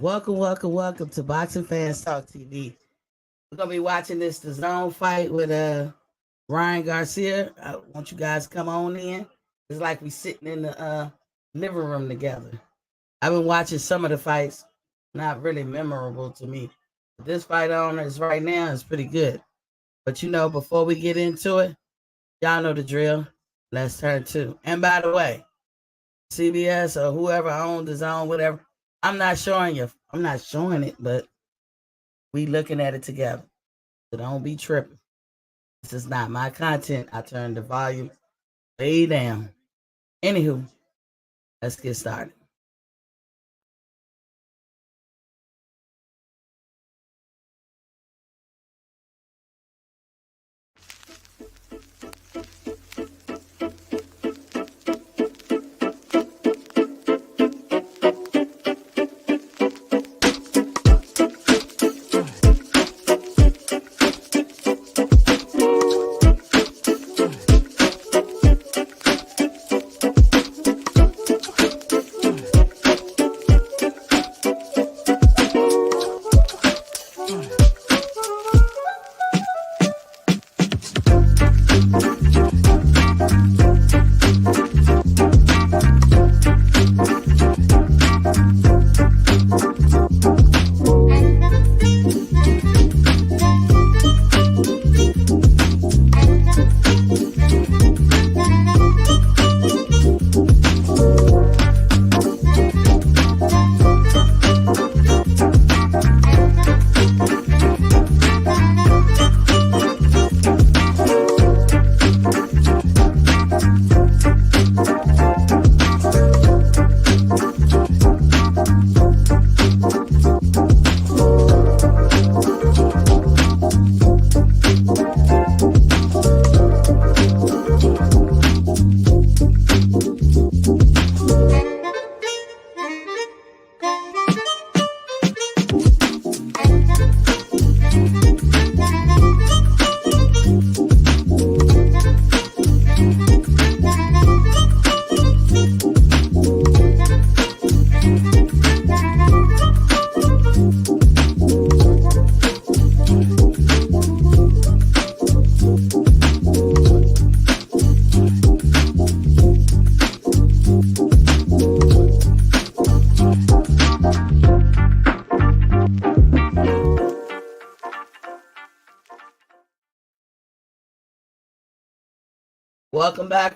Welcome to Boxing Fans Talk TV. We're gonna be watching this the zone fight with Ryan Garcia. I want you guys to come on in. It's like we sitting in the living room together. I've been watching some of the fights, not really memorable to me. But this fight on is right now is pretty good. But before we get into it, y'all know the drill. Let's turn to. And by the way, CBS or whoever owned the zone, whatever. I'm not showing it, but we looking at it together. So don't be tripping. This is not my content. I turned the volume way down. Anywho, let's get started.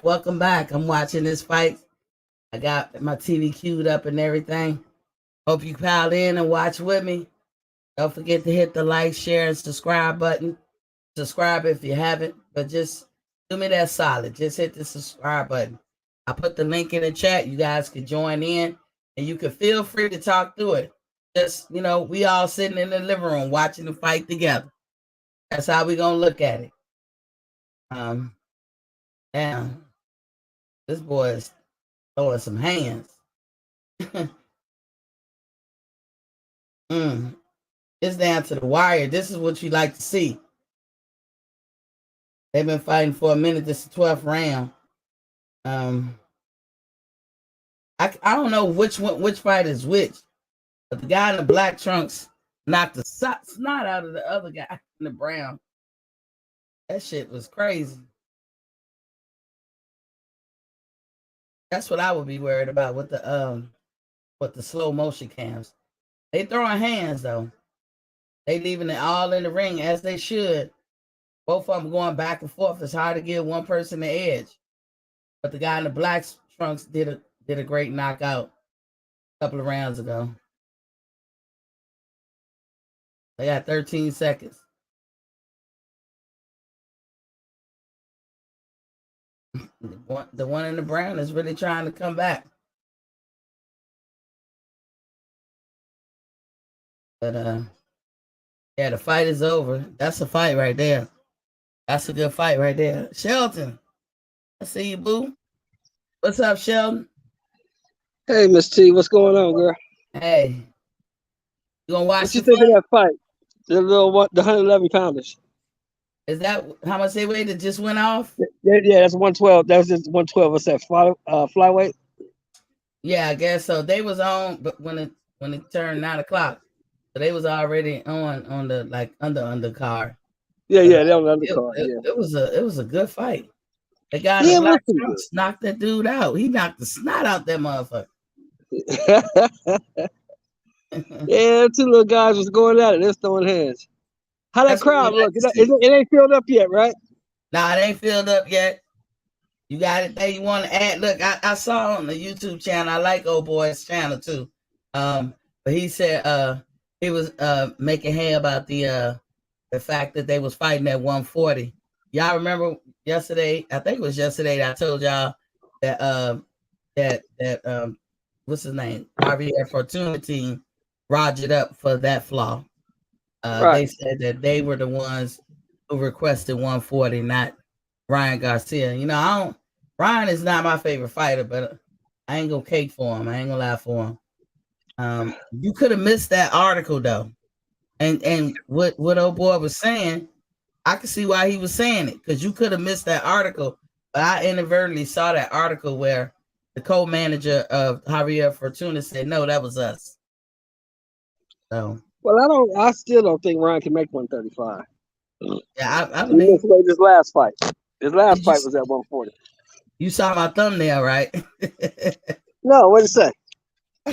Welcome back. I'm watching this fight. I got my TV queued up and everything. Hope you pile in and watch with me. Don't forget to hit the like, share, and subscribe button. Subscribe if you haven't, but just do me that solid. Just hit the subscribe button. I put the link in the chat. You guys can join in, and you can feel free to talk through it. Just, we all sitting in the living room watching the fight together. That's how we going to look at it. Damn, this boy is throwing some hands. It's down to the wire. This is what you like to see. They've been fighting for a minute. This is the 12th round. I don't know which fight is which, but the guy in the black trunks knocked the snot out of the other guy in the brown. That shit was crazy. That's what I would be worried about with the slow motion cams. They throwing hands though. They leaving it all in the ring as they should. Both of them going back and forth. It's hard to give one person the edge. But the guy in the black trunks did a great knockout a couple of rounds ago. They got 13 seconds. The one in the brown is really trying to come back. But yeah, the fight is over. That's a fight right there. That's a good fight right there. Shelton, I see you, boo. What's up, Sheldon? Hey, Miss T, what's going on, girl? Hey, you gonna watch? What you think of that fight? The 111 pounders. Is that how much they weighed? It just went off. Yeah, that's 112. That was just 112. What's that? Flyweight. Yeah, I guess so. They was on, but when when it turned 9 o'clock. So they was already on the like undercard. Yeah, But, that was undercard. Yeah. It was a good fight. The guy in Yeah, the it was black pretty trunks knocked that dude out. He knocked the snot out that motherfucker. good. Yeah, two little guys was going at it. They're throwing hands. How that That's what we crowd like look? to see. It ain't filled up yet, right? Nah, it ain't filled up yet. You got it there. You want to add? Look, I saw on the YouTube channel. I like old boy's channel too. But he said he was making hay about the fact that they was fighting at 140. Y'all remember yesterday? I think it was yesterday that I told y'all that what's his name? Javier Fortuna team rogered up for that flaw. Right. They said that they were the ones who requested 140, not Ryan Garcia. You know, Ryan is not my favorite fighter, but I ain't gonna cake for him. I ain't gonna lie for him. You could have missed that article though. And what old boy was saying, I could see why he was saying it, because you could have missed that article. But I inadvertently saw that article where the co-manager of Javier Fortuna said, no, that was us. So Well, I still don't think Ryan can make 135. yeah, I He believe missed this last fight. His last fight was at 140. You saw my thumbnail, right? No, what did it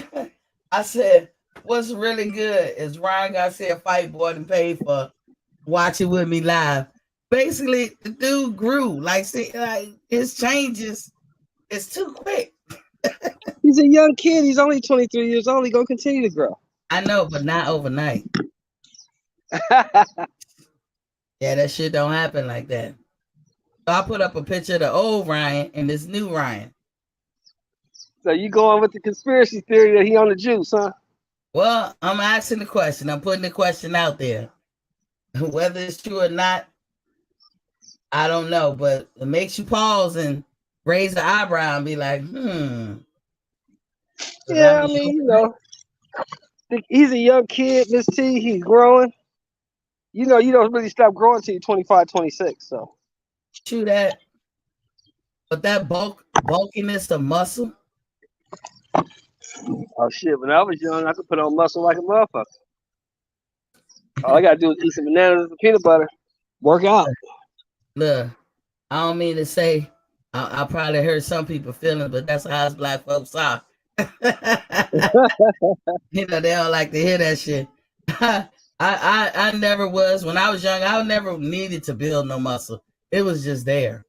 say? I said, what's really good is Ryan Garcia fight boy and paid for watching with me live. Basically, the dude grew. Like his changes is too quick. He's a young kid. He's only 23 years old. He's gonna continue to grow. I know, but not overnight. Yeah, that shit don't happen like that. So I put up a picture of the old Ryan and this new Ryan. So you going with the conspiracy theory that he on the juice, huh? Well, I'm asking the question. I'm putting the question out there. Whether it's true or not, I don't know. But it makes you pause and raise the eyebrow and be like, Yeah, I mean, you know, he's a young kid, Miss T. He's growing. You know, you don't really stop growing until you're 25, 26. So true that. But that bulkiness of muscle. Oh shit! When I was young, I could put on muscle like a motherfucker. All I gotta do is eat some bananas and peanut butter, work out. Look, I don't mean to say I probably hurt some people feeling, but that's how us black folks are. You know, they don't like to hear that shit. I never was. When I was young, I never needed to build no muscle. It was just there.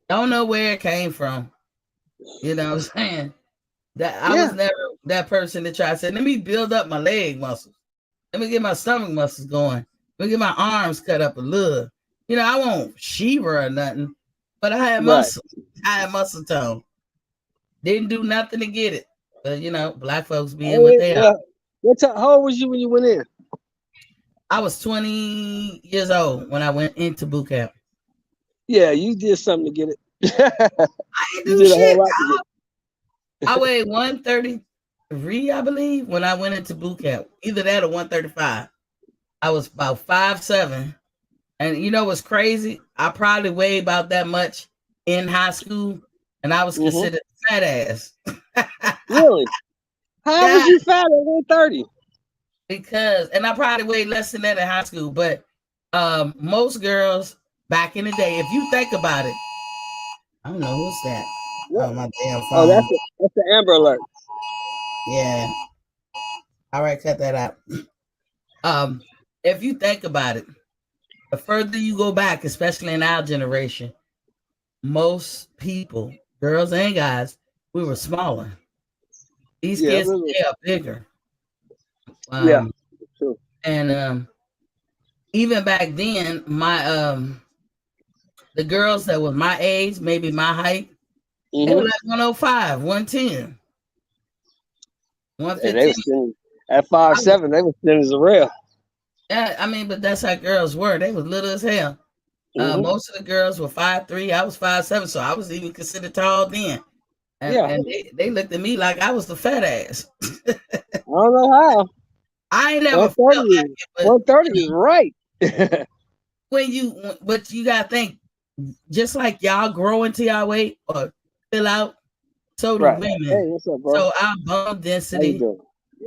Don't know where it came from. You know what I'm saying? That I was never that person that tried to say, let me build up my leg muscles. Let me get my stomach muscles going. Let me get my arms cut up a little. You know, I won't Shiva or nothing, but I had muscle. I had muscle tone. Didn't do nothing to get it. But, you know, black folks being what they are. How old was you when you went in? I was 20 years old when I went into boot camp. Yeah, you did something to get it. I didn't do shit. I weighed 133, I believe, when I went into boot camp. Either that or 135. I was about 5'7". And you know what's crazy? I probably weighed about that much in high school, and I was considered fat ass. Really? How was you fat at 130? Because, and I probably weighed less than that in high school, but most girls back in the day, if you think about it, I don't know what's that. What? Oh, my damn phone. Oh, that's the Amber Alert. Yeah. All right, cut that out. If you think about it, the further you go back, especially in our generation, most people, girls and guys, we were smaller. These kids today are bigger. True. And even back then, my the girls that was my age, maybe my height, they were like 105, 110, 115. They were skinny. At 5'7", they were thin as a rail. Yeah, I mean, but that's how girls were. They was little as hell. Most of the girls were 5'3". I was 5'7", so I was even considered tall then. And they looked at me like I was the fat ass. I don't know how. I ain't never felt like it, but 130 is right. But you gotta think, just like y'all grow into y'all weight or fill out, so do women. Hey, what's up, bro? So our bone density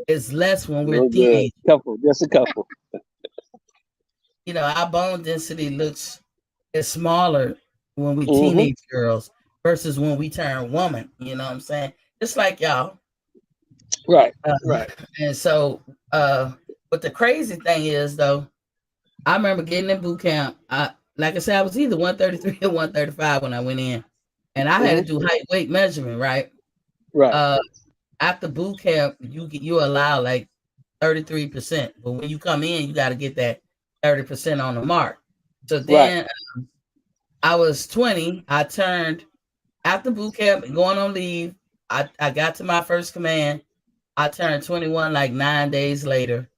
It's less when we're Real good. teenagers. Couple, just a couple. You know, our bone density is smaller when we Mm-hmm. teenage girls versus when we turn woman. You know what I'm saying? Just like y'all. Right. Right. And so, but the crazy thing is, though, I remember getting in boot camp. Like I said, I was either 133 or 135 when I went in, and I had to do height weight measurement. Right. Right. After boot camp, you allow like 33%, but when you come in, you got to get that 30% on the mark. So then I was 20. I turned after boot camp and going on leave. I got to my first command. I turned 21 like 9 days later.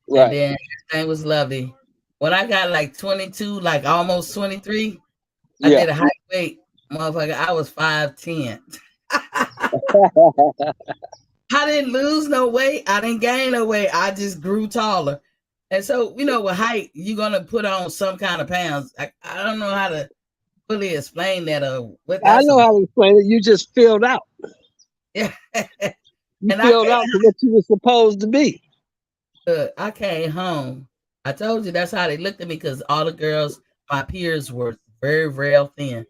Right. And then everything was lovely. When I got like 22, like almost 23, I did a height weight, motherfucker. I was 5'10". I didn't lose no weight. I didn't gain no weight. I just grew taller. And so, you know, with height, you're going to put on some kind of pounds. I don't know how to fully explain that. I know how to explain it. You just filled out. Yeah. You filled out to what you were supposed to be. I came home. I told you that's how they looked at me because all the girls, my peers, were very, very thin.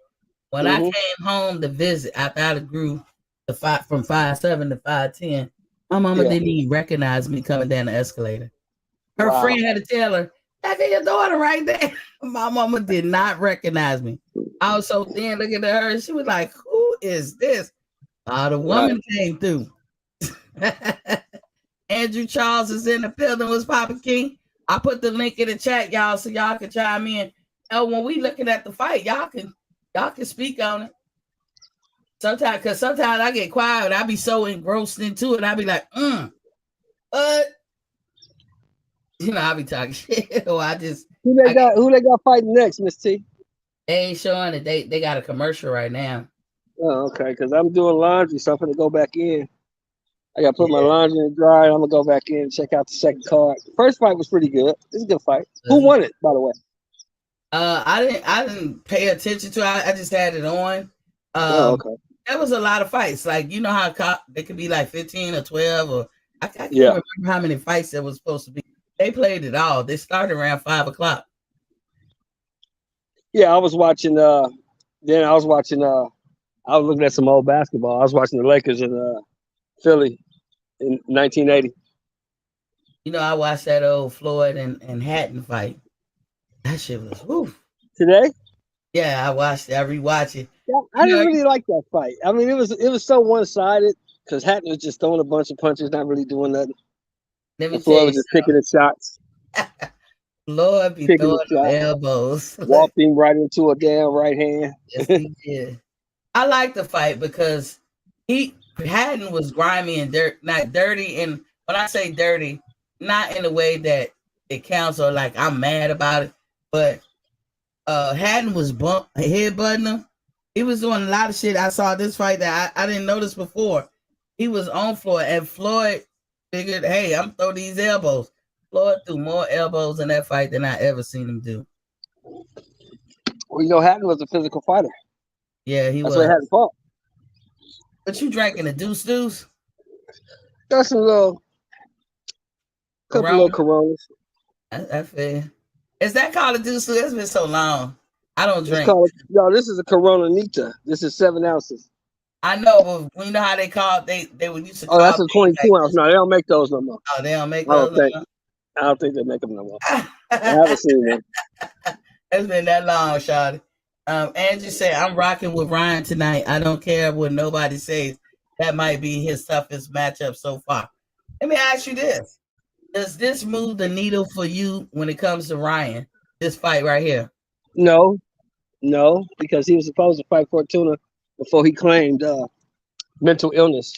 When I came home to visit after I grew from 5'7" to 5'10", my mama didn't even recognize me coming down the escalator. Her friend had to tell her, "That's your daughter right there." My mama did not recognize me. I was so thin looking at her. She was like, "Who is this?" The woman came through. Andrew Charles is in the building. Was Papa King? I put the link in the chat, y'all, so y'all can chime in. When we looking at the fight, y'all can speak on it. Sometimes I get quiet and I be so engrossed into it. I be like, what? You know, I be talking shit. Or I just who they got fighting next, Miss T? They ain't showing it. They got a commercial right now. Oh, okay. Because I'm doing laundry, so I'm gonna go back in. I gotta put my laundry in the dryer. I'm gonna go back in and check out the second card. First fight was pretty good. It's a good fight. Who won it, by the way? I didn't pay attention to it. I just had it on. Okay. There was a lot of fights. Like, you know how they could be like 15 or 12 or I can't remember how many fights there was supposed to be. They played it all. They started around 5 o'clock. Yeah, I was watching I was looking at some old basketball. I was watching the Lakers in Philly in 1980. You know, I watched that old Floyd and Hatton fight. That shit was woof. Today? Yeah, I watched it. I rewatched it. Yeah, I didn't really like that fight. I mean, it was so one-sided because Hatton was just throwing a bunch of punches, not really doing nothing. Floyd was just picking his shots. Floyd be throwing elbows. Walked him right into a damn right hand. Yes, he did. I like the fight because Hatton was grimy and not dirty. And when I say dirty, not in a way that it counts or like I'm mad about it, but Hatton was headbutting him. He was doing a lot of shit. I saw this fight that I didn't notice before. He was on Floyd, and Floyd figured, hey, I'm throwing these elbows. Floyd threw more elbows in that fight than I ever seen him do. Well, you know, Hatton was a physical fighter. Yeah, he was. That's why Hatton fought. But you drinking a deuce? That's couple little Coronas. I feel. Is that called a deuce? It's been so long. I don't drink. This is a Corona Nita. This is 7 ounces. I know, but you know how they call they would used to call. Oh, that's a 22 ounce. No, they don't make those no more. Oh, they don't make those no more? I don't think they make them no more. I haven't seen them. It's been that long, Shawty. Andrew said, I'm rocking with Ryan tonight. I don't care what nobody says. That might be his toughest matchup so far. Let me ask you this. Does this move the needle for you when it comes to Ryan? This fight right here? No, because he was supposed to fight Fortuna before he claimed mental illness.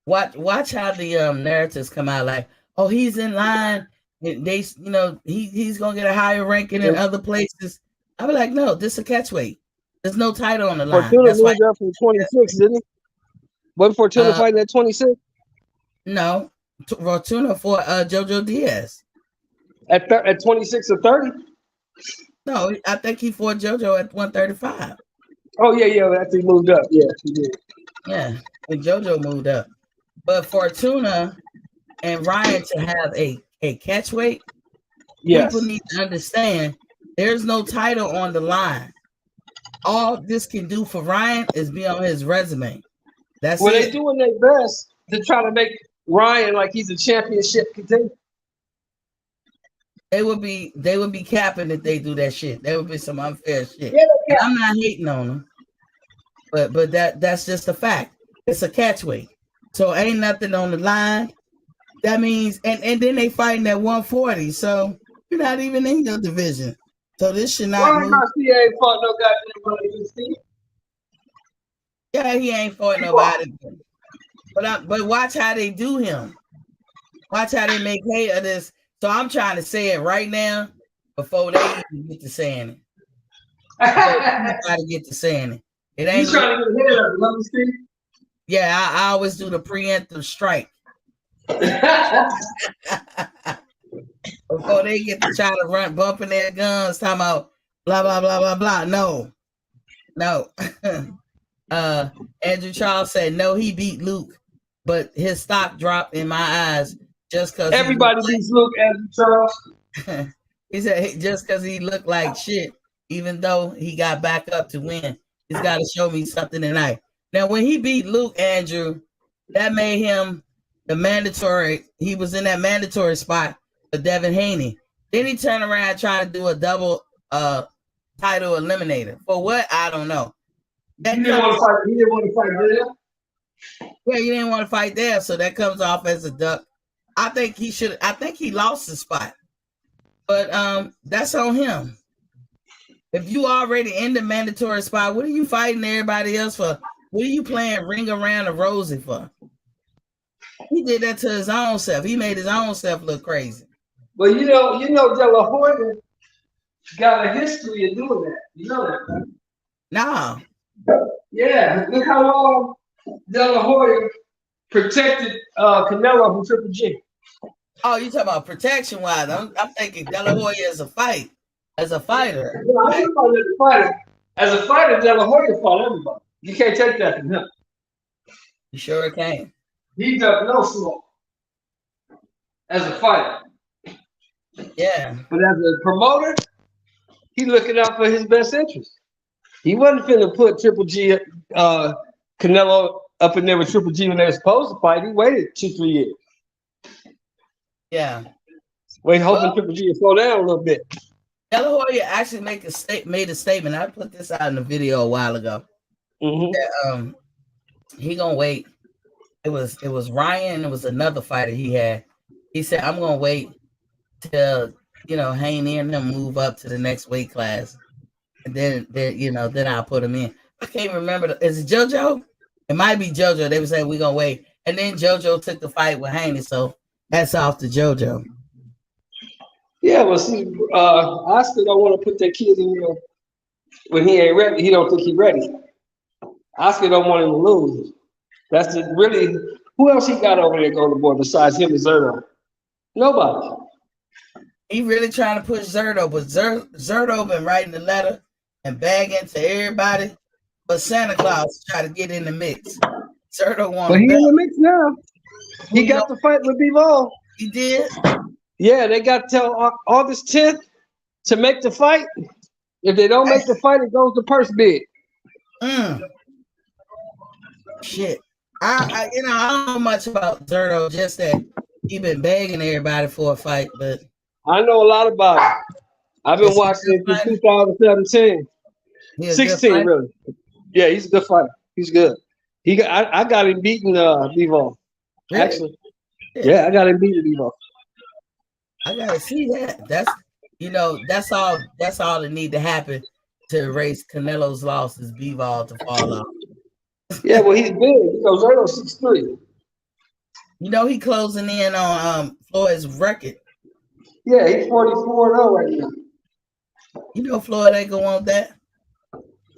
Watch how the narratives come out like, oh, he's in line. They, you know, he's gonna get a higher ranking in other places. I'll be like, no, this is a catchweight. There's no title on the line. Fortuna moved up from 26, didn't he? Wasn't Fortuna fighting at 26? No, Fortuna for JoJo Diaz. At 26 or 30? No, I think he fought JoJo at 135. Oh, yeah, that's he moved up. Yeah, he did. Yeah, and JoJo moved up. But Fortuna and Ryan to have a catch weight, Yes. people need to understand there's no title on the line. All this can do for Ryan is be on his resume. That's Well, it. they're doing their best to try to make Ryan like he's a championship contender. They would be capping if they do that shit. There would be some unfair shit. Yeah, I'm not hating on them, but that's just a fact. It's a catch weight, so ain't nothing on the line. That means, and then they fighting at 140, so you're not even in your division. So this should not Ryan Garcia ain't fought no goddamn UFC. Yeah, he ain't fought nobody. But watch how they do him. Watch how they make hay of this. So I'm trying to say it right now before they even get to saying it. Try to get to saying it. It ain't. You trying to get ahead of it? Let me see. Yeah, I always do the preemptive strike. Before they get to try to run, bumping their guns, talking about blah blah blah blah blah. No. Andrew Charles said no, he beat Luke, but his stock dropped in my eyes just because everybody beats Luke, Andrew Charles. He said just because he looked like shit, even though he got back up to win, he's got to show me something tonight. Now, when he beat Luke, Andrew, that made him the mandatory. He was in that mandatory spot for Devin Haney. Then he turned around trying to do a double title eliminator. For what? I don't know. He didn't want to fight there. Yeah, he didn't want to fight there, so that comes off as a duck. I think he lost the spot. But that's on him. If you already in the mandatory spot, what are you fighting everybody else for? What are you playing ring around the rosy for? He did that to his own self. He made his own self look crazy. Well, you know, De La Hoya got a history of doing that. You know that, right? Nah. Yeah, look how long De La Hoya protected Canelo from Triple G. Oh, you talking about protection wise? I'm thinking De La Hoya as a fighter. Yeah, I'm talking about as a fighter. As a fighter, De La Hoya fought everybody. You can't take that from him. You sure can. He does no smoke as a fighter. Yeah. But as a promoter, he looking out for his best interest. He wasn't finna put Triple G, Canelo up in there with Triple G when they were supposed to fight. He waited 2-3 years. Yeah. Hoping Triple G would slow down a little bit. De La Hoya actually made a statement. I put this out in a video a while ago. Mm-hmm. That, he gonna wait. It was Ryan. It was another fighter he had. He said, "I'm gonna wait till Haney and them move up to the next weight class, and then I'll put him in." I can't remember. Is it JoJo? It might be JoJo. They were saying we're gonna wait, and then JoJo took the fight with Haney. So that's off to JoJo. Yeah, well, see, Oscar don't want to put that kid in there when he ain't ready. He don't think he's ready. Oscar don't want him to lose. That's really who else he got over there going to board besides him and Zerto? Nobody. He really trying to push Zerto, but Zerto been writing the letter and bagging to everybody, but Santa Claus try to get in the mix. Zerto want. But he in the mix now. He got the fight with Bivol. He did. Yeah, they got till August 10th to make the fight. If they don't make the fight, it goes to purse bid. Shit. I don't know much about Zerto, just that he been begging everybody for a fight, but I know a lot about it. I've been watching it since 2017. 16, really. Yeah, he's a good fighter. He's good. I got him beating Bivol. Really? Actually. Yeah, I got him beating Bivol. I gotta see that. That's all that need to happen to erase Canelo's losses, Bivol to fall off. Yeah, well, he's big. Zerto's 6'3". He closing in on Floyd's record. Yeah, he's 44-0 right now. Floyd ain't gonna want that.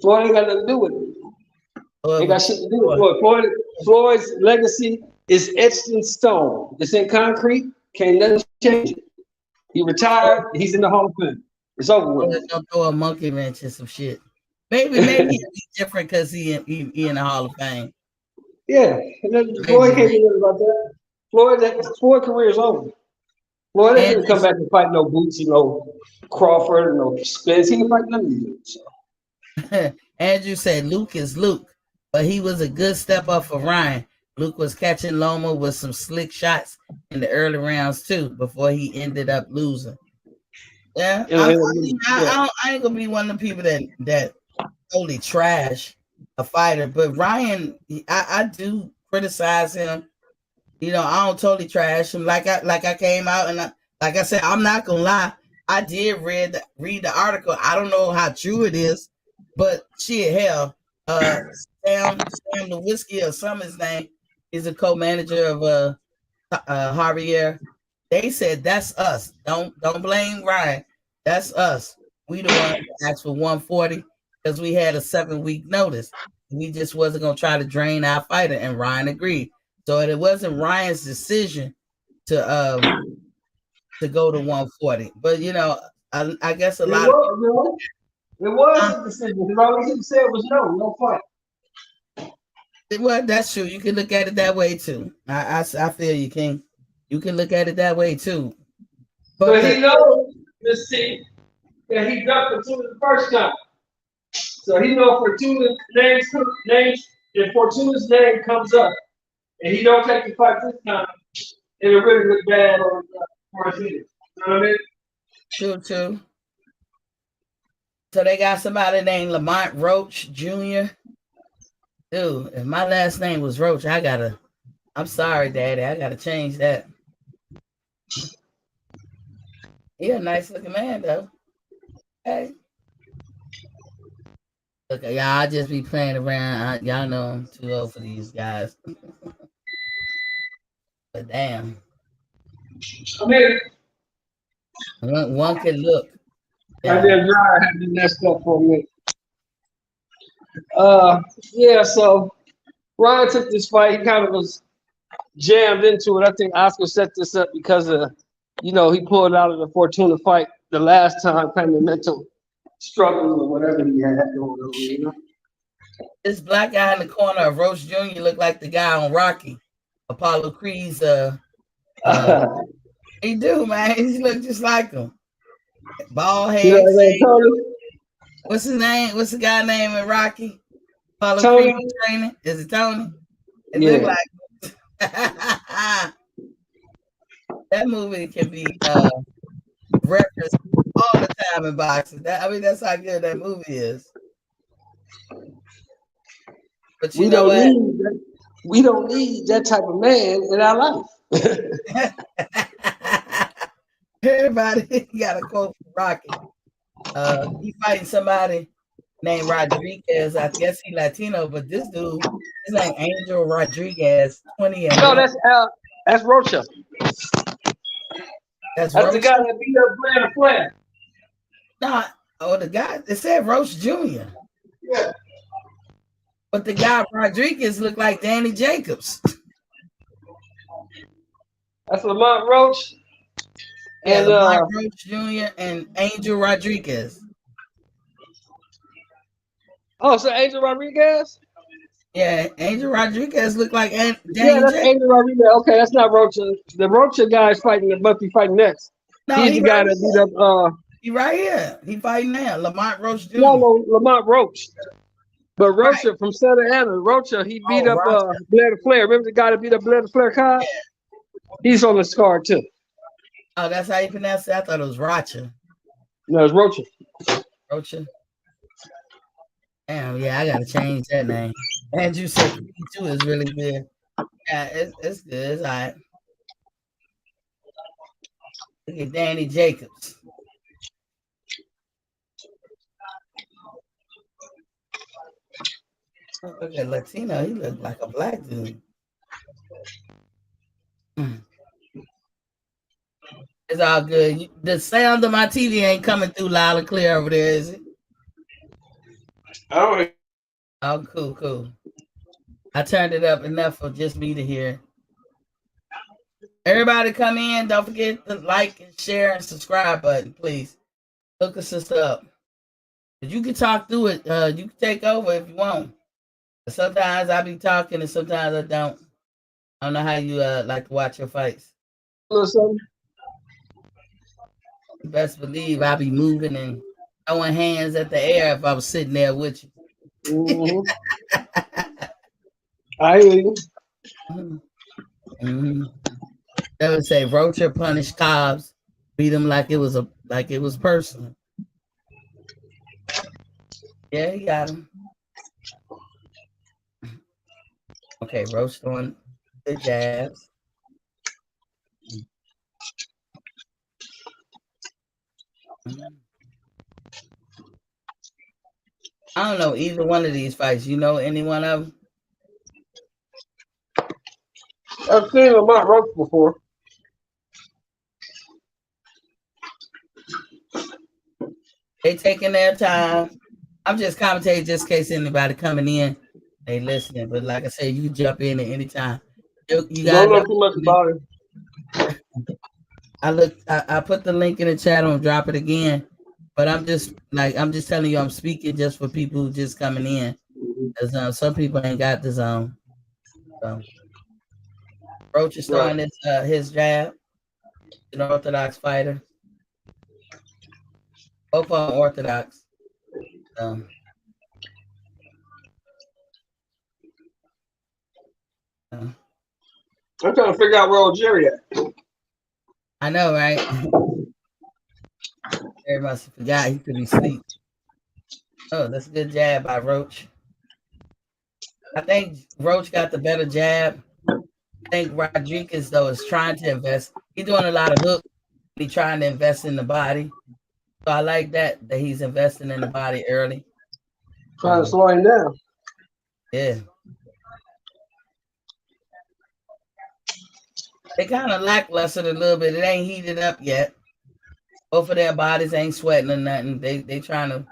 Floyd ain't got nothing to do with it. Ain't got shit to do with Floyd. Floyd's legacy is etched in stone. It's in concrete. Can't nothing change it. He retired. He's in the Hall of Fame. It's over with. Floyd's gonna throw a monkey wrench and some shit. Maybe he'll be different because he in the Hall of Fame. Yeah, Floyd can't do nothing about that. Floyd career is over. Floyd ain't And gonna come back and fight no Boots, no Crawford, no Spence. He can fight none of these. So. Andrew said Luke is Luke, but he was a good step up for Ryan. Luke was catching Loma with some slick shots in the early rounds too, before he ended up losing. Yeah, I ain't gonna be one of the people that totally trash a fighter, but Ryan, I do criticize him. I don't totally trash him. Like I came out and like I said, I'm not gonna lie. I did read the article. I don't know how true it is, but shit, hell, Sam the Whiskey or some his name is a co-manager of Javier. They said that's us. Don't blame Ryan. That's us. We the one that asked for 140 because we had a 7-week notice. We just wasn't gonna try to drain our fighter, and Ryan agreed. So it wasn't Ryan's decision to go to 140. But I guess a lot of people. It was a decision. All he said was no fight. Well, that's true. You can look at it that way too. I feel you, King. You can look at it that way too. But he knows, let's see, that he ducked Fortuna the first time. So he knows Fortuna's if Fortuna's name comes up and he don't take the fight this time, it'll really look bad for his head. You know what I mean? True. So they got somebody named Lamont Roach Jr. Dude, if my last name was Roach, I'm sorry, Daddy. I gotta change that. He a nice looking man though. Hey. Look, y'all, I just be playing around. Y'all know I'm too old for these guys. But damn. I mean, one can look. I did dry. I had to messed up for a minute. So Ryan took this fight. He kind of was jammed into it. I think Oscar set this up because of, he pulled out of the Fortuna fight the last time, kind of mental struggles or whatever he had going on. This black guy in the corner of Roach Jr. looked like the guy on Rocky, Apollo Creed's. He do, man. He look just like him. Bald head. What's his name? What's the guy name in Rocky? Apollo Creed training. Is it Tony? It look like that movie can be referenced all the time in boxing. That's how good that movie is. But we don't need that type of man in our life. Everybody got a quote from Rocky. He fighting somebody named Rodriguez. I guess he Latino, but this dude, his name Angel Rodriguez, 20. No, that's Rocha. That's the guy that beat up Flair. No, the guy, it said Roach Jr. Yeah. But the guy Rodriguez looked like Danny Jacobs. That's Lamont Roach. And Lamont Roach Jr. and Angel Rodriguez. Oh, so Angel Rodriguez? Yeah, Angel Rodriguez looked like Danny Jacobs. Angel Rodriguez. Okay, that's not Rocha. The Rocha guy is fighting the Buffy fighting next. No, he's the guy that beat up. He right here. He fighting now. Lamont Roach Jr. No, Lamont Roach. But Rocha from Santa Ana, Rocha, he beat up Blair Flair. Remember the guy that beat up Blair Flair? Yeah. He's on the card too. Oh, that's how you pronounce it? I thought it was Rocha. No, it's Rocha. Rocha. Damn, yeah, I gotta change that name. Andrew said P2 is really good. Yeah, it's good. It's all right. Look at Danny Jacobs. Look at Latino. He looked like a black dude. It's all good. The sound of my TV ain't coming through loud and clear over there, is it? Oh, cool. I turned it up enough for just me to hear. Everybody come in. Don't forget to like and share and subscribe button, please. Hook us up. But you can talk through it. You can take over if you want. Sometimes I be talking and sometimes I don't. I don't know how you like to watch your fights. A little something. You best believe I be moving and throwing hands at the air if I was sitting there with you. Mm-hmm. I hear you. Mm-hmm. They would say Rocher punished Cobbs, beat him like it was personal. Yeah, he got him. Okay, Roach throwing the jabs. I don't know either one of these fights. You know any one of them? I've seen Lamont Roach before. They taking their time. I'm just commentating just in case anybody coming in, they listening. But like I said, you can jump in at any time. You Don't got know too much about it. I put the link in the chat. I'm drop it again. But I'm just telling you, I'm speaking just for people who just coming in. Because some people ain't got the zone. So Roach is throwing his jab. An orthodox fighter. Both of them orthodox. I'm trying to figure out where old Jerry at. I know, right? Jerry must have forgot he could be asleep. Oh, that's a good jab by Roach. I think Roach got the better jab. I think Rodriguez, though, is trying to invest. He's doing a lot of hook. He's trying to invest in the body. So I like that he's investing in the body early. Trying to slow him down. Yeah. They kind of lackluster a little bit. It ain't heated up yet. Both of their bodies ain't sweating or nothing. They trying to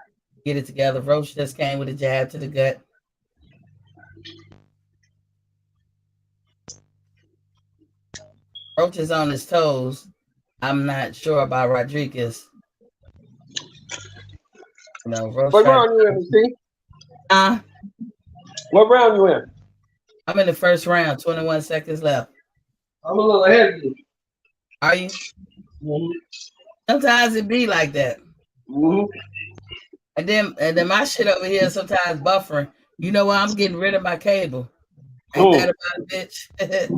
get it together. Roach just came with a jab to the gut. Roach is on his toes. I'm not sure about Rodriguez. Roach. What round you in, see? What round you in? I'm in the first round. 21 seconds left. I'm a little ahead of you. Are you? Mm-hmm. Sometimes it be like that. Mm-hmm. And then my shit over here sometimes buffering. You know what? I'm getting rid of my cable. Ain't that about a bitch?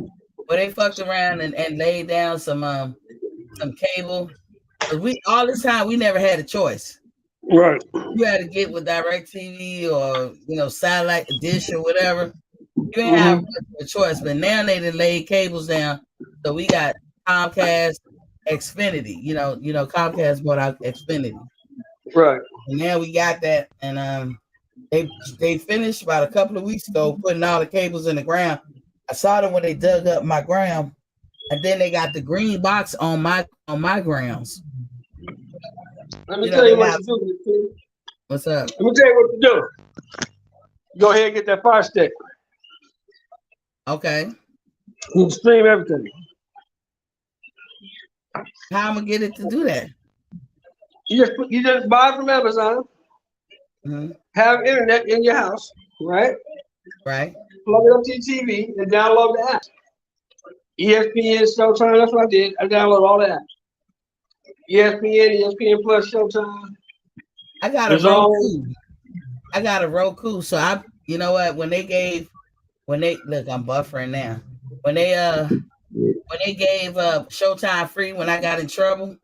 Well, they fucked around and laid down some cable. We all this time we never had a choice. Right. You had to get with DirecTV or satellite dish or whatever. You ain't have a choice. But now they done laid cables down. So we got Comcast, Xfinity. Comcast bought out Xfinity. Right. And now we got that, and they finished about a couple of weeks ago putting all the cables in the ground. I saw them when they dug up my ground, and then they got the green box on my grounds. Let me tell you what to do. What's up? Let me tell you what to do. Go ahead and get that Fire Stick. Okay. You can stream everything. How I'm gonna get it to do that? You just buy it from Amazon. Mm-hmm. Have internet in your house, right? Right. Plug it up to your TV and download the app. ESPN, Showtime. That's what I did. I downloaded all the apps. ESPN, ESPN Plus, Showtime. I got a Roku. So you know what? When they look, I'm buffering now. When they gave Showtime free when I got in trouble.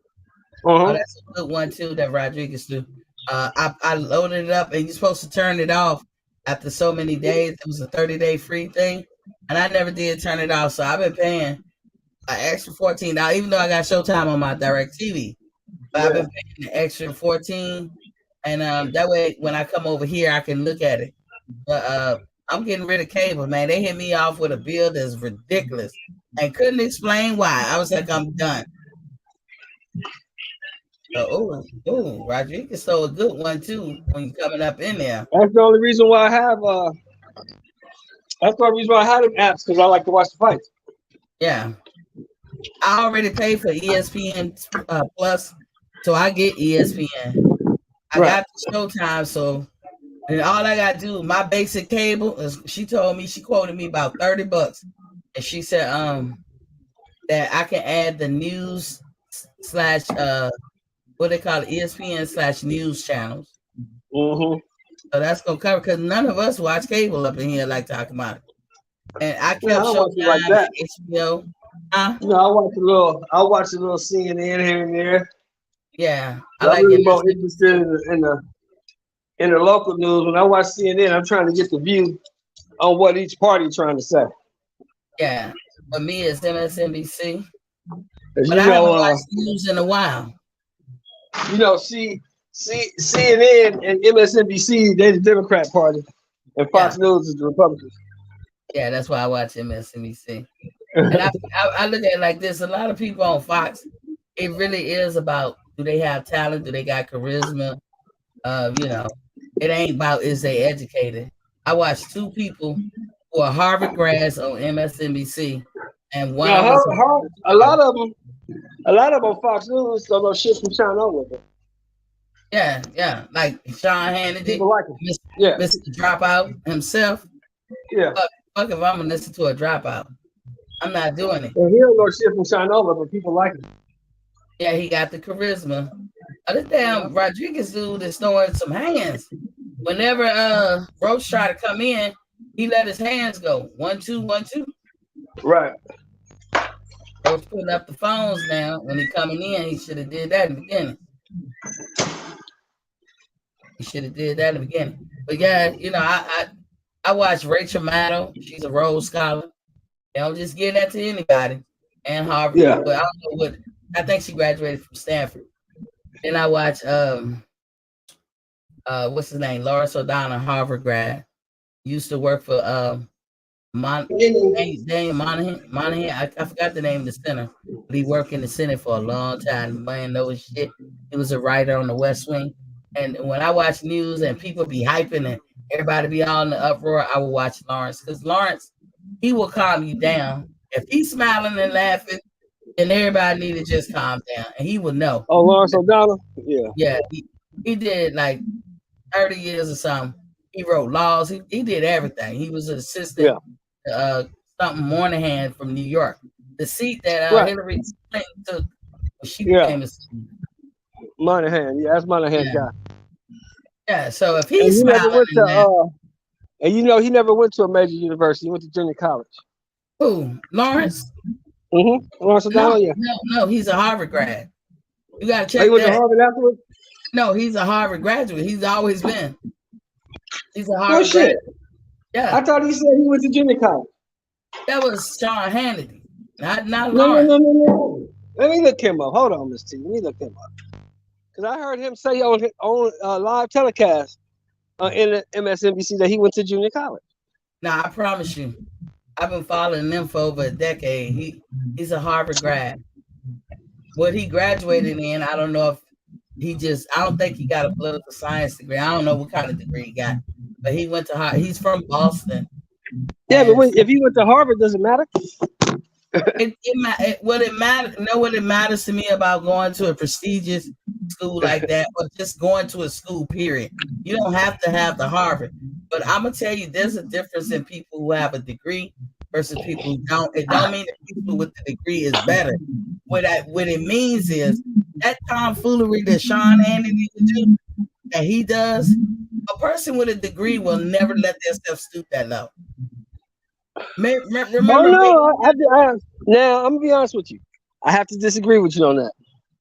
Oh, that's a good one too that Rodriguez do. I loaded it up and you're supposed to turn it off after so many days. It was a 30-day free thing, and I never did turn it off. So I've been paying an extra $14, even though I got Showtime on my DirecTV. But I've been paying an extra $14, and that way when I come over here I can look at it. But I'm getting rid of cable, man. They hit me off with a bill that's ridiculous and couldn't explain why. I was like, I'm done. Rodriguez stole a good one too when you're coming up in there. That's the only reason why I have that's the only reason why I have them apps, because I like to watch the fights. Yeah. I already paid for ESPN Plus, so I get ESPN. I got the Showtime, so and all I gotta do, my basic cable is she quoted me about $30. and she said that I can add the news slash what they call it, ESPN/news channels. Mm-hmm. So that's gonna cover because none of us watch cable up in here like talking about it. And I Yeah, I kept don't watch it Showtime like that. and HBO. Huh? You know, I watch a little CNN here and there. Yeah, I But I'm like really more interested MSNBC. in the local news. When I watch CNN, I'm trying to get the view on what each party trying to say. Yeah, for me it's MSNBC. As But I haven't watched news in a while. CNN and MSNBC, they're the Democrat Party, and Fox Yeah, News is the Republicans. yeah, that's why I watch MSNBC. And I look at it like this: a lot of people on Fox, it really is about do they have talent, do they got charisma? It ain't about is they educated. I watched two people who are Harvard grads on MSNBC, and one of Now, them was a lot of them on Fox News don't know shit from China with it. yeah, like Sean Hannity, People like it. Yeah, Mr. Dropout himself. yeah. Fuck if I'm gonna listen to a dropout. I'm not doing it. And he don't know shit from China, but people like it. Yeah, he got the charisma. This damn Rodriguez dude is throwing some hands. Whenever Roach tried to come in, he let his hands go. 1, 2, 1, 2. Right. Roach putting up the phones now. When he coming in, he should have did that in the beginning. But yeah, I watch Rachel Maddow. She's a Rhodes Scholar. They don't just give that to anybody. And Harvard. Yeah. But I don't know what. I think she graduated from Stanford. Then I watch what's his name? Lawrence O'Donnell, Harvard grad. Used to work for Daniel Monahan. I forgot the name of the center, but he worked in the Senate for a long time. Man knows shit. He was a writer on the West Wing. And when I watch news and people be hyping and everybody be all in the uproar, I will watch Lawrence. Because Lawrence, he will calm you down. If he's smiling and laughing, then everybody need to just calm down. And he will know. Oh, Lawrence O'Donnell? Yeah. Yeah, he did like 30 years or something. He wrote laws. He did everything. He was an assistant something Moynihan from New York. The seat that Hillary Clinton took when she became a senator. Moynihan, that's Moynihan's guy. Yeah, so if he's smiling and he never went to a major university. He went to junior college. Who? Lawrence? Mm-hmm. Lawrence O'Donnell, No, he's a Harvard grad. You gotta check he went to Harvard afterwards? No, he's a Harvard graduate. He's always been. He's a Harvard graduate. Yeah. I thought he said he went to junior college. That was Sean Hannity, not Lawrence. No. Let me look him up. Hold on, Miss T. Let me look him up. Because I heard him say on live telecast in the MSNBC that he went to junior college. Nah, I promise you. I've been following him for over a decade. He's a Harvard grad. What he graduated in, I don't know if I don't think he got a political science degree. I don't know what kind of degree he got. But he went to Harvard. He's from Boston. Yeah, but if he went to Harvard, does it matter? What it matters to me about going to a prestigious school like that, or just going to a school, period. You don't have to have the Harvard. But I'm gonna tell you, there's a difference in people who have a degree versus people who don't. It don't mean that people with the degree is better. What it means is that tomfoolery that Sean Hannity do, that he does, a person with a degree will never let themselves stoop that low. Remember? Now I'm gonna be honest with you. I have to disagree with you on that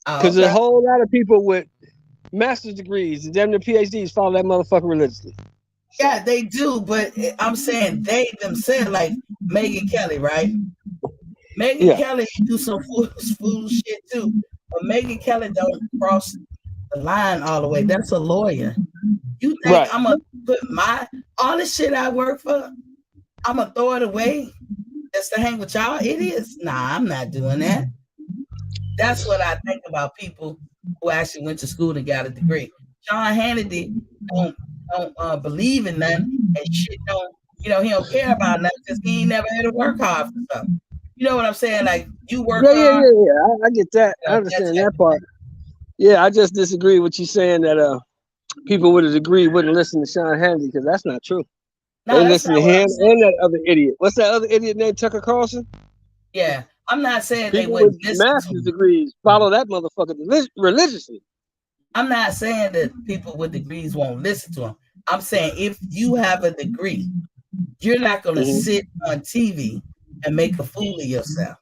because a whole lot of people with master's degrees and damn near PhDs follow that motherfucker religiously. Yeah, they do, but I'm saying they themselves, like Megyn Kelly, right? Megyn Kelly do some foolish shit too, but Megyn Kelly don't cross the line all the way. That's a lawyer. You think I'm gonna put all the shit I work for? I'm gonna throw it away just to hang with y'all idiots? Nah, I'm not doing that. That's what I think about people who actually went to school and got a degree. Sean Hannity don't believe in nothing and shit he don't care about nothing because he ain't never had to work hard for something. You know what I'm saying? Like you work hard. Yeah. I get that. I understand that part. Yeah, I just disagree with you saying that people with a degree wouldn't listen to Sean Hannity because that's not true. No, They that's listen not to what I'm him saying. and that other idiot. What's that other idiot named Tucker Carlson? Yeah, I'm not saying they People wouldn't with listen to master's him. degrees follow that motherfucker religiously. I'm not saying that people with degrees won't listen to him. I'm saying if you have a degree, you're not going to sit on TV and make a fool of yourself.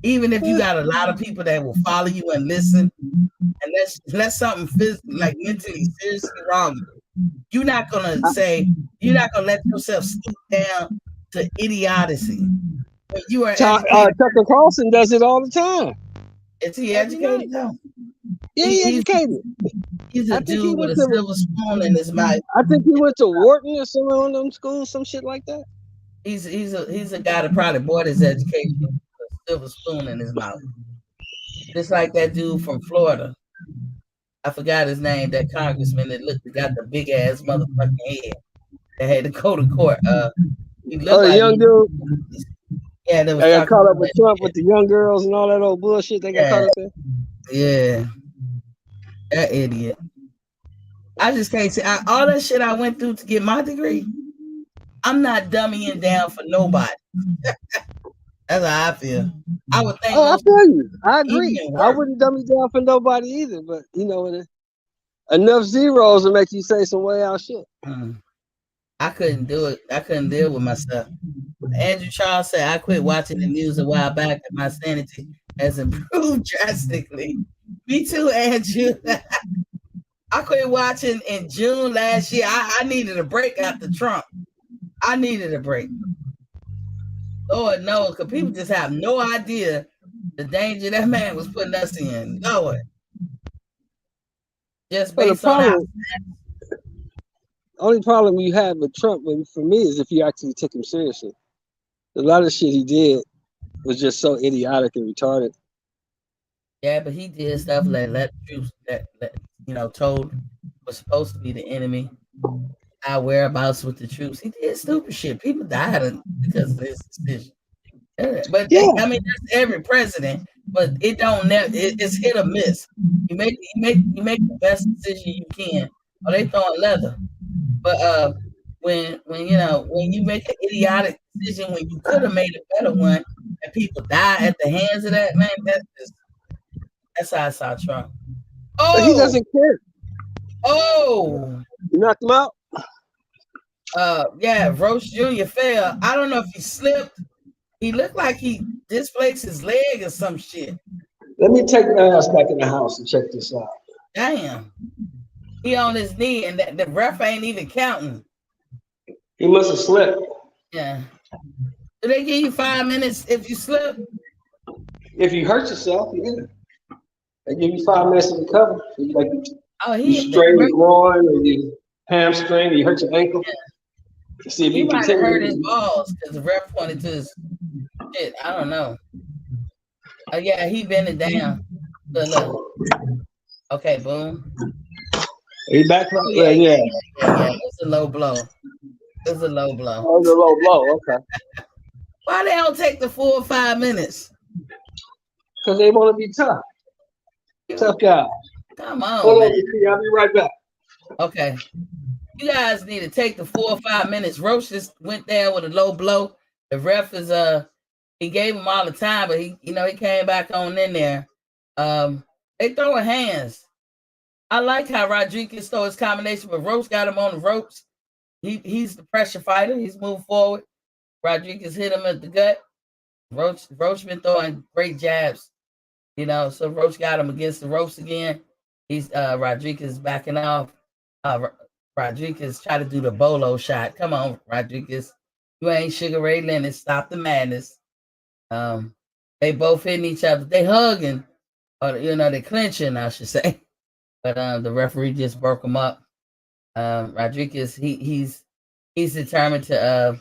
Even if you got a lot of people that will follow you and listen, and that's something like mentally seriously wrong, you're not gonna let yourself stoop down to idiocy. When you are educated, Tucker Carlson does it all the time. is he Every educated night. though? Yeah, He, he he's educated. he's a I think he dude with went a to silver spoon in his mouth. Wharton or some of them schools, some shit like that. He's a guy that probably bought his education with a silver spoon in his mouth. Just like that dude from Florida. I forgot his name, that congressman that got the big ass motherfucking head that had to go to court. He looked The like young dude. yeah, that was They got talking caught up about with that Trump shit. with the young girls and all that old bullshit. They got caught Yeah, up in. yeah, that idiot. I just can't say all that shit I went through to get my degree. I'm not dummying down for nobody. That's how I feel. I would think Oh, I most feel you. I even agree. in I work. wouldn't dumb you down for nobody either. But enough zeros to make you say some way out shit. I couldn't do it. I couldn't deal with myself. Andrew Charles said I quit watching the news a while back and my sanity has improved drastically. Me too, Andrew. I quit watching in June last year. I needed a break after Trump. I needed a break. Lord knows, because people just have no idea the danger that man was putting us in. Lord. Just But based on how only problem you have with Trump, for me, is if you actually took him seriously. A lot of shit he did was just so idiotic and retarded. yeah, but he did stuff like let troops that told was supposed to be the enemy our whereabouts with the troops. He did stupid shit. People died because of his decision. But Yeah. I mean, that's every president. But it don't never. It's hit or miss. You make the best decision you can, or they throwing leather. But when you make an idiotic decision when you could have made a better one, and people die at the hands of that man, that's how I saw Trump. But he Oh, doesn't care. oh. You knocked him out. Yeah, Roach Jr. fell. I don't know if he slipped. He looked like he displaced his leg or some shit. Let me take my ass back in the house and check this out. Damn. He on his knee and the ref ain't even counting. He must have slipped. Yeah. Do they give you 5 minutes if you slip? If you hurt yourself, yeah. They give you 5 minutes to recover. Like Oh, you strain your groin or you hamstring or you hurt your ankle. To see if he you might have hurt continue. his balls because the ref pointed to his shit. I don't know. Oh yeah, he bent it down. Look. Okay, boom. Are you back? Oh Yeah. yeah. It's a low blow. It's a low blow. Oh, it's a low blow. Okay. Why they don't take the full 5 minutes? Because they want to be tough. Tough guy. Come on, Hold man. on, you I'll be right back. Okay. You guys need to take the 4 or 5 minutes. Roach just went there with a low blow. The ref is he gave him all the time, but he came back on in there. They throwing hands. I like how Rodriguez throw his combination, but Roach got him on the ropes. He's the pressure fighter. He's moving forward. Rodriguez hit him at the gut. Roach been throwing great jabs, so Roach got him against the ropes again. He's Rodriguez backing off. Rodriguez try to do the bolo shot. Come on, Rodriguez. You ain't Sugar Ray Leonard. Stop the madness. They both hitting each other. They hugging, or they clinching, I should say. But the referee just broke them up. Rodriguez, he's determined to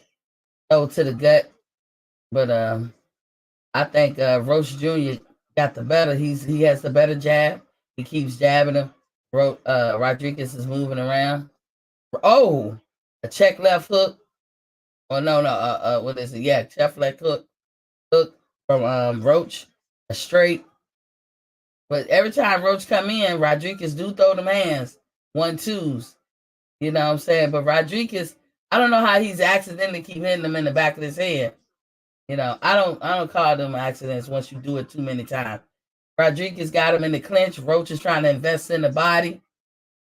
go to the gut, but I think Roach Jr. got the better. He has the better jab. He keeps jabbing him. Rodriguez is moving around. Oh, a check left hook. Oh no, what is it? Yeah, check left hook from Roach, a straight. But every time Roach come in, Rodriguez do throw them hands, 1-2s. You know what I'm saying? But Rodriguez, I don't know how he's accidentally keep hitting him in the back of his head. You know, I don't call them accidents once you do it too many times. Rodriguez got him in the clinch. Roach is trying to invest in the body,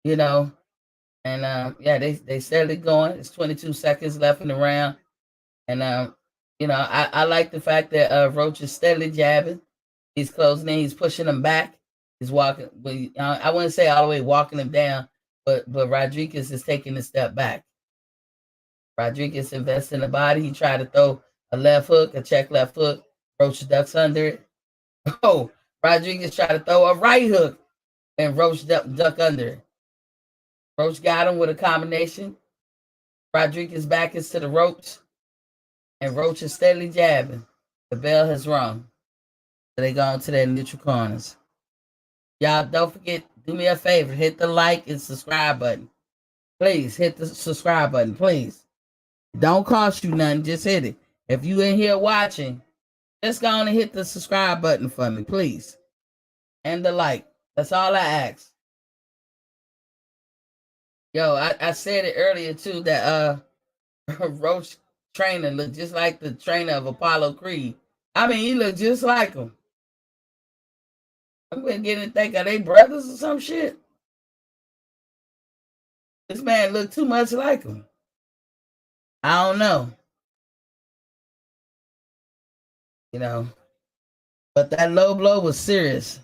you know, and yeah, they steadily going. It's 22 seconds left in the round, and you know, I like the fact that Roach is steadily jabbing. He's closing in. He's pushing him back. He's walking. I wouldn't say all the way walking him down, but Rodriguez is taking a step back. Rodriguez invests in the body. He tried to throw a left hook, a check left hook. Roach ducks under it. Oh, Rodriguez tried to throw a right hook, and Roach duck under it. Roach got him with a combination. Rodriguez back is to the ropes, and Roach is steadily jabbing. The bell has rung. So they go to their neutral corners. Y'all don't forget, do me a favor, hit the like and subscribe button. Please hit the subscribe button, please. Don't cost you nothing, just hit it. If you in here watching, just go on and hit the subscribe button for me, please. And the like. That's all I ask. Yo, I said it earlier too that Roach trainer looked just like the trainer of Apollo Creed. I mean, he looked just like him. I'm beginning to think, are they brothers or some shit? This man looked too much like him. I don't know. You know. But that low blow was serious.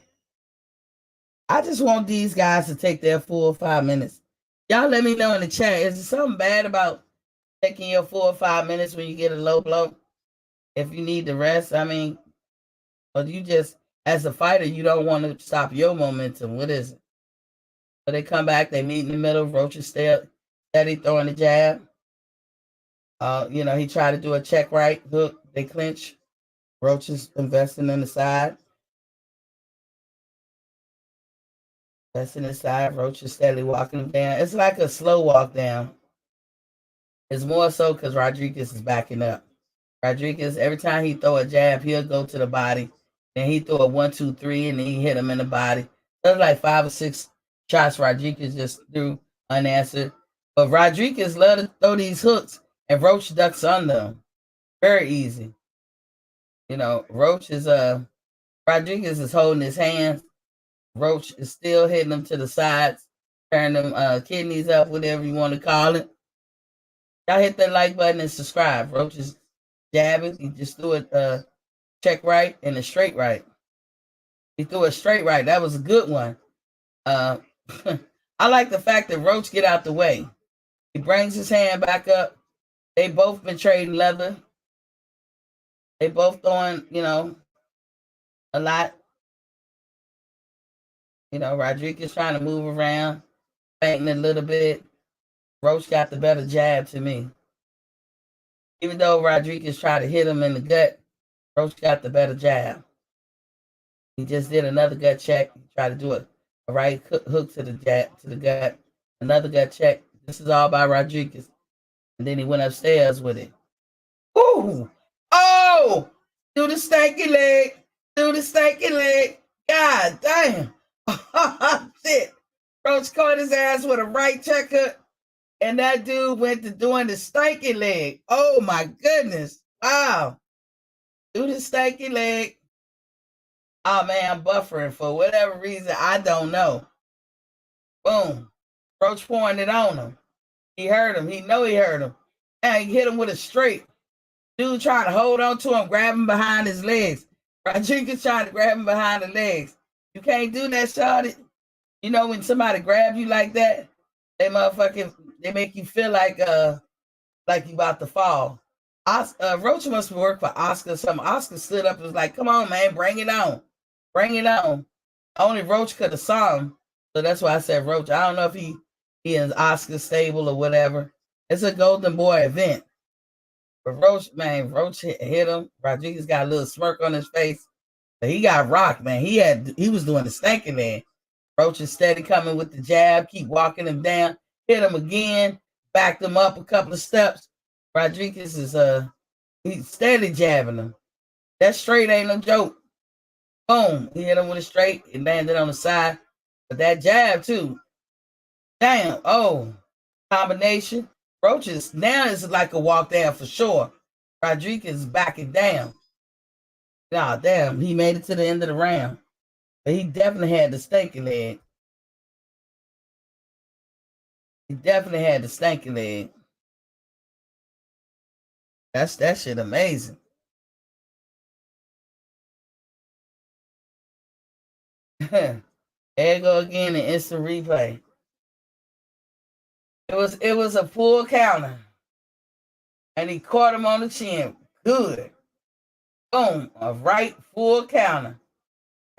I just want these guys to take their full 5 minutes. Y'all let me know in the chat. Is there something bad about taking your 4 or 5 minutes when you get a low blow? If you need the rest, I mean, or you just, as a fighter, you don't want to stop your momentum. What is it? So they come back, they meet in the middle. Roach is steady throwing the jab. You know, he tried to do a check right hook. They clinch. Roach is investing in the side. Investing in the side. Roach is steadily walking him down. It's like a slow walk down. It's more so because Rodriguez is backing up. Rodriguez, every time he throw a jab, he'll go to the body. Then he throw a 1, 2, 3, and then he hit him in the body. There's like 5 or 6 shots Rodriguez just threw unanswered. But Rodriguez love to throw these hooks, and Roach ducks under them. Very easy. You know, Roach is Rodriguez is holding his hands. Roach is still hitting them to the sides, turning them kidneys up, whatever you want to call it. Y'all hit that like button and subscribe. Roach is jabbing. He just threw a check right and a straight right. He threw a straight right. That was a good one. I like the fact that Roach get out the way. He brings his hand back up. They both been trading leather. They both throwing, you know, a lot. You know, Rodriguez trying to move around, fainting a little bit. Roach got the better jab to me. Even though Rodriguez tried to hit him in the gut, Roach got the better jab. He just did another gut check. He tried to do a right hook to the jab, to the gut. Another gut check. This is all by Rodriguez. And then he went upstairs with it. Ooh! Oh! Do the stanky leg. Do the stanky leg. God damn. Shit. Roach caught his ass with a right checker. And that dude went to doing the stanky leg. Oh my goodness. Wow. Do the stanky leg. Oh man, I'm buffering for whatever reason. I don't know. Boom. Roach pouring it on him. He heard him. He know he heard him. And he hit him with a straight. Dude trying to hold on to him, grab him behind his legs. Rodriguez trying to grab him behind the legs. You can't do that, shawty. You know when somebody grab you like that, they make you feel like you about to fall. Roach must work for Oscar or something. Oscar stood up and was like, come on, man, bring it on. Bring it on. Only Roach could have saw him. So that's why I said Roach. I don't know if he is Oscar stable or whatever. It's a Golden Boy event. But Roach hit him. Rodriguez got a little smirk on his face. But he got rocked, man. He was doing the stanky man. Roach is steady coming with the jab, keep walking him down, hit him again, backed him up a couple of steps. Rodriguez is he's steady jabbing him. That straight ain't no joke. Boom. He hit him with a straight and landed on the side. But that jab too. Damn. Oh. Combination. Roaches now is like a walk down for sure. Rodriguez is backing down. Oh, damn, he made it to the end of the round. But he definitely had the stinky leg. He definitely had the stinky leg. That shit amazing. There you go again, an instant replay. It was a full counter. And he caught him on the chin. Good. Boom. A right full counter.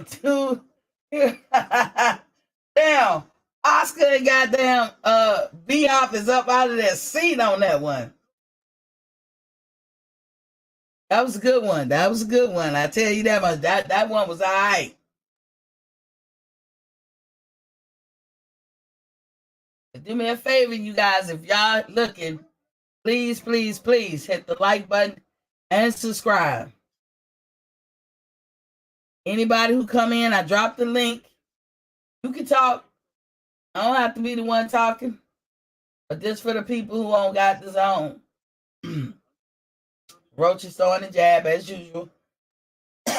Two. Damn. Oscar and goddamn B-Hop is up out of their seat on that one. That was a good one. That was a good one. I tell you that much. That one was all right. Do me a favor, you guys. If y'all looking, please, please, please hit the like button and subscribe. Anybody who come in, I dropped the link. You can talk. I don't have to be the one talking. But this for the people who don't got the zone. Roach is throwing a jab as usual.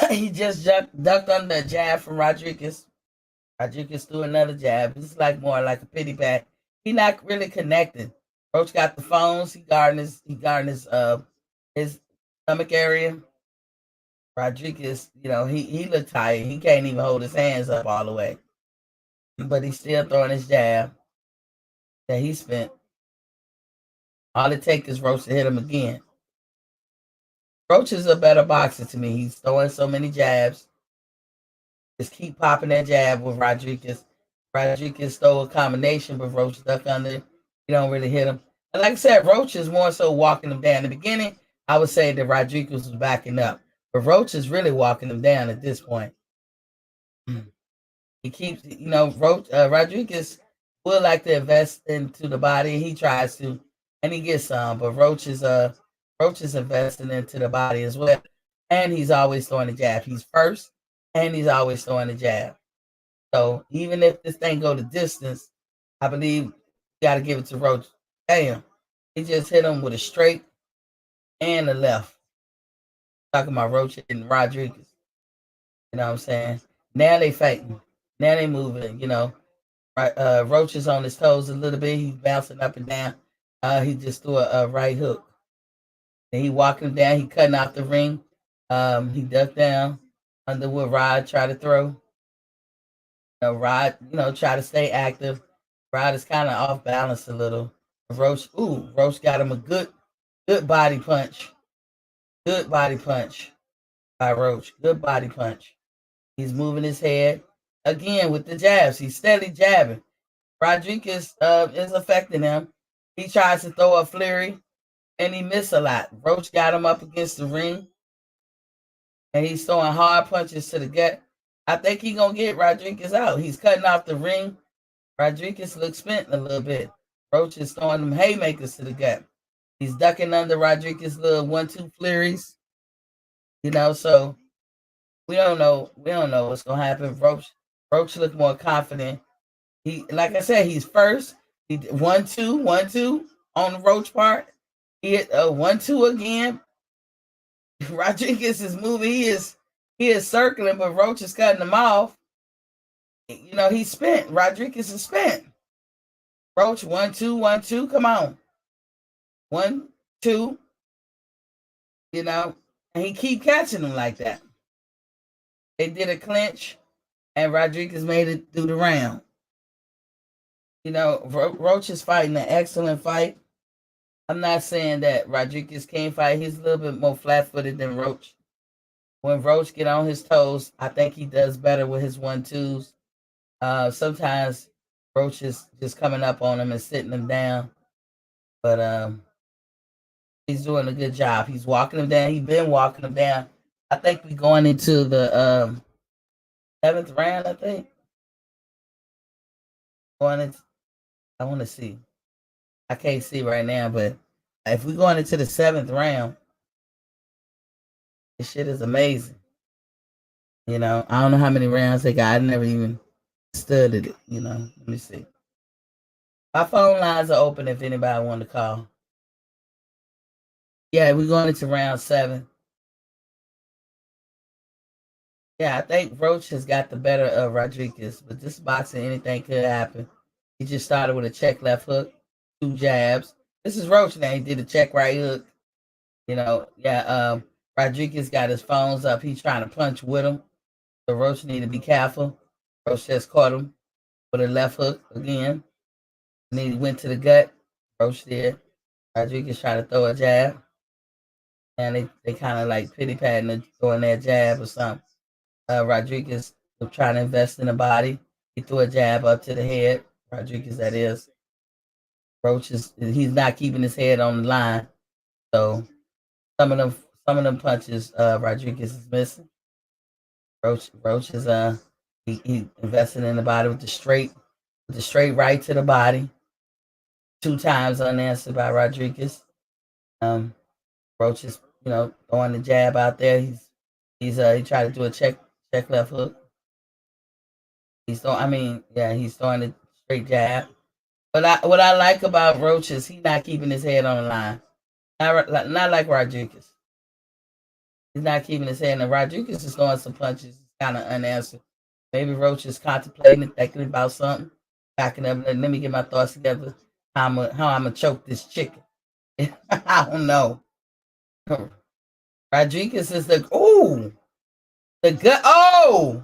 He just ducked under a jab from Rodriguez. Rodriguez threw another jab. It's like more like a pity pat. He not really connected. Roach got the phones. He guarding his stomach area. Rodriguez, he looked tired. He can't even hold his hands up all the way. But he's still throwing his jab that he spent. All it takes is Roach to hit him again. Roach is a better boxer to me. He's throwing so many jabs. Just keep popping that jab with Rodriguez. Rodriguez stole a combination, but Roach ducked under. You don't really hit him. And like I said, Roach is more so walking him down. In the beginning, I would say that Rodriguez was backing up. But Roach is really walking him down at this point. He keeps, Rodriguez would like to invest into the body. He tries to, and he gets some. But Roach is investing into the body as well. And he's always throwing the jab. He's first, and he's always throwing the jab. So even if this thing go the distance, I believe you got to give it to Roach. Damn, he just hit him with a straight and a left. Talking about Roach and Rodriguez. You know what I'm saying? Now they fighting. Now they moving. Roach is on his toes a little bit. He's bouncing up and down. He just threw a right hook. And he walking down. He cutting out the ring. He ducked down under what Rod tried to throw. Rod, try to stay active. Rod is kind of off balance a little. Roach got him a good body punch. Good body punch by Roach. Good body punch. He's moving his head again with the jabs. He's steadily jabbing. Rodriguez is affecting him. He tries to throw a flurry, and he missed a lot. Roach got him up against the ring, and he's throwing hard punches to the gut. I think he's going to get Rodriguez out. He's cutting off the ring. Rodriguez looks spent a little bit. Roach is throwing them haymakers to the gut. He's ducking under Rodriguez's little 1-2 flurries. So we don't know what's going to happen. Roach look more confident. He, like I said, he's first. He 1-2 on the Roach part. He hit a 1-2 again. Rodriguez is moving. He is circling, but Roach is cutting him off. He's spent. Rodriguez is spent. Roach 1-2. Come on. 1-2. And he keep catching him like that. They did a clinch, and Rodriguez made it through the round. Roach is fighting an excellent fight. I'm not saying that Rodriguez can't fight. He's a little bit more flat-footed than Roach. When Roach get on his toes, I think he does better with his 1-2s. Sometimes Roach is just coming up on him and sitting him down. But he's doing a good job. He's walking him down. He's been walking him down. I think we're going into the 7th round, I think. I want to see. I can't see right now, but if we're going into the 7th round, this shit is amazing. I don't know how many rounds they got. I never even studied it. Let me see. My phone lines are open if anybody want to call. Yeah, we're going into round 7. Yeah, I think Roach has got the better of Rodriguez, but this boxing, anything could happen. He just started with a check left hook, 2 jabs. This is Roach now. He did a check right hook. Rodriguez got his phones up. He's trying to punch with him. So Roach need to be careful. Roach just caught him with a left hook again. And then he went to the gut. Roach did. Rodriguez tried to throw a jab. And they kind of like pity patting and throwing that jab or something. Rodriguez was trying to invest in the body. He threw a jab up to the head. Rodriguez, that is. Roach he's not keeping his head on the line. So some of them punches Rodriguez is missing. Roach is he invested in the body with the straight right to the body. 2 times unanswered by Rodriguez. Roach is throwing the jab out there. He tried to do a check left hook. He's throwing the straight jab. But what I like about Roach is he's not keeping his head on the line. Not like Rodriguez. He's not keeping his head. And Rodriguez is throwing some punches, kind of unanswered. Maybe Roach is contemplating, thinking about something, backing up. Let me get my thoughts together. How I'm gonna choke this chicken. I don't know. Rodriguez is the gut. Oh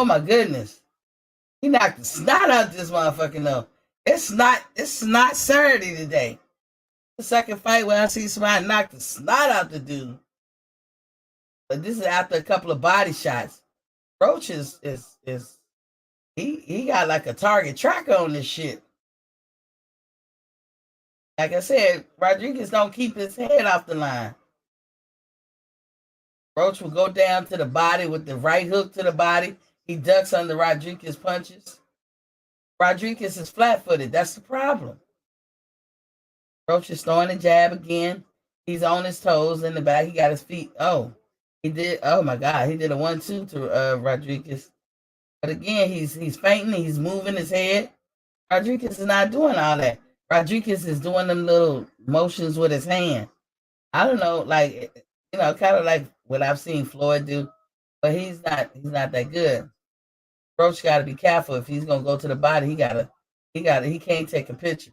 my goodness. He knocked the snot out this motherfucking though. It's not Saturday today. The second fight where I see somebody knock the snot out the dude. But this is after a couple of body shots. Roach is he got like a target tracker on this shit. Like I said, Rodriguez don't keep his head off the line. Roach will go down to the body with the right hook to the body. He ducks under Rodriguez punches. Rodriguez is flat-footed. That's the problem. Roach is throwing a jab again. He's on his toes in the back. He got his feet. He did. Oh my God, he did a 1-2 to Rodriguez. But again, he's fainting. He's moving his head. Rodriguez is not doing all that. Rodriguez is doing them little motions with his hand. I don't know, like kind of like what I've seen Floyd do, but he's not that good. Roach got to be careful if he's gonna go to the body. He can't take a picture.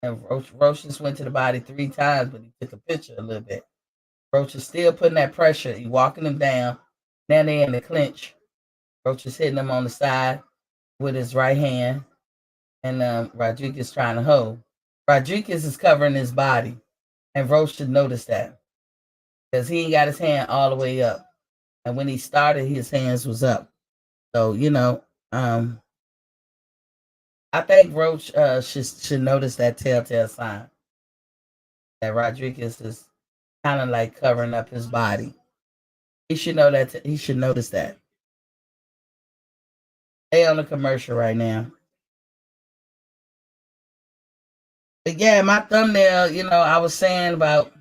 And Roach just went to the body 3 times, but he took a picture a little bit. Roach is still putting that pressure. He's walking him down. Now they're in the clinch. Roach is hitting him on the side with his right hand, and Rodriguez trying to hold. Rodriguez is covering his body, and Roach should notice that because he ain't got his hand all the way up. And when he started, his hands was up. So I think Roach should notice that telltale sign that Rodriguez is kind of like covering up his body. He should know that. He should notice that. They on a commercial right now. But yeah, my thumbnail, I was saying about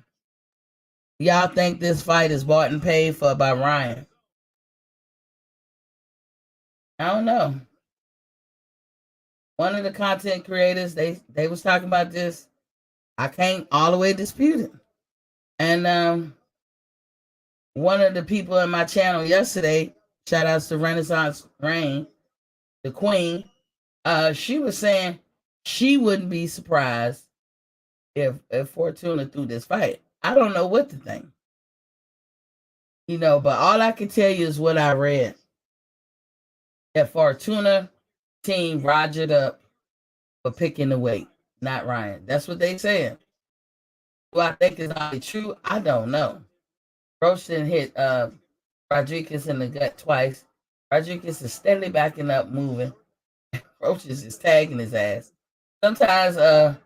y'all think this fight is bought and paid for by Ryan. I don't know. One of the content creators, they was talking about this. I can't all the way dispute it. And one of the people in my channel yesterday, shout outs to Renaissance Rain, the queen, she was saying she wouldn't be surprised if Fortuna threw this fight. I don't know what to think. But all I can tell you is what I read. That Fortuna team rogered up for picking the weight, not Ryan. That's what they said. Do I think is only true? I don't know. Roach didn't hit Rodriguez in the gut twice. Rodriguez is steadily backing up, moving. Roach is just tagging his ass. Sometimes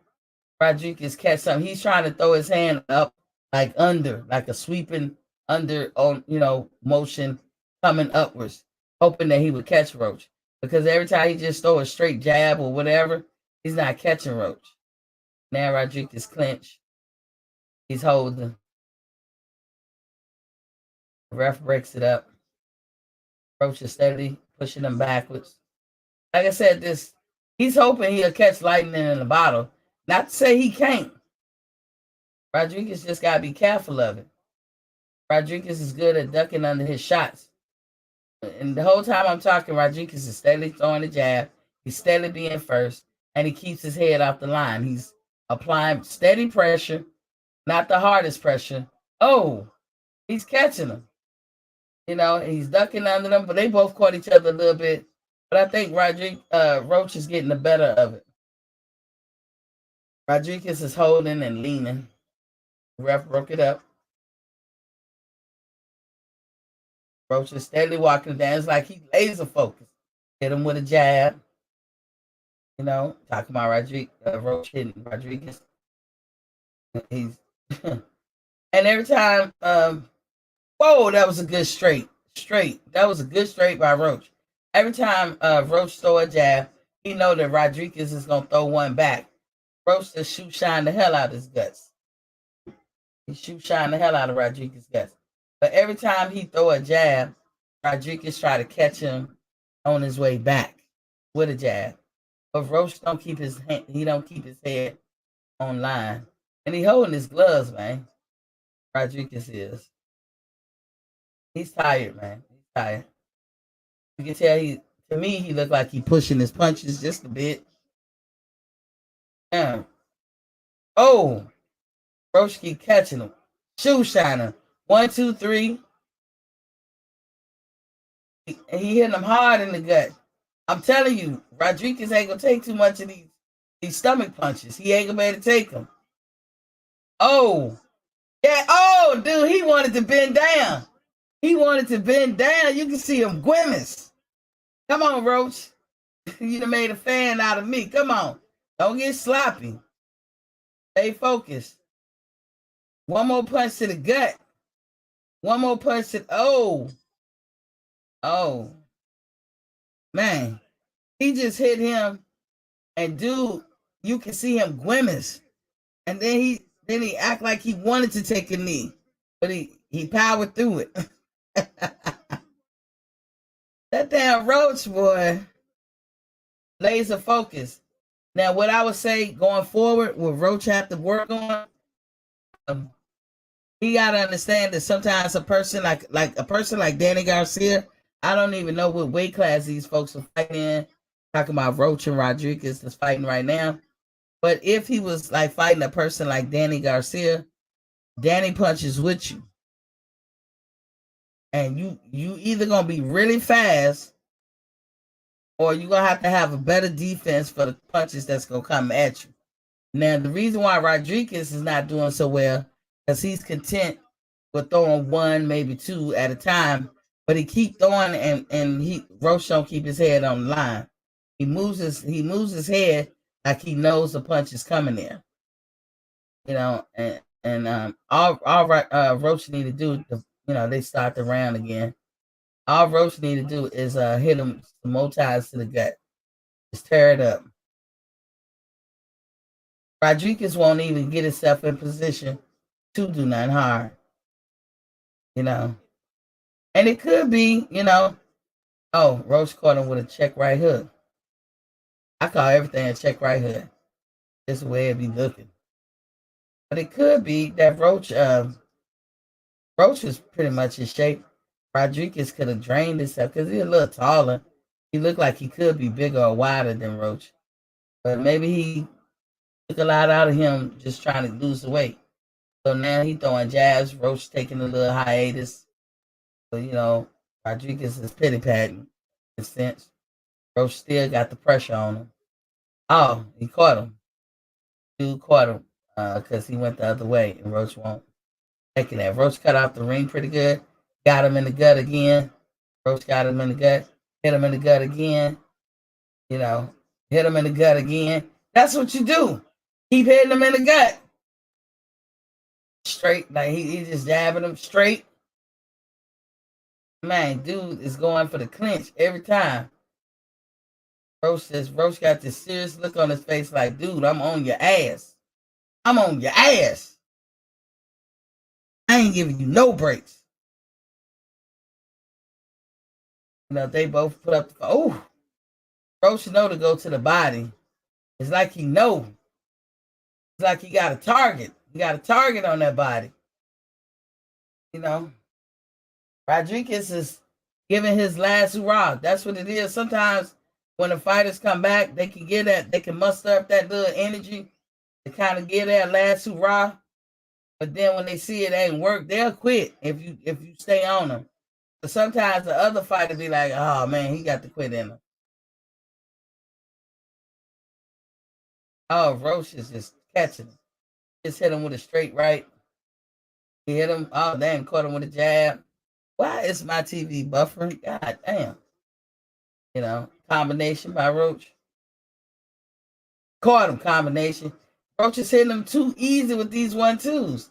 Rodriguez catch something. He's trying to throw his hand up, like under, like a sweeping under on motion coming upwards, hoping that he would catch Roach. Because every time he just throw a straight jab or whatever, he's not catching Roach. Now Rodriguez clinch. He's holding. The ref breaks it up. Roach is steadily pushing him backwards. Like I said, he's hoping he'll catch lightning in the bottle. Not to say he can't. Rodriguez just got to be careful of it. Rodriguez is good at ducking under his shots. And the whole time I'm talking, Rodriguez is steadily throwing the jab. He's steadily being first, and he keeps his head off the line. He's applying steady pressure, not the hardest pressure. Oh, he's catching them. He's ducking under them, but they both caught each other a little bit. But I think Roach is getting the better of it. Rodriguez is holding and leaning. The ref broke it up. Roach is steadily walking down. It's like he's laser focused. Hit him with a jab. Talking about Roach hitting Rodriguez. He's and every time, whoa, that was a good straight. That was a good straight by Roach. Every time Roach throw a jab, he know that Rodriguez is gonna throw one back. Roach just shine the hell out of his guts. He shine the hell out of Rodriguez's guts. But every time he throw a jab, Rodriguez try to catch him on his way back with a jab. But Roach don't keep his head on line. And he holding his gloves, man. Rodriguez is. He's tired, man. He's tired. You can tell he looked like he pushing his punches just a bit. Damn. Oh, Roach keep catching him. Shoe shiner. 1, 2, 3. He hitting him hard in the gut. I'm telling you, Rodriguez ain't gonna take too much of these stomach punches. He ain't gonna be able to take them. Oh, yeah. Oh, dude, he wanted to bend down. You can see him grimace. Come on, Roach. You done made a fan out of me. Come on. Don't get sloppy. Stay focused. One more punch to the gut. One more punch to... Oh. Man. He just hit him. And dude, you can see him grimace. And then he act like he wanted to take a knee. But he powered through it. That damn Roach, boy. Laser focus. Now, what I would say going forward, what Roach have to work on, he got to understand that sometimes a person like Danny Garcia, I don't even know what weight class these folks are fighting in. Talking about Roach and Rodriguez that's fighting right now. But if he was like fighting a person like Danny Garcia, Danny punches with you. And you either going to be really fast or you're going to have a better defense for the punches that's going to come at you. Now, the reason why Rodriguez is not doing so well is he's content with throwing one, maybe two at a time, but he keep throwing and Roach don't keep his head on the line. He moves his head like he knows the punch is coming there. All Roach need to do, they start the round again. All Roach need to do is hit him some more ties to the gut. Just tear it up. Rodriguez won't even get himself in position to do nothing hard. And it could be, Roach caught him with a check right hook. I call everything a check right hook. That's the way it be looking. But it could be that Roach is pretty much in shape. Rodriguez could have drained himself because he's a little taller. He looked like he could be bigger or wider than Roach. But maybe he took a lot out of him just trying to lose the weight. So now he throwing jabs. Roach taking a little hiatus. So, Rodriguez is pity patting in a sense. Roach still got the pressure on him. Oh, he caught him. Dude caught him because he went the other way and Roach won't take it. Roach cut off the ring pretty good. Got him in the gut again. Roach got him in the gut. Hit him in the gut again. Hit him in the gut again. That's what you do. Keep hitting him in the gut. Straight. Like he's just jabbing him straight. Man, dude is going for the clinch every time. Roach got this serious look on his face like, dude, I'm on your ass. I'm on your ass. I ain't giving you no breaks. They both put up Roach know to go to the body. It's like he know. It's like he got a target. He got a target on that body. You know, Rodriguez is giving his last hurrah. That's what it is. Sometimes when the fighters come back, they can get that, they can muster up that little energy to kind of give that last hurrah. But then when they see it ain't work, they'll quit if you stay on them. But sometimes the other fighter be like, oh man, he got to quit in him. Oh, Roach is just catching him. Just hit him with a straight right. He hit him. Oh, damn, caught him with a jab. Why is my TV buffering? God damn. You know, combination by Roach. Caught him, combination. Roach is hitting him too easy with these 1-2s.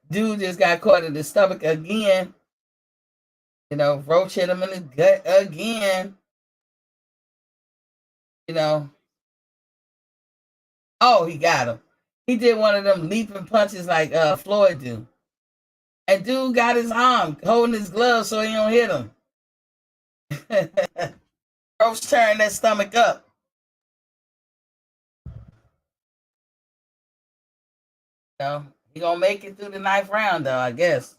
Dude just got caught in the stomach again. You know, Roach hit him in the gut again. You know. Oh, he got him. He did one of them leaping punches like Floyd do. And dude got his arm holding his glove so he don't hit him. Roach turned that stomach up. You know, he gonna make it through the 9th round though, I guess.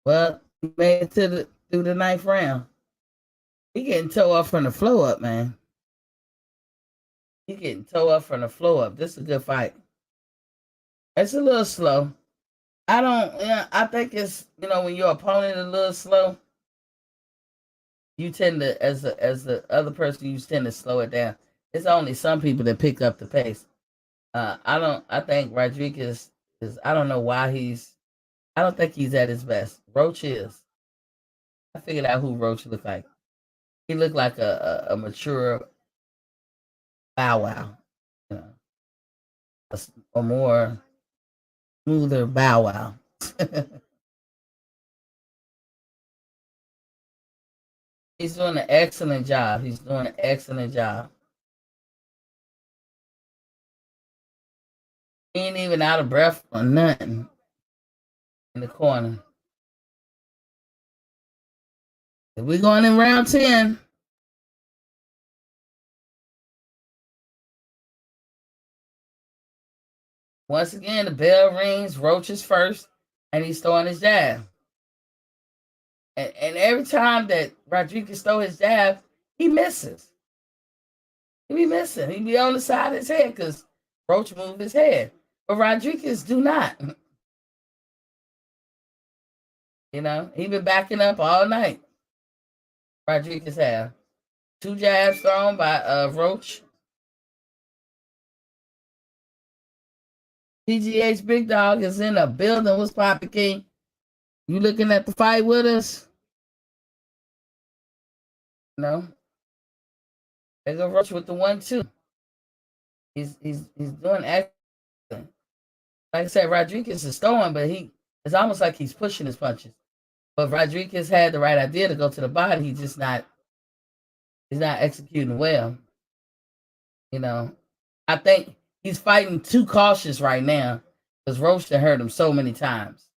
Well, he made it through the 9th round. He getting toe up from the flow up, man. He getting toe up from the flow up. This is a good fight. It's a little slow. I don't. Yeah, I think it's, when your opponent is a little slow, you tend to, as the other person, you tend to slow it down. It's only some people that pick up the pace. I think Rodriguez is. I don't know why he's. I don't think he's at his best. Roach is. I figured out who Roach looked like. He looked like a mature Bow Wow, you know, a more smoother Bow Wow. He's doing an excellent job. He's doing an excellent job. He ain't even out of breath or nothing in the corner. We're going in round 10. Once again, the bell rings. Roach is first, and he's throwing his jab. And every time that Rodriguez throw his jab, he misses. He be missing. He be on the side of his head because Roach moved his head. But Rodriguez do not. He been backing up all night. Rodriguez have 2 jabs thrown by Roach. PGH Big Dog is in the building. What's poppin', King? You looking at the fight with us? No. They go Roach with the 1-2. He's doing excellent. Like I said, Rodriguez is throwing, but it's almost like he's pushing his punches. But Rodriguez had the right idea to go to the body. He's not executing well. I think he's fighting too cautious right now because Roach hurt him so many times.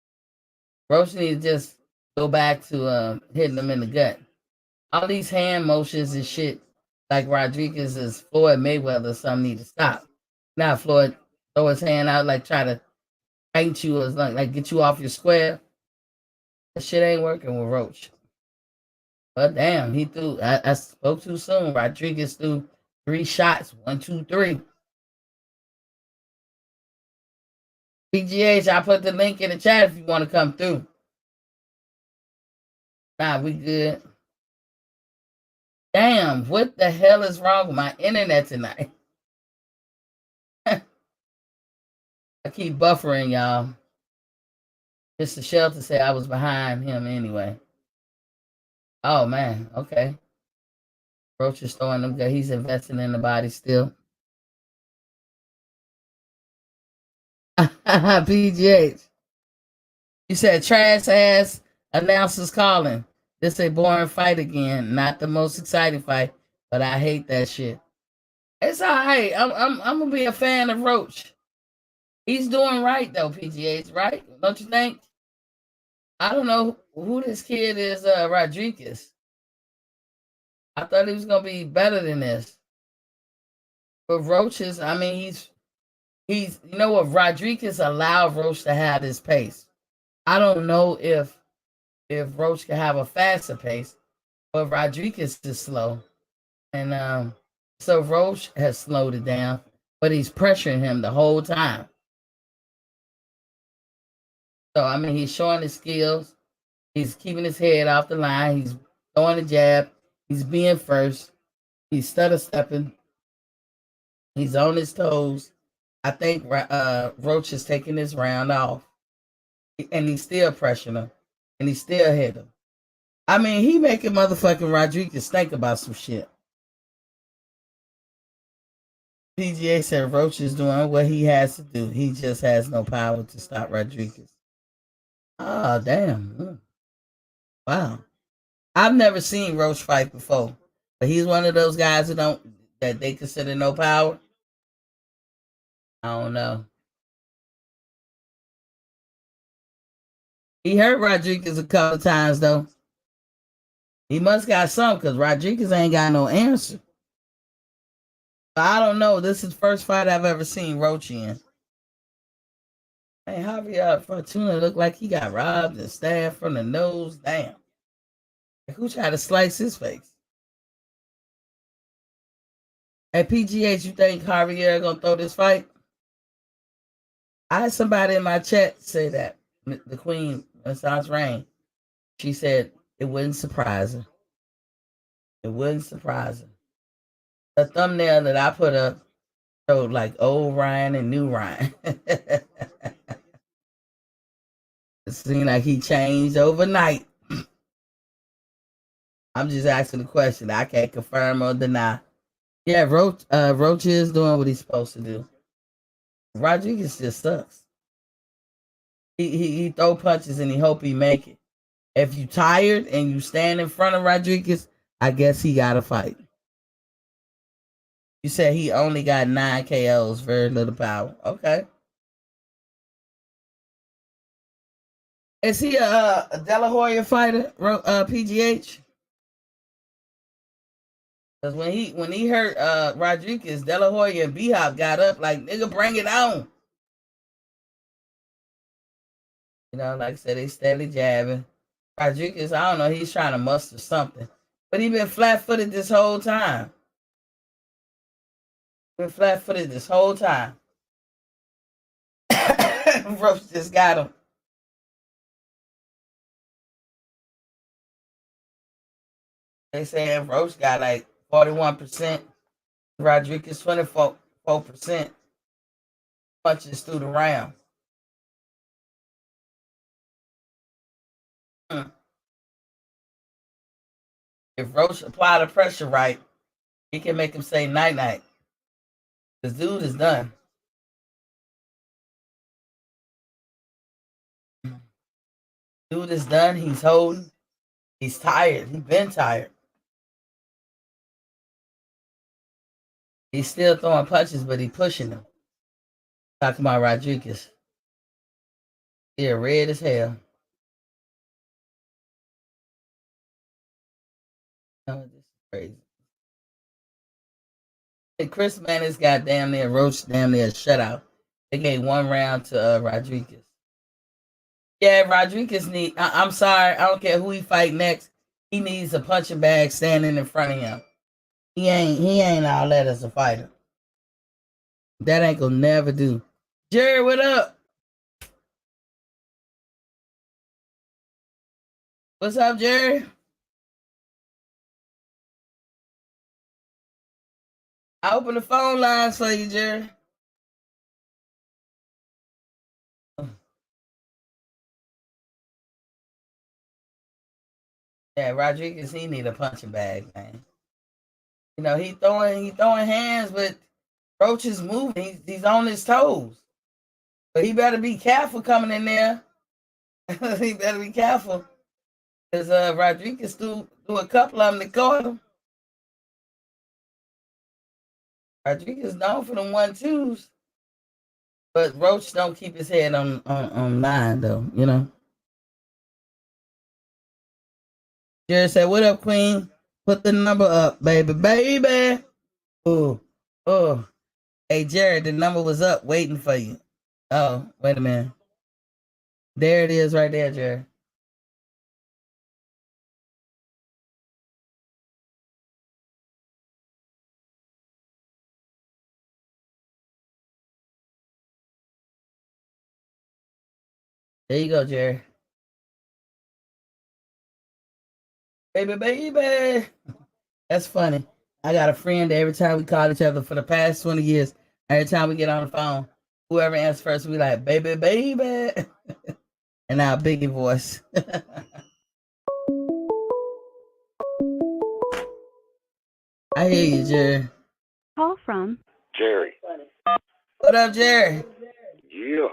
Roach needs to just go back to hitting him in the gut. All these hand motions and shit, like Rodriguez is Floyd Mayweather or something, need to stop. Now Floyd throw his hand out like try to paint you or like get you off your square. That shit ain't working with Roach. But damn, he threw. I spoke too soon. Rodriguez threw 3 shots. 1, 2, 3. PGH, I put the link in the chat if you want to come through. Nah, we good. Damn, what the hell is wrong with my internet tonight? I keep buffering, y'all. Mr. Shelter said I was behind him anyway. Oh, man. Okay. Roach is throwing them. He's investing in the body still. PGH. You said trash ass announcers calling. This a boring fight again. Not the most exciting fight, but I hate that shit. It's all right. I'm gonna be a fan of Roach. He's doing right though, PGH, right? Don't you think? I don't know who this kid is, Rodriguez. I thought he was gonna be better than this. But Roaches, I mean, he's you know what, Rodriguez allowed Roach to have his pace. I don't know if Roach can have a faster pace, but Rodriguez is slow. And so Roach has slowed it down, but he's pressuring him the whole time. So I mean he's showing his skills. He's keeping his head off the line. He's throwing a jab. He's being first. He's stutter stepping. He's on his toes. I think Roach is taking this round off. And he's still pressuring him. And he still hit him. I mean, he making motherfucking Rodriguez think about some shit. PGA said Roach is doing what he has to do. He just has no power to stop Rodriguez. Oh, damn. Wow. I've never seen Roach fight before. But he's one of those guys that they consider no power. I don't know. He hurt Rodriguez a couple times though. He must got some because Rodriguez ain't got no answer. But I don't know. This is the first fight I've ever seen Roach in. Hey, Javier Fortuna looked like he got robbed and stabbed from the nose. Damn. Who tried to slice his face? At PGH, you think Javier gonna throw this fight? I had somebody in my chat say that. The Queen, Renaissance Rain. She said it wouldn't surprise her. It wouldn't surprise her. The thumbnail that I put up showed like old Ryan and new Ryan. It seemed like he changed overnight. I'm just asking the question. I can't confirm or deny. Yeah, Roach is doing what he's supposed to do. Rodriguez just sucks. He throw punches and he hope he make it. If you tired and you stand in front of Rodriguez, I guess he got to fight. You said he only got 9 KOs, very little power. Okay. Is he a De La Hoya fighter, PGH? Because when he hurt Rodriguez, De La Hoya and B-Hop got up like, nigga, bring it on. You know, like I said, they steady jabbing. Rodriguez, I don't know, he's trying to muster something. But he been flat-footed this whole time. Been flat-footed this whole time. Roach just got him. They saying Roach got like 41%. Rodriguez 24% punches through the round. If Roach apply the pressure right, he can make him say night-night. This dude is done. Dude is done. He's holding. He's tired. He's been tired. He's still throwing punches, but he's pushing them. Talking about Rodriguez. Yeah, red as hell. Oh, this is crazy. And Chris Mannix got damn near Roach, damn near shutout. They gave 1 round to Rodriguez. Yeah, Rodriguez I'm sorry, I don't care who he fight next. He needs a punching bag standing in front of him. He ain't all that as a fighter. That ain't gonna never do. Jerry, what up? What's up, Jerry? I open the phone lines for you, Jerry. Yeah, Rodriguez, he need a punching bag, man. You know, he throwing hands, but Roach is moving. He's on his toes. But he better be careful coming in there. He better be careful. Because Rodriguez threw a couple of them to caught him. Rodriguez known for them 1-2s. But Roach don't keep his head on line, though, you know. Jerry said, what up, Queen? Put the number up, baby, baby. Oh. Hey, Jared, the number was up waiting for you. Oh, wait a minute. There it is right there, Jared. There you go, Jared. Baby, baby. That's funny. I got a friend that every time we call each other for the past 20 years, every time we get on the phone, whoever answers first, we like, baby, baby. And our Biggie voice. I hear you, Jerry. Call from Jerry. What up, Jerry? Yeah.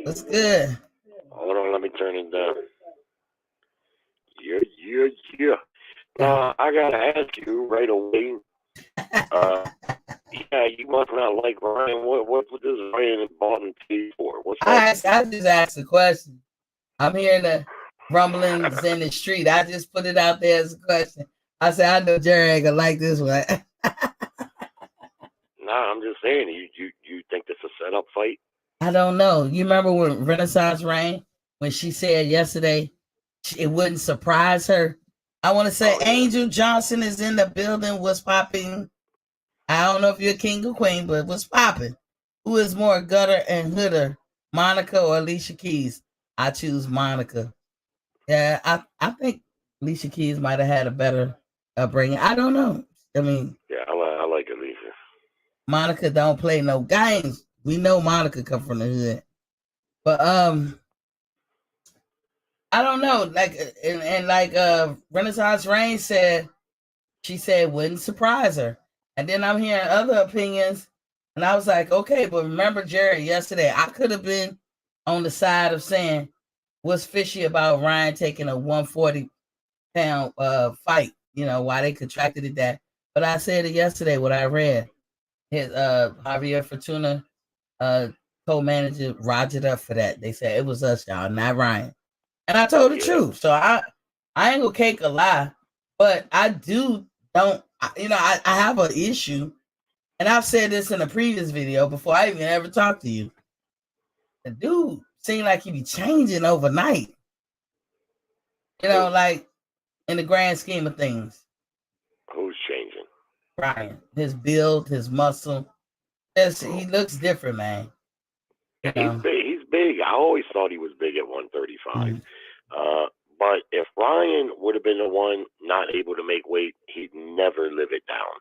What's good? Hold on, let me turn it down. Yeah. Now, I gotta ask you right away. Yeah, you must not like Ryan. What does Ryan bought and paid for? What's I that? just asked a question. I'm hearing the rumblings in the street. I just put it out there as a question. I said, I know Jerry ain't gonna like this one. Nah, I'm just saying. You think this is a setup fight? I don't know. You remember when Renaissance Rain, when she said yesterday it wouldn't surprise her? I want to say Angel Johnson is in the building. What's popping? I don't know if you're a king or queen, but what's popping? Who is more gutter and hooder, Monica or Alicia Keys? I choose Monica. Yeah, I think Alicia Keys might have had a better upbringing. I don't know. I mean, yeah, I like Alicia. Monica don't play no games. We know Monica come from the hood, but I don't know. Like and like Renaissance Rain said, she said it wouldn't surprise her. And then I'm hearing other opinions, and I was like, okay, but remember Jerry yesterday, I could have been on the side of saying what's fishy about Ryan taking a 140-pound fight, why they contracted it that. But I said it yesterday what I read. His Javier Fortuna co-manager rogered up for that. They said it was us, y'all, not Ryan. And I told the truth. So I ain't gonna cake a lie, but I have an issue, and I've said this in a previous video before I even ever talked to you. The dude seemed like he be changing overnight. Like in the grand scheme of things. Who's changing? Ryan, his build, his muscle, he looks different, man. He's big. He's big. I always thought he was big at 135. But if Ryan would have been the one not able to make weight, he'd never live it down.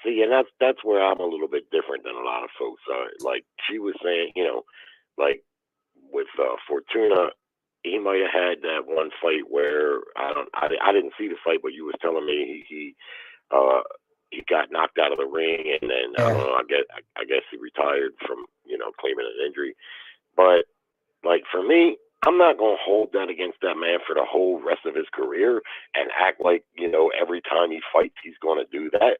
See, and that's where I'm a little bit different than a lot of folks. Like she was saying, like with Fortuna, he might have had that one fight where I didn't see the fight, but you was telling me he got knocked out of the ring, and then I don't know. I guess he retired from claiming an injury. But like for me, I'm not going to hold that against that man for the whole rest of his career and act like every time he fights he's going to do that.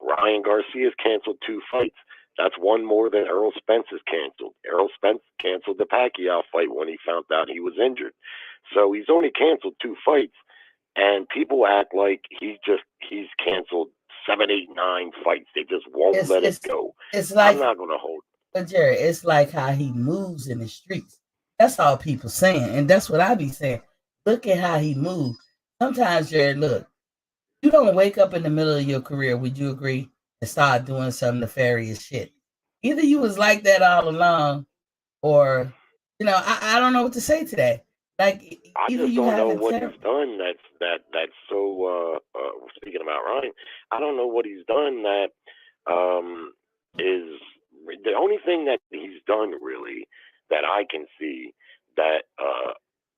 Ryan Garcia's canceled 2 fights. That's one more than Errol Spence has canceled. Errol Spence canceled the Pacquiao fight when he found out he was injured. So he's only canceled 2 fights, and people act like he's canceled 7, 8, 9 fights. They just won't let it go. It's like, I'm not going to hold. But Jerry, it's like how he moves in the streets. That's all people saying, and that's what I be saying. Look at how he moves. Sometimes, Jerry, look, you don't wake up in the middle of your career, would you agree, and start doing some nefarious shit. Either you was like that all along, or I don't know what to say to that. Like I either just you don't know haven't what he's done. That's so. Speaking about Ryan, I don't know what he's done that is the only thing that he's done really that I can see that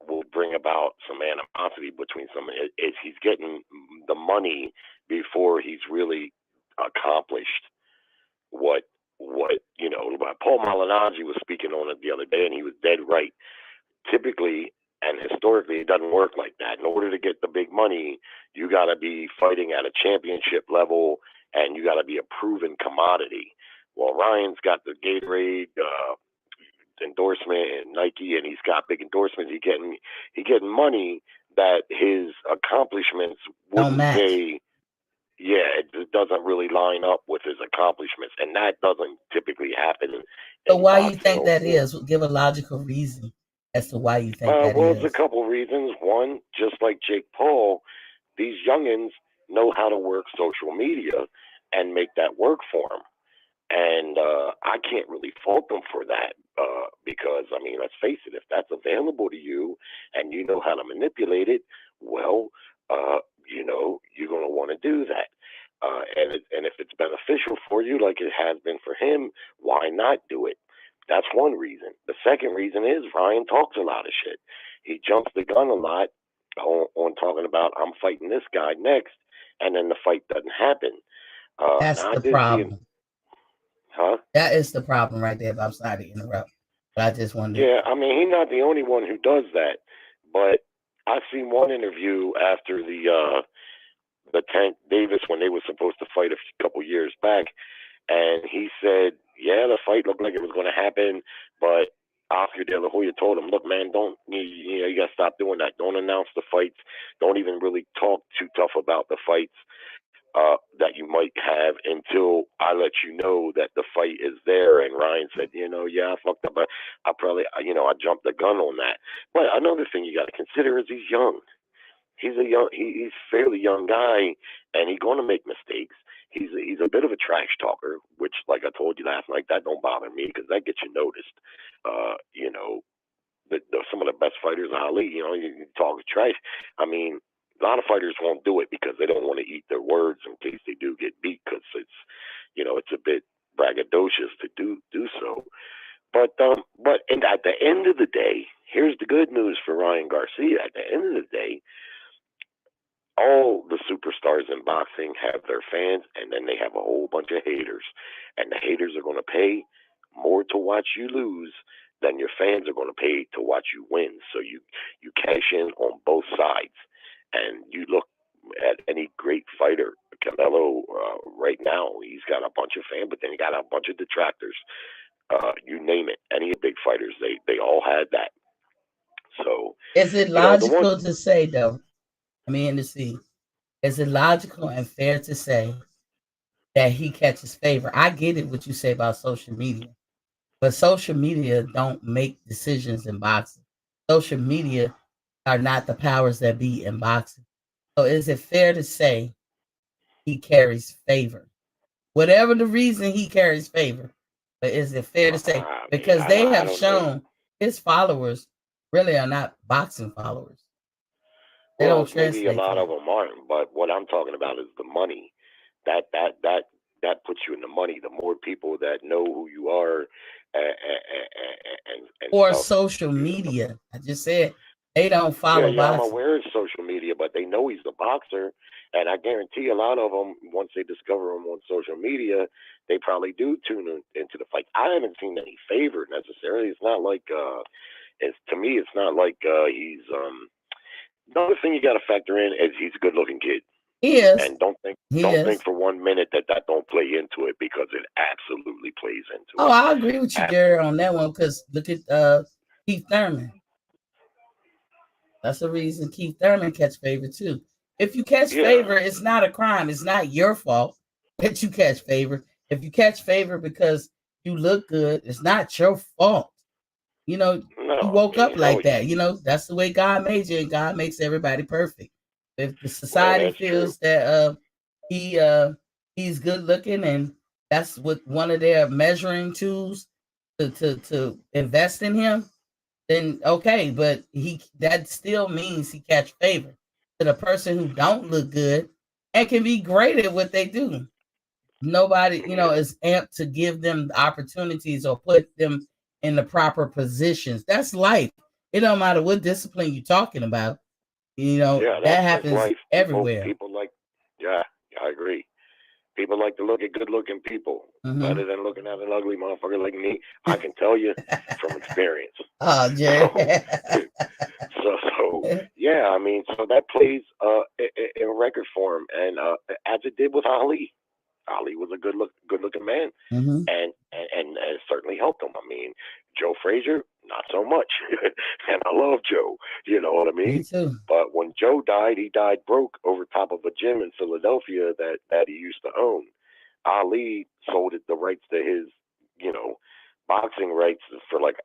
will bring about some animosity between some is he's getting the money before he's really accomplished what Paul Malignaggi was speaking on it the other day, and he was dead right. Typically and historically, it doesn't work like that. In order to get the big money, you got to be fighting at a championship level, and you got to be a proven commodity. Well, Ryan's got the Gatorade endorsement and Nike, and he's got big endorsements. He getting money that his accomplishments wouldn't say. it doesn't really line up with his accomplishments, and that doesn't typically happen So in why you boxing think that overall. is? Give a logical reason as to why you think that Well, it's a is. couple reasons. One, just like Jake Paul, these youngins know how to work social media and make that work for them. And I can't really fault them for that because, I mean, let's face it, if that's available to you and you know how to manipulate it, well, you're going to want to do that. And if it's beneficial for you, like it has been for him, why not do it? That's one reason. The second reason is Ryan talks a lot of shit. He jumps the gun a lot on talking about, I'm fighting this guy next, and then the fight doesn't happen. That's Now I the did see him. problem. Huh? That is the problem right there. But I'm sorry to interrupt, but I just wanted. Yeah, I mean, he's not the only one who does that. But I seen one interview after the Tank Davis when they were supposed to fight a couple years back, and he said, "Yeah, the fight looked like it was going to happen, but Oscar De La Hoya told him, look, man, don't you got to stop doing that. Don't announce the fights. Don't even really talk too tough about the fights." That you might have until I let you know that the fight is there. And Ryan said, yeah, I fucked up, but I probably, I jumped the gun on that. But another thing you got to consider is he's young. He's fairly young guy, and he's going to make mistakes. He's a bit of a trash talker, which, like I told you last night, that don't bother me because that gets you noticed. You know, some of the best fighters, Ali, you talk trash. I mean, a lot of fighters won't do it because they don't want to eat their words in case they do get beat because it's a bit braggadocious to do so. But and at the end of the day, here's the good news for Ryan Garcia. At the end of the day, all the superstars in boxing have their fans, and then they have a whole bunch of haters, and the haters are going to pay more to watch you lose than your fans are going to pay to watch you win. So you cash in on both sides, and you look at any great fighter, Canelo, right now, he's got a bunch of fans, but then he got a bunch of detractors. You name it, any big fighters, they all had that. So, Is it the one, logical to say though? I mean, to see, is it logical and fair to say that he catches favor? I get it what you say about social media, but social media don't make decisions in boxing. Social media are not the powers that be in boxing. So is it fair to say he carries favor? Whatever the reason, he carries favor. But is it fair to say, I mean, because they I have don't know. shown his followers really are not boxing followers. They don't Well, maybe a translate to lot of that. them aren't, but what I'm talking about is the money. That puts you in the money. The more people that know who you are, and Or stuff. social media. I just said they don't Yeah, follow yeah, I'm boxing. aware of social media, but they know he's a boxer, and I guarantee a lot of them, once they discover him on social media, they probably do tune into the fight. I haven't seen any favor necessarily. It's not like it's to me, it's not like he's Another thing you got to factor in is he's a good-looking kid, He is. and don't think He don't think is. for 1 minute that don't play into it because it absolutely plays into Oh, it. I agree with you, Jerry, on that one, because look at Keith Thurman. That's the reason Keith Thurman catch favor too. If you catch Yeah, favor, it's not a crime. It's not your fault that you catch favor. If you catch favor because you look good, it's not your fault. You know, you no, woke up no, like that. You know, that's the way God made you, and God makes everybody perfect. If the well, society that's true. feels that he he's good looking, and that's what one of their measuring tools to invest in him, then okay, but he that still means he catch favor to the person who don't look good and can be great at what they do. Nobody, Yeah, is amped to give them the opportunities or put them in the proper positions. That's life. It don't matter what discipline you're talking about. yeah, That that's happens life. everywhere. People like, yeah, I agree. People like to look at good-looking people Mm-hmm. better than looking at an ugly motherfucker like me. I can tell you from experience. Oh, Jerry. So, so yeah, I mean, so that plays in record form, and as it did with Ali. Ali was a good looking man, Mm-hmm. and it certainly helped him. I mean, Joe Frazier, not so much, and I love Joe. You know what I Me mean? too. But when Joe died, he died broke over top of a gym in Philadelphia that he used to own. Ali sold the rights to his, boxing rights for like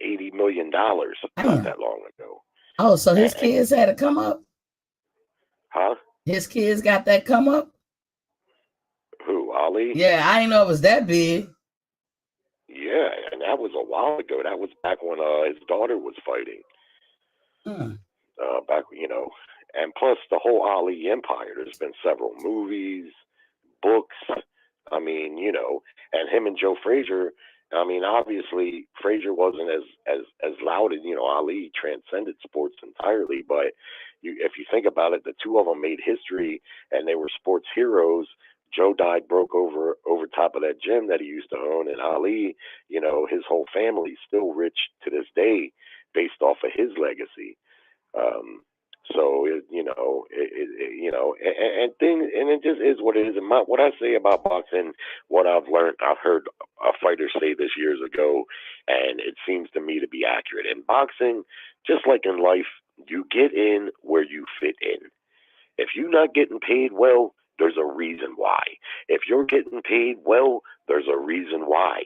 $80 million not that long ago. Oh, so his kids had to come up? Huh? His kids got that come up? Who, Ali? Yeah, I didn't know it was that big. Yeah, and that was a while ago. That was back when his daughter was fighting. Back, and plus the whole Ali empire. There's been several movies, books. I mean, and him and Joe Frazier. I mean, obviously Frazier wasn't as loud as Ali transcended sports entirely. But if you think about it, the two of them made history, and they were sports heroes. Joe died broke over top of that gym that he used to own, and Ali, his whole family's still rich to this day based off of his legacy. So it just is what it is. And what I say about boxing, what I've learned, I've heard a fighter say this years ago, and it seems to me to be accurate. In boxing, just like in life, you get in where you fit in. If you're not getting paid well, there's a reason why. If you're getting paid well, there's a reason why.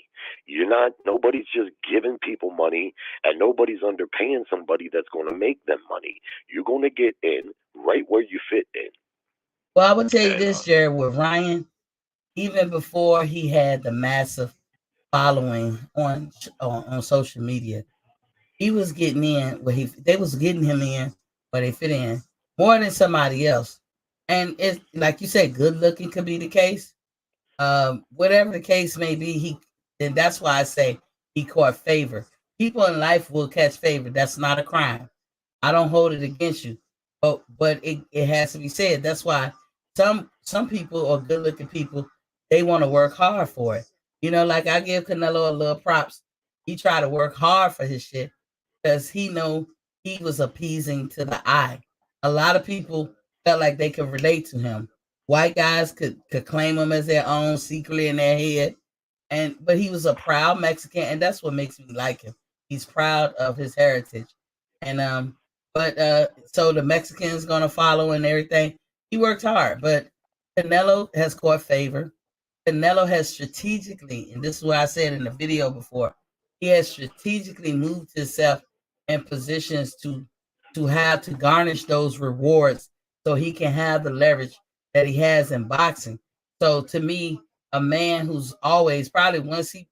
Nobody's just giving people money, and nobody's underpaying somebody that's going to make them money. You're going to get in right where you fit in. Well, I would tell you this, Jared, with Ryan, even before he had the massive following on social media, he was getting in where they was getting him in where they fit in more than somebody else. And it's like you said, good looking could be the case. Whatever the case may be, then that's why I say he caught favor. People in life will catch favor. That's not a crime. I don't hold it against you. But it has to be said. That's why some people or good looking people, they want to work hard for it. Like I give Canelo a little props. He tried to work hard for his shit because he know he was appeasing to the eye. A lot of people felt like they could relate to him. White guys could claim him as their own secretly in their head. But he was a proud Mexican, and that's what makes me like him. He's proud of his heritage. And so the Mexicans gonna follow and everything. He worked hard, but Canelo has caught favor. Canelo has strategically, and this is what I said in the video before, he has strategically moved himself in positions to have to garnish those rewards so he can have the leverage that he has in boxing. So to me, a man who's always, probably once he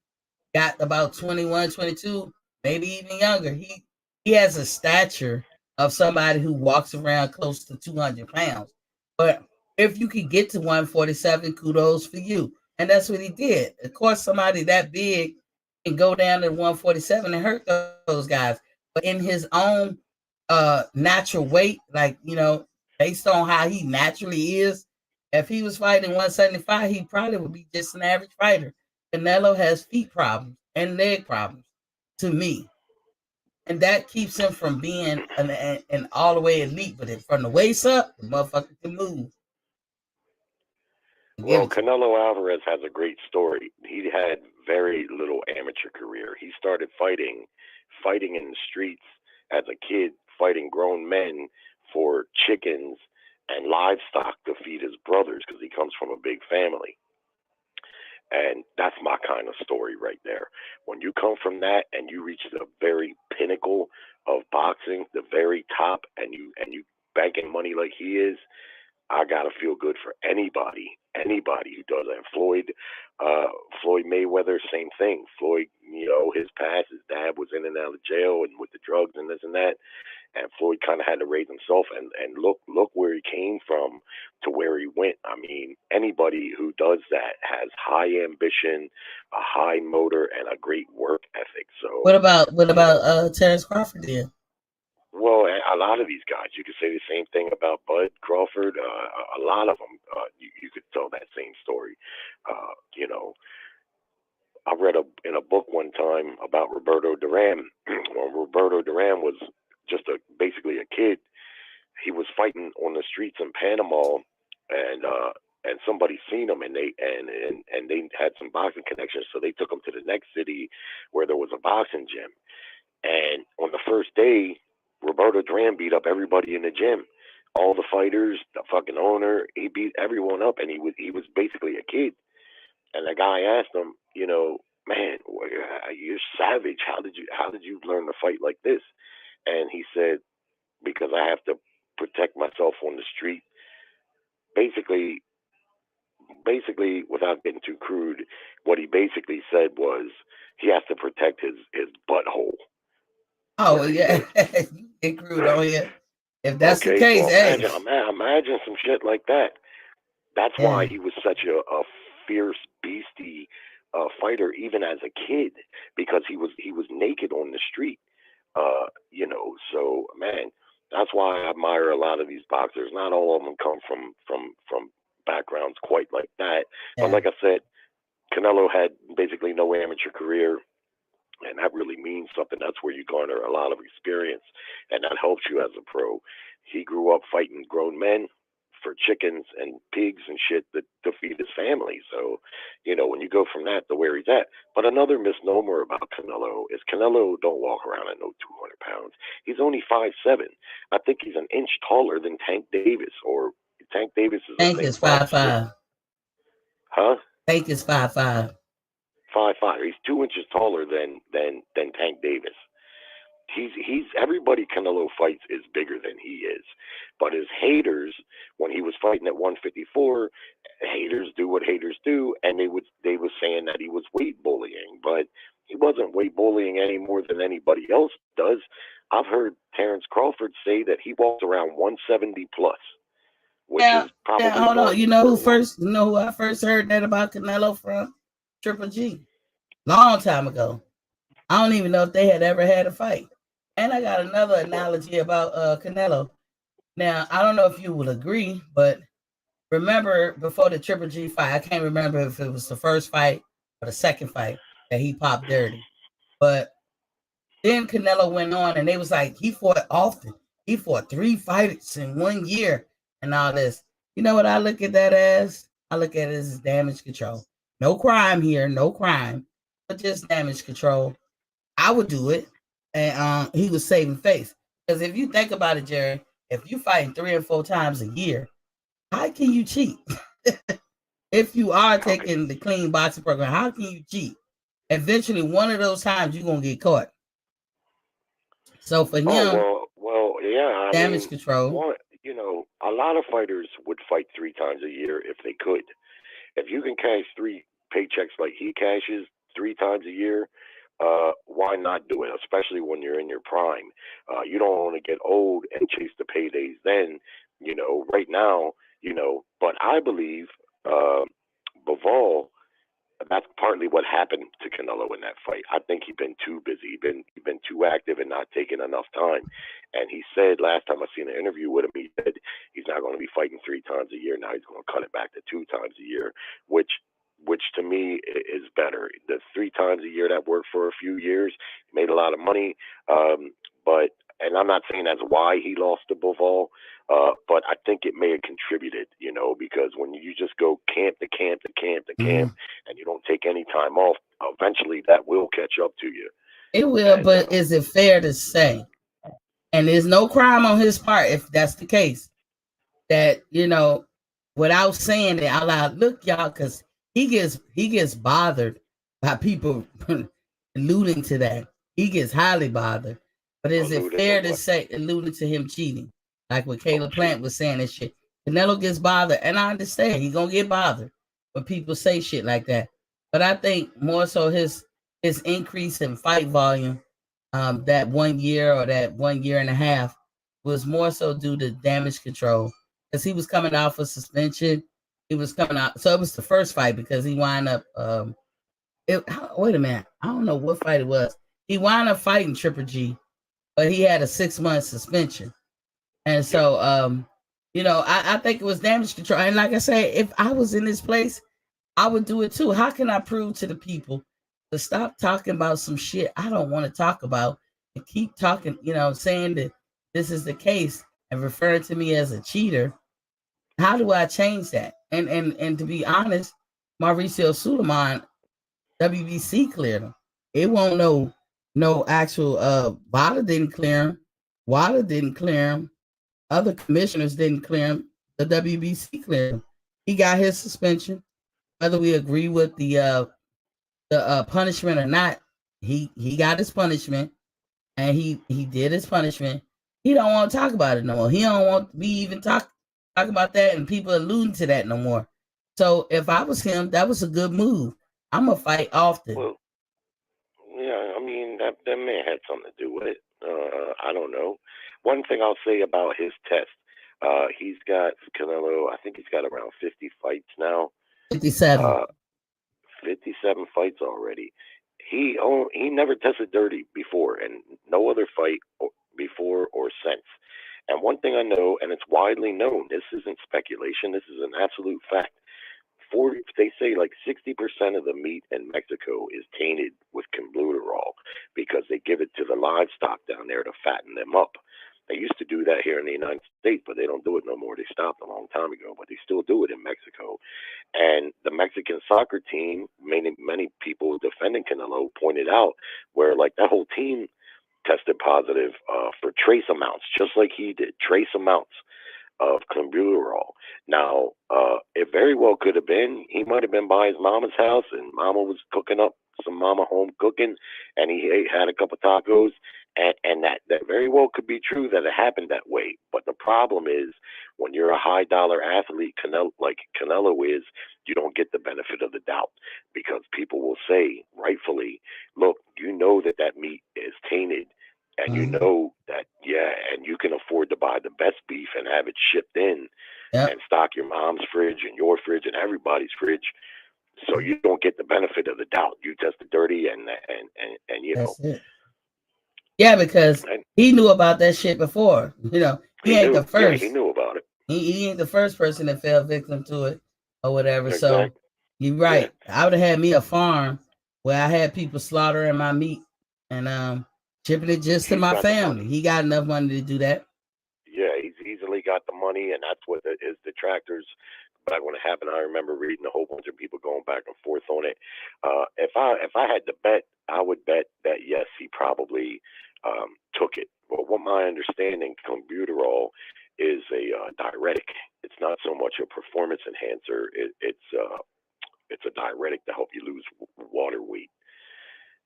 got about 21, 22, maybe even younger, he has a stature of somebody who walks around close to 200 pounds. But if you could get to 147, kudos for you. And that's what he did. Of course, somebody that big can go down to 147 and hurt those guys. But in his own natural weight, based on how he naturally is, if he was fighting 175, he probably would be just an average fighter. Canelo has feet problems and leg problems, to me. And that keeps him from being an all the way elite. But from the waist up, the motherfucker can move. Well, Canelo Alvarez has a great story. He had very little amateur career. He started fighting in the streets as a kid, fighting grown men for chickens and livestock to feed his brothers because he comes from a big family. And that's my kind of story right there. When you come from that and you reach the very pinnacle of boxing, the very top, and you banking money like he is, I gotta feel good for anybody who does that. Floyd Mayweather, same thing. Floyd, his past, his dad was in and out of jail and with the drugs and this and that. And Floyd kind of had to raise himself, and look where he came from to where he went. I mean, anybody who does that has high ambition, a high motor, and a great work ethic. So what about Terrence Crawford then? Well, a lot of these guys, you could say the same thing about Bud Crawford. A lot of them, you could tell that same story. I read in a book one time about Roberto Duran. When Roberto Duran was just basically a kid, he was fighting on the streets in Panama, and somebody seen him, and they had some boxing connections, so they took him to the next city where there was a boxing gym. And on the first day, Roberto Duran beat up everybody in the gym. all the fighters, the fucking owner. He beat everyone up, and he was basically a kid. And the guy asked him, you know, man, you're savage. How did you learn to fight like this? And he said, because I have to protect myself on the street. Basically, without getting too crude, what he basically said was he has to protect his butthole. Oh yeah, you get crude on you. If that's the Okay, case, so hey, imagine some shit like that. That's why yeah. he was such a fierce, beastie fighter, even as a kid, because he was naked on the street. You know, so man, that's why I admire a lot of these boxers. Not all of them come from backgrounds quite like that, but Yeah. like I said, Canelo had basically no amateur career. And that really means something. That's where you garner a lot of experience, and that helps you as a pro. He grew up fighting grown men for chickens and pigs and shit to feed his family. So, you know, when you go from that to where he's at. But another misnomer about Canelo is Canelo don't walk around at no 200 pounds. He's only 5'7". I think he's an inch taller than Tank Davis, or Tank Davis is, I Tank think, is 5'6". 5'5". Huh? Tank is 5'5". 5'5". He's 2 inches taller than Tank Davis. He's everybody Canelo fights is bigger than he is, but his haters, when he was fighting at 154, haters do what haters do, and they was saying that he was weight bullying, but he wasn't weight bullying any more than anybody else does. I've heard Terrence Crawford say that he walks around 170 plus, which is probably hold on. You know who I first heard that about Canelo from? Triple G. Long time ago. I don't even know if they had ever had a fight. And I got another analogy about Canelo. Now, I don't know if you will agree, but remember before the Triple G fight, I can't remember if it was the first fight or the second fight that he popped dirty. But then Canelo went on and they was like, he fought often. He fought 3 fights in 1 year and all this. You know what I look at that as? I look at it as damage control. No crime here, no crime, but just damage control. I would do it. And he was saving face. Because if you think about it, Jerry, if you fighting 3 or 4 times a year, how can you cheat? If you are taking the clean boxing program, how can you cheat? Eventually, one of those times you're gonna get caught. So for him, yeah, damage control. You know, a lot of fighters would fight 3 times a year if they could. If you can cash 3 paychecks like he cashes 3 times a year, why not do it? Especially when you're in your prime. You don't want to get old and chase the paydays. Then, you know, right now, you know. But I believe Bivol, that's partly what happened to Canelo in that fight. I think he's been too busy. He's been too active and not taking enough time. And he said last time I seen an interview with him, he said he's not going to be fighting 3 times a year. Now he's going to cut it back to 2 times a year, which to me is better. The 3 times a year that worked for a few years, made a lot of money. But and I'm not saying that's why he lost to Bivol, but I think it may have contributed, you know, because when you just go camp to camp to camp to camp, and you don't take any time off, eventually that will catch up to you. It will, but is it fair to say, and there's no crime on his part if that's the case, that, you know, without saying it out loud, look, y'all, because he gets bothered by people alluding to that. He gets highly bothered. But is it fair to say, alluding to him cheating, like what Caleb Plant was saying and shit? Canelo gets bothered, and I understand he's gonna get bothered when people say shit like that. But I think more so his increase in fight volume, that 1 year or that 1 year and a half, was more so due to damage control, because he was coming off of suspension. He was coming out, so it was the first fight because he wound up. Wait a minute, I don't know what fight it was. He wound up fighting Triple G, but he had a 6-month suspension, and so you know, I think it was damage control. And like I say, if I was in this place, I would do it too. How can I prove to the people to stop talking about some shit I don't want to talk about and keep talking, you know, saying that this is the case and referring to me as a cheater? How do I change that? And to be honest, Mauricio Suleiman, WBC cleared him. It won't no actual Wada didn't clear him. Wada didn't clear him. other commissioners didn't clear him. The WBC cleared him. He got his suspension. Whether we agree with the punishment or not, he got his punishment, and he did his punishment. He don't want to talk about it no more. He don't want me even talk about that, and people alluding to that no more. So if I was him, that was a good move. I'm gonna fight often. Well, yeah, I mean that may have had something to do with it. I don't know. One thing I'll say about his test, he's got Canelo. I think he's got around 50 fights now. 57. 57 fights already. He never tested dirty before, and no other fight before or since. And one thing I know, and it's widely known, this isn't speculation, this is an absolute fact. They say like 60% of the meat in Mexico is tainted with clenbuterol because they give it to the livestock down there to fatten them up. They used to do that here in the United States, but they don't do it no more. They stopped a long time ago, but they still do it in Mexico. And the Mexican soccer team, many people defending Canelo pointed out where like that whole team tested positive for trace amounts, just like he did, trace amounts of clenbuterol. Now, it very well could have been, he might have been by his mama's house and mama was cooking up some mama home cooking and he had a couple tacos and that very well could be true that it happened that way. But the problem is when you're a high dollar athlete, like Canelo is, you don't get the benefit of the doubt because people will say rightfully, look, you know that meat is tainted. And you know that, and you can afford to buy the best beef and have it shipped in and stock your mom's fridge and your fridge and everybody's fridge. So you don't get the benefit of the doubt. You tested dirty and you That's know. it. Yeah, because he knew about that shit before. You know, he ain't the first. Yeah, he knew about it. He ain't the first person that fell victim to it or whatever. Exactly. So you're right. Yeah. I would have had me a farm where I had people slaughtering my meat and shipping it just to my family. He got enough money to do that. Yeah, he's easily got the money, and that's what his detractors. Back when it happened, I remember reading a whole bunch of people going back and forth on it. If I had to bet, I would bet that yes, he probably took it. But what my understanding, clenbuterol is a diuretic. It's not so much a performance enhancer. It's a diuretic to help you lose water weight.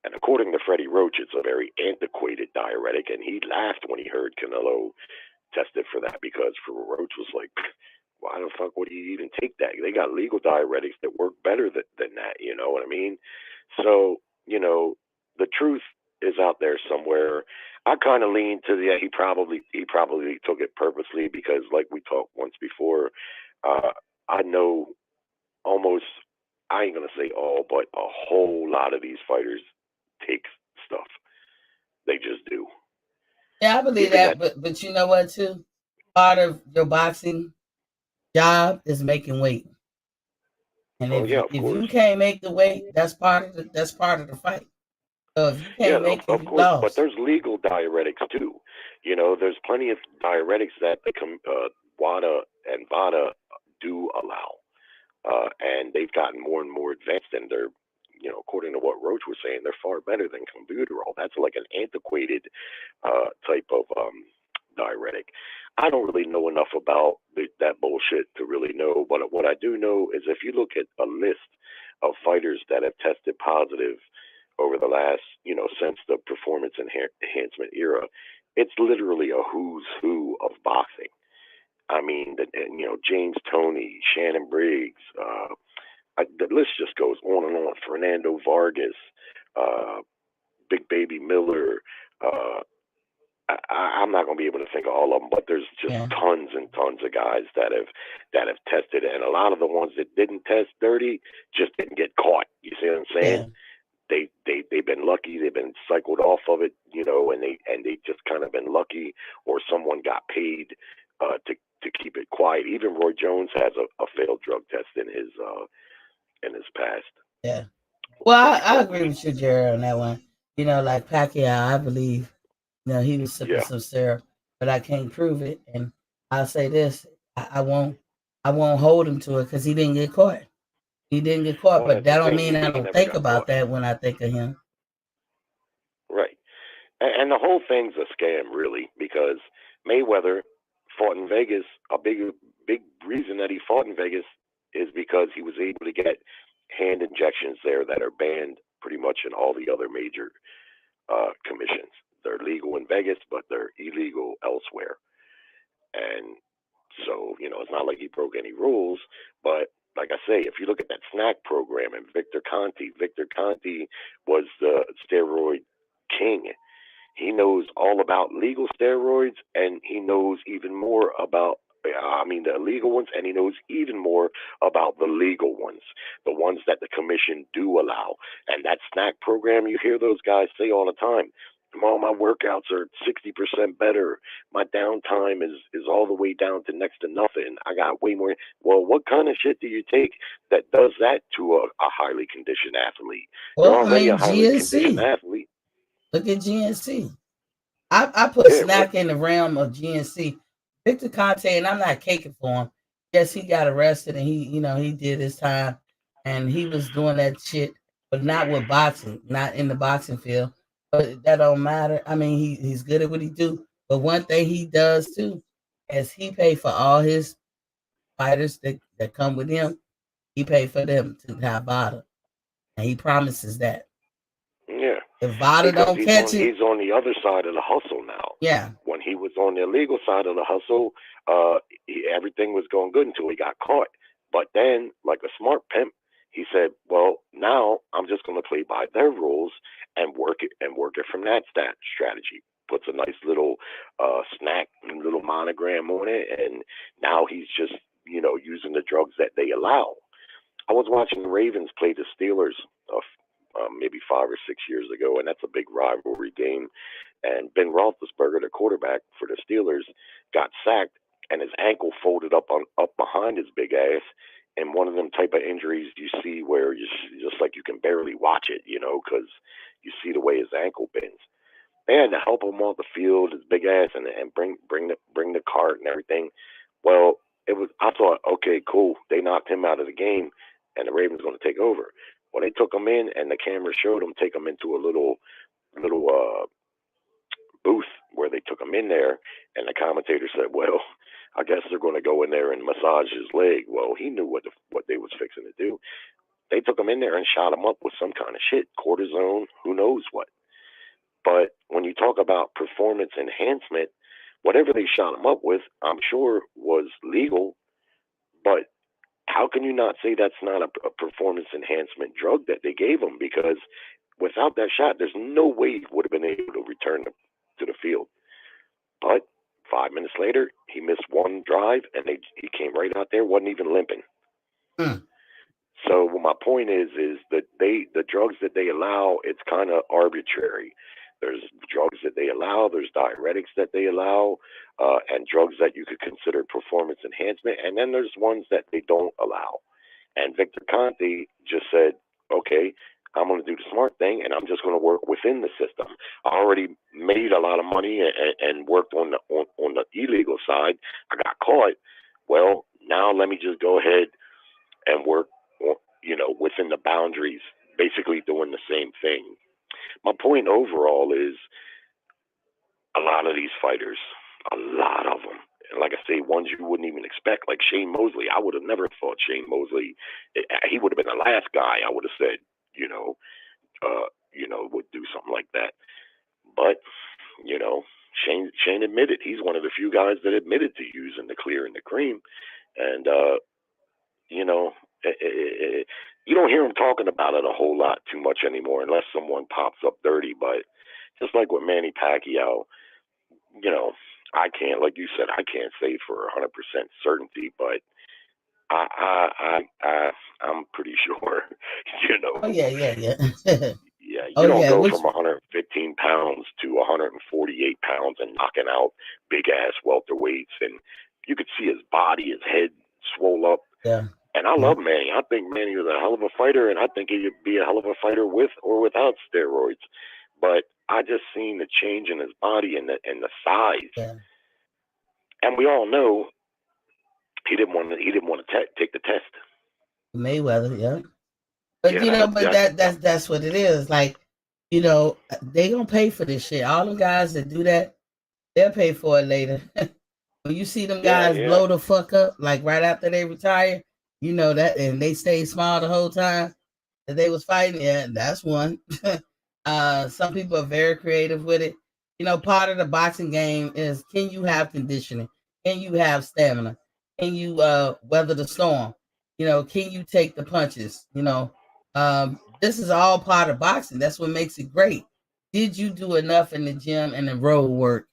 And according to Freddie Roach, it's a very antiquated diuretic, and he laughed when he heard Canelo tested for that because Roach was like, why the fuck would he even take that? They got legal diuretics that work better than that, you know what I mean? So, you know, the truth is out there somewhere. I kind of lean to he probably took it purposely because like we talked once before, I know almost, I ain't going to say all, but a whole lot of these fighters take stuff. They just do. Yeah, I believe that, but you know what too? Part of your boxing job is making weight. And if you can't make the weight, that's part of the fight. So if you can't make it, you lost. But there's legal diuretics too. You know, there's plenty of diuretics that WADA and VADA do allow. And they've gotten more and more advanced, and they're, you know, according to what Roach was saying, they're far better than clenbuterol. That's like an antiquated type of diuretic. I don't really know enough about that bullshit to really know, but what I do know is if you look at a list of fighters that have tested positive over the last, you know, since the performance enhancement era, it's literally a who's who of boxing. I mean, you know, James Toney, Shannon Briggs, the list just goes on and on. Fernando Vargas, Big Baby Miller. I'm not going to be able to think of all of them, but there's just tons and tons of guys that have tested it, and a lot of the ones that didn't test dirty just didn't get caught. You see what I'm saying? Yeah. They've been lucky. They've been cycled off of it, you know, and they just kind of been lucky, or someone got paid to keep it quiet. Even Roy Jones has a failed drug test in his past. Yeah. Well, I agree with you, Jared, on that one. You know, like Pacquiao, I believe, you know, he was sipping some syrup, but I can't prove it. And I'll say this: I won't hold him to it because he didn't get caught. He didn't get caught, but that don't mean I don't think about that when I think of him. Right. And the whole thing's a scam, really, because Mayweather fought in Vegas, a big reason that he fought in Vegas is because he was able to get hand injections there that are banned pretty much in all the other major commissions. They're legal in Vegas, but they're illegal elsewhere. And so, it's not like he broke any rules, but like I say, if you look at that snack program and Victor Conti was the steroid king. He knows all about legal steroids, and he knows even more about, the illegal ones, and he knows even more about the legal ones, the ones that the commission do allow. And that snack program, you hear those guys say all the time, all my workouts are 60% better. My downtime is all the way down to next to nothing. I got way more. Well, what kind of shit do you take that does that to a highly conditioned athlete? Well, You're already a highly GNC. conditioned athlete. Look at GNC. I put snack in the realm of GNC. Victor Conte, and I'm not caking for him. Yes, he got arrested and he did his time, and he was doing that shit, but not with boxing, not in the boxing field. But that don't matter. I mean, he's good at what he do. But one thing he does too is he pay for all his fighters that come with him. He paid for them to have VADA, and he promises that. Yeah. If VADA don't catch it, he's on the other side of the hustle now. Yeah. When he was on the illegal side of the hustle, everything was going good until he got caught. But then, like a smart pimp, he said, "Well, now I'm just going to play by their rules and work it from that strategy." Puts a nice little snack, little monogram on it, and now he's just using the drugs that they allow. I was watching the Ravens play the Steelers maybe 5 or 6 years ago, and that's a big rivalry game. And Ben Roethlisberger, the quarterback for the Steelers, got sacked, and his ankle folded up behind his big ass. And one of them type of injuries you see where you just like you can barely watch it, because you see the way his ankle bends. They had to help him off the field, his big ass, and bring the cart and everything. Well, I thought, okay, cool. They knocked him out of the game, and the Ravens going to take over. Well, they took him in, and the camera showed him take him into a little booth where they took him in there, and the commentator said, "Well, I guess they're going to go in there and massage his leg." Well, he knew what they was fixing to do. They took him in there and shot him up with some kind of shit, cortisone, who knows what. But when you talk about performance enhancement, whatever they shot him up with, I'm sure was legal, but how can you not say that's not a performance enhancement drug that they gave him? Because without that shot, there's no way he would have been able to return to the field. But 5 minutes later, he missed one drive, and he came right out there, wasn't even limping. So my point is that the drugs that they allow, it's kind of arbitrary. There's drugs that they allow, there's diuretics that they allow, and drugs that you could consider performance enhancement, and then there's ones that they don't allow. And Victor Conti just said, okay, I'm going to do the smart thing, and I'm just going to work within the system. I already made a lot of money and worked on the illegal side. I got caught. Well, now let me just go ahead and work, within the boundaries, basically doing the same thing. My point overall is a lot of these fighters, a lot of them, and like I say, ones you wouldn't even expect, like Shane Mosley. I would have never thought Shane Mosley, he would have been the last guy I would have said, would do something like that. But, Shane admitted, he's one of the few guys that admitted to using the clear and the cream. And, you don't hear him talking about it a whole lot too much anymore unless someone pops up dirty. But just like with Manny Pacquiao, I can't, like you said, I can't say for 100% certainty, but I'm pretty sure, Oh, yeah. Yeah, you don't go from 115 pounds to 148 pounds and knocking out big ass welterweights, and you could see his body, his head swole up. Yeah. And I love Manny. I think Manny was a hell of a fighter, and I think he would be a hell of a fighter with or without steroids. But I just seen the change in his body and the size. Yeah. And we all know he didn't want to take the test. Mayweather, yeah. But that's what it is. Like, they gonna pay for this shit. All the guys that do that, they'll pay for it later. When you see them guys blow the fuck up, like right after they retire, you know that, and they stay small the whole time that they was fighting. Yeah, that's one. Some people are very creative with it. You know, part of the boxing game is, can you have conditioning? Can you have stamina? Can you weather the storm? You know, can you take the punches? You know, this is all part of boxing. That's what makes it great. Did you do enough in the gym and the road work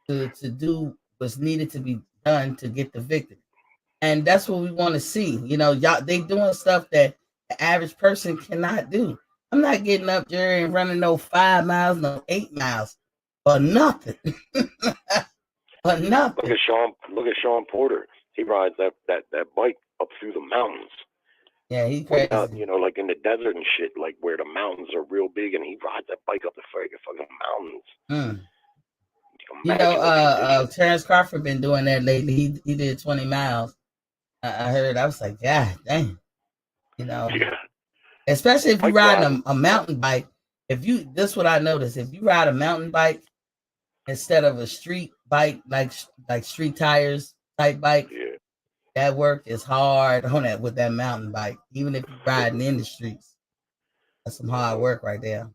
to do what's needed to be done to get the victory? And that's what we want to see. You know, y'all, they doing stuff that the average person cannot do. I'm not getting up there and running no 5 miles, no 8 miles, or nothing. Or nothing. Look at Sean Porter. He rides that bike up through the mountains. Yeah, he's crazy. You know, like in the desert and shit, like where the mountains are real big, and he rides that bike up the fucking mountains. You know, Terrence Crawford been doing that lately. He did 20 miles. I heard. I was like, God damn. You know, especially if you ride a mountain bike. This is what I noticed. If you ride a mountain bike instead of a street bike, like street tires type bike, that work is hard on that with that mountain bike. Even if you're riding in the streets, that's some hard work right there.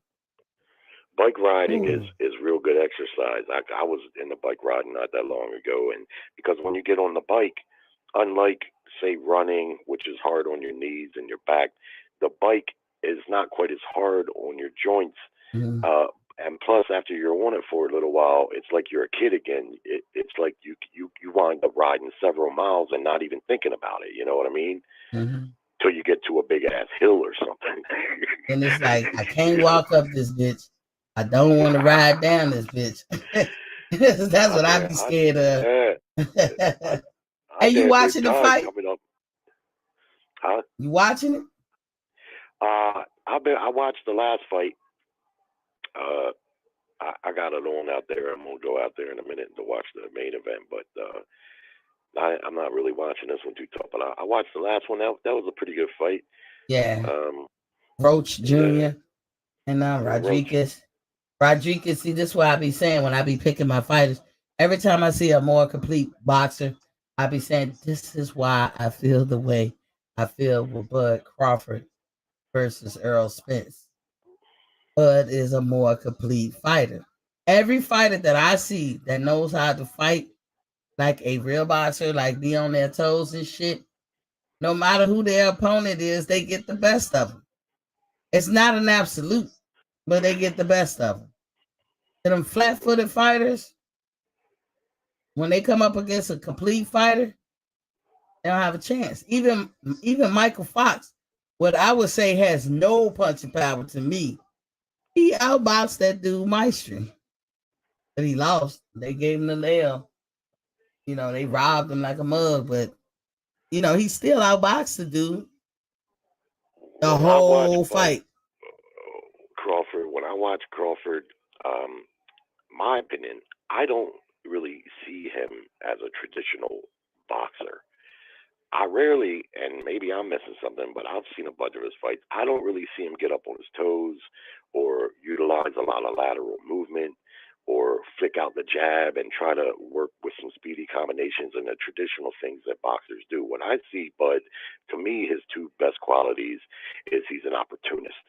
Bike riding is real good exercise. I was in the bike riding not that long ago, and because when you get on the bike, unlike say running, which is hard on your knees and your back, the bike is not quite as hard on your joints. And plus, after you're on it for a little while, it's like you're a kid again. It's like you wind up riding several miles and not even thinking about it. You know what I mean? Till you get to a big ass hill or something. And it's like, I can't walk up this bitch. I don't want to ride down this bitch. That's what I be scared of. Hey, you watching the fight? Huh? You watching it? I watched the last fight. I got it on out there. I'm gonna go out there in a minute to watch the main event, but I'm not really watching this one too tough. But I watched the last one. That was a pretty good fight. Yeah. Roach Jr. and Rodriguez. Rodriguez, see, this is what I be saying when I be picking my fighters. Every time I see a more complete boxer, I be saying, this is why I feel the way I feel with Bud Crawford versus Errol Spence. Bud is a more complete fighter. Every fighter that I see that knows how to fight like a real boxer, like be on their toes and shit, no matter who their opponent is, they get the best of them. It's not an absolute, but they get the best of them. And them flat-footed fighters, when they come up against a complete fighter, they don't have a chance. Even Michael Fox, what I would say has no punching power to me, he outboxed that dude Maestro. But he lost. They gave him the L. You know, they robbed him like a mug, but you know, he still outboxed the dude the whole fight. Crawford, when I watch Crawford, my opinion, I don't really see him as a traditional boxer. I rarely, and maybe I'm missing something, but I've seen a bunch of his fights. I don't really see him get up on his toes or utilize a lot of lateral movement or flick out the jab and try to work with some speedy combinations and the traditional things that boxers do. When I see Bud, to me, his two best qualities is he's an opportunist.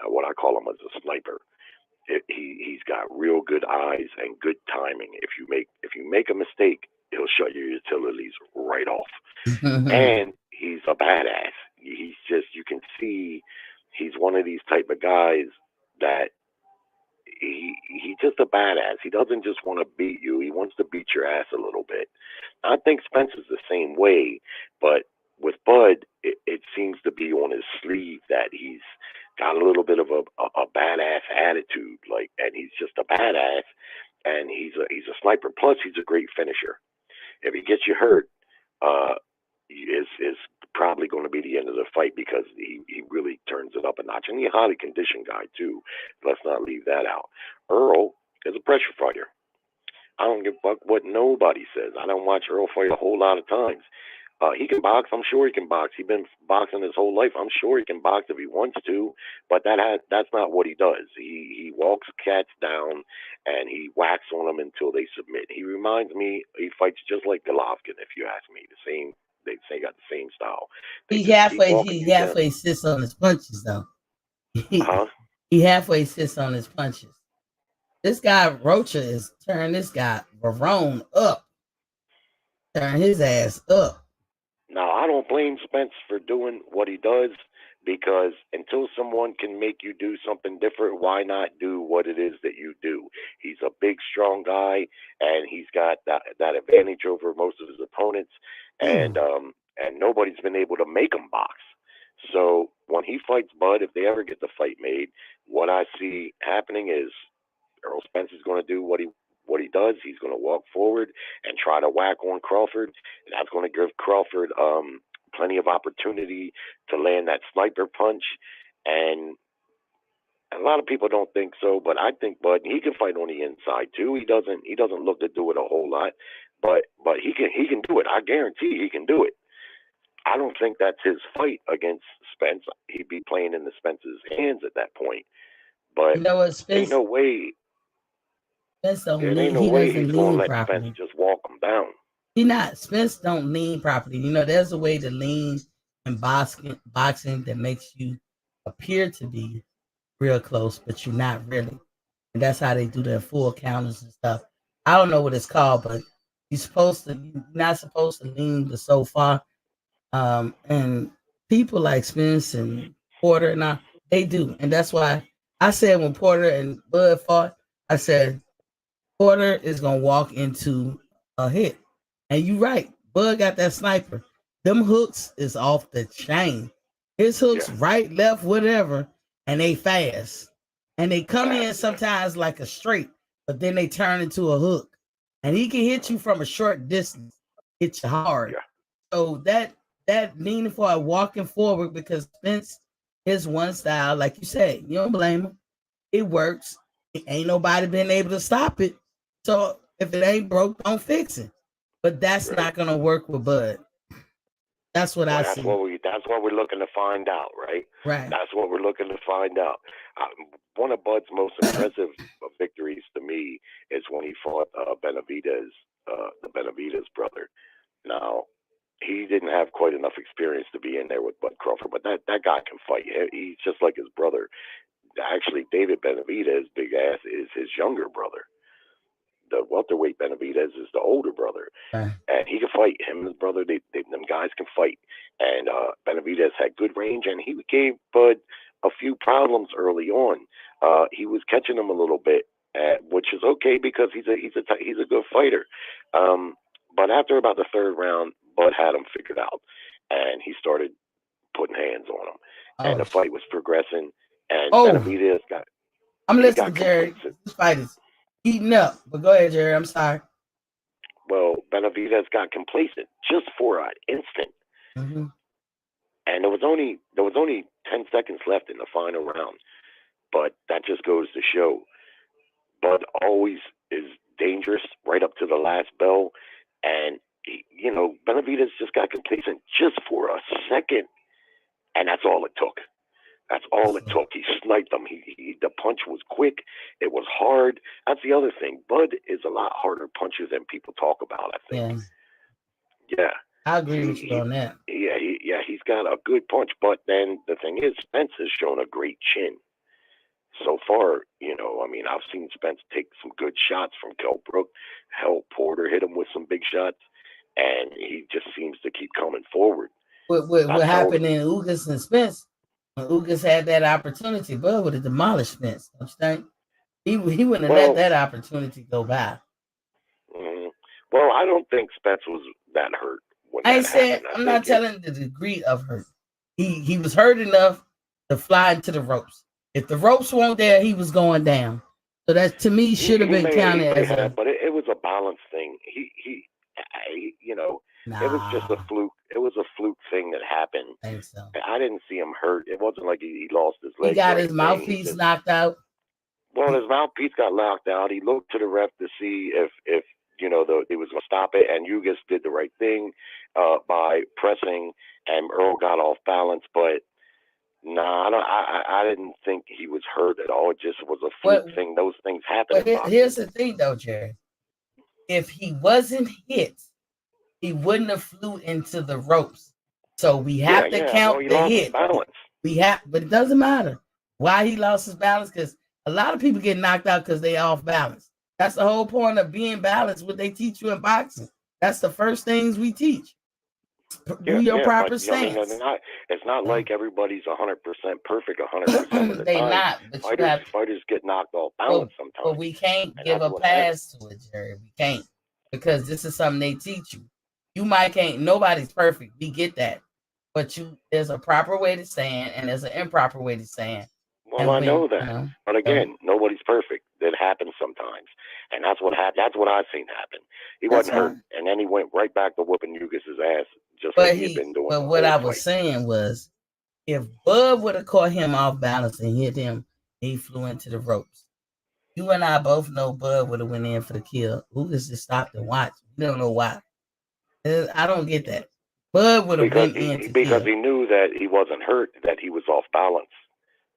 What I call him as a sniper. He's got real good eyes and good timing. If you make a mistake, he'll shut your utilities right off. And he's a badass. He's just, you can see he's one of these type of guys that he's just a badass. He doesn't just want to beat you. He wants to beat your ass a little bit. I think Spence is the same way, but with Bud, it seems to be on his sleeve that he's got a little bit of a badass attitude, like, and he's just a badass, and he's a sniper. Plus, he's a great finisher. If he gets you hurt, is probably going to be the end of the fight because he really turns it up a notch. And he's a highly conditioned guy too. Let's not leave that out. Earl is a pressure fighter. I don't give a fuck what nobody says. I don't watch Earl fight a whole lot of times. He can box. I'm sure he can box. He's been boxing his whole life. I'm sure he can box if he wants to, but that's not what he does. He walks cats down and he whacks on them until they submit. He reminds me. He fights just like Golovkin, if you ask me. The same. They say got the same style. They He just keep halfway walking he you down. halfway sits on his punches though. Huh? He halfway sits on his punches. This guy Rocha is turning this guy Barone up. Turn his ass up. Now, I don't blame Spence for doing what he does because until someone can make you do something different, why not do what it is that you do? He's a big, strong guy, and he's got that advantage over most of his opponents, and nobody's been able to make him box. So when he fights Bud, if they ever get the fight made, what I see happening is Earl Spence is going to do what he does. He's going to walk forward and try to whack on Crawford, and that's going to give Crawford plenty of opportunity to land that sniper punch. And a lot of people don't think so, but I think Bud, he can fight on the inside too. He doesn't look to do it a whole lot, but he can do it. I guarantee he can do it. I don't think that's his fight against Spence. He'd be playing into Spence's hands at that point. But you know what, Spence? ain't no way. Spence don't There lean. ain't no He way doesn't he's gonna lean let properly. Spence just walk him down. He not. Spence don't lean properly. You know, there's a way to lean in boxing that makes you appear to be real close, but you're not really. And that's how they do their full counters and stuff. I don't know what it's called, but you're not supposed to lean so far. And people like Spence and Porter and all, they do. And that's why I said when Porter and Bud fought, I said Porter is gonna walk into a hit. And you're right. Bud got that sniper. Them hooks is off the chain. His hooks right, left, whatever, and they fast. And they come in sometimes like a straight, but then they turn into a hook. And he can hit you from a short distance, hit you hard. Yeah. So that leaning forward, walking forward, because Spence is one style, like you said, you don't blame him. It works. Ain't nobody been able to stop it. So if it ain't broke, don't fix it. But that's not gonna work with Bud. That's what I see. That's what we're looking to find out, right? Right. That's what we're looking to find out. One of Bud's most impressive victories to me is when he fought Benavidez, the Benavidez brother. Now, he didn't have quite enough experience to be in there with Bud Crawford, but that guy can fight. He's just like his brother. Actually, David Benavidez, big ass, is his younger brother. The welterweight Benavidez is the older brother, and he can fight. Him and his brother, them guys can fight. And Benavidez had good range, and he gave Bud a few problems early on. He was catching him a little bit, which is okay because he's a good fighter. But after about the third round, Bud had him figured out, and he started putting hands on him, and the fight was progressing. And Benavidez got. I'm listening, Jerry. This fight is heating up. But go ahead, Jerry. I'm sorry. Well, Benavidez got complacent just for an instant, and there was only 10 seconds left in the final round. But that just goes to show, Bud always is dangerous right up to the last bell, and Benavidez just got complacent just for a second, and that's all it took. That's all it took. He sniped him. The punch was quick. It was hard. That's the other thing. Bud is a lot harder puncher than people talk about, I think. Yeah. I agree with you on that. Yeah, he's got a good punch. But then the thing is, Spence has shown a great chin. So far, I've seen Spence take some good shots from Kell Brook. Hell, Porter hit him with some big shots, and he just seems to keep coming forward. What happened in Ugas and Spence? When Ugas had that opportunity, Bud would have demolished Spence. Don't you think? He wouldn't have let that opportunity go by. Well, I don't think Spence was that hurt when that happened. I'm not telling the degree of hurt. He was hurt enough to fly into the ropes. If the ropes weren't there, he was going down. So that to me should have been counted as but it was a balance thing. It was just a fluke. It was a fluke thing that happened. I think so. I didn't see him hurt. It wasn't like he lost his leg. He got his mouthpiece knocked out. Well, his mouthpiece got knocked out. He looked to the ref to see if you know, they was gonna stop it, and Ugas did the right thing by pressing, and Earl got off balance. But nah, I didn't think he was hurt at all. It just was a fluke thing. Those things happen in boxing. Here's the thing, though, Jerry. If he wasn't hit, he wouldn't have flew into the ropes. So we have to count the hit. Balance. But it doesn't matter why he lost his balance, because a lot of people get knocked out because they off balance. That's the whole point of being balanced. What they teach you in boxing. That's the first things we teach. Do your proper stance. I mean, it's not like everybody's 100% perfect 100% of the they time. Not. But fighters get knocked off balance sometimes. But we can't give a pass to it, Jerry. We can't, because this is something they teach you. You might can't. Nobody's perfect. We get that. But there's a proper way to stand, and there's an improper way to stand. Well, I know that. But again, nobody's perfect. It happens sometimes. And that's what happened. That's what I've seen happen. He wasn't hurt, and then he went right back to whooping Ugas' ass, just like he'd been doing. But what I was saying was, if Bud would have caught him off balance and hit him, he flew into the ropes. You and I both know Bud would have went in for the kill. Ugas just stopped and watched. We don't know why. I don't get that. Bud would have went in because he knew that he wasn't hurt, that he was off balance.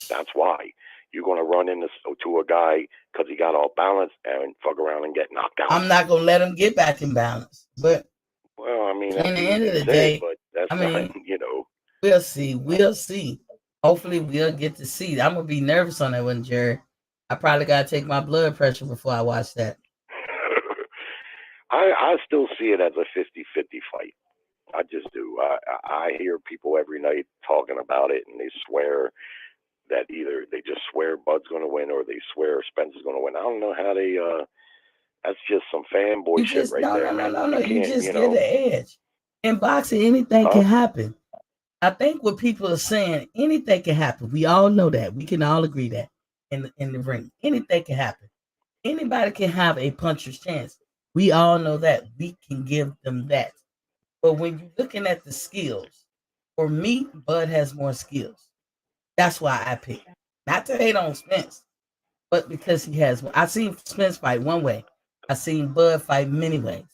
That's why. You're going to run into a guy because he got off balance and fuck around and get knocked out. I'm not going to let him get back in balance. But, well, I mean, at the end of the day, but that's not, you know. We'll see. We'll see. Hopefully, we'll get to see. I'm going to be nervous on that one, Jerry. I probably got to take my blood pressure before I watch that. I still see it as a 50-50 fight. I just do. I hear people every night talking about it, and they swear that either they just swear Bud's going to win or they swear Spence is going to win. I don't know how they. That's just some fanboy shit right there. No. You just get the edge. In boxing, anything can happen. I think what people are saying, anything can happen. We all know that. We can all agree that in the ring, anything can happen. Anybody can have a puncher's chance. We all know that. We can give them that. But when you're looking at the skills, for me, Bud has more skills. That's why I pick. Not to hate on Spence, but because he has. I seen Spence fight one way. I seen Bud fight many ways.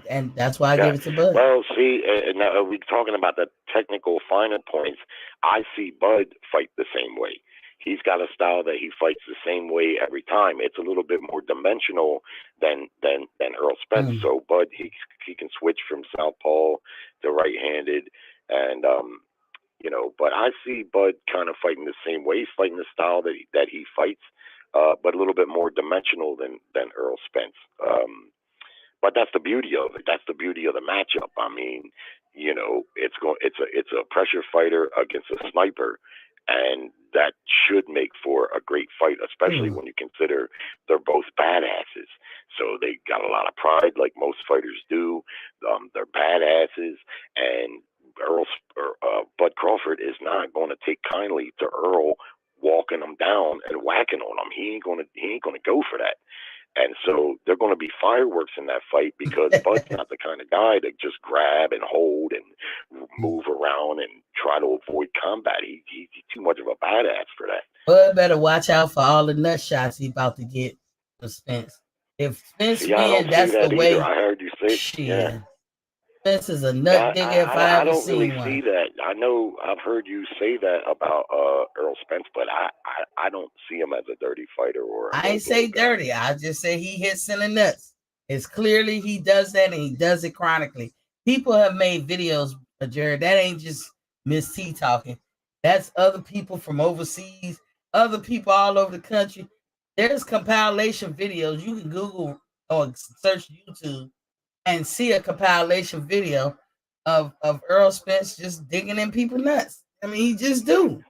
And that's why I gave it to Bud. Well, see, now we're talking about the technical finer points. I see Bud fight the same way. He's got a style that he fights the same way every time. It's a little bit more dimensional than Earl Spence. So Bud, he can switch from southpaw to right-handed, and you know. But I see Bud kind of fighting the same way. He's fighting the style that he fights, but a little bit more dimensional than Earl Spence. But that's the beauty of it. That's the beauty of the matchup. I mean, you know, it's a pressure fighter against a sniper, and that should make for a great fight, especially when you consider they're both badasses. So they got a lot of pride, like most fighters do. They're badasses, and Bud Crawford is not going to take kindly to Earl walking him down and whacking on him. He ain't gonna go for that. And so they're going to be fireworks in that fight, because Bud's not the kind of guy to just grab and hold and move around and try to avoid combat. He's too much of a badass for that. Bud better watch out for all the nut shots he's about to get from Spence. If Spence wins, that's the way. I heard you say. Yeah. Spence is a nut digger if I ever seen one. I don't really see that. I know I've heard you say that about Earl Spence, but I don't see him as a dirty fighter. I ain't say dirty. I just say he hits in the nuts. It's clearly he does that, and he does it chronically. People have made videos, Jared. That ain't just Miss T talking. That's other people from overseas, other people all over the country. There's compilation videos. You can Google or search YouTube and see a compilation video of Earl Spence just digging in people's nuts. I mean, he just do.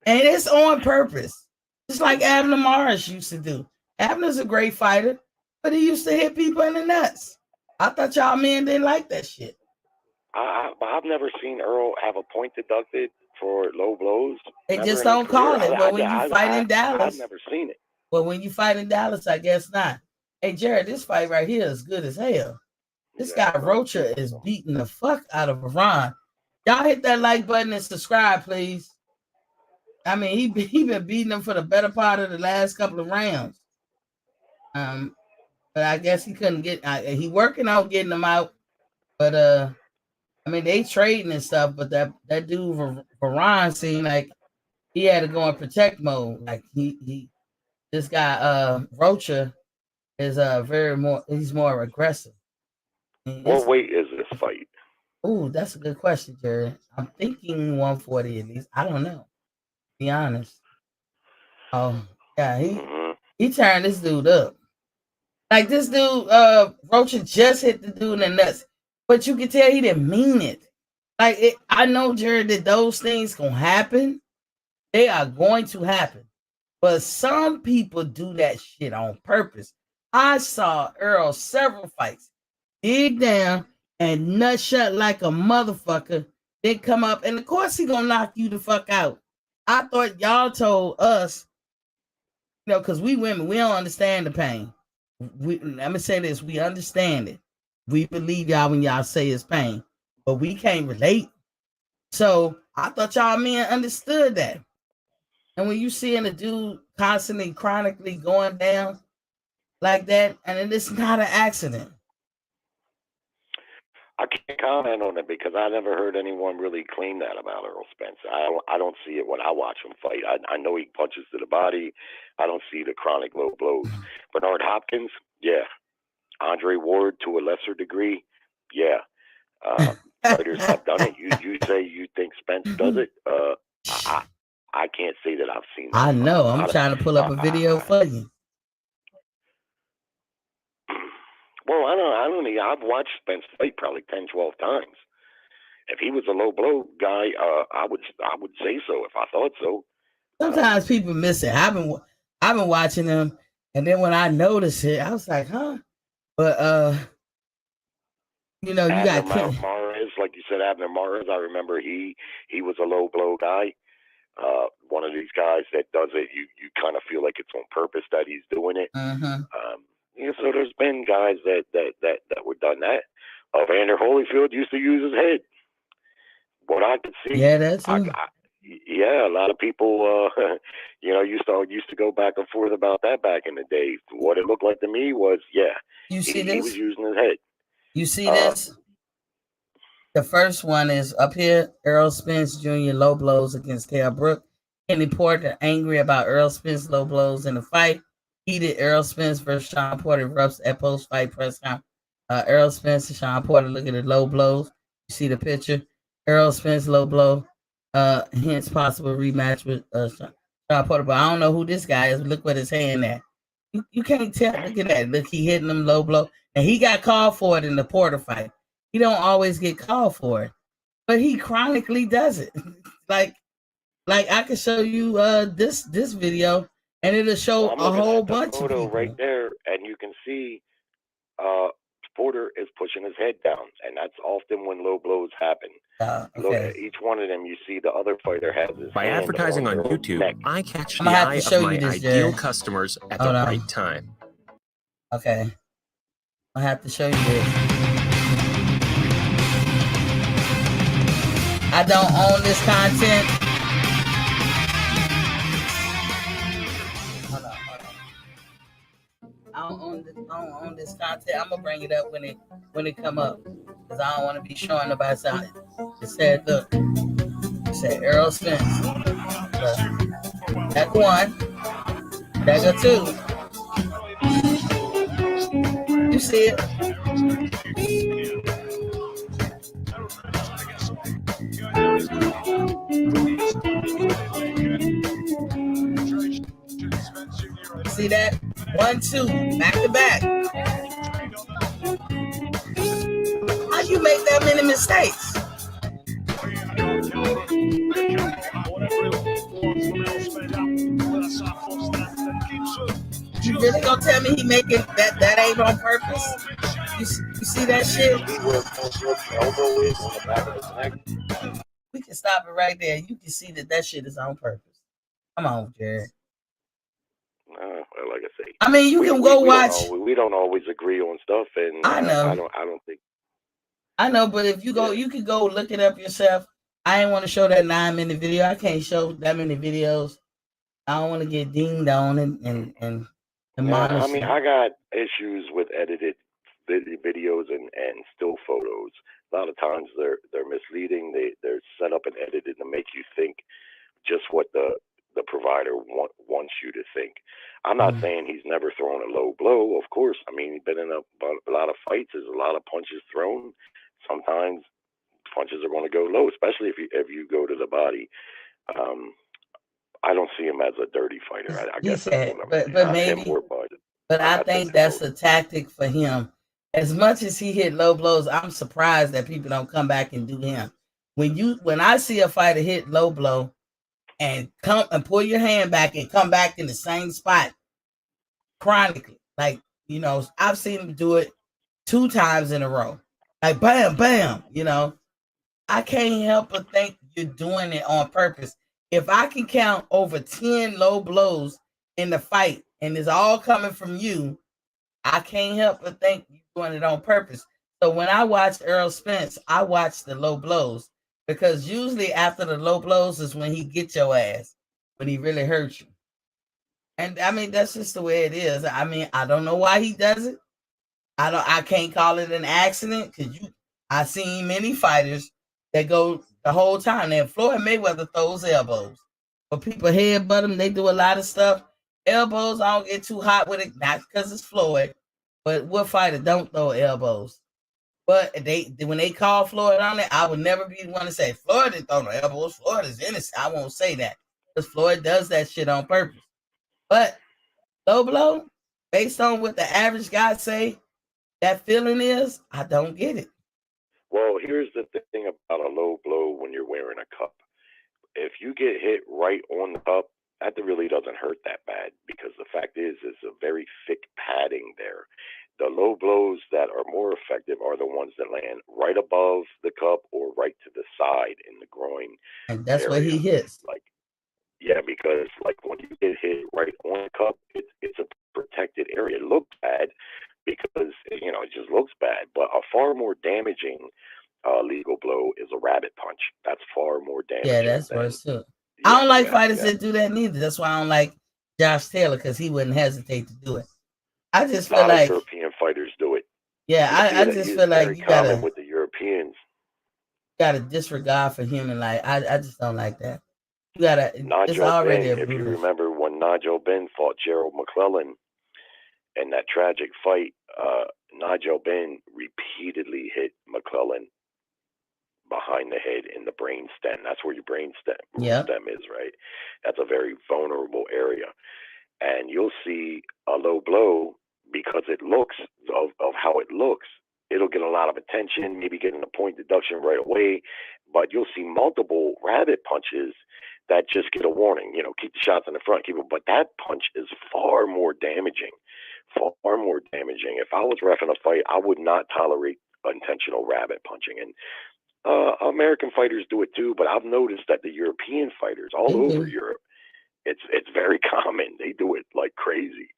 And it's on purpose. Just like Abner Morris used to do. Abner's a great fighter, but he used to hit people in the nuts. I thought y'all men didn't like that shit. I've never seen Earl have a point deducted for low blows. They just don't call it. But when you fight in Dallas. I've never seen it. But when you fight in Dallas, I guess not. Hey, Jared, this fight right here is good as hell. This guy Rocha is beating the fuck out of Iran. Y'all hit that like button and subscribe, please. I mean, he been beating him for the better part of the last couple of rounds. but I guess he couldn't get. He working on getting them out, but I mean they trading and stuff. But that dude Ryan seemed like he had to go in protect mode. Like he this guy Rocha is he's more aggressive. What weight is this fight? Oh, that's a good question, Jared. I'm thinking 140 at least. I don't know. To be honest. Oh yeah, he turned this dude up. Like this dude, Rocha just hit the dude in the nuts, but you can tell he didn't mean it. I know, Jared, that those things gonna happen. They are going to happen, but some people do that shit on purpose. I saw Earl several fights dig down and nut shut like a motherfucker, then come up, and of course he gonna knock you the fuck out. I thought y'all told us, because we women, we don't understand the pain. Let me say this: we understand it. We believe y'all when y'all say it's pain, but we can't relate. So I thought y'all men understood that. And when you seeing a dude constantly, chronically going down like that, and it's not an accident. I can't comment on it because I never heard anyone really claim that about Earl Spence. I don't see it when I watch him fight. I know he punches to the body. I don't see the chronic low blows. Bernard Hopkins, yeah. Andre Ward to a lesser degree, yeah. Fighters have done it. You say you think Spence does it? I can't say that I've seen that. I know. I'm trying to pull up a video for you. Well, I don't know. I've watched Spence fight probably 10, 12 times. If he was a low blow guy, I would say so if I thought so. Sometimes people miss it. I've been watching him, and then when I noticed it, I was like, huh? But you got Mares, like you said, Abner Mares. I remember he was a low blow guy. One of these guys that does it, you kind of feel like it's on purpose that he's doing it. So there's been guys that were done that. Evander Holyfield used to use his head. What I could see, yeah, that's a lot of people, used to go back and forth about that back in the day. What it looked like to me was, you see he was using his head. You see this? The first one is up here. Errol Spence Jr. low blows against Kell Brook. Kenny Porter angry about Errol Spence low blows in the fight. Heated Errol Spence versus Sean Porter erupts at post-fight press conference. Errol Spence and Sean Porter look at the low blows. You see the picture. Errol Spence low blow. Hence possible rematch with Sean Porter. But I don't know who this guy is. Look what his hand at. You can't tell. Look at that. Look, he hitting him low blow. And he got called for it in the Porter fight. He don't always get called for it, but he chronically does it. like I can show you this video, and it'll show a whole bunch of people right there, and you can see Porter is pushing his head down, and that's often when low blows happen. Okay. Look at each one of them. You see the other fighter has his By hand advertising on YouTube, neck. I catch the eye of my ideal customers at the right time. Okay, I have to show you this. I don't own this content. Hold on. I don't own this content. I'm gonna bring it up when it come up, because I don't want to be showing nobody something. It said, look, it said Errol Spence. That one. That go two. You see it? See that? 1, 2, back to back. How you make that many mistakes? You really gonna tell me he making that ain't on purpose? You see that shit? We can stop it right there. You can see that shit is on purpose. Come on, Jared. Like I say, I mean, you can go watch. We don't always agree on stuff, and I know. I don't think. I know, but if you go, you can go look it up yourself. I ain't want to show that 9-minute video. I can't show that many videos. I don't want to get dinged on and Yeah, I mean, I got issues with edited videos and still photos. A lot of times they're misleading. They're set up and edited to make you think just what the provider wants you to think. I'm not saying he's never thrown a low blow. Of course, I mean, he's been in a lot of fights. There's a lot of punches thrown. Sometimes punches are going to go low, especially if you go to the body. I don't see him as a dirty fighter. I guess said, that's what I'm saying. Him or Bud. But I think that's a tactic for him. As much as he hit low blows, I'm surprised that people don't come back and do him. When I see a fighter hit low blow and come and pull your hand back and come back in the same spot chronically, like, you know, I've seen him do it 2 times in a row. Like bam, bam, you know. I can't help but think you're doing it on purpose. If I can count over 10 low blows in the fight and it's all coming from you, I can't help but think you're doing it on purpose. So when I watch Errol Spence, I watch the low blows, because usually after the low blows is when he gets your ass, when he really hurts you. And I mean, that's just the way it is. I mean, I don't know why he does it. I can't call it an accident, because I've seen many fighters that go the whole time. And Floyd Mayweather throws elbows. But people headbutt him, they do a lot of stuff. Elbows, I don't get too hot with it, not because it's Floyd, but what fighter don't throw elbows? But when they call Floyd on it, I would never be one to say Floyd didn't throw no elbows. Floyd is innocent. I won't say that, because Floyd does that shit on purpose. But low blow, based on what the average guy say that feeling is, I don't get it. Well, here's the thing about a low blow when you're wearing a cup. If you get hit right on the cup, that really doesn't hurt that bad, because the fact is, it's a very thick padding there. The low blows that are more effective are the ones that land right above the cup or right to the side in the groin. And that's where he hits. Like, yeah, because like when you get hit right on the cup, it's a protected area. It looks bad because, you know, it just looks bad. But a far more damaging legal blow is a rabbit punch. That's far more damaging. Yeah, that's worse too. Yeah, I don't like fighters that do that neither. That's why I don't like Josh Taylor, because he wouldn't hesitate to do it. I just feel like European fighters do it. Yeah, I just feel like you gotta, with the Europeans. Gotta disregard for human life. I just don't like that. You gotta. It's Nigel already Ben, if you remember when Nigel Ben fought Gerald McClellan in that tragic fight, Nigel Ben repeatedly hit McClellan behind the head in the brain stem. That's where your brain stem is, right? That's a very vulnerable area. And you'll see a low blow, because it looks of how it looks. It'll get a lot of attention, maybe getting a point deduction right away, but you'll see multiple rabbit punches that just get a warning. You know, keep the shots in the front, keep it. But that punch is far more damaging. Far more damaging. If I was reffing a fight, I would not tolerate intentional rabbit punching. And American fighters do it too, but I've noticed that the European fighters all over Europe, it's very common. They do it like crazy.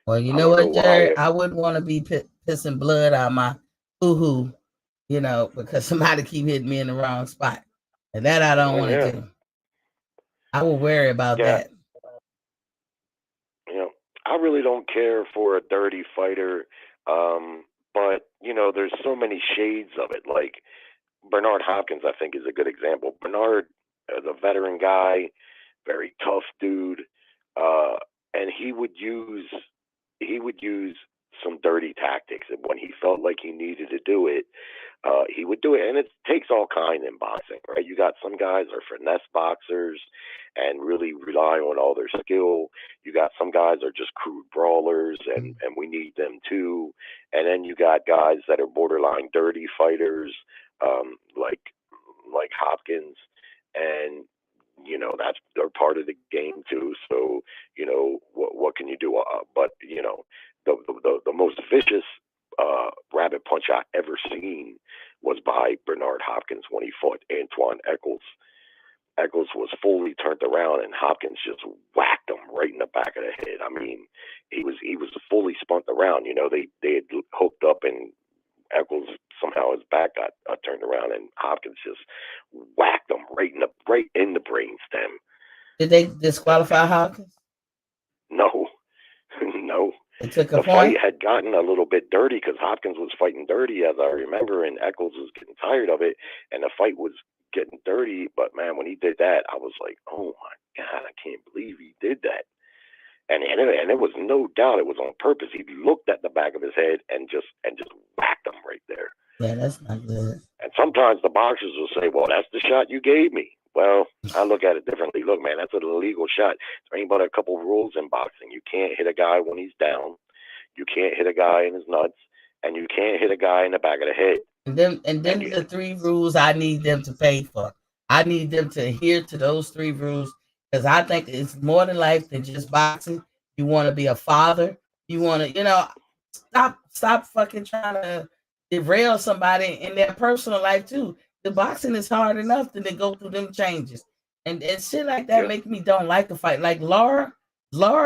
Well, you know what, Jared? I wouldn't want to be pissing blood out of my hoo-hoo, you know, because somebody keep hitting me in the wrong spot. And that I don't want to do. I will worry about that. You know, I really don't care for a dirty fighter, but, you know, there's so many shades of it. Like Bernard Hopkins, I think, is a good example. Bernard is a veteran guy, very tough dude, and he would use some dirty tactics, and when he felt like he needed to do it, he would do it. And it takes all kinds in boxing, right? You got some guys are finesse boxers and really rely on all their skill. You got some guys are just crude brawlers, and we need them too. And then you got guys that are borderline dirty fighters, like Hopkins, and you know, they're part of the game too. So, you know, what can you do? But you know, the most vicious rabbit punch I ever seen was by Bernard Hopkins when he fought Antoine Eccles. Eccles was fully turned around, and Hopkins just whacked him right in the back of the head. I mean, he was fully spun around. You know, they had hooked up, and Eccles somehow his back got turned around, and Hopkins just whacked him right in the brain stem. Did they disqualify Hopkins? No, no. the fight had gotten a little bit dirty because Hopkins was fighting dirty, as I remember, and Eccles was getting tired of it, and the fight was getting dirty. But man, when he did that, I was like, oh my God, I can't believe he did that. And it was no doubt it was on purpose. He looked at the back of his head and just whacked him right there. Yeah, that's not good. And sometimes the boxers will say, well, that's the shot you gave me. Well, I look at it differently. Look, man, that's an illegal shot. There ain't but a couple of rules in boxing. You can't hit a guy when he's down. You can't hit a guy in his nuts. And you can't hit a guy in the back of the head. And then the 3 rules I need them to pay for. I need them to adhere to those 3 rules because I think it's more to life than just boxing. You want to be a father. You want to, stop fucking trying to derail somebody in their personal life too. The boxing is hard enough to go through them changes. And shit like that make me don't like the fight. Like Laura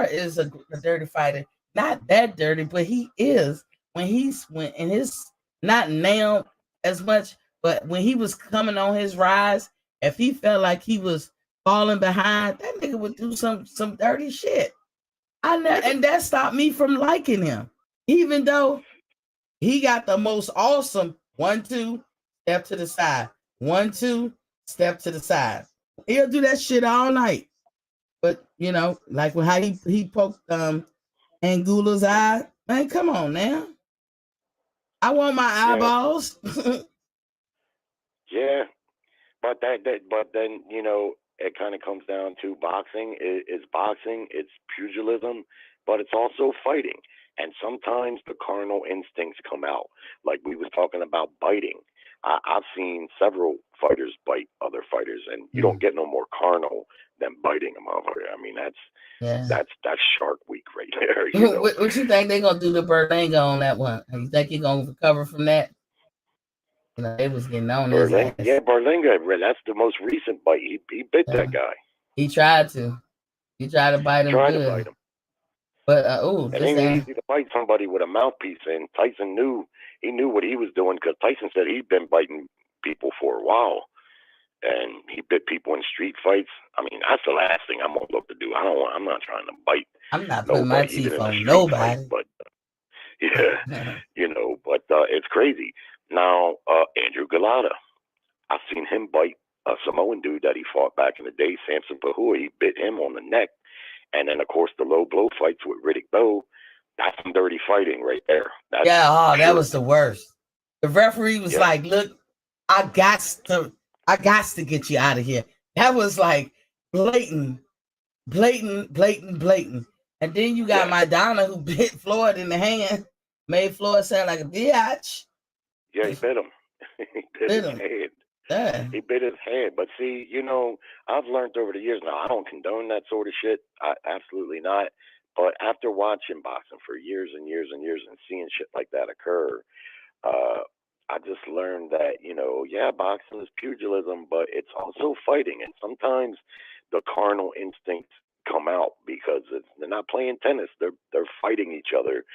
is a dirty fighter. Not that dirty, but he is when in his, not now as much, but when he was coming on his rise, if he felt like he was falling behind, that nigga would do some dirty shit. And that stopped me from liking him, even though he got the most awesome 1-2 step to the side, 1-2 step to the side. He'll do that shit all night. But like how he poked Angula's eye, man, come on now. I want my eyeballs. Yeah, but then it kind of comes down to boxing. It's boxing, it's pugilism, but it's also fighting. And sometimes the carnal instincts come out. Like we was talking about biting. I've seen several fighters bite other fighters, and you don't get no more carnal than biting a motherfucker. I mean, that's Shark Week right there. What you think they gonna do to Berlanga on that one? You think he gonna recover from that? They was getting on his ass. Yeah, Berlanga. That's the most recent bite. He bit that guy. He tried to. He tried to bite him. To bite him. But it ain't easy to fight somebody with a mouthpiece, and Tyson knew what he was doing because Tyson said he'd been biting people for a while, and he bit people in street fights. I mean, that's the last thing I'm gonna look to do. I'm not trying to bite. I'm not putting my teeth on nobody. Fight, but but it's crazy. Now, Andrew Galata, I've seen him bite a Samoan dude that he fought back in the day, Samson Pahua. He bit him on the neck. And then, of course, the low blow fights with Riddick Bowe. That's some dirty fighting right there. That was the worst. The referee was like, look, I got to get you out of here. That was like blatant. And then you got Maidana who bit Floyd in the hand, made Floyd sound like a bitch. Yeah, he bit him. He bit his hand. Yeah. He bit his hand. But see, I've learned over the years now, I don't condone that sort of shit. Absolutely not. But after watching boxing for years and years and years and seeing shit like that occur, I just learned that, boxing is pugilism, but it's also fighting. And sometimes the carnal instincts come out because they're not playing tennis. They're fighting each other.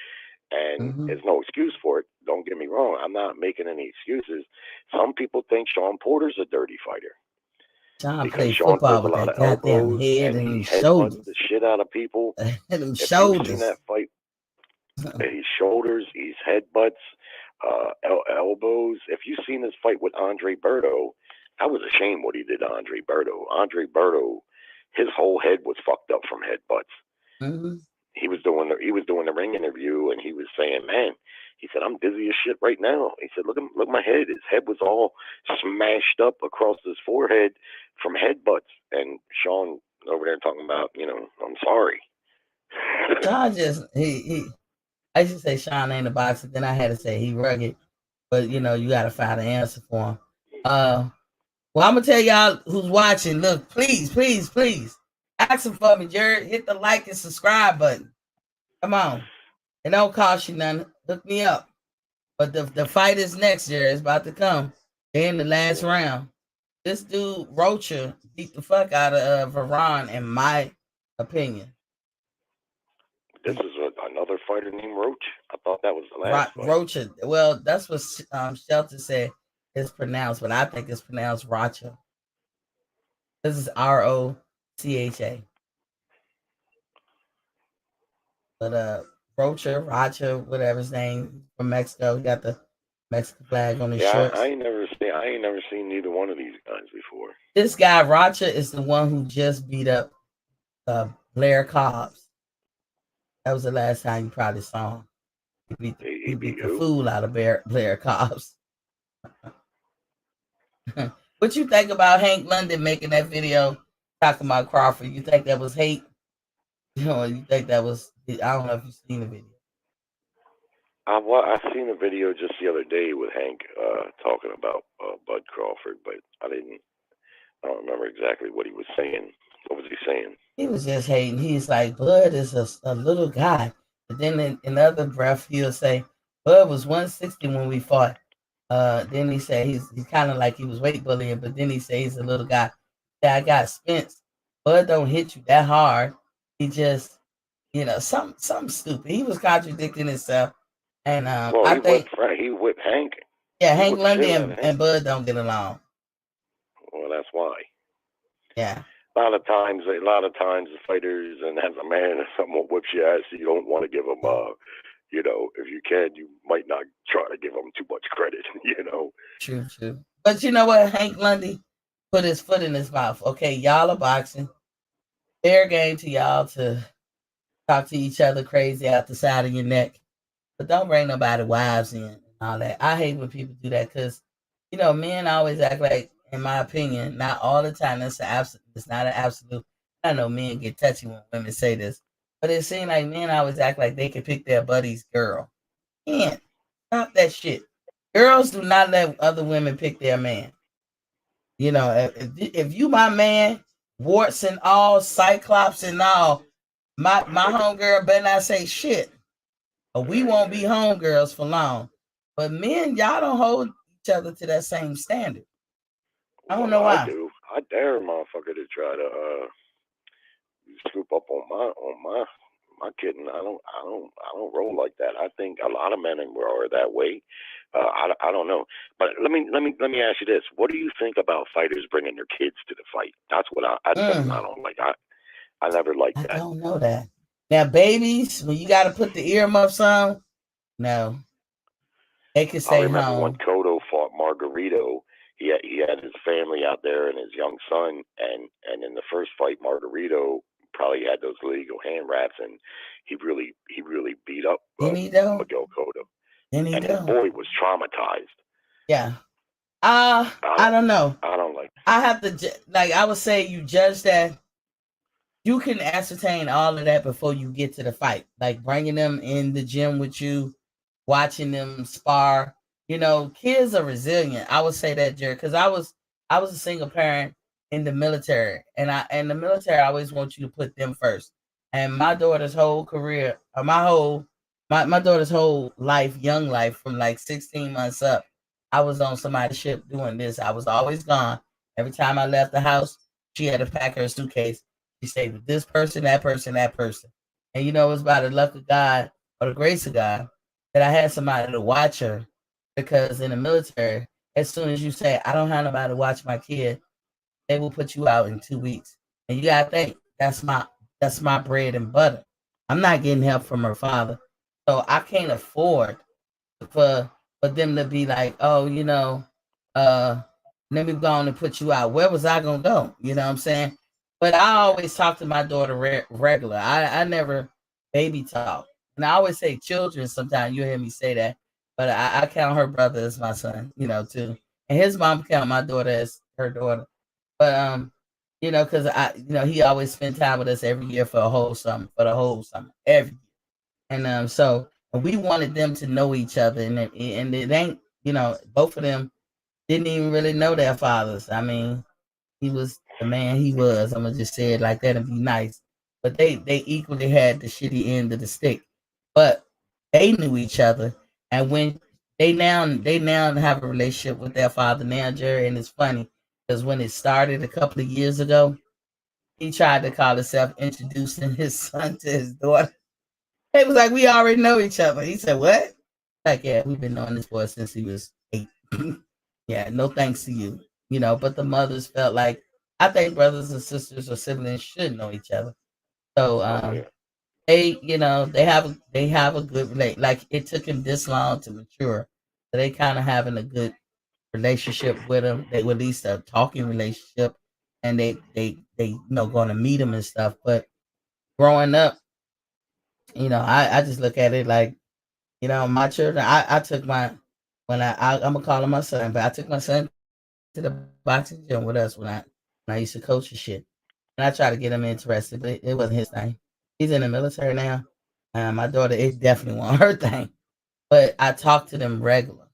And there's no excuse for it. Don't get me wrong. I'm not making any excuses. Some people think Sean Porter's a dirty fighter. Sean played football with that goddamn head and his shoulders. The shit out of people. And them shoulders. You've seen that fight, his shoulders, his headbutts, elbows. If you've seen this fight with Andre Berto, I was ashamed what he did to Andre Berto. Andre Berto, his whole head was fucked up from headbutts. Mm-hmm. He was doing the ring interview, and he was saying, "Man," he said, "I'm dizzy as shit right now." He said, "Look at my head. His head was all smashed up across his forehead from headbutts." And Sean over there talking about, I'm sorry. Sean just I used to say Sean ain't a boxer. Then I had to say he rugged, but you got to find an answer for him. Well, I'm gonna tell y'all who's watching. Look, please. Ask them for me, Jared. Hit the like and subscribe button. Come on. It don't cost you nothing. Hook me up. But the fight is next, Jared. It's about to come. They're in the last round. This dude, Rocha, beat the fuck out of Varan, in my opinion. This is another fighter named Roach. I thought that was the last fight. Rocha. Well, that's what Shelton said it's pronounced, but I think it's pronounced Rocha. This is Rocha. But Rocha, whatever his name, from Mexico. He got the Mexican flag on his Yeah, shorts. I ain't never seen neither one of these guys before. This guy Rocha is the one who just beat up Blair Cobbs. That was the last time you probably saw him. He beat the fool out of Blair Cobbs. What you think about Hank London making that video talking about Crawford? You think that was hate? You think that was? I don't know if you've seen the video. I've seen a video just the other day with Hank talking about Bud Crawford, but I don't remember exactly what he was saying. What was he saying? He was just hating. He's like, Bud is a little guy. But then in other breath, he'll say, Bud was 160 when we fought. Then he said he's kind of like he was weight bullying, but then he says he's a little guy. Yeah, I got Spence. Bud don't hit you that hard. He just, something stupid. He was contradicting himself. And I think he whipped Hank. Yeah, Hank London and Bud don't get along. Well, that's why. Yeah. A lot of times, the fighters, and as a man, if someone whips your ass, you don't want to give them, if you can, you might not try to give them too much credit, True. But you know what? Hank Lundy put his foot in his mouth. Okay, y'all are boxing. Fair game to y'all to talk to each other crazy out the side of your neck. But don't bring nobody wives in and all that. I hate when people do that because, men always act like, in my opinion, not all the time. It's not an absolute. I know men get touchy when women say this, but it seems like men always act like they can pick their buddy's girl. Can't. Stop that shit. Girls do not let other women pick their man. If you my man, warts and all, cyclops and all, my homegirl better not say shit. Or we won't be homegirls for long. But men, y'all don't hold each other to that same standard. I don't know why. I do. I dare a motherfucker to try to scoop up on my kitten. I don't roll like that. I think a lot of men are that way. I don't know, but let me ask you this: what do you think about fighters bringing their kids to the fight? That's what I don't like. I never liked that. I don't know that. Now, babies, when you got to put the earmuffs on, no, they can stay home. I remember when Cotto fought Margarito. He had his family out there and his young son, and in the first fight, Margarito probably had those illegal hand wraps, and he really beat up Miguel Cotto. And his boy was traumatized. Yeah. I don't know. I don't like that. I have to, I would say you judge that. You can ascertain all of that before you get to the fight. Like bringing them in the gym with you, watching them spar. Kids are resilient. I would say that, Jerry, because I was a single parent in the military, and the military I always want you to put them first. And my daughter's whole career, my daughter's whole life, young life, from like 16 months up, I was on somebody's ship doing this. I was always gone. Every time I left the house, she had to pack her suitcase. She stayed with this person, that person, that person. And it was by the luck of God or the grace of God that I had somebody to watch her. Because in the military, as soon as you say, I don't have nobody to watch my kid, they will put you out in 2 weeks. And you gotta think, that's my bread and butter. I'm not getting help from her father. So I can't afford for them to be like, oh, let me go on and put you out. Where was I gonna go? You know what I'm saying? But I always talk to my daughter regular. I never baby talk. And I always say children sometimes. You hear me say that. But I count her brother as my son, too. And his mom count my daughter as her daughter. But, because he always spent time with us every year for the whole summer, every year. And so we wanted them to know each other. And it ain't, both of them didn't even really know their fathers. I mean, he was the man he was. I'm going to just say it like that and be nice. But they equally had the shitty end of the stick. But they knew each other. And when they now have a relationship with their father now, Jerry, and it's funny because when it started a couple of years ago, he tried to call himself introducing his son to his daughter. It was like, we already know each other. He said, what? Like, yeah, we've been knowing this boy since he was 8. Yeah, no thanks to you. But the mothers felt like, I think brothers and sisters or siblings should know each other. So, they have a good like it took him this long to mature. So they kind of having a good relationship with him. They were at least a talking relationship, and they going to meet him and stuff. But growing up, I just look at it like, my children. I took my when I'm gonna call him my son, but I took my son to the boxing gym with us when I used to coach and shit. And I tried to get him interested, but it wasn't his thing. He's in the military now. My daughter, it definitely wasn't her thing. But I talk to them regular.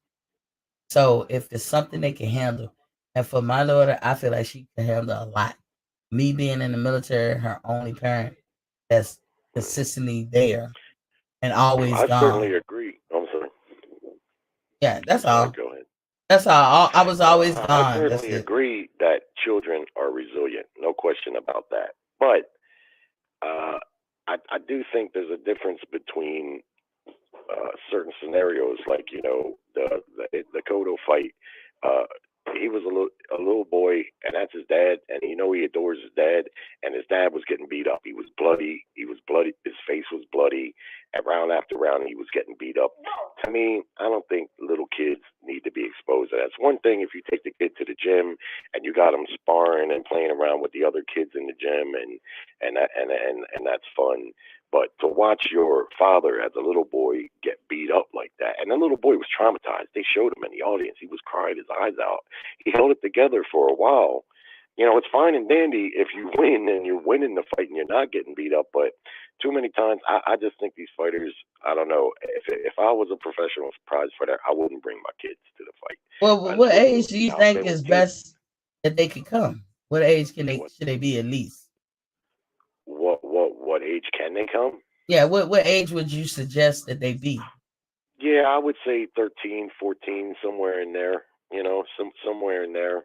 So if it's something they can handle, and for my daughter, I feel like she can handle a lot. Me being in the military, her only parent that's consistently there and always I certainly gone. agree. I'm sorry. Yeah, I'm that's sorry. all. Go ahead. That's all. I was always I gone. That's certainly it. agree that children are resilient. No question about that. But I do think there's a difference between certain scenarios, like the Kodo fight. Uh, he was a little boy, and that's his dad, and he adores his dad, and his dad was getting beat up. He was bloody. He was bloody. His face was bloody, and round after round, he was getting beat up. To me, I don't think little kids need to be exposed to that. It's one thing if you take the kid to the gym and you got him sparring and playing around with the other kids in the gym, and that's fun. But to watch your father as a little boy get beat up like that, and the little boy was traumatized. They showed him in the audience. He was crying his eyes out. He held it together for a while. It's fine and dandy if you win and you're winning the fight and you're not getting beat up. But too many times, I just think these fighters, I don't know. If I was a professional prize fighter, I wouldn't bring my kids to the fight. Well, I just what wouldn't do age it. do you Out think there with is kids. best that they could come? What age What should they be at least? what age can they come? Yeah, what age would you suggest that they be? Yeah, I would say 13, 14, somewhere in there. Somewhere in there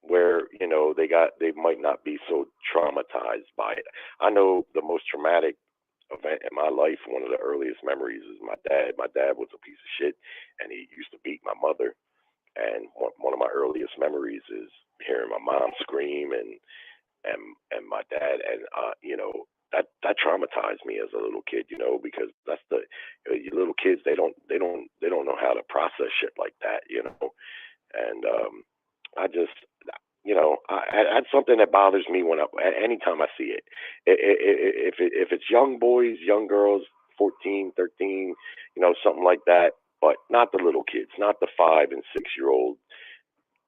where they might not be so traumatized by it. I know the most traumatic event in my life, one of the earliest memories is my dad. My dad was a piece of shit, and he used to beat my mother. And one of my earliest memories is hearing my mom scream and my dad, and that traumatized me as a little kid, because that's you little kids, they don't know how to process shit like that, and I just that's something that bothers me anytime I see it. If it's young boys, young girls, 14, 13, something like that, but not the little kids, not the 5 and 6 year old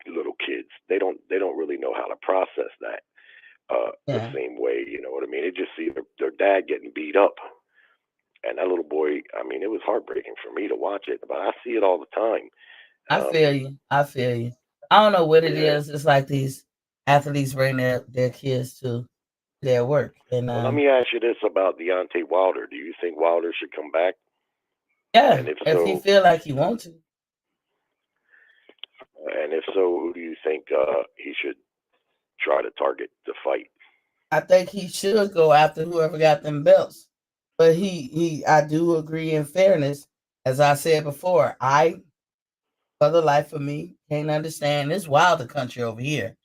little kids. They don't really know how to process that the Yeah, same way. You know what I mean? They just see their dad getting beat up, and that little boy. I mean, it was heartbreaking for me to watch it, but I see it all the time. I Um, feel you. I feel you. I don't know what it yeah. is. It's like these athletes bring their kids to their work, and Well, let me ask you this about Deontay Wilder. Do you think Wilder should come back? yeah, And if if he so, feel like he want to, who do you think he should try to target to fight? I think he should go after whoever got them belts. But I do agree in fairness, as I said before, for the life of me, can't understand this Wilder country over here.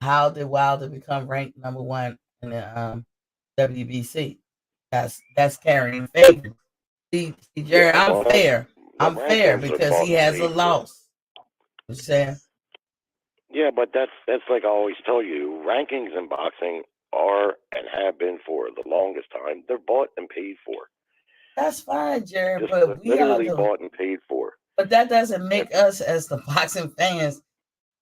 How did Wilder become ranked number one in the WBC? That's carrying favor. See, Yeah, Jerry, I'm well, that's fair. the I'm fair rankings are because bought he and has a paid for. loss. You saying? Yeah, but that's like I always tell you, rankings in boxing are and have been for the longest time. They're bought and paid for. That's fine, Jerry, Just but we are literally the bought and paid for. but that doesn't If make us as the boxing fans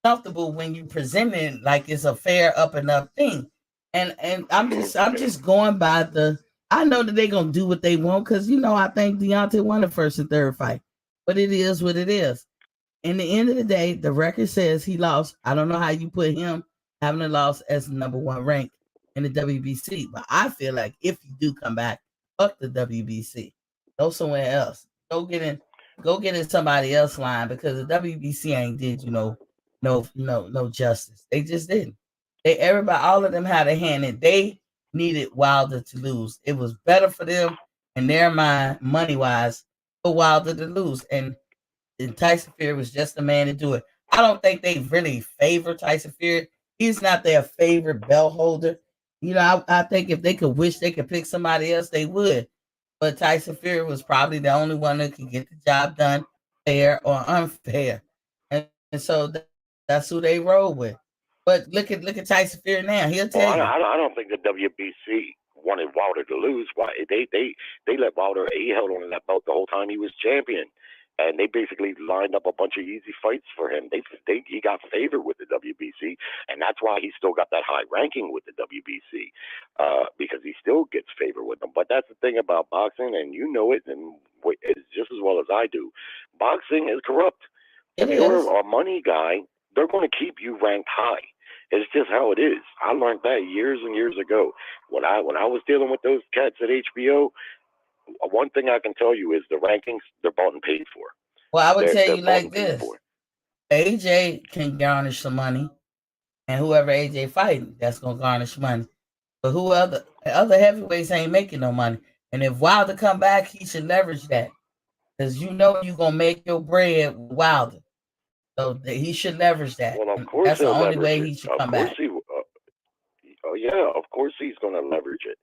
comfortable when you present it like it's a fair up and up thing. And I'm just going by the I know that they're gonna do what they want because I think Deontay won the first and third fight. But it is what it is. In the end of the day, the record says he lost. I don't know how you put him having a loss as number one rank in the WBC, but I feel like if you do come back, fuck the WBC. Go somewhere else. Go get in somebody else line because the WBC ain't did no justice. They just didn't. Everybody, all of them had a hand in. They needed Wilder to lose. It was better for them in their mind, money wise, for Wilder to lose. And Tyson Fury was just the man to do it. I don't think they really favor Tyson Fury. He's not their favorite belt holder. You know, I think if they could wish they could pick somebody else, they would. But Tyson Fury was probably the only one that could get the job done, fair or unfair, and so that's who they roll with. But look at Tyson Fury now. He'll tell you. I don't think the WBC wanted Wilder to lose. Why they let Wilder, he held on to that belt the whole time he was champion, and they basically lined up a bunch of easy fights for him. He got favored with the WBC, and that's why he still got that high ranking with the WBC, because he still gets favored with them. But that's the thing about boxing, and you know it, and it's just as well as I do. Boxing is corrupt. If you're a money guy, they're going to keep you ranked high. It's just how it is. I learned that years and years ago. When I was dealing with those cats at HBO, one thing I can tell you is the rankings, they're bought and paid for. Well, I would tell you like this. AJ can garnish some money, and whoever AJ fighting, that's going to garnish money. But other heavyweights ain't making no money. And if Wilder come back, he should leverage that. Because you know you're going to make your bread with Wilder. So he should leverage that. Well, of course, that's the only way he should come back. Of course he's going to leverage it.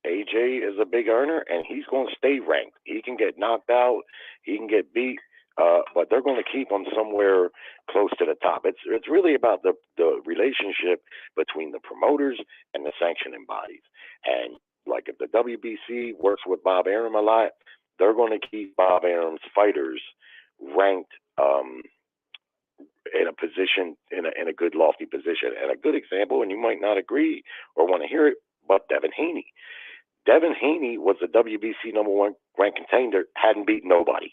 AJ is a big earner, and he's going to stay ranked. He can get knocked out, he can get beat, but they're going to keep him somewhere close to the top. It's really about the relationship between the promoters and the sanctioning bodies. And like if the WBC works with Bob Arum a lot, they're going to keep Bob Arum's fighters ranked in a position, in a good lofty position. And a good example, and you might not agree or want to hear it, but Devin Haney. Devin Haney was the WBC number one ranked contender, hadn't beat nobody.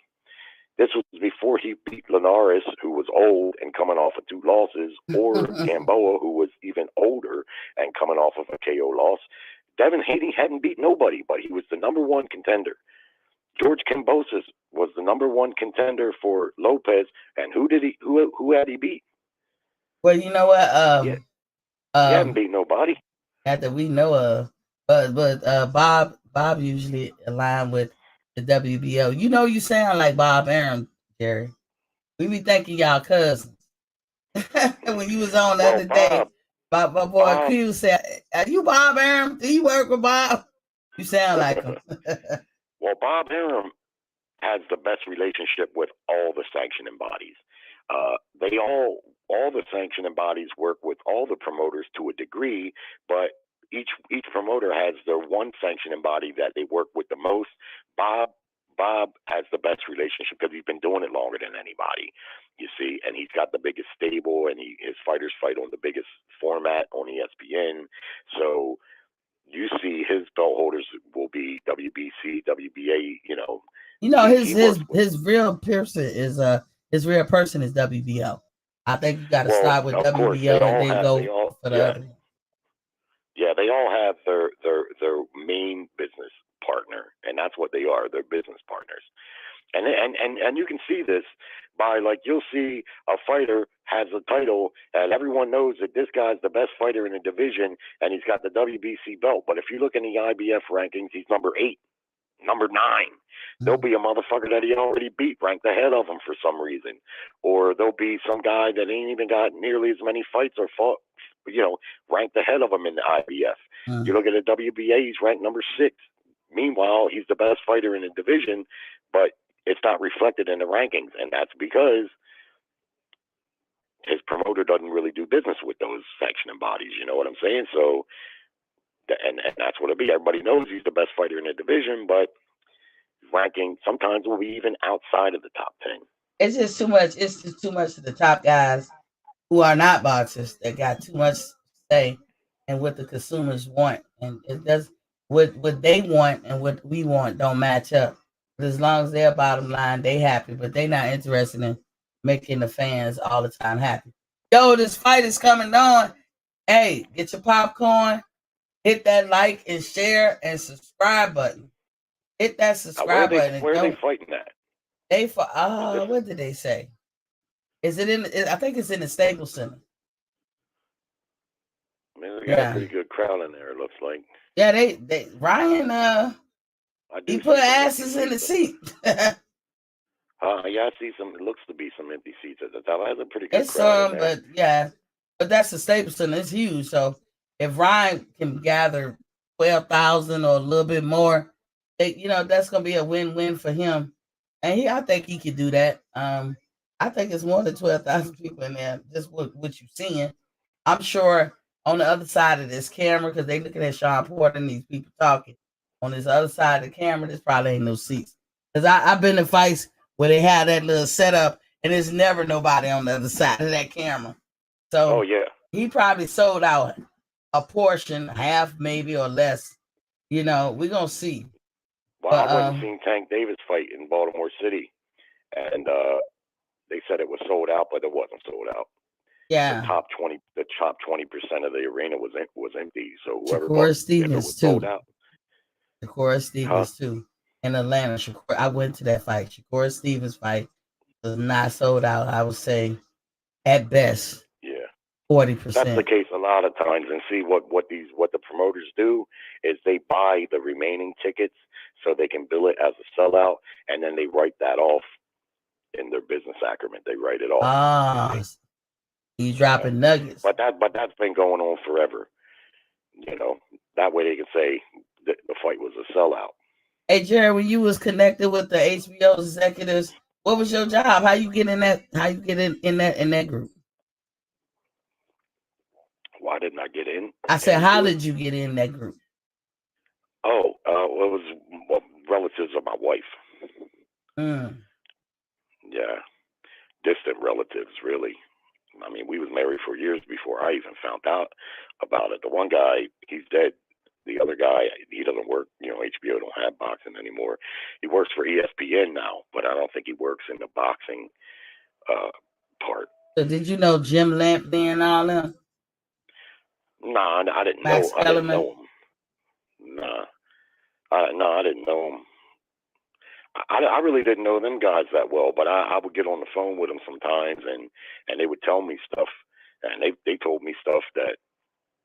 This was before he beat Linares, who was old and coming off of 2 losses, or Gamboa, who was even older and coming off of a KO loss. Devin Haney hadn't beat nobody, but he was the number one contender. George Kambosos was the number one contender for Lopez, and who had he beat? Well, you know what? He hadn't beat nobody. Not that we know of, but Bob usually aligned with the WBO. You know, you sound like Bob Arum, Jerry. We be thinking y'all cousins. When you was on the other day, my boy Q said, "Are you Bob Arum? Do you work with Bob?" You sound like him. Well, Bob Arum has the best relationship with all the sanctioning bodies. All the sanctioning bodies work with all the promoters to a degree, but each promoter has their one sanctioning body that they work with the most. Bob has the best relationship because he's been doing it longer than anybody, you see, and he's got the biggest stable, and his fighters fight on the biggest format on ESPN. So you see his belt holders will be WBC, WBA, you know. You know, his real person is WBO. I think you got to start with WBO and then go for the other. Yeah, they all have their main business partner, and that's what they are. They're business partners. And you can see this by, like, you'll see a fighter has a title and everyone knows that this guy's the best fighter in the division and he's got the WBC belt. But if you look in the IBF rankings, he's number 8, number 9. There'll be a motherfucker that he already beat ranked ahead of him for some reason. Or there'll be some guy that ain't even got nearly as many fights or fought, you know, ranked ahead of him in the IBF. You look at the WBA, he's ranked number 6. Meanwhile, he's the best fighter in the division, but it's not reflected in the rankings, and that's because his promoter doesn't really do business with those sanctioning bodies. You know what I'm saying? So, and that's what it'll be. Everybody knows he's the best fighter in the division, but ranking sometimes will be even outside of the top 10. It's just too much. It's just too much to the top guys who are not boxers that got too much to say and what the consumers want, and it does what they want and what we want don't match up. But as long as their bottom line, they happy, but they not interested in making the fans all the time happy. Yo, this fight is coming on. Hey, get your popcorn, hit that like and share and subscribe button. Hit that subscribe button. Where are they fighting at? They for what did they say? Is it in? I think it's in the Staples Center. I mean, they got a pretty good crowd in there. It looks like. Yeah, they Ryan. He put asses in the seat. Yeah, I see some. It looks to be some empty seats at the top. It has a pretty good crowd in there. But that's the Staples Center. It's huge. So if Ryan can gather 12,000 or a little bit more, that's gonna be a win-win for him. And I think he could do that. I think it's more than 12,000 people in there, just what you're seeing. I'm sure on the other side of this camera, because they looking at Sean Porter and these people talking. On this other side of the camera, there's probably ain't no seats. Because I've been in fights where they have that little setup and there's never nobody on the other side of that camera. So he probably sold out a portion, half maybe or less. We're gonna see. Well, I went and seen Tank Davis fight in Baltimore City, and they said it was sold out, but it wasn't sold out. Yeah, the top 20% of the arena was empty. So whoever Shakur Stevens it was sold out. Shakur Stevens too in Atlanta. I went to that fight. Shakur Stevens fight was not sold out. I would say at best. 40%. That's the case a lot of times. And see what the promoters do is they buy the remaining tickets so they can bill it as a sellout, and then they write that off in their business acumen. They write it off. You dropping nuggets. But that's been going on forever. That way they can say the fight was a sellout. Hey Jerry, when you was connected with the HBO executives, what was your job? How you get in that? How you get in that group? Why didn't I get in? I said, how did you get in that group? Oh, it was relatives of my wife. Yeah, distant relatives, really. I mean, we was married for years before I even found out about it. The one guy, he's dead. The other guy, he doesn't work. HBO don't have boxing anymore. He works for ESPN now, but I don't think he works in the boxing part. So did you know Jim Lampton and all them? Nah, I didn't know. I didn't know him. Nah, I didn't know him. I really didn't know them guys that well, but I would get on the phone with them sometimes, and they would tell me stuff, and they told me stuff that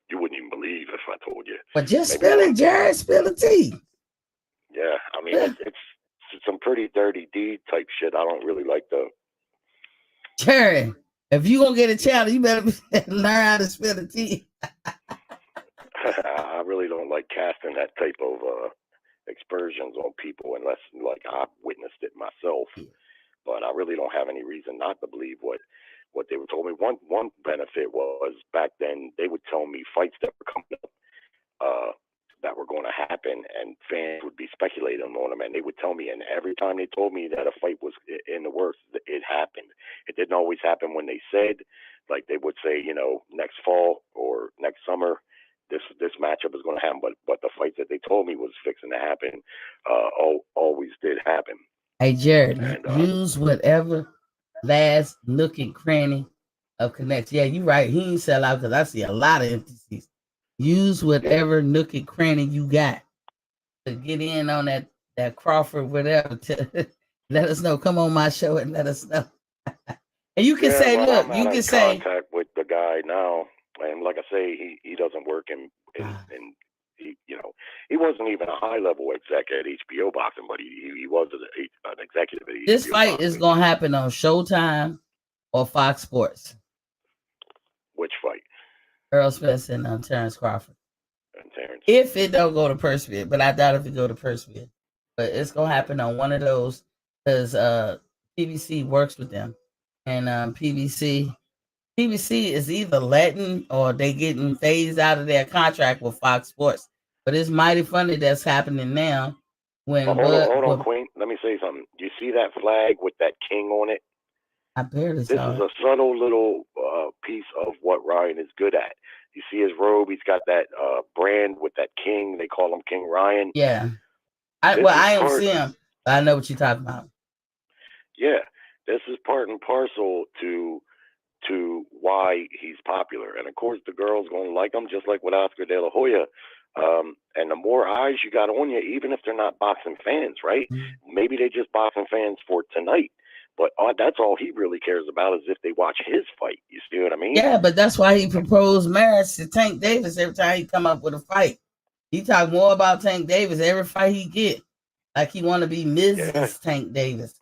you wouldn't even believe if I told you. But just spill it, Jared. Spill the tea. Yeah, I mean it's some pretty dirty deed type shit. I don't really like the. Jared, if you gonna get a challenge, you better learn how to spill the tea. I really don't like casting that type of aspersions on people unless like I've witnessed it myself. But I really don't have any reason not to believe what they were told me. One benefit was back then they would tell me fights that were coming up that were going to happen, and fans would be speculating on them, and they would tell me. And every time they told me that a fight was in the works, it happened. It didn't always happen when they said, like they would say, next fall or next summer, this matchup is going to happen. But the fights that they told me was fixing to happen, always did happen. Hey Jared, use whatever last nook and cranny of connects. Yeah, you're right. He ain't sell out because I see a lot of empty seats. Use whatever nook and cranny you got to get in on that Crawford, whatever. To let us know. Come on my show and let us know. And you can say, look, I'm in contact with the guy now, and like I say, he doesn't work in he, he wasn't even a high level exec at HBO boxing, but he was an executive at HBO. This fight boxing. Is gonna happen on Showtime or Fox Sports. Which fight? Earl Spence and Terrence Crawford. And Terrence. If it don't go to purse bid, but I doubt if it go to purse bid. But it's gonna happen on one of those because PBC works with them, and PBC is either letting or they getting phased out of their contract with Fox Sports. But it's mighty funny that's happening now. When hold on, Queen. Let me say something. You see that flag with that king on it? I barely saw This is a subtle little piece of what Ryan is good at. You see his robe. He's got that brand with that king. They call him King Ryan. Yeah. I don't see him. But I know what you're talking about. Yeah. This is part and parcel to why he's popular. And of course, the girl's going to like him, just like with Oscar De La Hoya. And the more eyes you got on you, even if they're not boxing fans, right? Mm-hmm. Maybe they're just boxing fans for tonight. But that's all he really cares about is if they watch his fight. You see what I mean? Yeah, but that's why he proposed marriage to Tank Davis every time he come up with a fight. He talk more about Tank Davis every fight he get. Like he want to be Mrs. Tank Davis.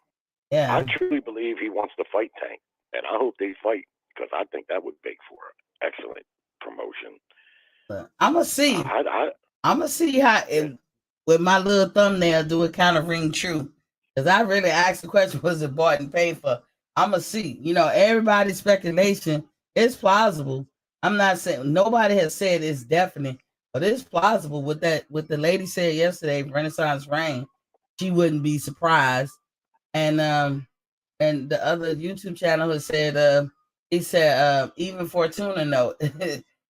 Yeah. I truly believe he wants to fight Tank. And I hope they fight because I think that would make for excellent promotion. I'm gonna see. I'm gonna see how it, with my little thumbnail, do it kind of ring true? Because I really asked the question, was it bought and paid for? I'm gonna see. Everybody's speculation is plausible. I'm not saying nobody has said it's definite, but it's plausible. With the lady said yesterday, Renaissance Rain, she wouldn't be surprised. And the other YouTube channel has said, he said, even Fortuna no,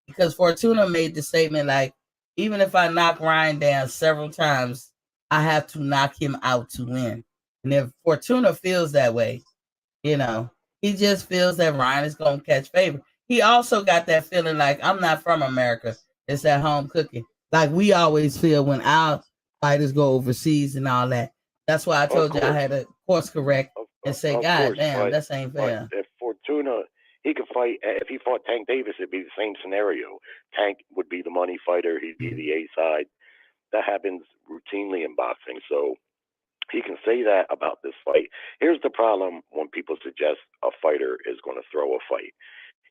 because Fortuna made the statement like, even if I knock Ryan down several times, I have to knock him out to win. And if Fortuna feels that way, he just feels that Ryan is going to catch favor. He also got that feeling like, I'm not from America. It's at home cooking. Like we always feel when our fighters go overseas and all that. That's why I told you I had to course correct and say, God damn, that ain't fair. If Fortuna, he could fight, if he fought Tank Davis, it'd be the same scenario. Tank would be the money fighter. He'd be the A side. That happens routinely in boxing. So he can say that about this fight. Here's the problem when people suggest a fighter is going to throw a fight.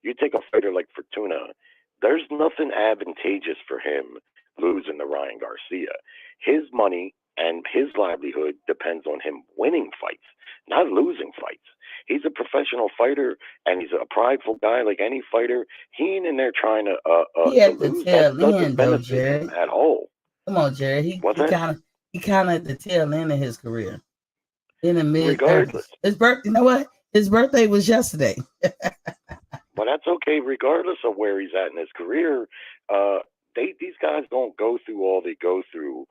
You take a fighter like Fortuna, there's nothing advantageous for him losing to Ryan Garcia. His money and his livelihood depends on him winning fights, not losing fights. He's a professional fighter, and he's a prideful guy like any fighter. He ain't in there trying to lose. That doesn't benefit him at all. Come on, Jared. He kind of at the tail end of his career. In the mid, regardless, his birthday. You know what? His birthday was yesterday. Well, that's okay. Regardless of where he's at in his career, these guys don't go through all they go through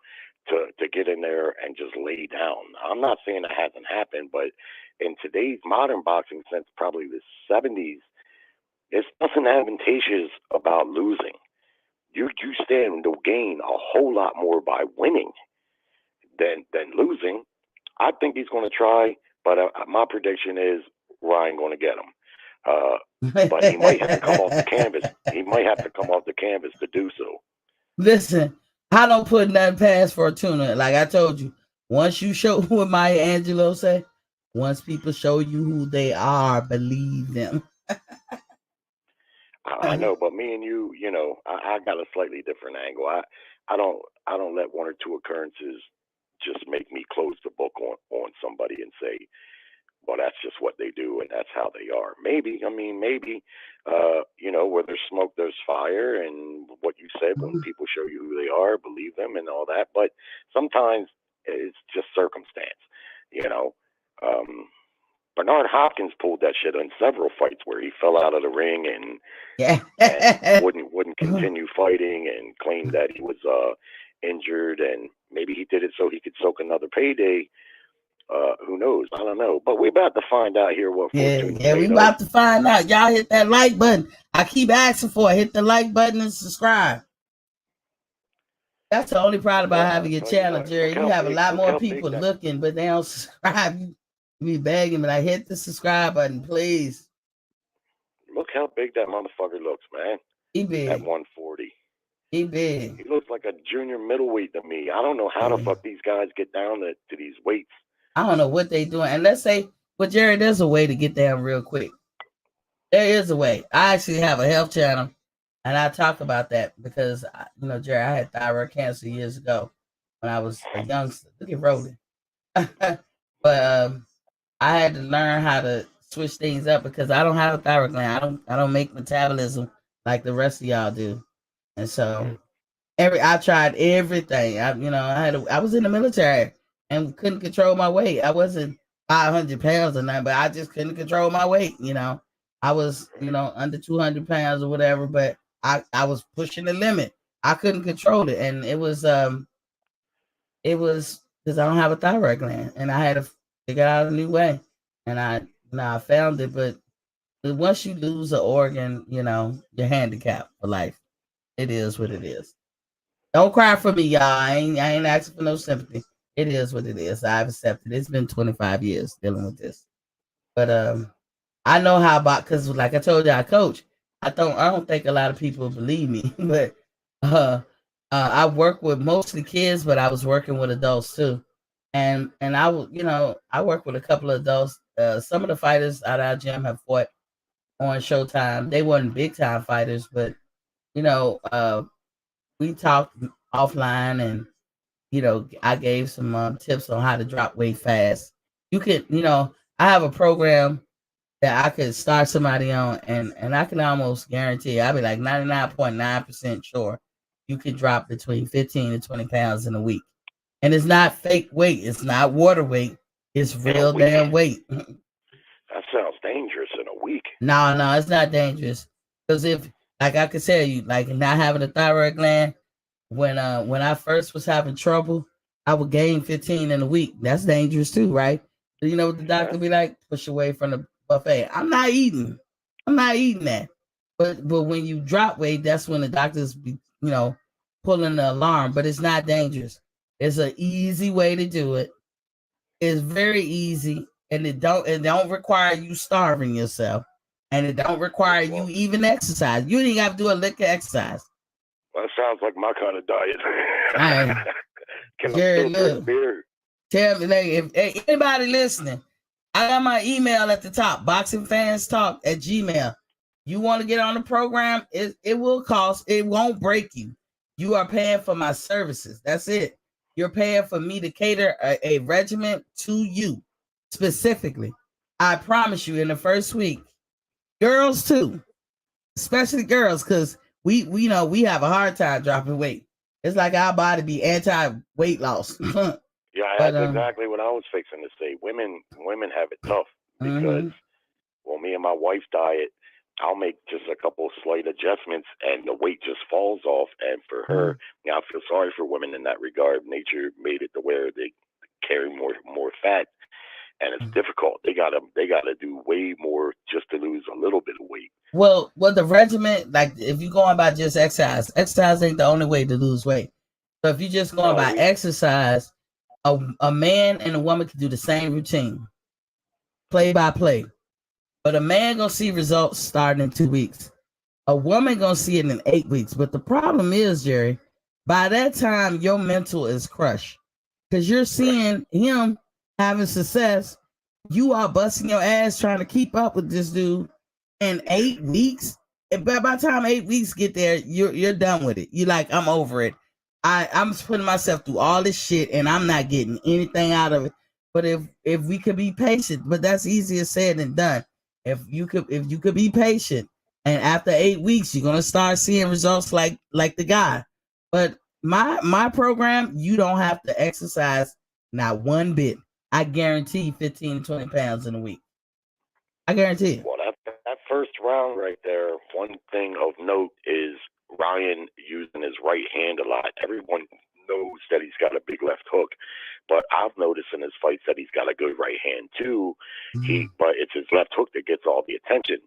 to get in there and just lay down. I'm not saying that hasn't happened, but in today's modern boxing, since probably the 70s, there's nothing advantageous about losing. You stand to gain a whole lot more by winning than losing. I think he's going to try, but my prediction is Ryan going to get him. But he might have to come off the canvas. He might have to come off the canvas to do so. Listen, I don't put nothing past Fortuna. Like I told you, once you show what Maya Angelou say, once people show you who they are, believe them. I know, but me and you, I got a slightly different angle. I don't let one or two occurrences just make me close the book on somebody and say, well, that's just what they do and that's how they are. Maybe, where there's smoke, there's fire, and what you said, when people show you who they are, believe them and all that. But sometimes it's just circumstance, Bernard Hopkins pulled that shit in several fights where he fell out of the ring and wouldn't continue fighting and claimed that he was injured, and maybe he did it so he could soak another payday. Who knows? I don't know. But we're about to find out here what Fortuna's we about to find out. Y'all hit that like button. I keep asking for it. Hit the like button and subscribe. That's the only problem about having your channel, Jerry. You have a lot more people looking, but they don't subscribe. You be begging, but I hit the subscribe button, please. Look how big that motherfucker looks, man. He big. At 140. He big. He looks like a junior middleweight to me. I don't know how the fuck these guys get down to these weights. I don't know what they doing. And let's say, but Jerry, there's a way to get down real quick. There is a way. I actually have a health channel, and I talk about that because, Jerry, I had thyroid cancer years ago when I was a youngster. Look at rolling. But I had to learn how to switch things up because I don't have a thyroid gland. I don't make metabolism like the rest of y'all do. And so I tried everything. I was in the military and couldn't control my weight. I wasn't 500 pounds or nothing, but I just couldn't control my weight. I was, under 200 pounds or whatever, but I was pushing the limit. I couldn't control it. And it was because I don't have a thyroid gland, and I had to figure out a new way. And I found it, but once you lose an organ, you're handicapped for life. It is what it is. Don't cry for me, y'all. I ain't asking for no sympathy. It is what it is. I've accepted it. It's been 25 years dealing with this. But I know how about, because like I told you, I coach. I don't think a lot of people believe me, but I work with mostly kids, but I was working with adults too. And I work with a couple of adults. Some of the fighters out of our gym have fought on Showtime. They weren't big time fighters, but we talked offline, and I gave some tips on how to drop weight fast. You could, I have a program that I could start somebody on, and I can almost guarantee, I'll be like 99.9% sure you can drop between 15 to 20 pounds in a week. And it's not fake weight, it's not water weight, it's real damn weight. That sounds dangerous in a week. No, it's not dangerous. Because if, like I could tell you, like not having a thyroid gland, when I first was having trouble, I would gain 15 in a week. That's dangerous too, right? So, what the doctor be like? Push away from the buffet. I'm not eating that. But when you drop weight, that's when the doctors be, pulling the alarm. But it's not dangerous. It's an easy way to do it. It's very easy, and it don't require you starving yourself, and it don't require you even exercise. You ain't got to do a lick of exercise. Well, that sounds like my kind of diet. Can Jerry, I still drink beer? Tell me, if anybody listening, I got my email at the top, boxingfanstalk@gmail. You want to get on the program? It will cost. It won't break you. You are paying for my services. That's it. You're paying for me to cater a regimen to you specifically. I promise you, in the first week, girls too, especially girls, because we have a hard time dropping weight. It's like our body be anti-weight loss. Yeah, that's exactly what I was fixing to say. Women have it tough because, well, me and my wife's diet, I'll make just a couple of slight adjustments and the weight just falls off. And for her, I feel sorry for women in that regard. Nature made it to where they carry more fat, and it's difficult. They gotta do way more just to lose a little bit of weight. Well, the regimen, like if you're going by just exercise ain't the only way to lose weight. So if you're just going by exercise, a man and a woman can do the same routine, play by play. But a man gonna see results starting in 2 weeks. A woman gonna see it in 8 weeks. But the problem is, Jerry, by that time your mental is crushed because you're seeing him having success. You are busting your ass trying to keep up with this dude in 8 weeks. And by the time 8 weeks get there, you're done with it. You're like, I'm over it. I'm putting myself through all this shit and I'm not getting anything out of it. But if we could be patient, but that's easier said than done. If you could be patient, and after 8 weeks, you're gonna start seeing results like the guy. But my program, you don't have to exercise not one bit. I guarantee 15 to 20 pounds in a week. I guarantee it. Well, that first round right there, one thing of note is Ryan using his right hand a lot. Everyone knows that he's got a big left hook, but I've noticed in his fights that he's got a good right hand too. But it's his left hook that gets all the attention.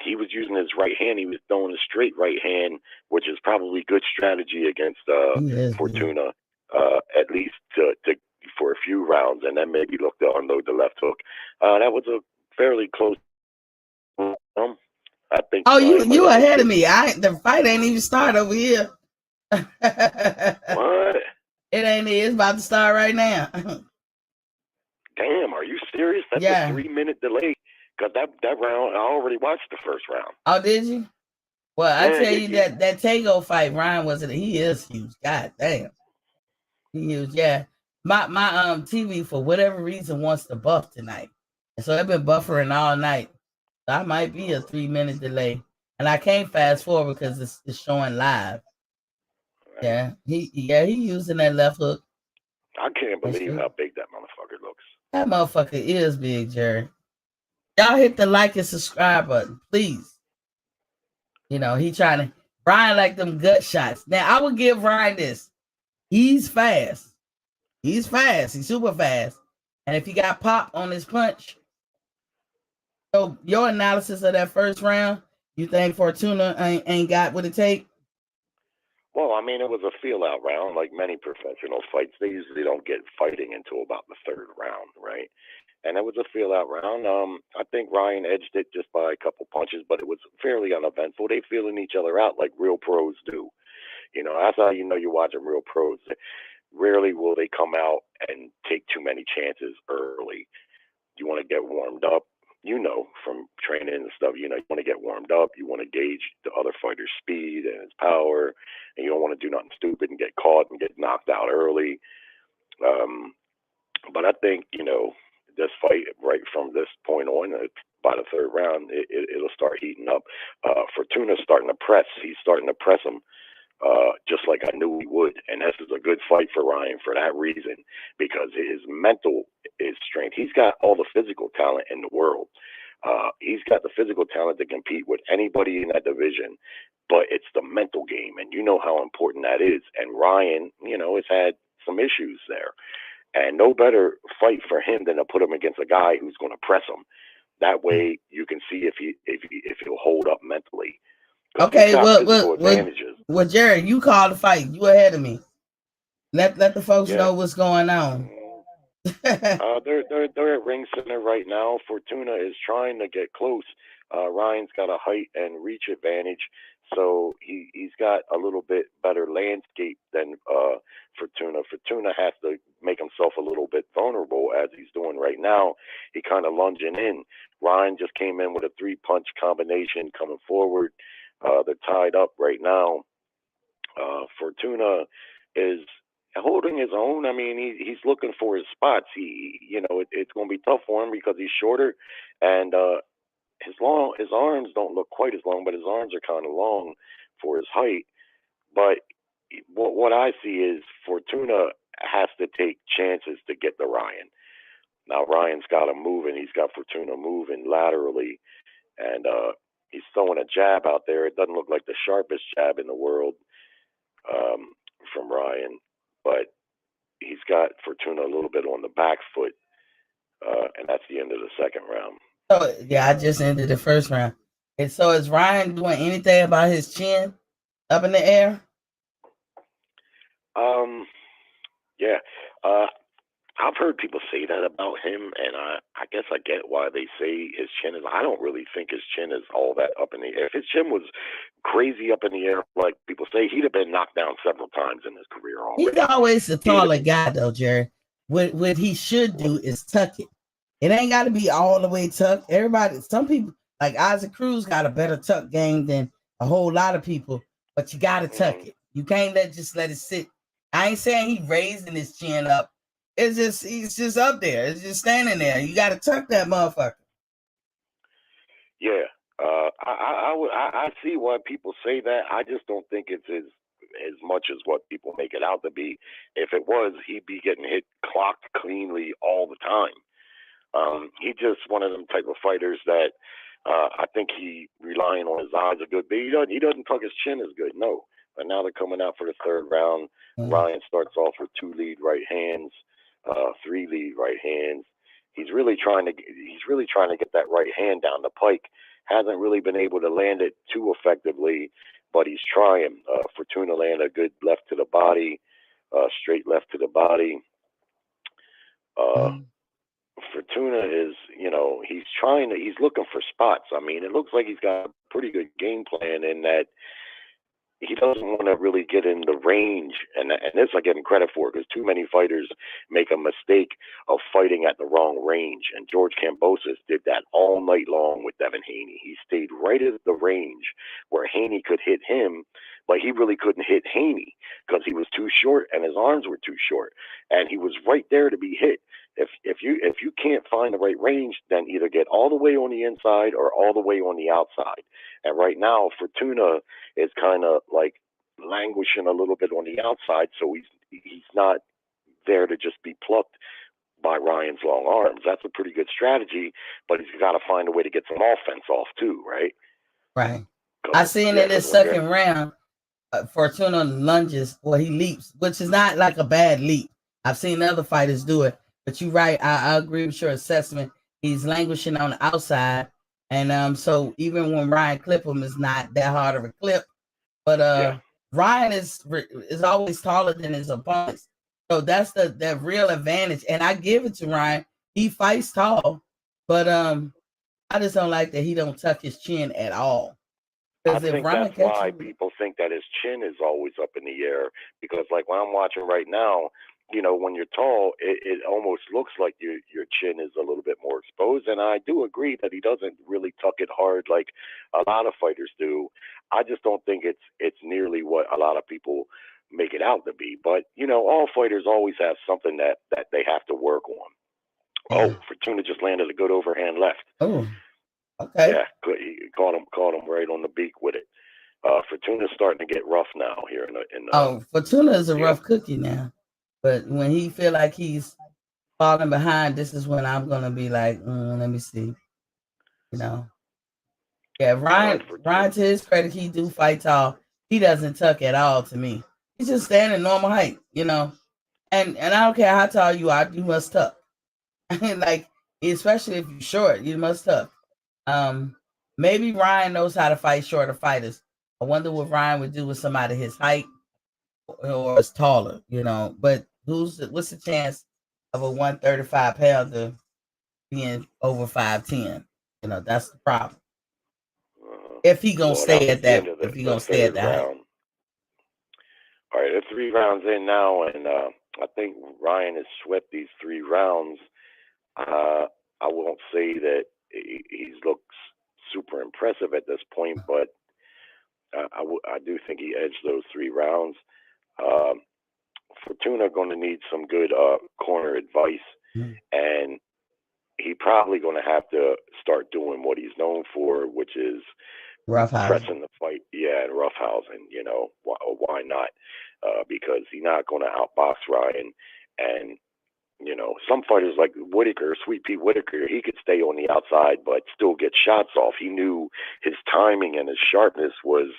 He was using his right hand. He was throwing a straight right hand, which is probably good strategy against Fortuna, at least to for a few rounds, and then maybe look to unload the left hook. That was a fairly close. I think. Oh, you ahead of me. The fight ain't even started over here. What? It ain't. It's about to start right now. Damn, are you serious? That's a 3-minute delay. Because that round, I already watched the first round. Oh, did you? Well, I tell you that Tango fight, Ryan wasn't. He is huge. God damn, he huge. Yeah, my TV for whatever reason wants to buff tonight, and so I've been buffering all night. So I might be a 3-minute delay, and I can't fast forward because it's showing live. Right. Yeah, he using that left hook. I can't believe how big that motherfucker looks. That motherfucker is big, Jerry. Y'all hit the like and subscribe button, please. He trying to. Ryan like them gut shots. Now I would give Ryan this. He's fast. He's super fast. And if he got pop on his punch, so your analysis of that first round, you think Fortuna ain't got what it take? Well, I mean, it was a feel-out round. Like many professional fights, they usually don't get fighting until about the third round, right? And it was a feel-out round. I think Ryan edged it just by a couple punches, but it was fairly uneventful. They feeling each other out like real pros do. That's how you know you're watching real pros. Rarely will they come out and take too many chances early. You want to get warmed up. you know, from training and stuff, you want to get warmed up. You want to gauge the other fighter's speed and his power, and you don't want to do nothing stupid and get caught and get knocked out early. But I think, this fight right from this point on, by the third round, it'll start heating up. Fortuna's starting to press. He's starting to press him. Just like I knew he would. And this is a good fight for Ryan for that reason, because his mental is strength. He's got all the physical talent in the world. He's got the physical talent to compete with anybody in that division, but it's the mental game, and you know how important that is. And Ryan, has had some issues there. And no better fight for him than to put him against a guy who's going to press him. That way you can see if he'll hold up mentally. Okay, well, Jared, you called the fight. You ahead of me. Let the folks know what's going on. They're at Ring Center right now. Fortuna is trying to get close. Ryan's got a height and reach advantage, so he's got a little bit better landscape than Fortuna. Fortuna has to make himself a little bit vulnerable, as he's doing right now. He kind of lunging in. Ryan just came in with a 3-punch combination coming forward. They're tied up right now. Fortuna is holding his own. I mean, he's looking for his spots. It's going to be tough for him because he's shorter, and his arms don't look quite as long, but his arms are kind of long for his height. But what I see is Fortuna has to take chances to get to Ryan. Now Ryan's got him moving. He's got Fortuna moving laterally, and he's throwing a jab out there. It doesn't look like the sharpest jab in the world from Ryan, but he's got Fortuna a little bit on the back foot, and that's the end of the second round. Oh, yeah, I just ended the first round. And so is Ryan doing anything about his chin up in the air? Yeah. I've heard people say that about him, and I guess I get why they say his chin is. I don't really think his chin is all that up in the air. If his chin was crazy up in the air, like people say, he'd have been knocked down several times in his career already. He's always a taller guy, though, Jerry. What he should do is tuck it. It ain't got to be all the way tucked. Some people, like Isaac Cruz, got a better tuck game than a whole lot of people, but you got to tuck it. You can't just let it sit. I ain't saying he raising his chin up. He's just up there. It's just standing there. You got to tuck that motherfucker. Yeah, I see why people say that. I just don't think it's as much as what people make it out to be. If it was, he'd be getting hit clocked cleanly all the time. He just one of them type of fighters that I think he relying on his eyes are good, but he doesn't tuck his chin as good. No, but now they're coming out for the third round. Ryan starts off with 2 lead right hands. 3 lead right hands. He's really trying to get that right hand down the pike. Hasn't really been able to land it too effectively, but he's trying. Fortuna landed a good left to the body, straight left to the body. Fortuna is, he's looking for spots. I mean, it looks like he's got a pretty good game plan in that he doesn't want to really get in the range, and this I give him credit for, because too many fighters make a mistake of fighting at the wrong range, and George Kambosos did that all night long with Devin Haney. He stayed right at the range where Haney could hit him, but he really couldn't hit Haney because he was too short and his arms were too short, and he was right there to be hit. If you can't find the right range, then either get all the way on the inside or all the way on the outside. And right now, Fortuna is kind of like languishing a little bit on the outside, so he's not there to just be plucked by Ryan's long arms. That's a pretty good strategy, but he's got to find a way to get some offense off too, right? Right. I seen in this second round, Fortuna lunges, he leaps, which is not like a bad leap. I've seen other fighters do it, but you're right. I agree with your assessment. He's languishing on the outside, and so even when Ryan clip him, it's not that hard of a clip. But Ryan is always taller than his opponents, so that's the real advantage. And I give it to Ryan. He fights tall, but I just don't like that he don't tuck his chin at all. I think that's why people think that his chin is always up in the air, because like when I'm watching right now, when you're tall, it almost looks like your chin is a little bit more exposed. And I do agree that he doesn't really tuck it hard like a lot of fighters do. I just don't think it's nearly what a lot of people make it out to be. But all fighters always have something that they have to work on. Yeah. Oh, Fortuna just landed a good overhand left. Oh, okay. Yeah, he caught him right on the beak with it. Fortuna's starting to get rough now here Fortuna is a rough cookie now. But when he feel like he's falling behind, this is when I'm gonna be like, let me see. Yeah, Ryan, to his credit, he do fight tall. He doesn't tuck at all to me. He's just standing normal height, And I don't care how tall you are, you must tuck. Like, especially if you're short, you must tuck. Maybe Ryan knows how to fight shorter fighters. I wonder what Ryan would do with somebody his height or is taller, But what's the chance of a 135 pounder being over 5'10"? That's the problem. If he gonna stay at that, if he gonna stay at that height. All right, they're 3 rounds in now, and I think Ryan has swept these 3 rounds. I won't say that he looks super impressive at this point, but I do think he edged those 3 rounds. Fortuna going to need some good corner advice, and he probably going to have to start doing what he's known for, which is pressing the fight. Yeah, and roughhousing. Why not? Because he's not going to outbox Ryan, and some fighters like Whitaker, Sweet Pea Whitaker, he could stay on the outside but still get shots off. He knew his timing and his sharpness was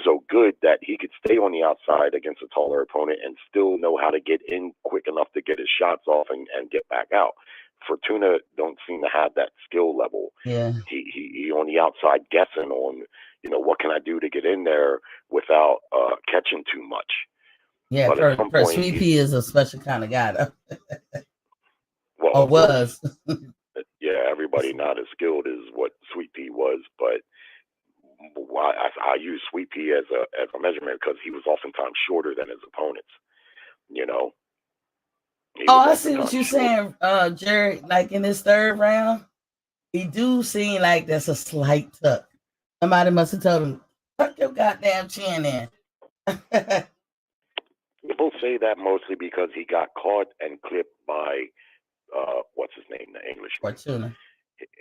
so good that he could stay on the outside against a taller opponent and still know how to get in quick enough to get his shots off and get back out. Fortuna don't seem to have that skill level. Yeah. He on the outside guessing on, what can I do to get in there without catching too much. Yeah, Sweet Pea is a special kind of guy, though. Well, or was. Yeah, everybody not as skilled as what Sweet Pea was, but I use Sweet Pea as a measurement because he was oftentimes shorter than his opponents. I see what you're saying, Jerry. Like in this 3rd round, he do seem like that's a slight tuck. Somebody must have told him, tuck your goddamn chin in. People say that mostly because he got caught and clipped by what's his name, the Englishman. Fortuna.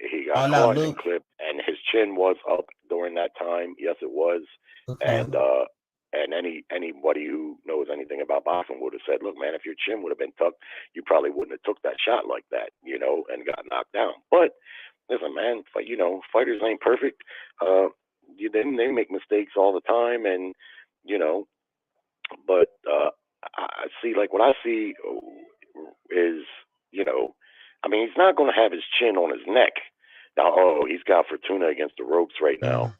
He got caught and clipped, and his chin was up during that time. Yes, it was. Okay. And anybody who knows anything about boxing would have said, "Look, man, if your chin would have been tucked, you probably wouldn't have took that shot like that, and got knocked down." But listen, man, fighters ain't perfect. They make mistakes all the time, and But I see, like, what I see is, he's not going to have his chin on his neck. Now, he's got Fortuna against the ropes right now.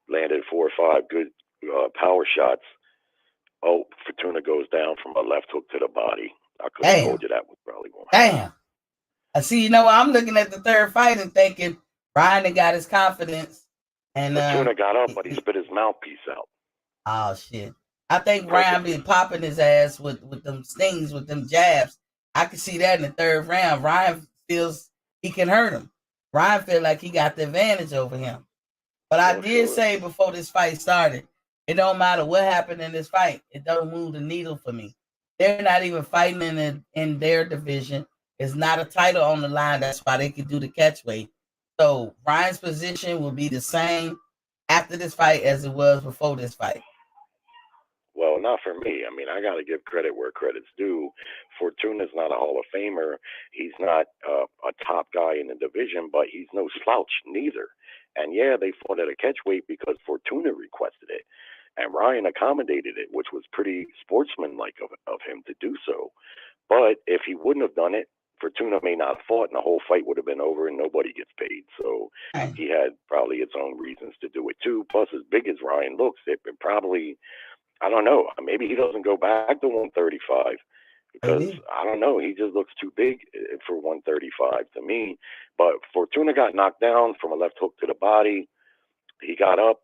Landed 4 or 5 good power shots. Oh, Fortuna goes down from a left hook to the body. I could have told you that was probably going to happen. Damn. I see, I'm looking at the 3rd fight and thinking Ryan got his confidence. And Fortuna got up, but he spit his mouthpiece out. Oh, shit. I think Ryan be popping his ass with them stings, with them jabs. I can see that in the 3rd round. Ryan feels he can hurt him. Ryan feel like he got the advantage over him. But I did say before this fight started, it don't matter what happened in this fight. It don't move the needle for me. They're not even fighting in their division. It's not a title on the line. That's why they can do the catch weight. So Ryan's position will be the same after this fight as it was before this fight. Well, not for me. I got to give credit where credit's due. Fortuna's not a Hall of Famer. He's not a top guy in the division, but he's no slouch neither. And yeah, they fought at a catch weight because Fortuna requested it. And Ryan accommodated it, which was pretty sportsmanlike of him to do so. But if he wouldn't have done it, Fortuna may not have fought, and the whole fight would have been over, and nobody gets paid. So he had probably its own reasons to do it too. Plus, as big as Ryan looks, it probably, I don't know, maybe he doesn't go back to 135 because I don't know, he just looks too big for 135 to me. But Fortuna got knocked down from a left hook to the body. He got up.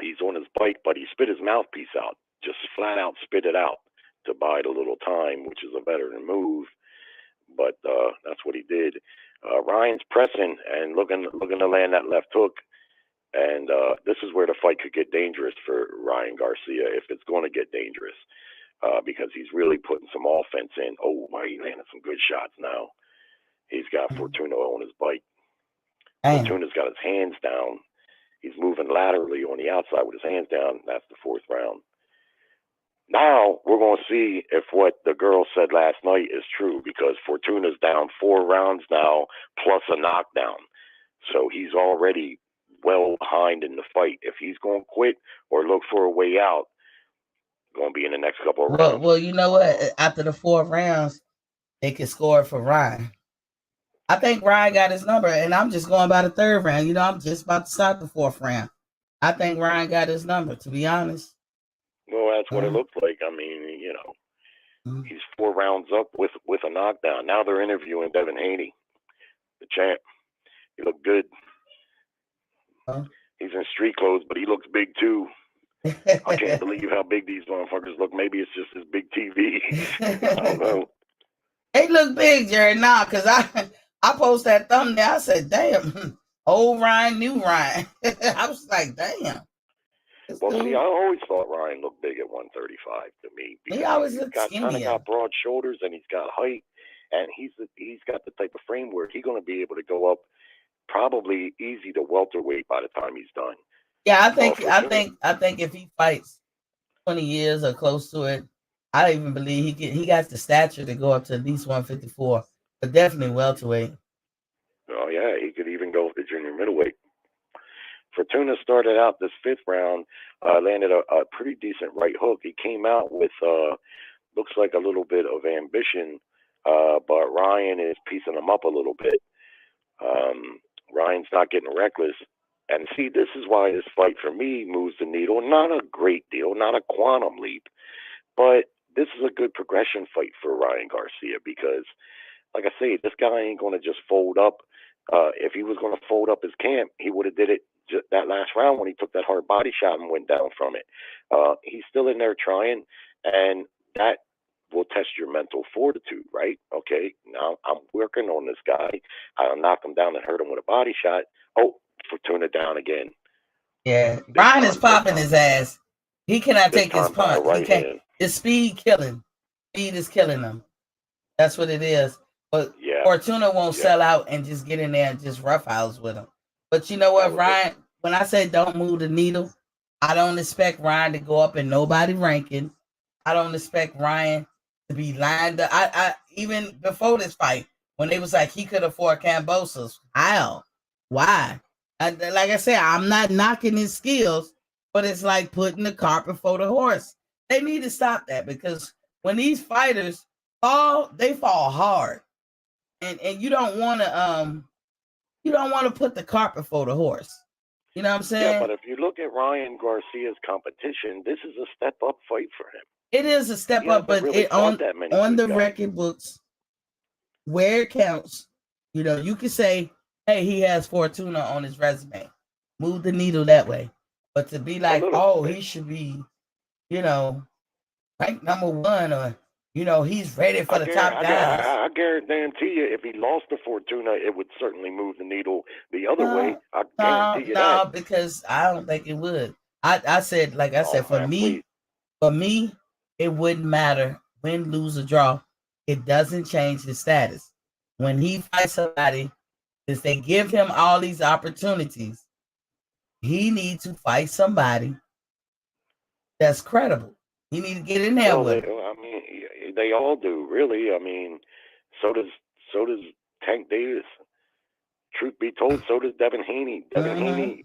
He's on his bike, but he spit his mouthpiece out, just flat out spit it out. to bide a little time, which is a veteran move. But that's what he did. Ryan's pressing and looking to land that left hook. And this is where the fight could get dangerous for Ryan Garcia, if it's going to get dangerous, because he's really putting some offense in. Oh, he landed some good shots now. He's got Fortuna on his bike. Fortuna's got his hands down. He's moving laterally on the outside with his hands down. That's the 4th round. Now we're going to see if what the girl said last night is true, because Fortuna's down 4 rounds now, plus a knockdown. So he's already well behind in the fight. If he's going to quit or look for a way out, going to be in the next couple of rounds. Well, you know what? After the 4 rounds, they could score for Ryan. I think Ryan got his number, and I'm just going by the 3rd round. You know, I'm just about to start the 4th round. I think Ryan got his number, to be honest. Well, that's what it looks like. I mean, you know, he's 4 rounds up with a knockdown. Now they're interviewing Devin Haney, the champ. He looked good. He's in street clothes, but he looks big too. I can't believe how big these motherfuckers look. Maybe it's just this big TV. I don't know. They look big, Jerry. Nah, because I posted that thumbnail. I said, damn, old Ryan, new Ryan. I was like, damn. Well, see, I always thought Ryan looked big at 135 to me. He always looked skinny. Kind of got broad shoulders, and he's got height, and he's got the type of frame where he's going to be able to go up probably easy to welterweight by the time he's done. Yeah, I think if he fights 20 years or close to it, I even believe he got the stature to go up to at least 154, but definitely welterweight. Oh yeah, he could even go to junior middleweight. Fortuna started out this 5th round, landed a pretty decent right hook. He came out with looks like a little bit of ambition, but Ryan is piecing him up a little bit. Ryan's not getting reckless. And see, this is why this fight for me moves the needle. Not a great deal, not a quantum leap, but this is a good progression fight for Ryan Garcia, because, like I say, this guy ain't going to just fold up. If he was going to fold up his camp, he would have did it that last round when he took that hard body shot and went down from it. He's still in there trying, and that will test your mental fortitude, right? Okay, now I'm working on this guy. I'll knock him down and hurt him with a body shot. Oh, Fortuna down again. Yeah, Ryan is popping his ass. He cannot take his punch. He can't. It's speed killing. Speed is killing him. That's what it is. But Fortuna won't sell out and just get in there and just roughhouse with him. But you know what, Ryan? When I say don't move the needle, I don't expect Ryan to go up in nobody ranking. I don't expect Ryan to be lined up. I even before this fight, when they was like he could afford Cambosos. How? Why? Like I said, I'm not knocking his skills, but it's like putting the cart before the horse. They need to stop that, because when these fighters fall, they fall hard, and you don't want to put the cart before the horse. You know what I'm saying? Yeah, but if you look at Ryan Garcia's competition, this is a step up fight for him. It is a step up, but really on the record books, where it counts, you know, you can say, hey, he has Fortuna on his resume. Move the needle that way. But to be like, he should be, you know, ranked number 1, or, you know, he's ready for the top guys. I guarantee you, if he lost to Fortuna, it would certainly move the needle the other way. I guarantee you that. No, because I don't think it would. I said, for me, it wouldn't matter win, lose, or draw. It doesn't change his status. When he fights somebody, since they give him all these opportunities, he needs to fight somebody that's credible. He needs to get in there with him. I mean, they all do, really. I mean, so does Tank Davis. Truth be told, so does Devin Haney. Devin Haney,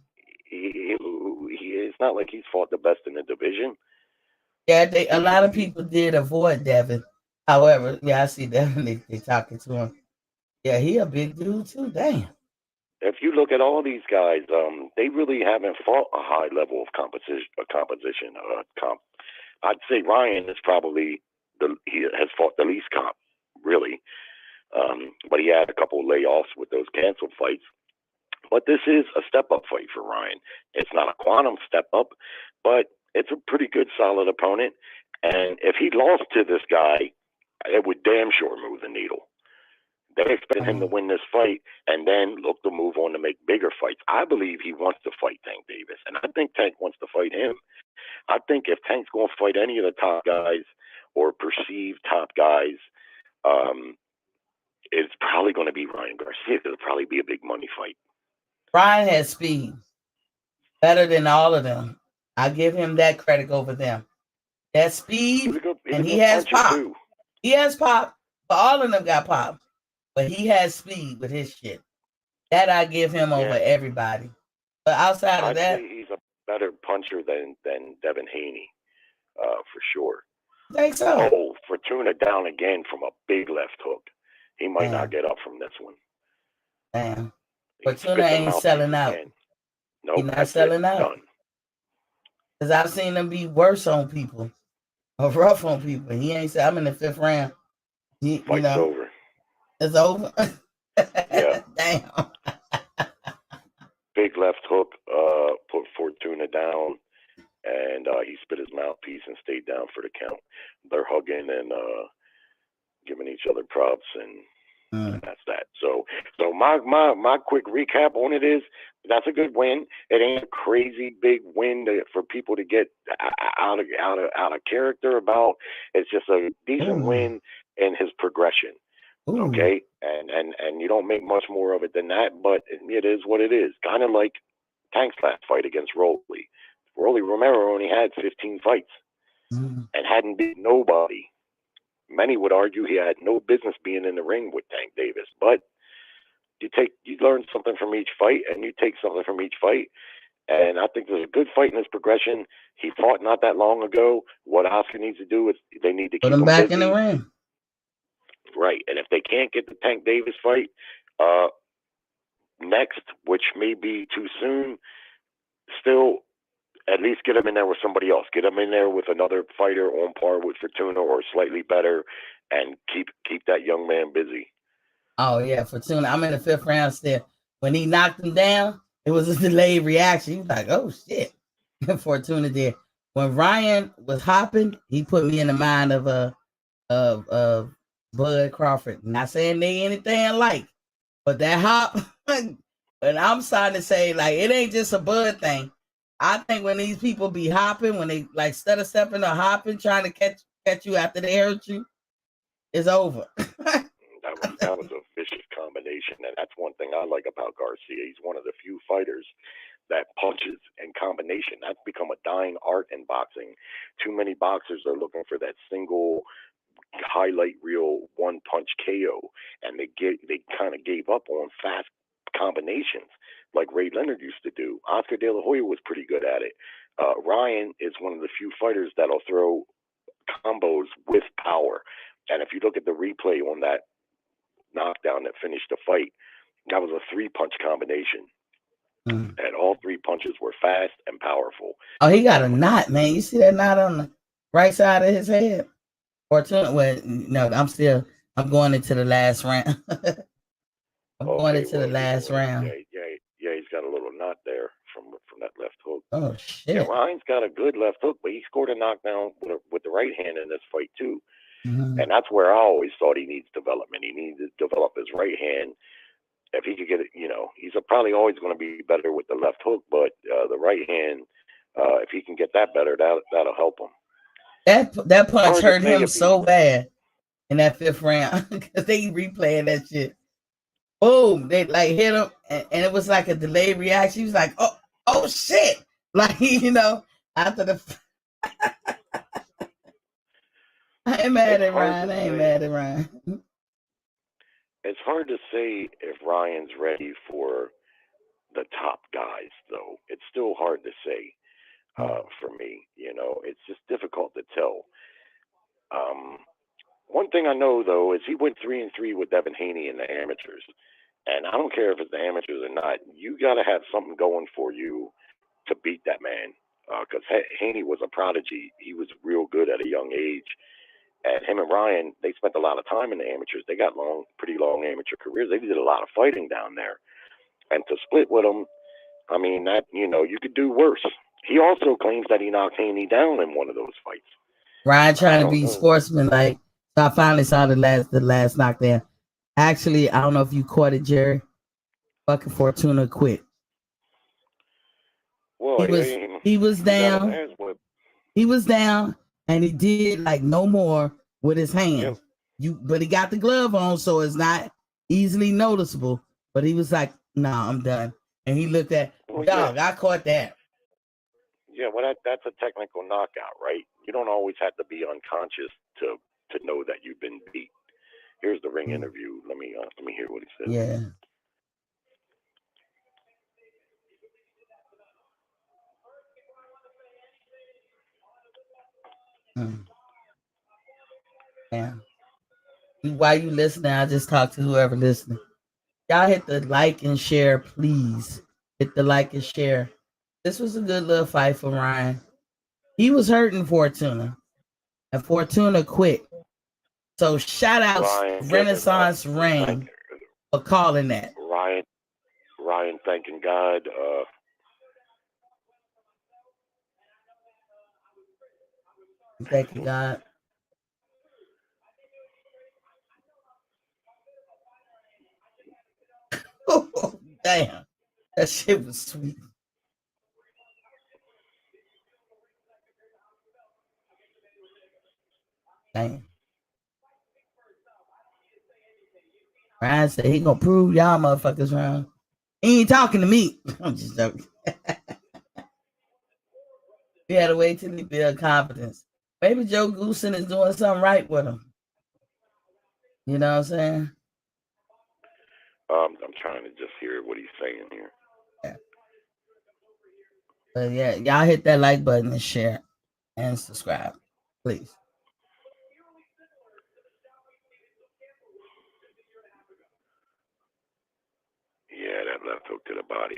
it's not like he's fought the best in the division. Yeah, a lot of people did avoid Devin. However, I see Devin, they talking to him. Yeah, he a big dude too. Damn. If you look at all these guys, they really haven't fought a high level of competition. I'd say Ryan is probably he has fought the least comp, really. But he had a couple of layoffs with those canceled fights. But this is a step-up fight for Ryan. It's not a quantum step-up, but it's a pretty good, solid opponent. And if he lost to this guy, it would damn sure move the needle. They expect him to win this fight and then look to move on to make bigger fights. I believe he wants to fight Tank Davis, and I think Tank wants to fight him. I think if Tank's going to fight any of the top guys or perceived top guys, it's probably going to be Ryan Garcia. It'll probably be a big money fight. Ryan has speed, better than all of them. I give him that credit over them. That speed, and he has pop. Too. He has pop, but all of them got pop. But he has speed with his shit. That I give him over everybody. But outside of that, he's a better puncher than Devin Haney, for sure. I think so. Oh, Fortuna down again from a big left hook. He might not get up from this one. Damn. Fortuna ain't selling out. Nope, he's not selling out. Because I've seen him be worse on people, or rough on people. He ain't said, I'm in the 5th round. Fight's over. It's over? Yeah. Damn. Big left hook put Fortuna down, and he spit his mouthpiece and stayed down for the count. They're hugging and giving each other props, and that's that. So my quick recap on it is that's a good win. It ain't a crazy big win for people to get out of character about. It's just a decent win in his progression. Okay, and you don't make much more of it than that, but it is what it is. Kind of like Tank's last fight against Rolly. Rolly Romero only had 15 fights and hadn't beat nobody. Many would argue he had no business being in the ring with Tank Davis, but you learn something from each fight, and you take something from each fight. And I think there's a good fight in his progression. He fought not that long ago. What Oscar needs to do is they need to put keep him back busy. in the ring. Right, and if they can't get the Tank Davis fight next, which may be too soon, still at least get him in there with somebody else. Get him in there with another fighter on par with Fortuna or slightly better, and keep that young man busy. Oh yeah, Fortuna. I'm in the 5th round still. When he knocked him down, it was a delayed reaction. He was like, "Oh shit!" Fortuna did. When Ryan was hopping, he put me in the mind of Bud Crawford. Not saying they anything alike, but that hop, and I'm starting to say, like, it ain't just a Bud thing. I think when these people be hopping, when they like stutter stepping or hopping, trying to catch you after they hurt you, it's over. that was a vicious combination, and that's one thing I like about Garcia. He's one of the few fighters that punches in combination. That's become a dying art in boxing. Too many boxers are looking for that single highlight reel one punch KO, and they kind of gave up on fast combinations like Ray Leonard used to do. Oscar De La Hoya was pretty good at it. Ryan is one of the few fighters that'll throw combos with power, and if you look at the replay on that knockdown that finished the fight, that was a 3-punch combination, and all 3 punches were fast and powerful. Oh, he got a knot, man. You see that knot on the right side of his head? Well, no, I'm going into the last round. Going into the last round. Yeah, he's got a little knot there from that left hook. Oh shit! Yeah, Ryan's got a good left hook, but he scored a knockdown with the right hand in this fight too. And that's where I always thought he needs development. He needs to develop his right hand. If he could get it, he's probably always going to be better with the left hook, but the right hand, if he can get that better, that'll help him. That punch hurt him so bad in that 5th round because they replaying that shit. Boom! They like hit him, and it was like a delayed reaction. He was like, "Oh shit!" Like after the. I ain't mad at Ryan. It's hard to say if Ryan's ready for the top guys, though. It's still hard to say for me. It's just difficult to tell. One thing I know, though, is he went 3-3 with Devin Haney in the amateurs. And I don't care if it's the amateurs or not. You got to have something going for you to beat that man. Because Haney was a prodigy. He was real good at a young age. And him and Ryan, they spent a lot of time in the amateurs. They got pretty long amateur careers. They did a lot of fighting down there. And to split with him, I mean, that you could do worse. He also claims that he knocked Haney down in one of those fights. Ryan trying to be sportsman-like. So I finally saw the last knockdown. Actually, I don't know if you caught it, Jerry. Fucking Fortuna quit. Well, he was down. He was down, and he did like no more with his hands. But he got the glove on, so it's not easily noticeable. But he was like, "Nah, I'm done." And he looked at dog. I caught that. Yeah, well, that's a technical knockout, right? You don't always have to be unconscious to know that you've been beat. Here's the ring interview. Let me hear what he said. Yeah. Yeah. While you listening, I just talk to whoever listening. Y'all hit the like and share, please. Hit the like and share. This was a good little fight for Ryan. He was hurting Fortuna, and Fortuna quit. So shout out Renaissance Ring for calling that. Ryan thanking God. Thank God. Oh, damn. That shit was sweet. Damn. Ryan said he gonna prove y'all motherfuckers wrong. He ain't talking to me. I'm just joking. We had to wait till he build confidence. Maybe Joe Goosen is doing something right with him. You know what I'm saying? I'm trying to just hear what he's saying here. Yeah. But yeah, y'all hit that like button and share and subscribe, please. Yeah, that left hook to the body.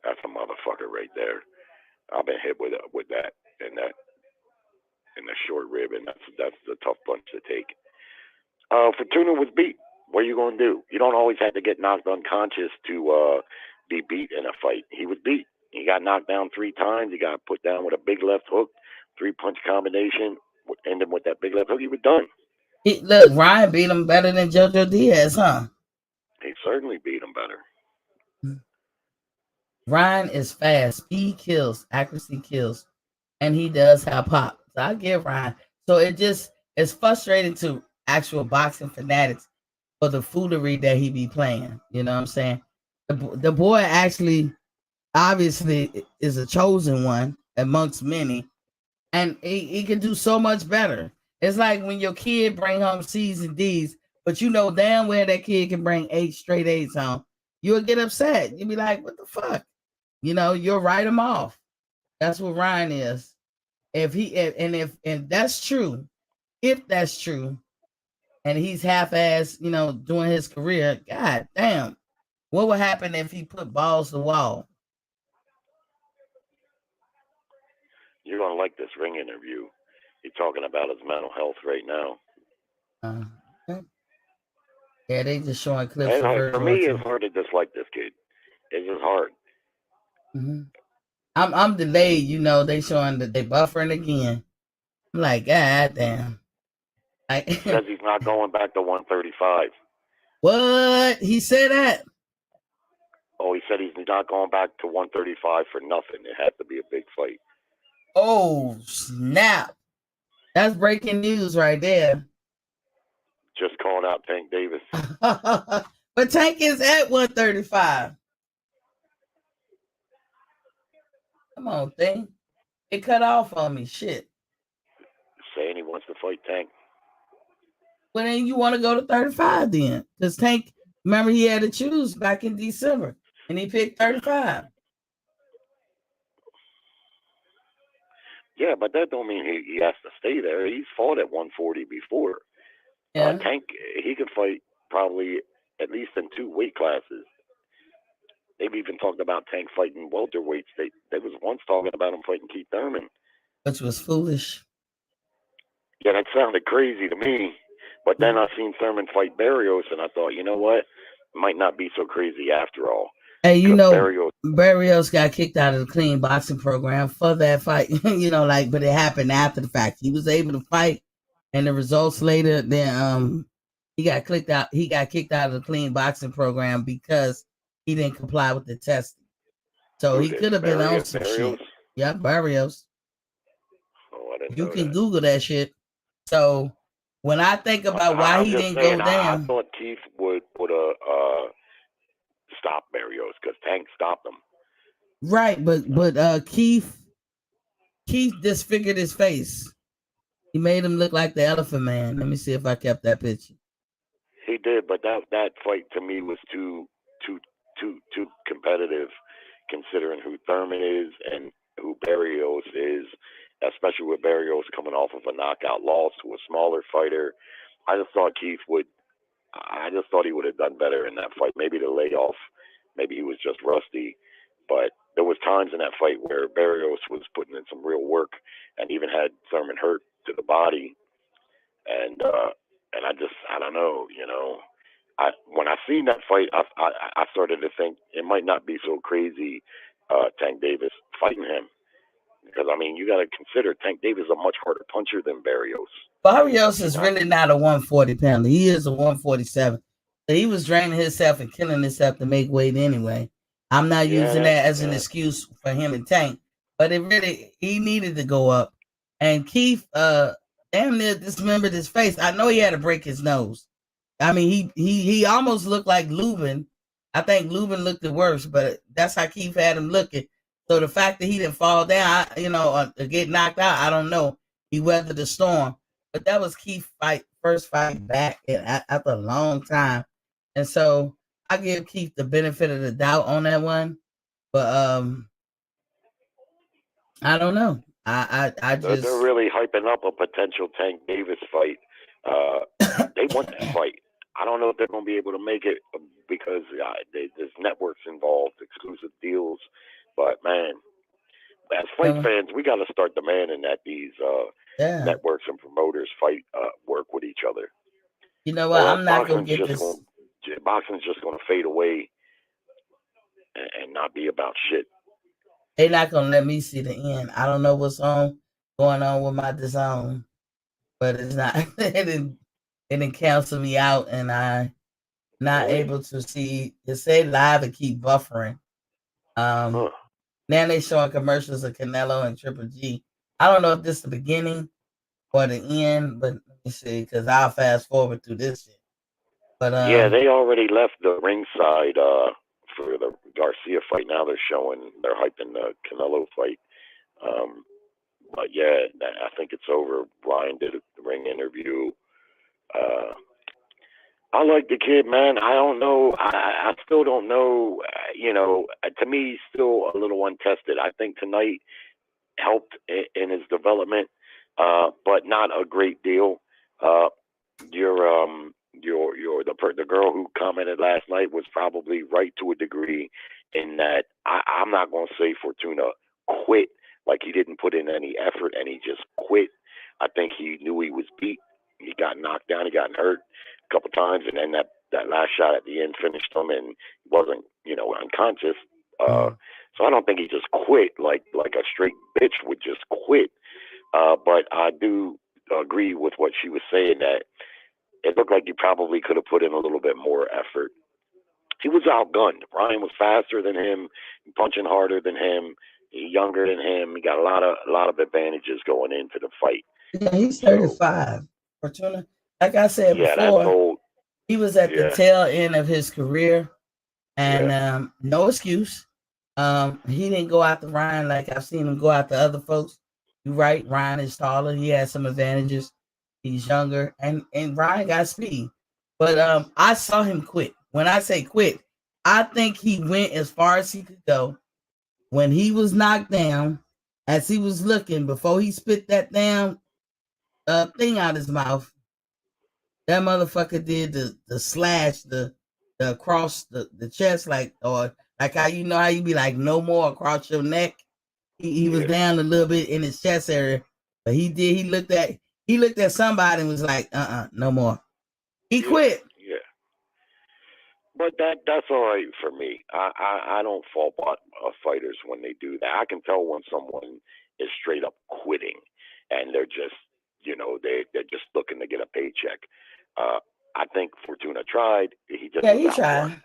That's a motherfucker right there. I've been hit with that and the short rib, and that's the tough punch to take. Fortuna was beat. What are you gonna do? You don't always have to get knocked unconscious to be beat in a fight. He was beat. He got knocked down 3 times. He got put down with a big left hook, 3-punch combination, ending with that big left hook. He was done. Look, Ryan beat him better than JoJo Diaz, huh? He certainly beat him better. Ryan is fast. Speed kills. Accuracy kills. And he does have pop. So I give Ryan. So it's frustrating to actual boxing fanatics for the foolery that he be playing. You know what I'm saying? The boy actually, obviously, is a chosen one amongst many. And he can do so much better. It's like when your kid bring home C's and D's, but you know damn well that kid can bring 8 straight A's home. You'll get upset. You'll be like, what the fuck? You know, you'll write him off. That's what Ryan is. If that's true, if that's true, and he's half-assed, doing his career, god damn, what would happen if he put balls to the wall? You're gonna like this ring interview. He's talking about his mental health right now. Okay. Yeah, they just showing clips. For me, it's hard to dislike this kid. It's just hard. Mm-hmm. I'm delayed. They showing that they buffering again. I'm like, god damn. Because he's not going back to 135. What? He said that? Oh, he said he's not going back to 135 for nothing. It has to be a big fight. Oh, snap. That's breaking news right there. Just called out Tank Davis. But Tank is at 135. Come on, thing. It cut off on me. Shit. Saying he wants to fight Tank. Well, then you want to go to 35 then. Because Tank, remember, he had to choose back in December. And he picked 35. Yeah, but that don't mean he has to stay there. He's fought at 140 before. Yeah. Tank, he could fight probably at least in 2 weight classes. They've even talked about Tank fighting welterweights. They was once talking about him fighting Keith Thurman. Which was foolish. Yeah, that sounded crazy to me. But then I seen Thurman fight Barrios, and I thought, you know what? It might not be so crazy after all. Hey, you Because know, Barrios got kicked out of the clean boxing program for that fight. But it happened after the fact. He was able to fight, and the results later. Then he got kicked out. He got kicked out of the clean boxing program because he didn't comply with the testing. So he could have been on some shit. Yeah, Barrios. Oh, I didn't You know can that. Google that shit. So when I think about why he didn't go down, I thought Keith would stop Barrios because Tank stopped him. Right, but Keith disfigured his face. He made him look like the Elephant Man. Let me see if I kept that picture. He did, but that fight to me was too competitive, considering who Thurman is and who Barrios is, especially with Barrios coming off of a knockout loss to a smaller fighter. I just thought he would have done better in that fight. Maybe the layoff, maybe he was just rusty, but there was times in that fight where Barrios was putting in some real work and even had Thurman hurt to the body, and I don't know, when I seen that fight, I started to think it might not be so crazy, Tank Davis fighting him, because I mean you got to consider Tank Davis is a much harder puncher than Barrios. Barrios is really not a 140 pounder. He is a 147. So he was draining himself and killing himself to make weight anyway. I'm not using that as an excuse for him and Tank, but he needed to go up. And Keith, damn near dismembered his face. I know he had to break his nose. I mean, he almost looked like Lubin. I think Lubin looked the worst, but that's how Keith had him looking. So the fact that he didn't fall down, or get knocked out, I don't know. He weathered the storm. But that was Keith's first fight back after a long time. And so I give Keith the benefit of the doubt on that one. But I don't know. I just they're really hyping up a potential Tank Davis fight. They want that fight. I don't know if they're going to be able to make it because there's networks involved, exclusive deals. But man, as fight fans, we got to start demanding that these networks and promoters work with each other. You know what? I'm not going to get this. Boxing's just going to fade away and not be about shit. They're not going to let me see the end. I don't know what's going on with my DAZN, but it's not. It didn't cancel me out, and I not able to see. It say live and keep buffering. Now they showing commercials of Canelo and Triple G. I don't know if this is the beginning or the end, but let me see, because I'll fast forward through this shit. But yeah, they already left the ringside for the Garcia fight. Now they're hyping the Canelo fight. But yeah, I think it's over. Ryan did a ring interview. I like the kid, man. I don't know. I still don't know. To me, he's still a little untested. I think tonight helped in his development, but not a great deal. The girl who commented last night was probably right to a degree in that I'm not going to say Fortuna quit, like he didn't put in any effort and he just quit. I think he knew he was beat. He got knocked down. He got hurt a couple times, and then that last shot at the end finished him, and he wasn't unconscious. So I don't think he just quit like a straight bitch would just quit. But I do agree with what she was saying, that it looked like he probably could have put in a little bit more effort. He was outgunned. Ryan was faster than him, punching harder than him, younger than him. He got a lot of advantages going into the fight. Yeah, he's 35. Fortuna, like I said before, he was at the tail end of his career, and no excuse. He didn't go after Ryan like I've seen him go after other folks. You're right, Ryan is taller. He has some advantages. He's younger, and Ryan got speed. But I saw him quit. When I say quit, I think he went as far as he could go. When he was knocked down, as he was looking, before he spit that damn thing out his mouth, that motherfucker did the slash, the across the chest, like how how you be like no more across your neck. He was down a little bit in his chest area, but he looked at somebody and was like, no more. He quit. Yeah. But that's all right for me. I don't fault fighters when they do that. I can tell when someone is straight up quitting and they're just, they're just looking to get a paycheck. I think Fortuna tried. He just was outgunned.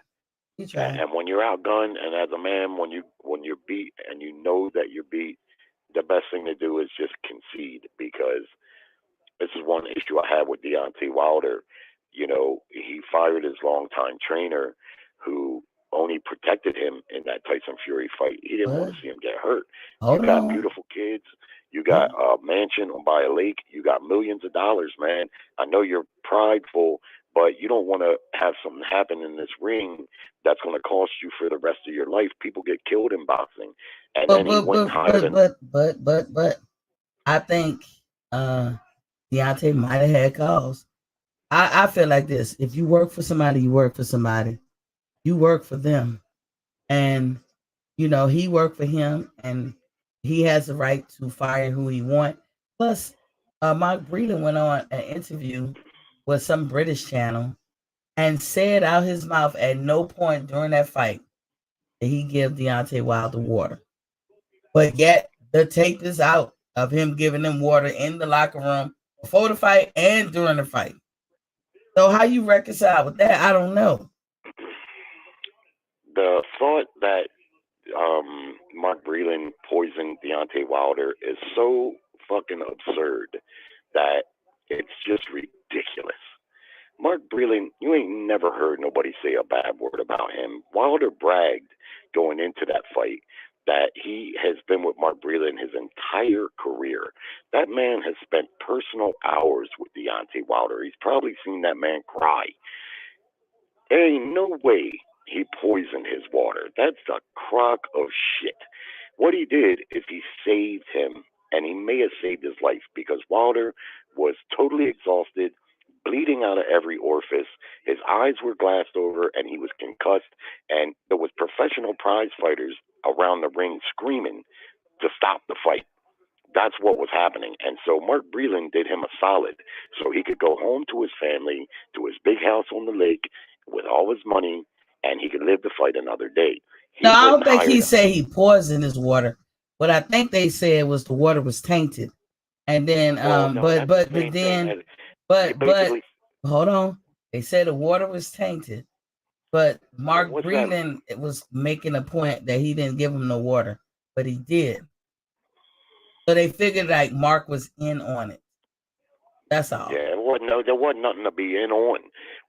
He tried. And when you're outgunned, and as a man, when you're beat and you know that you're beat, the best thing to do is just concede, because this is one issue I had with Deontay Wilder. He fired his longtime trainer, who only protected him in that Tyson Fury fight. He didn't want to see him get hurt. You got beautiful kids. You got a mansion by a lake. You got millions of dollars, man. I know you're prideful, but you don't want to have something happen in this ring that's going to cost you for the rest of your life. People get killed in boxing. And then he went and hired but I think Deontay might have had cause. I feel like this. If you work for somebody, you work for somebody. You work for them. And, he worked for him, and he has the right to fire who he wants. Plus, Mark Breeden went on an interview with some British channel and said out his mouth at no point during that fight that he give Deontay Wilder water. But yet, the tape is out of him giving them water in the locker room before the fight and during the fight. So how you reconcile with that? I don't know. The thought that Mark Breland poisoned Deontay Wilder is so fucking absurd that it's just ridiculous. Mark Breland, you ain't never heard nobody say a bad word about him. Wilder bragged going into that fight that he has been with Mark Breland his entire career. That man has spent personal hours with Deontay Wilder. He's probably seen that man cry. There ain't no way he poisoned his water. That's a crock of shit. What he did is he saved him, and he may have saved his life, because Wilder was totally exhausted, bleeding out of every orifice. His eyes were glassed over, and he was concussed. And there was professional prize fighters around the ring screaming to stop the fight. That's what was happening. And so Mark Breland did him a solid, so he could go home to his family, to his big house on the lake with all his money, and he could live to fight another day. No, I don't think he said he poisoned his water. What I think they said was the water was tainted. And then hold on. They said the water was tainted. But Mark Breland was making a point that he didn't give him the water, but he did. So they figured like Mark was in on it. That's all. Yeah, there wasn't nothing to be in on.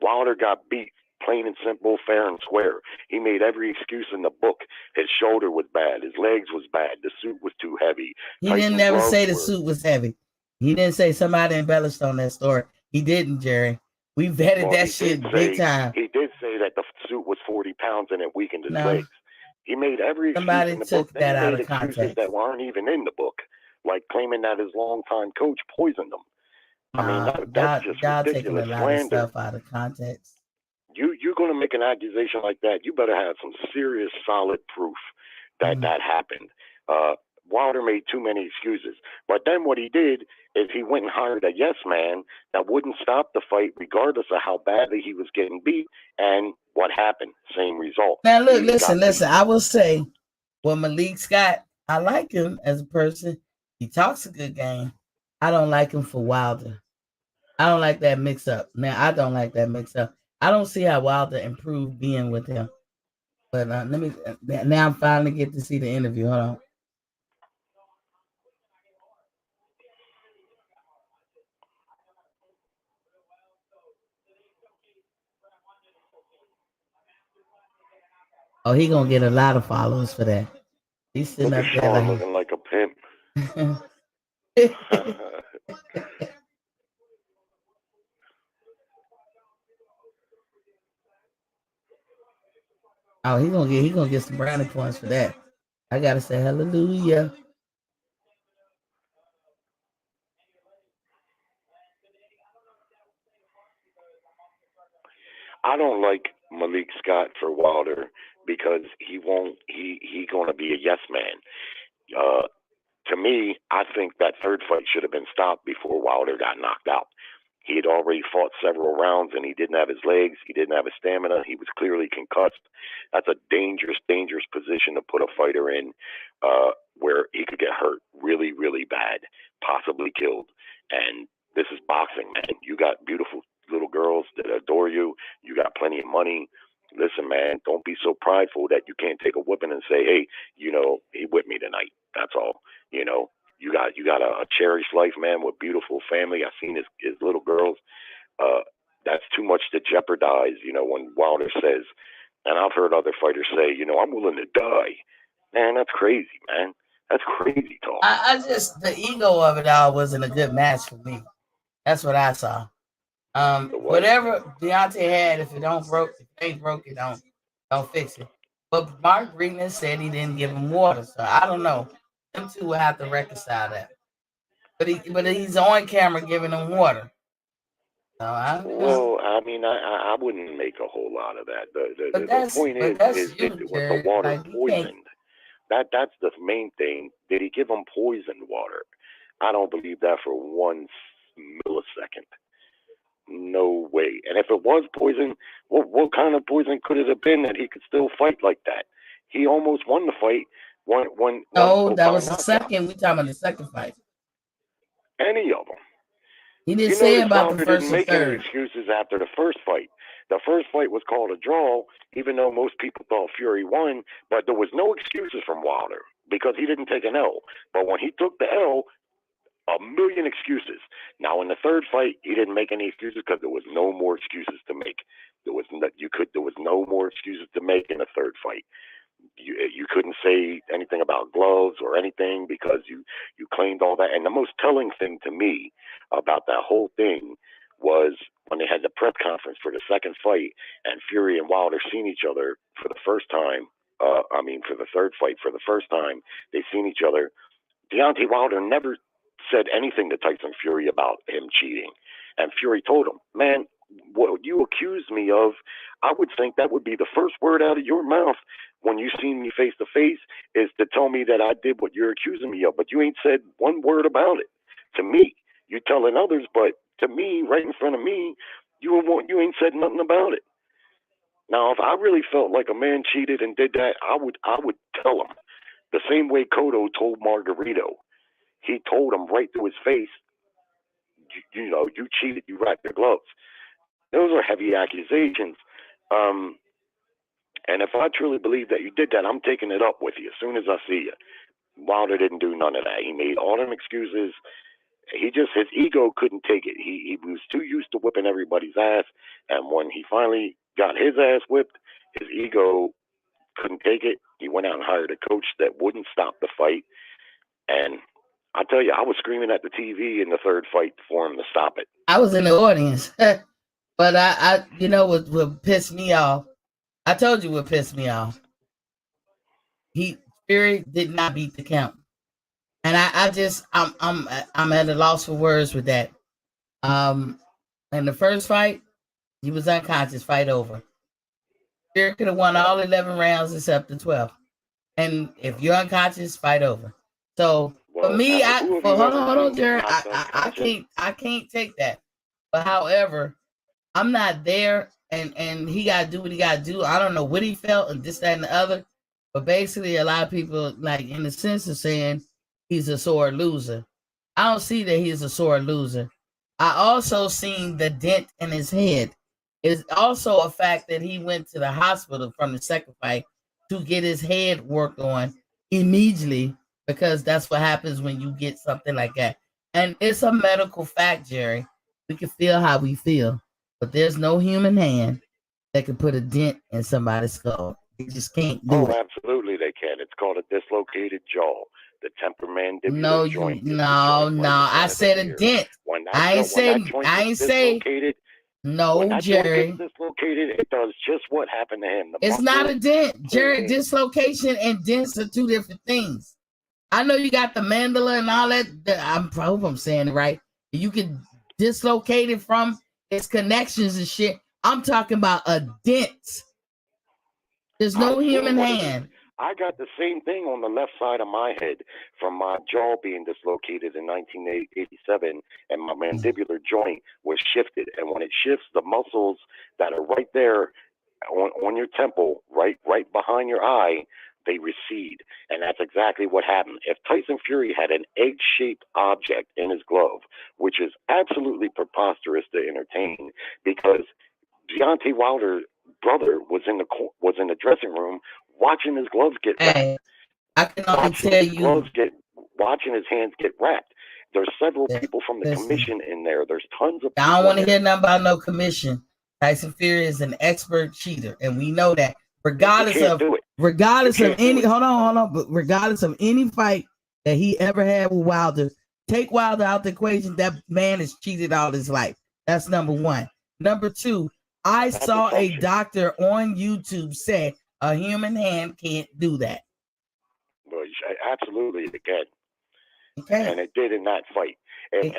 Wilder got beat, plain and simple, fair and square. He made every excuse in the book. His shoulder was bad. His legs was bad. The suit was too heavy. He didn't never say the suit was heavy. He didn't say somebody embellished on that story. He didn't, Jerry. We vetted that shit big time. He did say that the suit was 40 pounds and it weakened his legs. He made every excuse in the book. That out of context that weren't even in the book, like claiming that his longtime coach poisoned him. That's just ridiculous taking a lot of stuff out of context. You're going to make an accusation like that, you better have some serious, solid proof that that happened. Wilder made too many excuses. But then what he did is he went and hired a yes man that wouldn't stop the fight regardless of how badly he was getting beat. And what happened? Same result. Now, look, listen. I will say, well, Malik Scott, I like him as a person. He talks a good game. I don't like him for Wilder. I don't like that mix-up. Now, I don't like that mix-up. I don't see how Wilder improved being with him. But now I'm finally get to see the interview. Hold on. Oh, he gonna get a lot of followers for that. He's sitting up there looking like a pimp. Oh, he gonna get some brownie points for that. I gotta say hallelujah. I don't like Malik Scott for Wilder because he gonna be a yes man. To me, I think that third fight should have been stopped before Wilder got knocked out. He had already fought several rounds, and he didn't have his legs. He didn't have his stamina. He was clearly concussed. That's a dangerous, dangerous position to put a fighter in, where he could get hurt really, really bad, possibly killed. And this is boxing, man. You got beautiful little girls that adore you. You got plenty of money. Listen, man, don't be so prideful that you can't take a whipping and say, hey, you know, he whipped me tonight. That's all. You know, you got a cherished life, man, with beautiful family. I've seen his little girls. That's too much to jeopardize, you know, when Wilder says, and I've heard other fighters say, you know, I'm willing to die. Man, that's crazy, man. That's crazy talk. I just, the ego of it all wasn't a good match for me. That's what I saw. Whatever Deontay had, if it ain't broke, it don't fix it. But Mark Greenan said he didn't give him water, so I don't know. Them two will have to reconcile that. But he's on camera giving him water. So I wouldn't make a whole lot of that. The point is the water poisoned. That's the main thing. Did he give him poisoned water? I don't believe that for 1 millisecond. No way. And if it was poison, what kind of poison could it have been that he could still fight like that? He almost won the fight. That was the second. We talking about the second fight. Any of them. He didn't say about the first and third. Didn't make any excuses after the first fight. The first fight was called a draw, even though most people thought Fury won, but there was no excuses from Wilder because he didn't take an L. But when he took the L, a million excuses. Now in the third fight, he didn't make any excuses because there was no more excuses to make. There was no more excuses to make in the third fight. You couldn't say anything about gloves or anything because you claimed all that. And the most telling thing to me about that whole thing was when they had the press conference for the second fight and Fury and Wilder seen each other for the first time. For the third fight, for the first time, they seen each other. Deontay Wilder never said anything to Tyson Fury about him cheating. And Fury told him, man, what you accused me of, I would think that would be the first word out of your mouth when you see me face to face is to tell me that I did what you're accusing me of. But you ain't said one word about it to me. You're telling others, but to me, right in front of me, you ain't said nothing about it. Now, if I really felt like a man cheated and did that, I would tell him. The same way Cotto told Margarito. He told him right to his face, you know, you cheated, you wrapped your gloves. Those are heavy accusations. And if I truly believe that you did that, I'm taking it up with you as soon as I see you. Wilder didn't do none of that. He made all them excuses. His ego couldn't take it. He was too used to whipping everybody's ass. And when he finally got his ass whipped, his ego couldn't take it. He went out and hired a coach that wouldn't stop the fight. And I tell you, I was screaming at the TV in the third fight for him to stop it. I was in the audience, but I what pissed me off. I told you what pissed me off. Fury did not beat the count, and I'm at a loss for words with that. In the first fight, he was unconscious. Fight over. Fury could have won all 11 rounds except the 12th. And if you're unconscious, fight over. So for me, hold on, Jared. I can't take that. But however, I'm not there, and he gotta do what he gotta do. I don't know what he felt and this, that, and the other. But basically, a lot of people, like in the sense of saying he's a sore loser. I don't see that he's a sore loser. I also seen the dent in his head. It's also a fact that he went to the hospital from the second fight to get his head worked on immediately, because that's what happens when you get something like that. And it's a medical fact, Jerry. We can feel how we feel, but there's no human hand that can put a dent in somebody's skull. They just can't do it. Oh, absolutely they can. It's called a dislocated jaw. The temperamental joint. No. I said a dent. I ain't say. No, Jerry. Dislocated, it does just what happened to him. It's not a dent, Jerry. Dislocation and dents are two different things. I know you got the mandala and all that. I hope I'm saying it right. You can dislocate it from its connections and shit. I'm talking about a dent. There's no human hand. I got the same thing on the left side of my head from my jaw being dislocated in 1987, and my mandibular joint was shifted. And when it shifts, the muscles that are right there on your temple, right behind your eye, they recede. And that's exactly what happened. If Tyson Fury had an egg-shaped object in his glove, which is absolutely preposterous to entertain, because Deontay Wilder's brother was in the dressing room watching his gloves get wrapped. Hey, I can only tell you, watching his hands get wrapped. There's several people from the commission in there. There's tons of people. I don't want to hear nothing about no commission. Tyson Fury is an expert cheater, and we know that. Regardless of any, hold on, but regardless of any fight that he ever had with Wilder, take Wilder out the equation. That man has cheated all his life. That's number one. Number two, I saw a doctor on YouTube say a human hand can't do that. Well, absolutely it can. Okay. And it did in that fight. And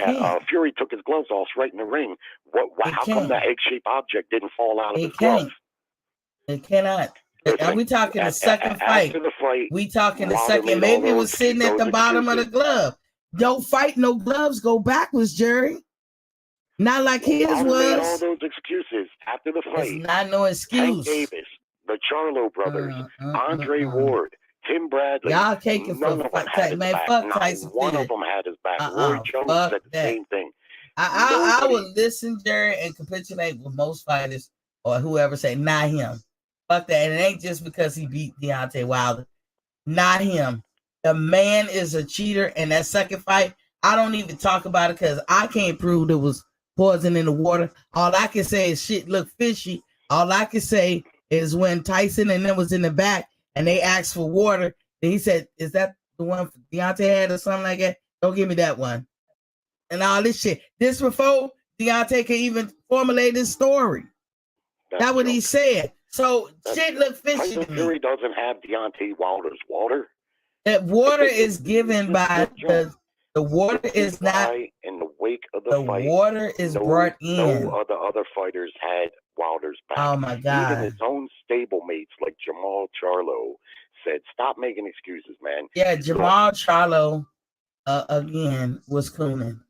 Fury took his gloves off right in the ring. How come that egg-shaped object didn't fall out of his glove? It cannot. Are we talking the second fight? After the fight, we talking the second. Maybe it was sitting at the bottom of the glove. Don't fight no gloves go backwards, Jerry. Not like his was. All those excuses after the fight. It's not no excuse. Hank Davis, the Charlo brothers, Andre Ward, Tim Bradley. Y'all taking for man. Fuck Tyson. One of them had his back. Roy Jones said the same thing. I would listen, Jerry, and capitulate with most fighters or whoever say not him. Fuck that. And it ain't just because he beat Deontay Wilder. Not him. The man is a cheater. And that second fight, I don't even talk about it because I can't prove there was poison in the water. All I can say is shit look fishy. All I can say is when Tyson and them was in the back and they asked for water, then he said, "Is that the one Deontay had or something like that? Don't give me that one." And all this shit. This before Deontay can even formulate his story. That's what he said. So shit look fishy to me. Fury doesn't have Deontay Wilder's water. That water is given by the water is not in the wake of the fight. The water is brought in. No other fighters had Wilder's back. Oh my God! Even his own stablemates like Jamal Charlo said, "Stop making excuses, man." Yeah, Jamal Charlo again was cooning.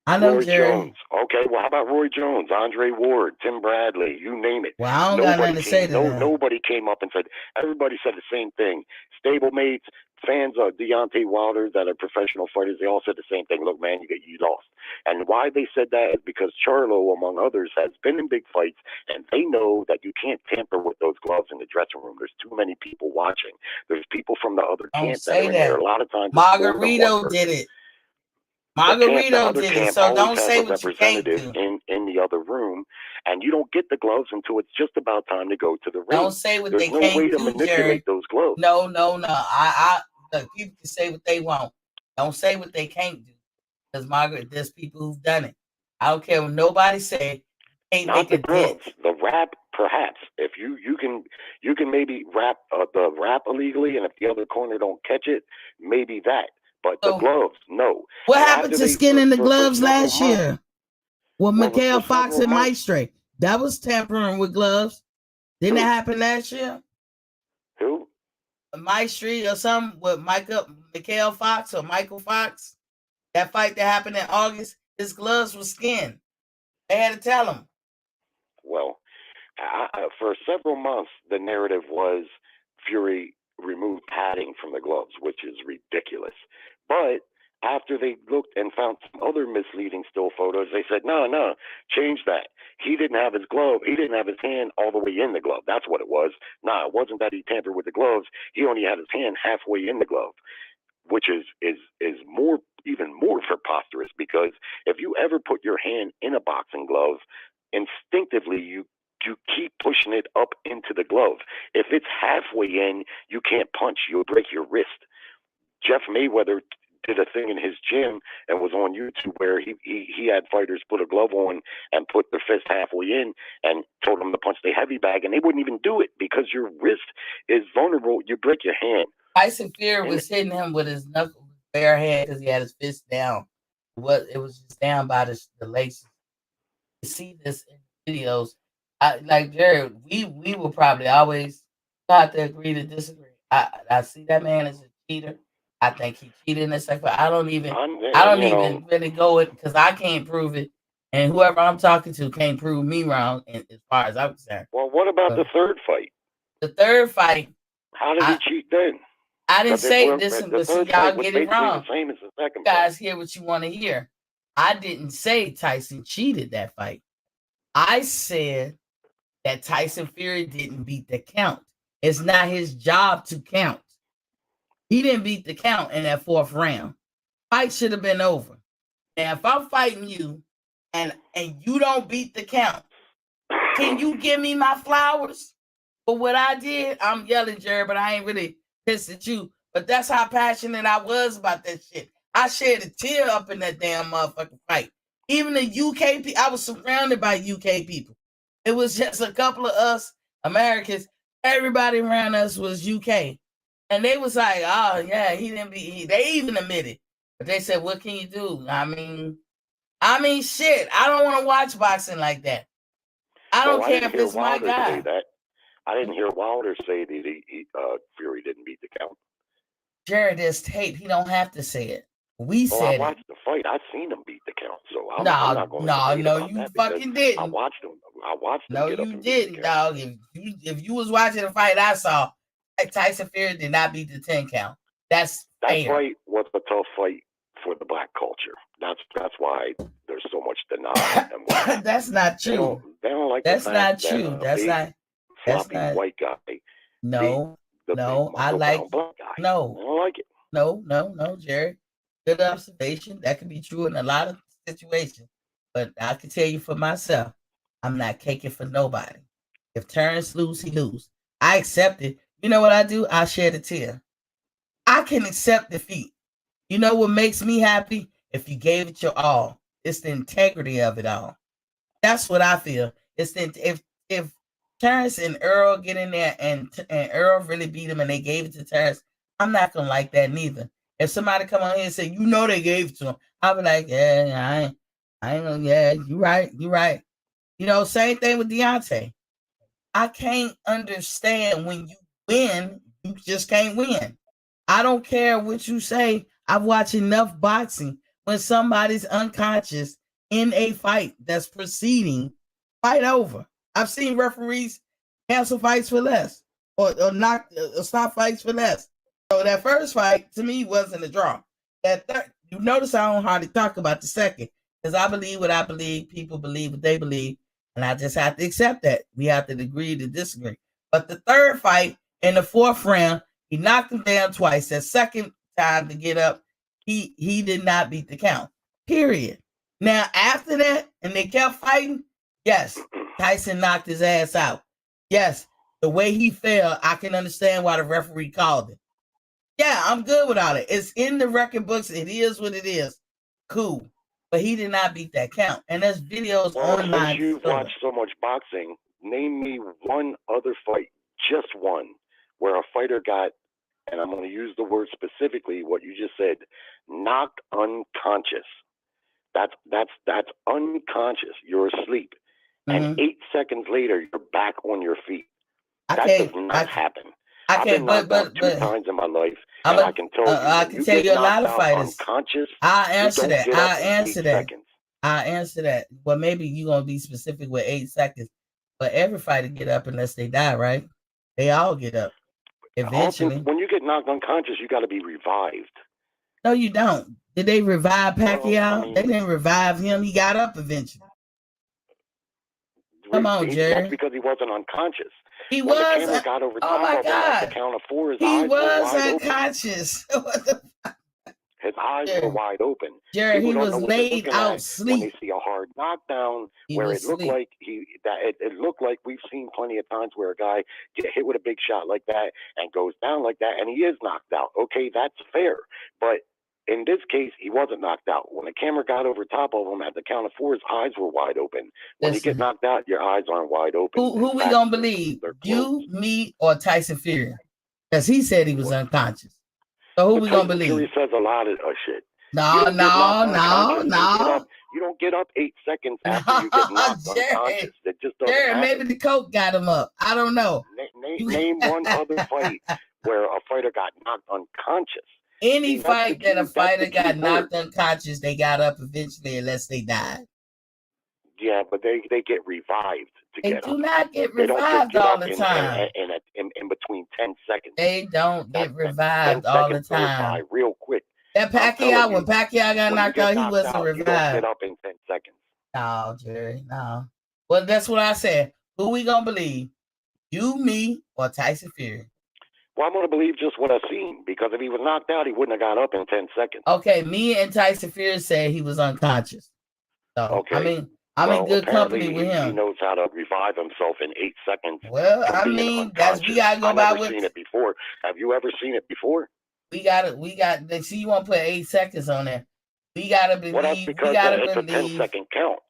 I know Roy Jerry. Jones. Okay, well, how about Roy Jones, Andre Ward, Tim Bradley, you name it. Well, I don't got nothing to say to that. Nobody came up and said, everybody said the same thing. Stablemates, fans of Deontay Wilder that are professional fighters, they all said the same thing. Look, man, you lost. And why they said that is because Charlo, among others, has been in big fights, and they know that you can't tamper with those gloves in the dressing room. There's too many people watching. There's people from the other camp that are in there. A lot of times, Margarito did it. Margarito did it, so don't say what you can't do. In the other room, and you don't get the gloves until it's just about time to go to the ring. Don't say what they can't do, There's no way to manipulate those gloves. No. I look, people can say what they want. Don't say what they can't do, because Margaret, there's people who've done it. I don't care what nobody say. Can't Not make the a gloves, dent. the wrap, perhaps. If you can maybe wrap the wrap illegally, and if the other corner don't catch it, maybe that. But the gloves, no. What happened to skinning the gloves last year? With Mikhail Fox and Maestre. That was tampering with gloves. Didn't it happen last year? Who? Maestre or something with Mikhail Fox or Michael Fox. That fight that happened in August, his gloves were skinned. They had to tell him. Well, for several months, the narrative was Fury removed padding from the gloves, which is ridiculous. But after they looked and found some other misleading still photos, they said, no, change that. He didn't have his glove. He didn't have his hand all the way in the glove. That's what it was. It wasn't that he tampered with the gloves. He only had his hand halfway in the glove, which is even more preposterous, because if you ever put your hand in a boxing glove, instinctively you keep pushing it up into the glove. If it's halfway in, you can't punch. You'll break your wrist. Jeff Mayweather did a thing in his gym and was on YouTube where he had fighters put a glove on and put their fist halfway in and told them to punch the heavy bag, and they wouldn't even do it because your wrist is vulnerable. You break your hand. Tyson Fury was hitting him with his knuckle bare hand because he had his fist down. It was just down by the laces. You see this in videos. Like Jared, we will probably always have to agree to disagree. I see that man as a cheater. I think he cheated in the second fight. I don't even really go it because I can't prove it. And whoever I'm talking to can't prove me wrong as far as I'm concerned. Well, what about the third fight? The third fight. How did he cheat then? I didn't say this, but see, y'all get it wrong. The same as the second you guys hear what you want to hear. I didn't say Tyson cheated that fight. I said that Tyson Fury didn't beat the count. It's not his job to count. He didn't beat the count in that fourth round. Fight should have been over. Now, if I'm fighting you and you don't beat the count, can you give me my flowers for what I did? I'm yelling, Jerry, but I ain't really pissed at you. But that's how passionate I was about that shit. I shed a tear up in that damn motherfucking fight. Even the UK people, I was surrounded by UK people. It was just a couple of us Americans. Everybody around us was UK. And they was like, oh, yeah, he didn't be. They even admitted. But they said, what can you do? I mean, shit. I don't want to watch boxing like that. I don't care if it's my guy. I didn't hear Wilder say that Fury didn't beat the count. Jared, there's tape. He don't have to say it. We said I watched the fight. I seen him beat the count. So I'm not going to no, you fucking didn't. I watched him. No, you didn't, dog. If you was watching the fight I saw, Tyson Fury did not beat the 10 count. That fight was a tough fight for the black culture. That's why there's so much denial. That's not true. They don't like that's the not fact true. That's not. That's not white guy. No, I like. Black guy. No, I don't like it. No, Jerry. Good observation. That could be true in a lot of situations. But I can tell you for myself, I'm not caking for nobody. If Terrence lose, he lose. I accept it. You know what I do? I shed a tear. I can accept defeat. You know what makes me happy? If you gave it your all. It's the integrity of it all. That's what I feel. It's if Terrence and Earl get in there and Earl really beat him and they gave it to Terrence, I'm not gonna like that neither. If somebody come on here and say, you know, they gave it to him, I'll be like, yeah, I ain't gonna, yeah, you right. You know, same thing with Deontay. I can't understand when you win, you just can't win. I don't care what you say. I've watched enough boxing when somebody's unconscious in a fight that's proceeding, fight over. I've seen referees cancel fights for less or stop fights for less. So that first fight to me wasn't a draw. That third, you notice I don't hardly talk about the second because I believe what I believe. People believe what they believe, and I just have to accept that. We have to agree to disagree. But the third fight in the fourth round, he knocked him down twice. That second time to get up, he did not beat the count. Period. Now after that, and they kept fighting. Yes, Tyson knocked his ass out. Yes, the way he fell, I can understand why the referee called it. Yeah, I'm good with all it. It's in the record books. It is what it is. Cool. But he did not beat that count. And there's videos online. Since you've watched so much boxing, name me one other fight, just one, where a fighter got, and I'm going to use the word specifically, what you just said, knocked unconscious. That's unconscious. You're asleep. And 8 seconds later, you're back on your feet. That does not happen. I've been knocked out 2 times in my life, and I can tell you, I can tell you a lot of fighters. I'll answer that. I'll answer that. Well, maybe you're going to be specific with 8 seconds, but every fighter get up unless they die, right? They all get up eventually. When you get knocked unconscious, you got to be revived. No, you don't. Did they revive Pacquiao? They didn't revive him. He got up eventually. Come on, Jerry. That's because he wasn't unconscious. He when was. The camera got over oh my God! At the count of 4, his he eyes was were wide unconscious. His eyes were wide open. Jerry, he was laid out sleep. When they see a hard knockdown, where it looked like it looked like we've seen plenty of times where a guy get hit with a big shot like that and goes down like that, and he is knocked out. Okay, that's fair, but in this case, he wasn't knocked out. When the camera got over top of him at the count of 4, his eyes were wide open. When you get knocked out, your eyes aren't wide open. Who we gonna believe? You, me, or Tyson Fury? Because he said he was unconscious. So who we gonna believe? Fury says a lot of shit. No. You don't get up 8 seconds after you get knocked unconscious. That just doesn't happen. Maybe the coke got him up. I don't know. Name one other fight where a fighter got knocked unconscious. Any fight that a fighter got knocked unconscious, they got up eventually unless they died. Yeah, but they get revived to they get up. They do not get revived all the time. In between 10 seconds. They don't get revived all the time. Real quick. That Pacquiao, when Pacquiao got knocked out, he wasn't revived. You don't get up in 10 seconds. No, Jerry, no. Well, that's what I said. Who we gonna believe? You, me, or Tyson Fury? Well, I'm going to believe just what I've seen, because if he was knocked out, he wouldn't have got up in 10 seconds. Okay, me and Tyson Fury say he was unconscious. So, okay. I'm in good company with him. He knows how to revive himself in 8 seconds. Well, we gotta go by what. I've never seen it before. Have you ever seen it before? We got. See, you want to put 8 seconds on there. We gotta believe. Well, that's because it's a 10-second count.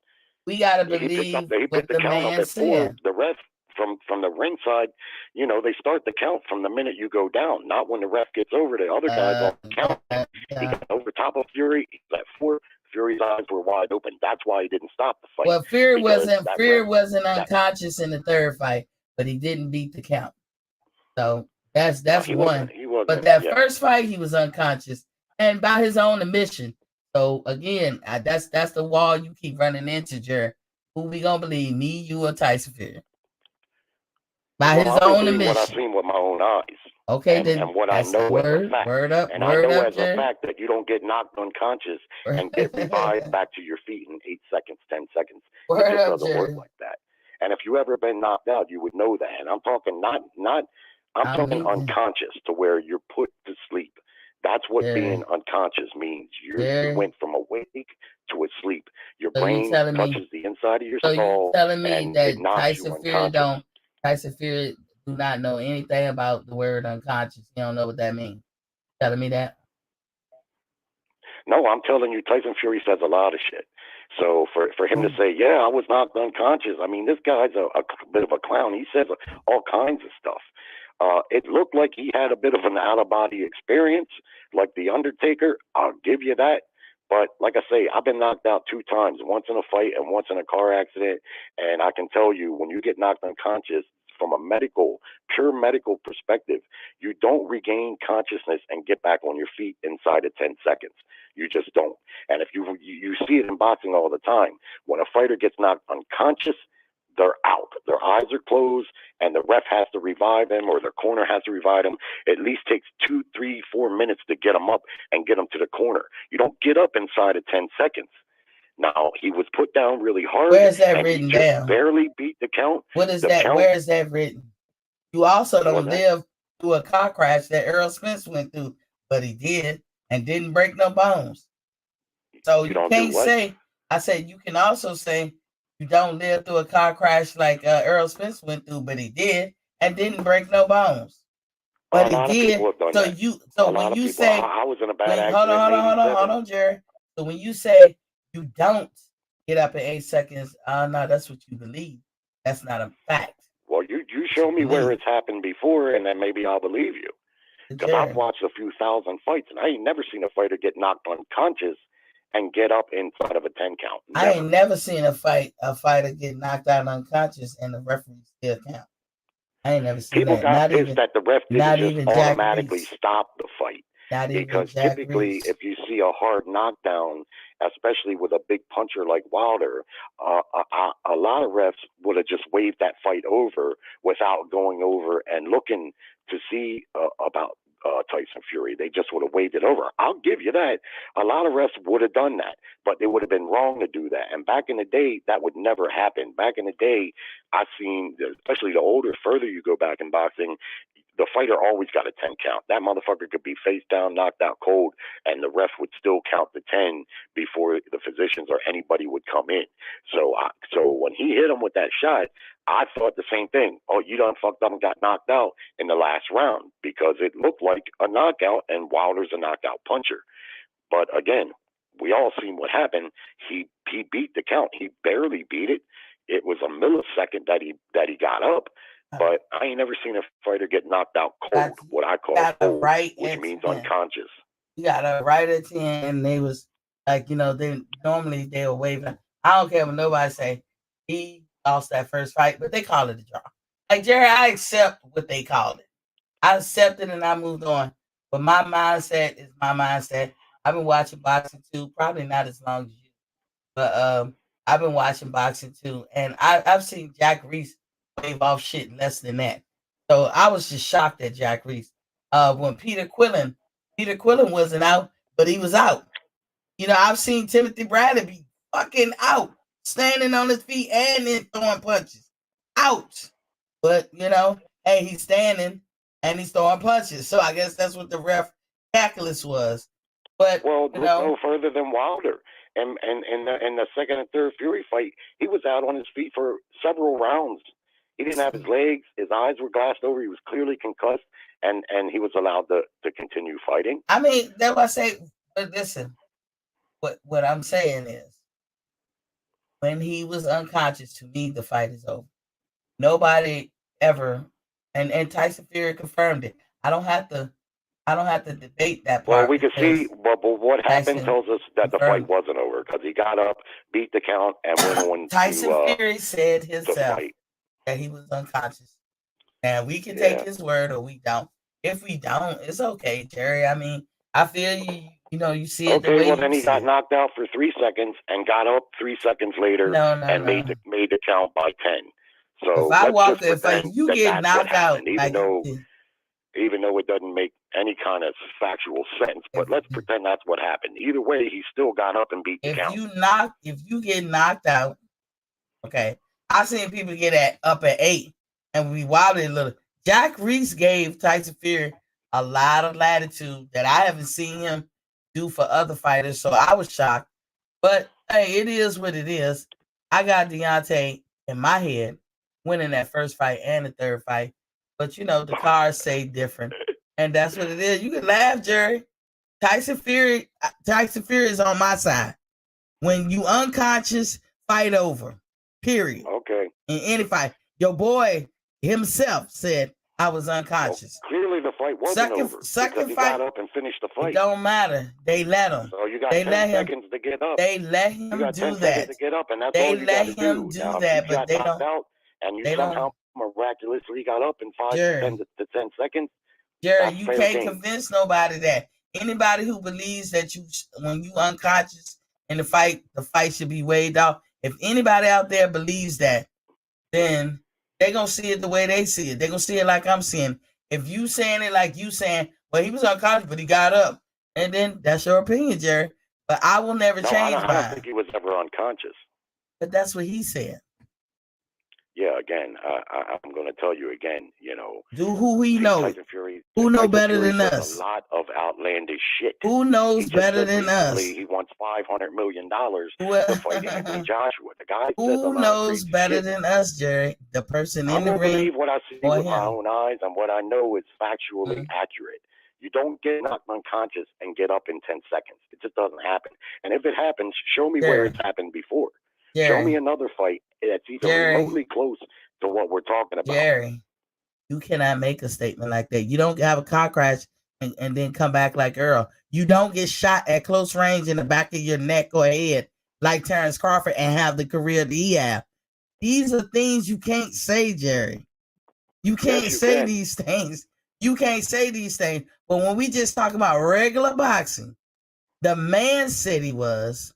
We gotta believe he picked the count up at 4. The ref from the ringside, they start the count from the minute you go down, not when the ref gets over the other guys on the count. He got over top of Fury. He's at 4. Fury's eyes were wide open. That's why he didn't stop the fight. Well, Fury wasn't unconscious in the third fight, but he didn't beat the count. So that's one. He wasn't, but that first fight, he was unconscious and by his own admission. So again, that's the wall you keep running into, Jerry. Who we gonna believe, me, you, or Tyson Fury? By his own admission. What I've seen with my own eyes. Okay, then. And what I know as a fact. Word up. And I know as a fact that you don't get knocked unconscious and get revived back to your feet in 8 seconds, 10 seconds. It just doesn't work like that. And if you ever been knocked out, you would know that. And I'm talking I'm talking unconscious, to where you're put to sleep. That's what being unconscious means. You went from awake to a sleep. Your brain touches the inside of your skull. So you're telling me that Tyson Fury do not know anything about the word unconscious. He don't know what that means. Telling me that? No, I'm telling you, Tyson Fury says a lot of shit. So for him to say, yeah, I was knocked unconscious. I mean, this guy's a bit of a clown. He says all kinds of stuff. It looked like he had a bit of an out-of-body experience, like The Undertaker. I'll give you that. But like I say, I've been knocked out 2 times, once in a fight and once in a car accident. And I can tell you, when you get knocked unconscious, from a pure medical perspective, you don't regain consciousness and get back on your feet inside of 10 seconds. You just don't. And if you see it in boxing all the time, when a fighter gets knocked unconscious, they're out. Their eyes are closed, and the ref has to revive them, or their corner has to revive them. It at least takes 2, 3, 4 minutes to get them up and get them to the corner. You don't get up inside of 10 seconds. Now, he was put down really hard. Where is that written down? Barely beat the count. What is that? Where is that written? You also don't live through a car crash that Earl Spence went through, but he did and didn't break no bones. So you can't say. I said you can also say you don't live through a car crash like Earl Spence went through, but he did and didn't break no bones. But he did. So when you say, I was in a bad accident. Hold on, Jerry. So when you say you don't get up in 8 seconds, no, that's what you believe. That's not a fact. Well, you show me where it's happened before, and then maybe I'll believe you. Because I've watched a few thousand fights, and I ain't never seen a fighter get knocked unconscious and get up inside of a 10 count. Never. I ain't never seen a fighter get knocked out unconscious and the referee still count. I ain't never seen People that. People got pissed that the ref didn't just automatically stop the fight. Because typically, if you see a hard knockdown, especially with a big puncher like Wilder, a lot of refs would have just waved that fight over without going over and looking to see about Tyson Fury. They just would have waved it over. I'll give you that. A lot of refs would have done that, but they would have been wrong to do that. And back in the day, that would never happen. Back in the day, I've seen, especially the further you go back in boxing, the fighter always got a 10 count. That motherfucker could be face down, knocked out cold, and the ref would still count the 10 before the physicians or anybody would come in. So when he hit him with that shot, I thought the same thing. Oh, you done fucked up and got knocked out in the last round, because it looked like a knockout, and Wilder's a knockout puncher. But again, we all seen what happened. He beat the count. He barely beat it. It was a millisecond that he got up. But I ain't never seen a fighter get knocked out cold, what I call cold, which means unconscious. You got a right at 10, and they was like, they were waving. I don't care what nobody say. He lost that first fight, but they call it a draw. Like, Jerry, I accept what they called it. I accepted and I moved on. But my mindset is my mindset. I've been watching boxing too, probably not as long as you, but I've been watching boxing too, and I've seen Jack Reese wave off shit less than that. So I was just shocked at Jack Reese. When Peter Quillen wasn't out, but he was out. You know, I've seen Timothy Bradley be fucking out, standing on his feet and then throwing punches. Out. But, you know, hey, he's standing and he's throwing punches. So I guess that's what the ref calculus was. But, well, you know, no further than Wilder. And in the second and third Fury fight, he was out on his feet for several rounds. He didn't have his legs. His eyes were glassed over. He was clearly concussed, and he was allowed to continue fighting. I mean, that's what I say. But listen, what I'm saying is, when he was unconscious, to me, the fight is over. Nobody ever, and Tyson Fury confirmed it. I don't have to debate that part. Well, we can see, but what happened tells us that the fight wasn't over because he got up, beat the count, and went on. Tyson Fury said himself that he was unconscious, and we can take his word or we don't. If we don't, it's okay, Jerry. I mean, I feel you. You know, you see it the way well, then he got knocked out for 3 seconds and got up 3 seconds later and made the count by 10. So if you get knocked out, even though it doesn't make any kind of factual sense, but let's pretend that's what happened. Either way, he still got up and beat the count. If you get knocked out, okay. I've seen people get up at 8 and we wobbled a little. Jack Reese gave Tyson Fury a lot of latitude that I haven't seen him do for other fighters, so I was shocked. But hey, it is what it is. I got Deontay in my head winning that first fight and the third fight, but you know the cards say different, and that's what it is. You can laugh, Jerry. Tyson Fury is on my side. When you unconscious, fight over. Period. Okay. In any fight, your boy himself said I was unconscious. Well, clearly, the fight wasn't over. Second he fight, got up and finished the fight. It don't matter. They let him. So you got 10 seconds to get up. They let him do that. You got 10 seconds to get up, and that's all you got to do. They let him do that, but they don't. Out and you somehow miraculously got up in 5 to 10 seconds. Jerry, you can't convince nobody that. Anybody who believes that when you unconscious in the fight should be waved off. If anybody out there believes that, then they're going to see it the way they see it. They're going to see it like I'm seeing. If you saying it like you saying, well, he was unconscious, but he got up. And then that's your opinion, Jerry. But I will never change mine. I don't think he was ever unconscious. But that's what he said. Yeah, again, I'm going to tell you again, you know. Who he knows? Who know better than us? A lot of outlandish shit. Who knows better than us? He wants $500 million to fight Anthony Joshua. The guy who knows better than us, Jerry? The person in the ring. I believe what I see with my own eyes and what I know is factually accurate. You don't get knocked unconscious and get up in 10 seconds. It just doesn't happen. And if it happens, show me where it's happened before. Show me another fight that's even remotely close to what we're talking about. Jerry, you cannot make a statement like that. You don't have a car crash and then come back like Earl. You don't get shot at close range in the back of your neck or head like Terrence Crawford and have the career that he have. These are things you can't say, Jerry. You can't say these things. You can't say these things. But when we just talk about regular boxing, the man said he was.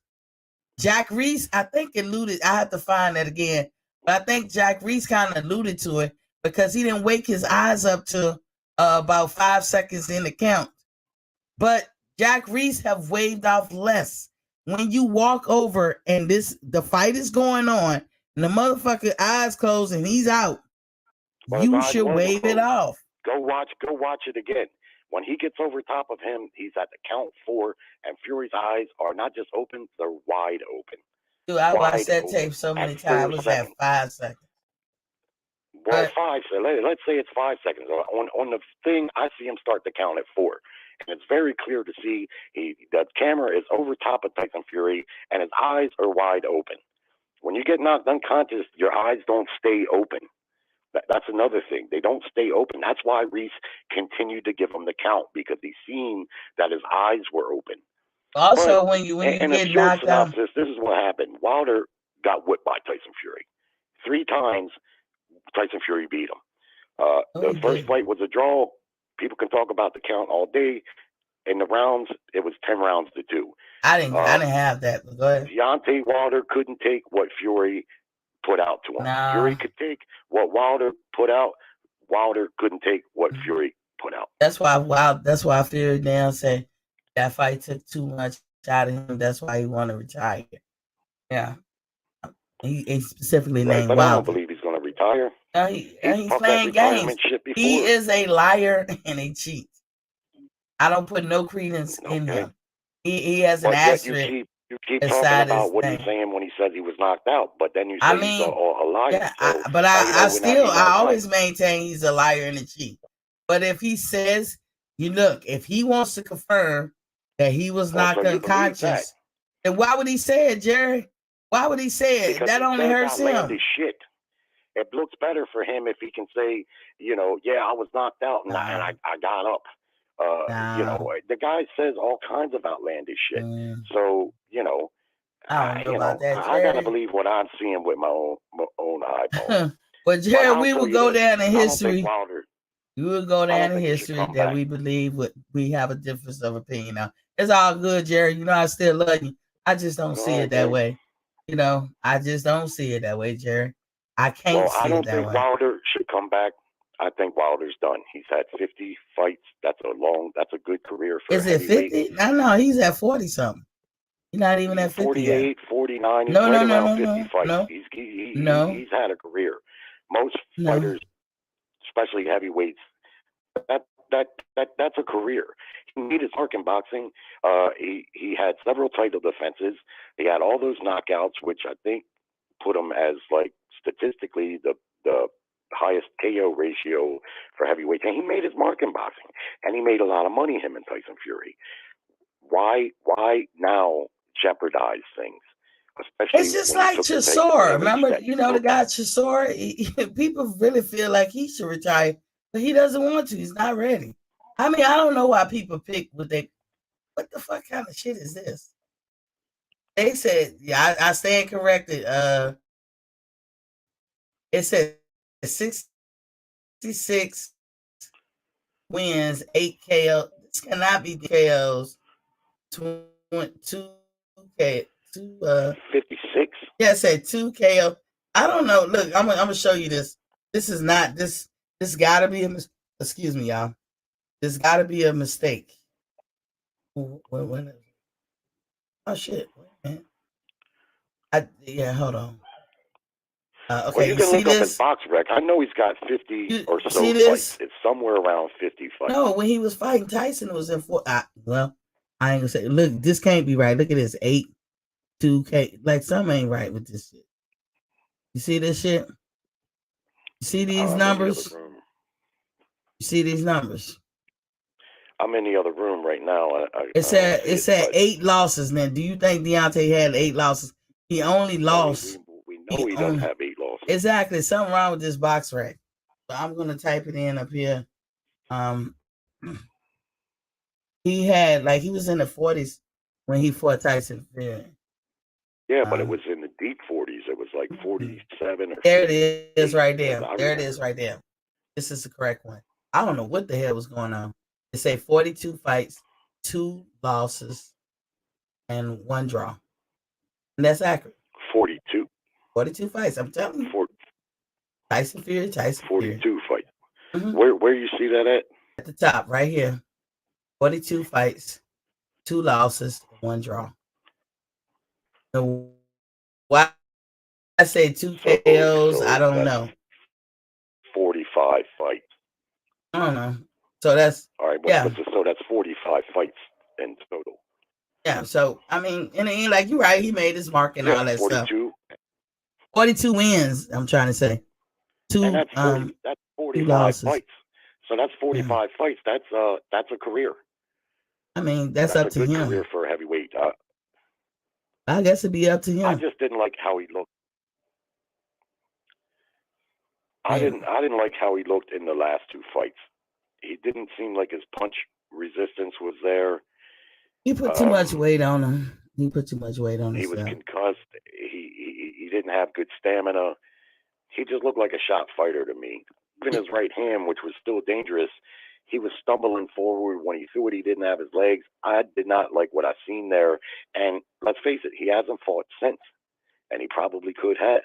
Jack Reese, I think alluded. I have to find that again, but I think Jack Reese kind of alluded to it because he didn't wake his eyes up to about 5 seconds in the count. But Jack Reese have waved off less. When you walk over and the fight is going on, and the motherfucker eyes closed and he's out, you should wave it off. Go watch it again. When he gets over top of him, he's at the count 4, and Fury's eyes are not just open, they're wide open. Dude, I watched that tape so many times. It was at 5 seconds. Well, 5 seconds. Let's say it's 5 seconds. On the thing, I see him start to count at 4. And it's very clear to see the camera is over top of Tyson Fury, and his eyes are wide open. When you get knocked unconscious, your eyes don't stay open. That's another thing. They don't stay open. That's why Reese continued to give him the count, because he's seen that his eyes were open. Also, when you get knocked out, this is what happened. Wilder got whipped by Tyson Fury 3 times. Tyson Fury beat him. The first fight was a draw. people can talk about the count all day. In the rounds, it was 10 rounds to 2. I didn't have that. But go ahead. Deontay Wilder couldn't take what Fury put out to him. Nah. Fury could take what Wilder put out. Wilder couldn't take what Fury put out. That's why Fury down say that fight took too much out of him. That's why he wanted to retire. Yeah. He specifically named but Wilder. I don't believe he's going to retire. He's playing games. He is a liar and a cheat. I don't put no credence in him. He has an asterisk. You keep talking about what he's saying when he says he was knocked out, but then you say he's a liar. Yeah, so I always maintain he's a liar and a cheat. But if he says, if he wants to confirm that he was knocked unconscious, then why would he say it, Jerry? Why would he say it? Because that only hurts him. Shit. It looks better for him if he can say, I was knocked out and I got up. The guy says all kinds of outlandish shit. So, I don't know about that, Jerry. I gotta believe what I'm seeing with my own eyeballs. But Jerry, we will go down in history. We will go down in history that we believe we have a difference of opinion now. It's all good, Jerry. I still love you. I just don't see it that way. I just don't see it that way, Jerry. I can't see it that way. I don't think Wilder should come back. I think Wilder's done. He's had 50 fights. That's a good career for Is it 50? No, he's at 40 something. He's not even at 50 48, yet. 49. He's around 50 fights. He's had a career. Most fighters, especially heavyweights, that's a career. He made his mark in boxing. He had several title defenses. He had all those knockouts, which I think put him as statistically the highest KO ratio for heavyweight. And he made his mark in boxing, and he made a lot of money. Him and Tyson Fury. Why now jeopardize things? Especially it's just like Chisora. Remember, the guy Chisora. People really feel like he should retire, but he doesn't want to. He's not ready. I mean, I don't know why people pick what the fuck kind of shit is this? They said, I stand corrected. It said 66 wins, 8 KO. This cannot be KOs. 2 K. 56. Yeah, it said 2 KO. I don't know. Look, I'm gonna show you this. This is not this. This gotta be excuse me, y'all. This gotta be a mistake. Oh shit! Wait a minute. Hold on. Okay, well, you can look up his box rec. I know he's got 50 or so fights. It's somewhere around 50 fights. No, when he was fighting Tyson, it was in 4. I ain't gonna say. Look, this can't be right. Look at this 8, 2K. Like something ain't right with this shit. You see this shit? You see these numbers? You see these numbers? I'm in the other room right now. It said 8 losses. Now, do you think Deontay had 8 losses? He only lost. We know he doesn't have 8 losses. Exactly. Something wrong with this box rack. So I'm gonna type it in up here. He had he was in the 40s when he fought Tyson Fury. Yeah, but it was in the deep 40s. It was like 47 or. There it is, right there. There it is, right there. This is the correct one. I don't know what the hell was going on. It say 42 fights, 2 losses, and 1 draw. And that's accurate. 42. 42 fights. I'm telling you. Tyson Fury. 42 fights. Mm-hmm. Where you see that at? At the top, right here. 42 fights, 2 losses, 1 draw. So why I say 2 KOs, I don't know. 45 fights. I don't know. So that's all right. So that's 45 fights in total. Yeah. So I mean, and it ain't like you're right. He made his mark and all that 42. stuff. 42 wins. I'm trying to say. 2. And that's 45 fights. So that's 45 fights. That's a career. I mean, that's up to him. Career for a heavyweight. I guess it'd be up to him. I just didn't like how he looked. I didn't like how he looked in the last 2 fights. He didn't seem like his punch resistance was there. He put too much weight on him. He put too much weight on him. He was concussed. He didn't have good stamina. He just looked like a shot fighter to me. Even his right hand, which was still dangerous, he was stumbling forward when he threw it. He didn't have his legs. I did not like what I seen there. And let's face it, he hasn't fought since, and he probably could have.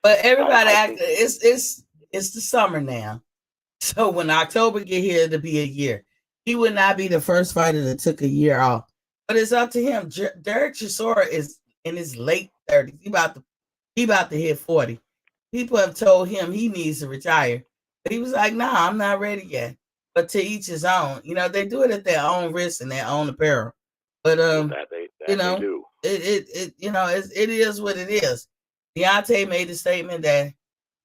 But everybody it's the summer now. So when October get here, it'll be a year. He would not be the first fighter that took a year off. But it's up to him. Derek Chisora is in his late 30s. He about to hit 40. People have told him he needs to retire. But he was like, nah, I'm not ready yet. But to each his own. You know, they do it at their own risk and their own apparel. But you know, they do. It you know, it is what it is. Deontay made a statement that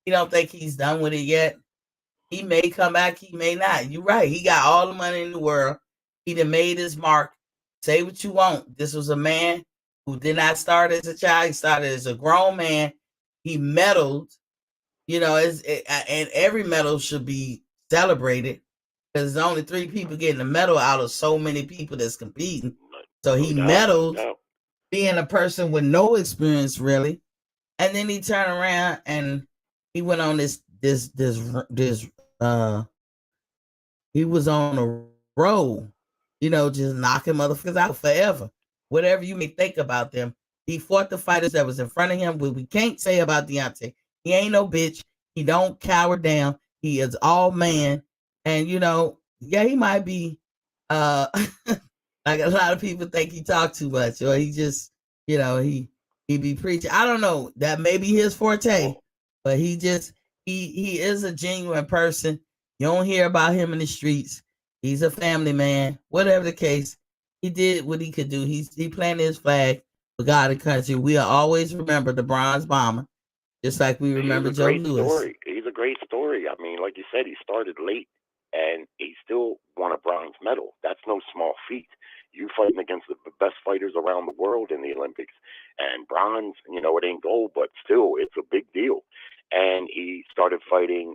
he don't think he's done with it yet. He may come back, he may not. You're right. He got all the money in the world. He done made his mark. Say what you want. This was a man who did not start as a child. He started as a grown man. He medaled, you know, and every medal should be celebrated because there's only 3 people getting a medal out of so many people that's competing. So he medaled being a person with no experience really. And then he turned around and he went on this he was on a roll, you know, just knocking motherfuckers out forever. Whatever you may think about them, he fought the fighters that was in front of him. What we can't say about Deontay, he ain't no bitch. He don't cower down. He is all man. And you know, yeah, he might be like a lot of people think he talk too much, or he just, you know, he be preaching. I don't know. That may be his forte, but he is a genuine person. You don't hear about him in the streets. He's a family man. Whatever the case, he did what he could do. He planted his flag for God and country. We'll always remember the bronze bomber, just like we remember Joe Louis. He's a great story. I mean, like you said, he started late and he still won a bronze medal. That's no small feat. You fighting against the best fighters around the world in the Olympics, and bronze, you know, it ain't gold, but still, it's a big deal. And he started fighting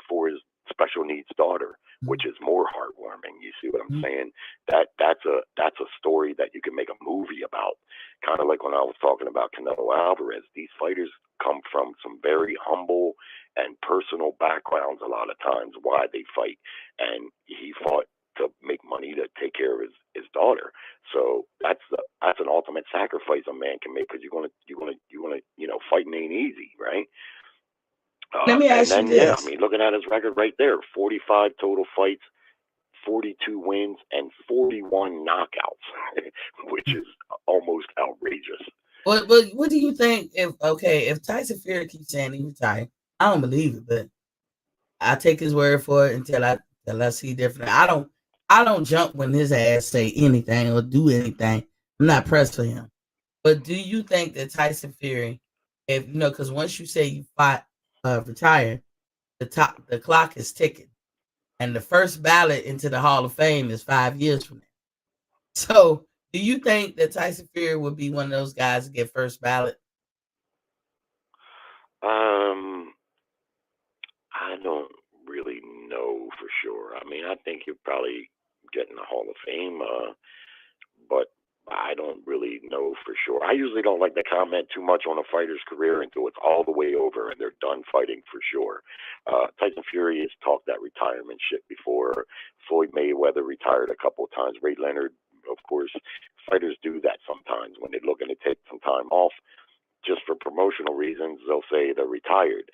for his special needs daughter, which is more heartwarming. You see what I'm saying? That's a story that you can make a movie about. Kind of like when I was talking about Canelo Alvarez. These fighters come from some very humble and personal backgrounds a lot of times why they fight, and he fought to make money to take care of his daughter. So that's an ultimate sacrifice a man can make, because you're gonna you know, fighting ain't easy, right? Let me ask you this. Yeah, I mean, looking at his record right there, 45 total fights, 42 wins, and 41 knockouts, which is almost outrageous. But what do you think if Tyson Fury keeps saying he retired? I don't believe it, but I take his word for it until I see different. I don't jump when his ass say anything or do anything. I'm not pressed for him. But do you think that Tyson Fury, if you know, because once you say you fought retired, the clock is ticking, and the first ballot into the Hall of Fame is 5 years from now. So, do you think that Tyson Fury would be one of those guys to get first ballot? I don't really know for sure. I mean, I think he'll probably get in the Hall of Fame, but I don't really know for sure. I usually don't like to comment too much on a fighter's career until it's all the way over and they're done fighting for sure. Tyson Fury has talked that retirement shit before. Floyd Mayweather retired a couple of times. Ray Leonard, of course. Fighters do that sometimes when they're looking to take some time off just for promotional reasons. They'll say they're retired.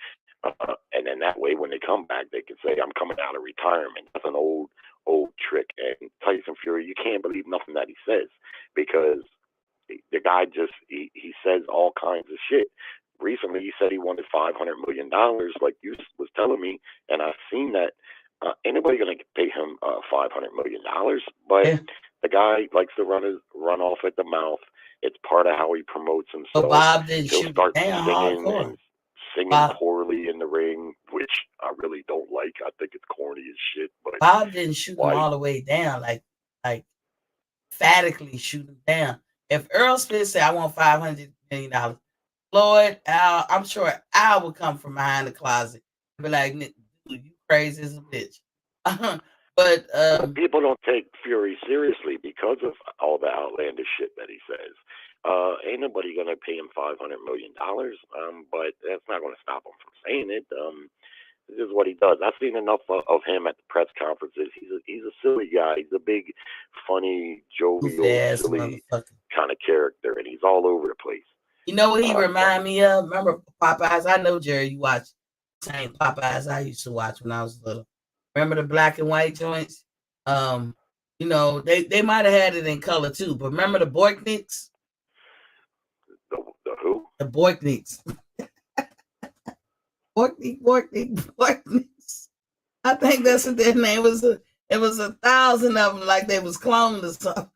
And then that way, when they come back, they can say, I'm coming out of retirement. That's an old trick. And Tyson Fury, you can't believe nothing that he says, because the guy just, he says all kinds of shit. Recently, he said he wanted $500 million, like you was telling me, and I've seen that. Anybody going to pay him $500 million? But yeah, the guy likes to run off at the mouth. It's part of how he promotes himself. But Bob didn't He'll shoot start down singing hardcore. and singing poorly in the ring, which I really don't like. I think it's corny as shit. But Bob didn't shoot him all the way down, like emphatically shoot him down. If Earl Smith said, I want $500 million, Floyd, Al, I'm sure Al would come from behind the closet and be like, dude, you crazy as a bitch. But people don't take Fury seriously because of all the outlandish shit that he says. Ain't nobody gonna pay him $500 million, but that's not gonna stop him from saying it. This is what he does. I've seen enough of him at the press conferences. He's a silly guy. He's a big, funny, jovial, silly kind of character, and he's all over the place. You know what he remind me of? Remember Popeyes? I know, Jerry, you watch the same Popeyes I used to watch when I was little. Remember the black and white joints? You know, they might have had it in color too, but remember the Boyknicks? The who? The Boyknicks. Boyknicks. I think that's what their name was. It was 1,000 of them, like they was cloned or something.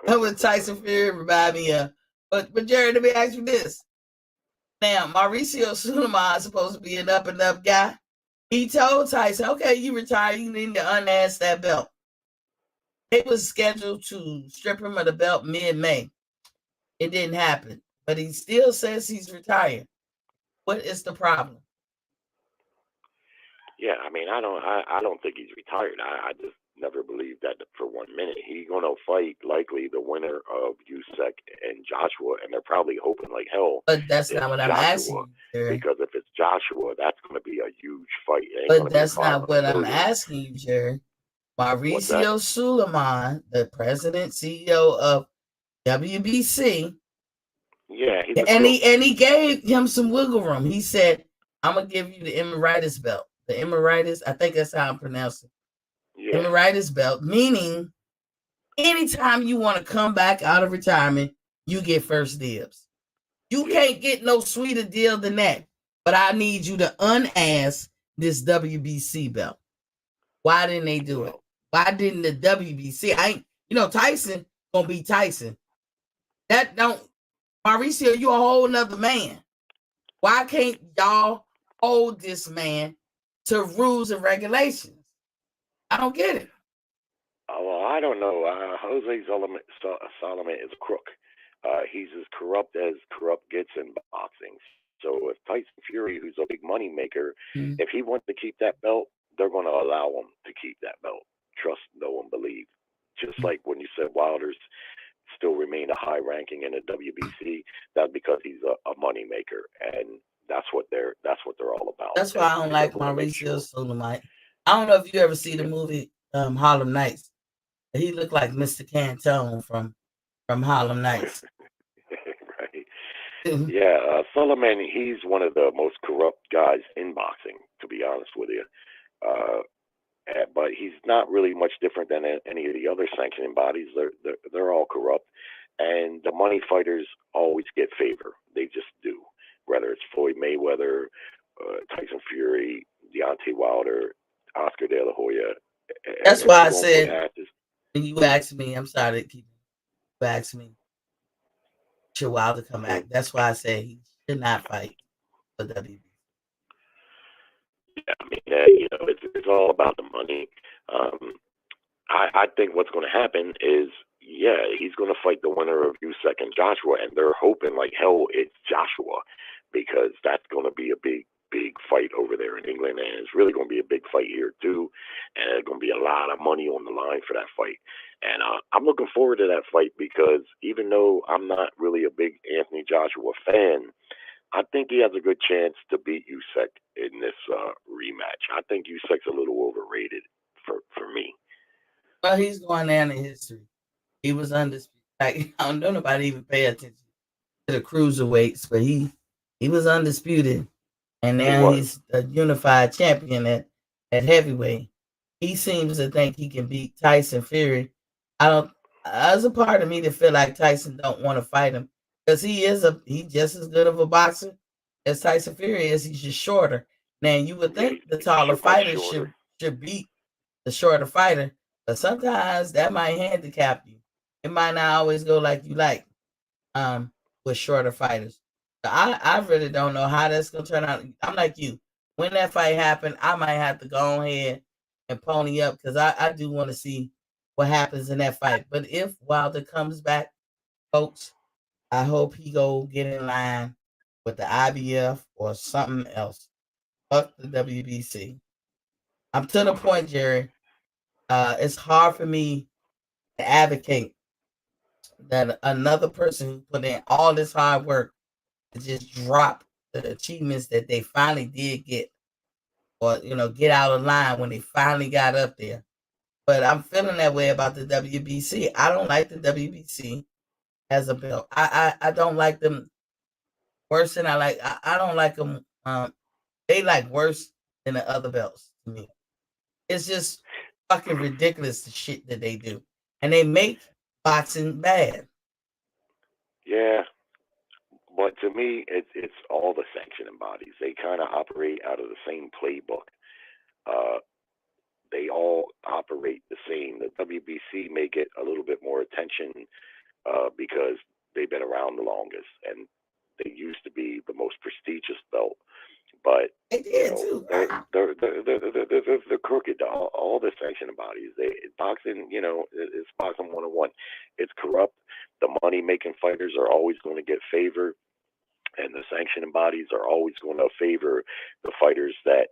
That was Tyson Fury remind me of. But Jerry, let me ask you this. Now, Mauricio Sulaiman is supposed to be an up and up guy. He told Tyson, okay, you retire, you need to unask that belt. It was scheduled to strip him of the belt mid-May. It didn't happen. But he still says he's retired. What is the problem? Yeah, I mean, I don't think he's retired. I just never believed that for 1 minute. He's going to fight likely the winner of Usyk and Joshua, and they're probably hoping like hell. But that's not what I'm asking you, because if it's Joshua, that's going to be a huge fight. But that's not what I'm asking you, Jerry. Mauricio Sulaiman, the president, CEO of WBC, yeah, and he gave him some wiggle room. He said, "I'm gonna give you the Emeritus belt." The Emeritus, I think that's how I'm pronouncing it. Yeah. Emeritus belt, meaning anytime you want to come back out of retirement, you get first dibs. You can't get no sweeter deal than that. But I need you to unask this WBC belt. Why didn't they do it? Why didn't the WBC? Tyson gonna be Tyson. That don't, Mauricio, you a whole nother man. Why can't y'all hold this man to rules and regulations? I don't get it. Well, I don't know. Jose Solomon is a crook. He's as corrupt gets in boxing. So if Tyson Fury, who's a big money maker, if he wants to keep that belt, they're going to allow him to keep that belt. Trust, know, and believe. Just like when you said Wilder's still remain a high ranking in the WBC, that's because he's a money maker, and that's what they're all about. That's why I don't like Mauricio Sulaiman. I don't know if you ever see the movie Harlem Nights. He looked like Mr. Cantone from Harlem Nights. Right. Yeah, Sulaiman, he's one of the most corrupt guys in boxing, to be honest with you. But he's not really much different than any of the other sanctioning bodies. They're all corrupt, and the money fighters always get favor. They just do. Whether it's Floyd Mayweather, Tyson Fury, Deontay Wilder, Oscar De La Hoya. That's why I said, when you asked me, I'm sorry to keep you asked me, should Wilder come back? That's why I said he should not fight for WBC. Yeah, I mean, it's all about the money. I think what's going to happen is, he's going to fight the winner of Usyk and Joshua, and they're hoping like hell it's Joshua, because that's going to be a big fight over there in England, and it's really going to be a big fight here too, and there's going to be a lot of money on the line for that fight. And I'm looking forward to that fight, because even though I'm not really a big Anthony Joshua fan, I think he has a good chance to beat Usyk in this rematch. I think Usyk's a little overrated for me. Well, he's going down in history. He was undisputed. I don't know nobody even pay attention to the cruiserweights, but he was undisputed, and now he's a unified champion at heavyweight. He seems to think he can beat Tyson Fury. There's a part of me that feel like Tyson don't want to fight him, because he's just as good of a boxer as Tyson Fury is. He's just shorter. Now you would think the taller fighter should beat the shorter fighter, but sometimes that might handicap you. It might not always go like you like with shorter fighters. So I really don't know how that's gonna turn out. I'm like you. When that fight happened, I might have to go ahead and pony up, because I do want to see what happens in that fight. But if Wilder comes back, folks, I hope he go get in line with the IBF or something else. Fuck the WBC. I'm to the point, Jerry. It's hard for me to advocate that another person who put in all this hard work to just drop the achievements that they finally did get or get out of line when they finally got up there. But I'm feeling that way about the WBC. I don't like the WBC as a belt. I don't like them worse than I don't like them. They like worse than the other belts to me. It's just fucking ridiculous the shit that they do, and they make boxing bad. Yeah, but to me, it's all the sanctioning bodies. They kind of operate out of the same playbook. They all operate the same. The WBC may get a little bit more attention because they've been around the longest, and they used to be the most prestigious belt. But they're crooked. All the sanctioning bodies. Boxing, it's boxing 101. It's corrupt. The money making fighters are always going to get favored, and the sanctioning bodies are always going to favor the fighters that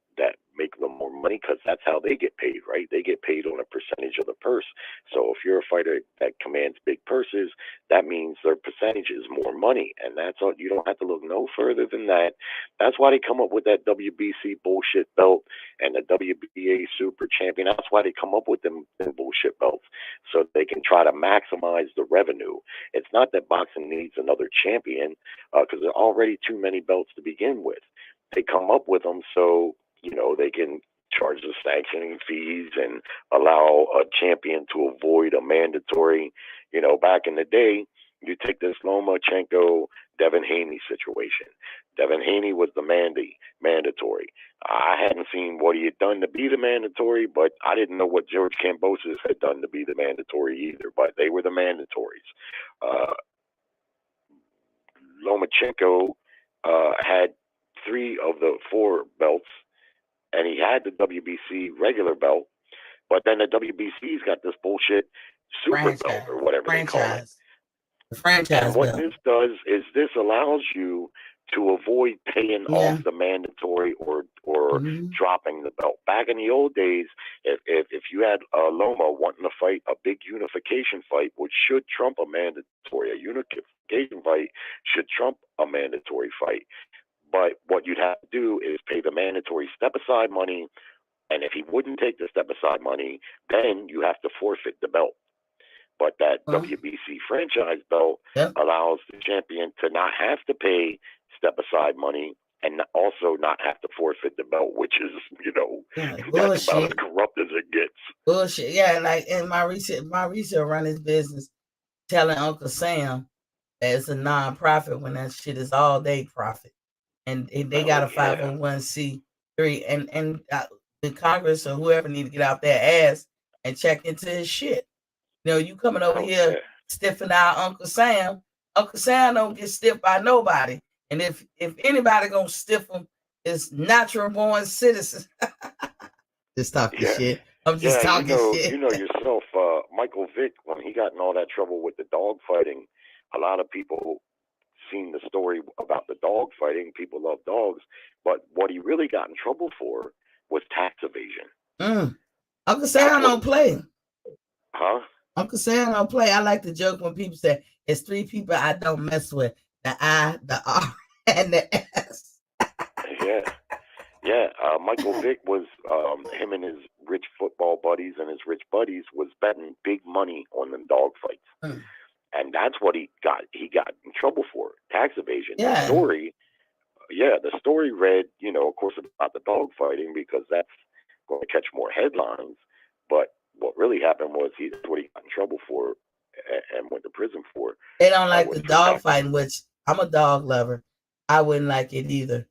make them more money, because that's how they get paid, right? They get paid on a percentage of the purse. So if you're a fighter that commands big purses, that means their percentage is more money, and that's all. You don't have to look no further than that. That's why they come up with that WBC bullshit belt and the WBA Super Champion. That's why they come up with them bullshit belts, so they can try to maximize the revenue. It's not that boxing needs another champion, because there are already too many belts to begin with. They come up with them so they can charge the sanctioning fees and allow a champion to avoid a mandatory. Back in the day, you take this Lomachenko Devin Haney situation. Devin Haney was the mandatory. I hadn't seen what he had done to be the mandatory, but I didn't know what George Kambosos had done to be the mandatory either. But they were the mandatories. Lomachenko had 3 of the 4 belts, and he had the WBC regular belt, but then the WBC's got this bullshit super belt or whatever they call it. The franchise and what belt. this does is this allows you to avoid paying off the mandatory or dropping the belt. Back in the old days, if you had Loma wanting to fight a big unification fight, which should trump a mandatory, a unification fight should trump a mandatory fight. But what you'd have to do is pay the mandatory step-aside money, and if he wouldn't take the step-aside money, then you have to forfeit the belt. But that WBC franchise belt allows the champion to not have to pay step-aside money and also not have to forfeit the belt, which is, that's about as corrupt as it gets. Bullshit. Yeah, like in my recent run his business, telling Uncle Sam that it's a non-profit when that shit is all day profit. And they got a 501c3, and the Congress or whoever need to get out their ass and check into his shit. You coming over here stiffing out Uncle Sam. Uncle Sam don't get stiffed by nobody. And if anybody gonna stiff him, it's natural born citizens. Just talking shit. I'm just talking shit. You know yourself, Michael Vick, when he got in all that trouble with the dog fighting, a lot of people seen the story about the dog fighting. People love dogs, but what he really got in trouble for was tax evasion. Uncle Sam don't play. Huh? Uncle Sam don't play. I like to joke when people say it's 3 people I don't mess with: the I, the R, and the S. Yeah. Michael Vick was him and his rich football buddies and his rich buddies was betting big money on them dog fights. And that's what he got in trouble for, tax evasion. Yeah. The story read, of course, about the dog fighting because that's going to catch more headlines. But what really happened was that's what he got in trouble for and went to prison for. They don't like the dog fighting, which I'm a dog lover. I wouldn't like it either.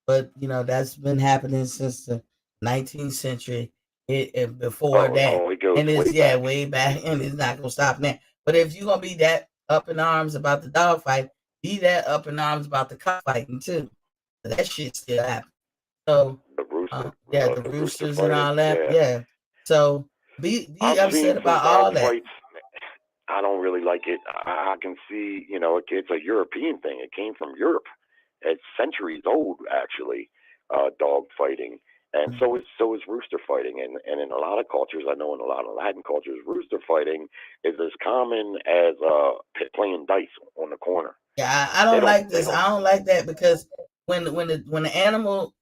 But, that's been happening since the 19th century. Before that. It goes and it's way back, and it's not going to stop now. But if you're going to be that up in arms about the dog fight, be that up in arms about the cockfighting too. That shit still happens. So the roosters and all that. Yeah. So be upset about all that. Fights, I don't really like it. I can see, it's a European thing. It came from Europe. It's centuries old, actually, dog fighting. And so is rooster fighting. And in a lot of cultures, I know in a lot of Latin cultures, rooster fighting is as common as playing dice on the corner. Yeah, I don't like this. I don't like that because when the animal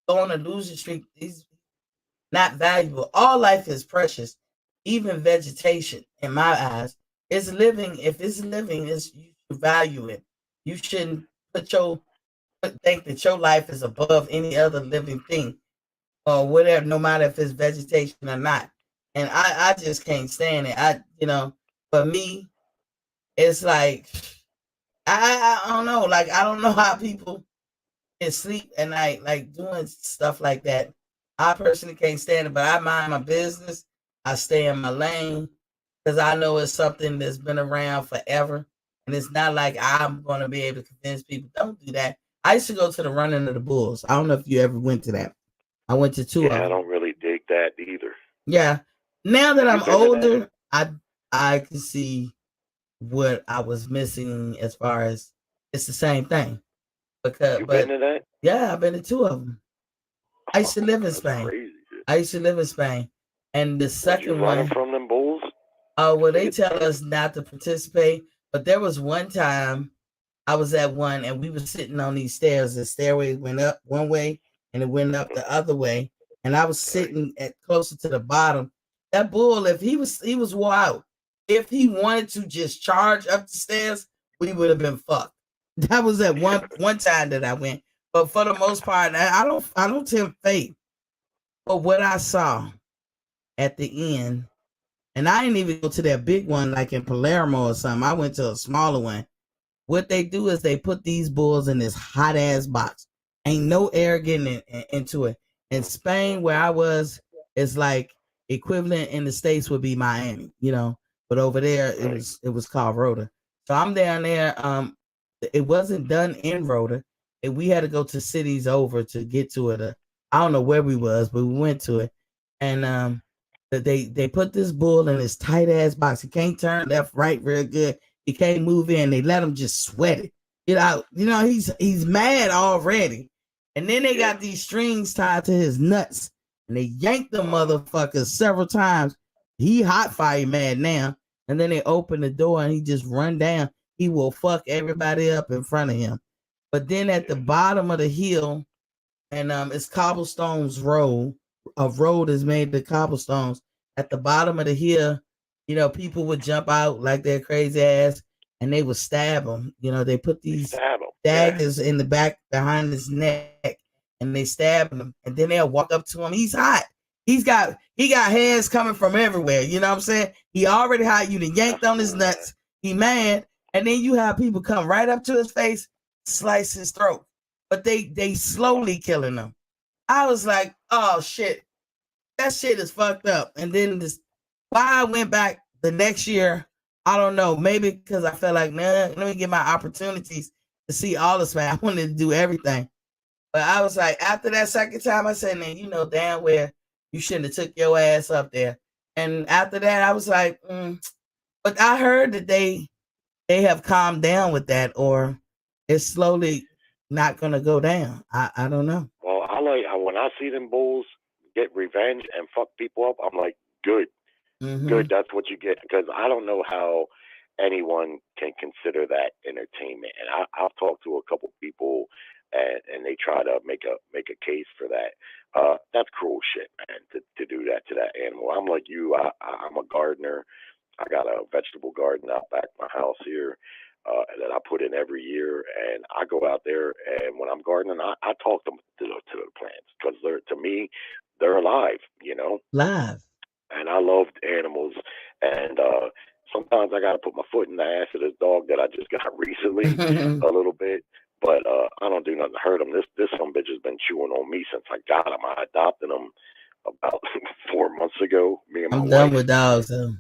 go on a losing streak. He's not valuable. All life is precious, even vegetation. In my eyes, it's living. If it's living, you should value it. You shouldn't think that your life is above any other living thing or whatever, no matter if it's vegetation or not. And I just can't stand it. For me, it's like I don't know. Like I don't know how people can sleep at night, like doing stuff like that. I personally can't stand it, but I mind my business. I stay in my lane because I know it's something that's been around forever. And it's not like I'm going to be able to convince people, don't do that. I used to go to the running of the bulls. I don't know if you ever went to that. I went to two of Yeah, I them. don't really dig that either. Yeah. Now that I'm You've been to that? older, I can see what I was missing as far as it's the same thing. You've been to that? Yeah, I've been to two of them. I used to live in That's Spain. crazy, dude. I used to live in Spain. And the Was you second running one, from them bulls? well, they tell us not to participate. But there was one time I was at one and we were sitting on these stairs. The stairway went up one way and it went up the other way. And I was sitting at closer to the bottom. That bull, if he was wore out. If he wanted to just charge up the stairs, we would have been fucked. That was at one time that I went. But for the most part, I don't tempt fate. But what I saw at the end, and I didn't even go to that big one like in Palermo or something. I went to a smaller one. What they do is they put these bulls in this hot ass box. Ain't no air getting into it. In Spain, where I was, it's like equivalent in the States would be Miami, but over there it was called Rota. So I'm down there. It wasn't done in Rota. And we had to go to cities over to get to it. I don't know where we was, but we went to it. And they put this bull in this tight ass box. He can't turn left, right real good. He can't move in. They let him just sweat it. He's mad already. And then they got these strings tied to his nuts. And they yanked the motherfuckers several times. He hot fire mad now. And then they open the door and he just run down. He will fuck everybody up in front of him. But then at the bottom of the hill, and it's cobblestones road. A road is made of cobblestones. At the bottom of the hill, people would jump out like they're crazy ass, and they would stab him. They put these daggers in the back behind his neck, and they stab him, and then they'll walk up to him. He's hot. He got hands coming from everywhere. You know what I'm saying? He already hot. You done yanked on his nuts. He mad, and then you have people come right up to his face, slice his throat. But they slowly killing him. I was like, oh shit, that shit is fucked up. And then why I went back the next year, I don't know. Maybe because I felt like, man, let me get my opportunities to see all this, man. I wanted to do everything. But I was like, after that second time, I said, man, damn well you shouldn't have took your ass up there. And after that, I was like, but I heard that they have calmed down with that, or it's slowly not gonna go down. I don't know. Well, when I see them bulls get revenge and fuck people up, I'm like, good. Good, that's what you get. Because I don't know how anyone can consider that entertainment. And I've talked to a couple people, and they try to make a case for that. That's cruel shit, man. To do that to that animal. I'm like you. I'm a gardener. I got a vegetable garden out back my house here that I put in every year, and I go out there, and when I'm gardening, I talk them to the plants because to me, they're alive. Live. And I love animals, and sometimes I got to put my foot in the ass of this dog that I just got recently a little bit. But I don't do nothing to hurt him. This some bitch has been chewing on me since I got him. I adopted him about 4 months ago. Me and my I'm wife. done with dogs. And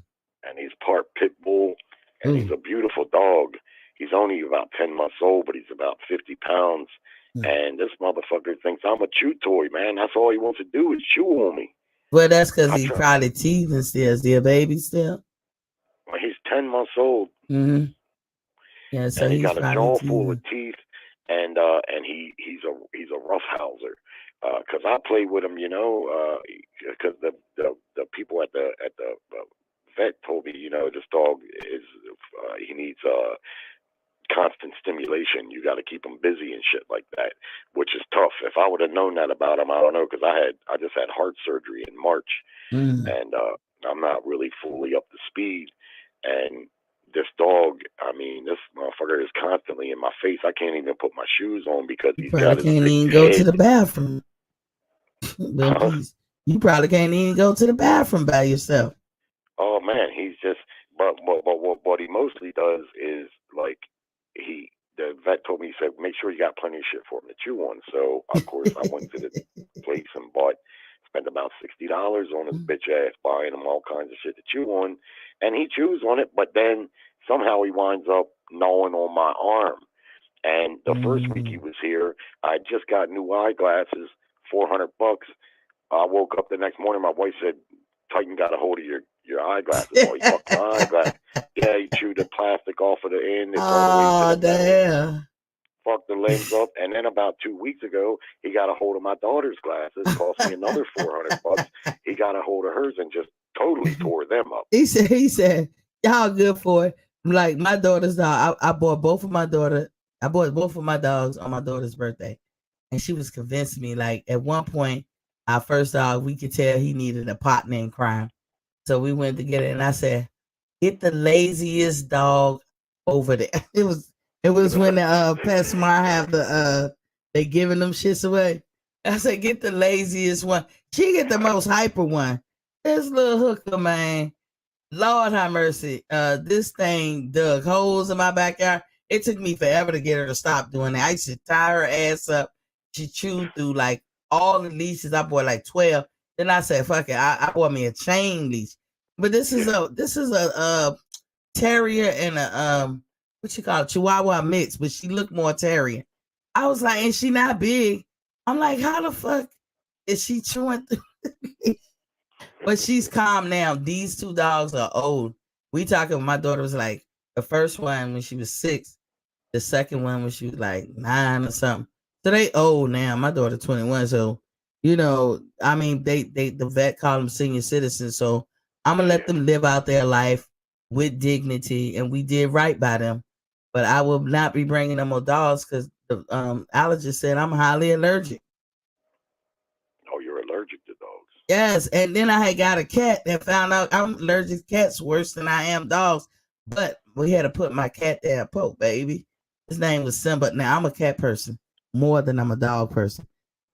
he's part pit bull, and he's a beautiful dog. He's only about 10 months old, but he's about 50 pounds. And this motherfucker thinks I'm a chew toy, man. That's all he wants to do is chew on me. Well, that's because he's probably teething still. Is he a baby still? Well, he's 10 months old. Yeah, so and he got a jaw teething. full of teeth, and he's a roughhouser. Because I play with him, because the people at the vet told me, this dog he needs constant stimulation. You got to keep them busy and shit like that, which is tough. If I would have known that about him, I don't know, because I just had heart surgery in March, and I'm not really fully up to speed. And this dog, I mean, this motherfucker is constantly in my face. I can't even put my shoes on because he's got his can't big even head. go to the bathroom. You probably can't even go to the bathroom by yourself. Oh man, he's just. But what he mostly does is like the vet told me, he said, make sure you got plenty of shit for him to chew on. So of course I went to the place and spent about $60 on his bitch ass, buying him all kinds of shit to chew on, and he chews on it. But then somehow he winds up gnawing on my arm. And the first week he was here, I just got new eyeglasses, $400. I woke up the next morning. My wife said, Titan got a hold of your eyeglasses. Oh, he fucked my eyeglasses. Yeah, he chewed the plastic off of the end. It's all the way to the metal. Fucked the lens up. And then about 2 weeks ago, he got a hold of my daughter's glasses. Cost me another $400. He got a hold of hers and just totally tore them up. He said, y'all good for it. Like my daughter's dog. I bought both of my dogs on my daughter's birthday. And she was convincing me, like, at one point, our first dog, we could tell he needed a partner in crime. So we went to get it, and I said, get the laziest dog over there. It was when the PetSmart have they giving them shits away. I said, get the laziest one. She get the most hyper one. This little hooker, man. Lord have mercy. This thing dug holes in my backyard. It took me forever to get her to stop doing that. I used to tie her ass up. She chewed through like all the leashes. I bought like 12. Then I said, fuck it. I bought me a chain leash. But this is a terrier and a what you call it, Chihuahua mix, but she looked more terrier. I was like, and she not big. I'm like, how the fuck is she chewing through? But she's calm now. These two dogs are old. We talking. My daughter was like the first one when she was 6, the second one when she was like 9 or something. So they old now. My daughter 21. So I mean, the vet called them senior citizens. So I'm gonna let them live out their life with dignity, and we did right by them. But I will not be bringing them more dogs because the allergist said I'm highly allergic. Oh, you're allergic to dogs? Yes, and then I had got a cat that found out I'm allergic to cats worse than I am dogs. But we had to put my cat there at Pope, baby. His name was Simba. Now I'm a cat person more than I'm a dog person.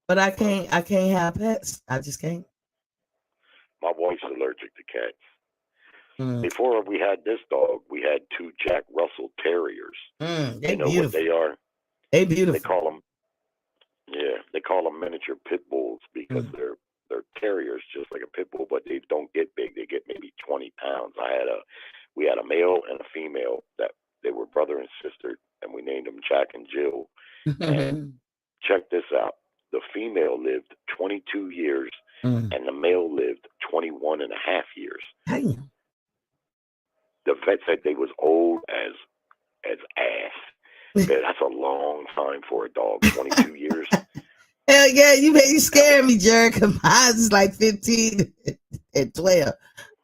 But I can't have pets. I just can't. My wife's allergic to cats. Before we had this dog, we had 2 Jack Russell Terriers. They know beautiful. What they are? They beautiful. They call them miniature pit bulls because they're terriers, just like a pit bull, but they don't get big. They get maybe 20 pounds. We had a male and a female that they were brother and sister, and we named them Jack and Jill. And check this out. The female lived 22 years and the male lived 21 and a half years. Damn. The vet said they was old as ass. That's a long time for a dog, 22 years. Hell yeah, you scaring me, Jared. Mine's is like 15 and 12.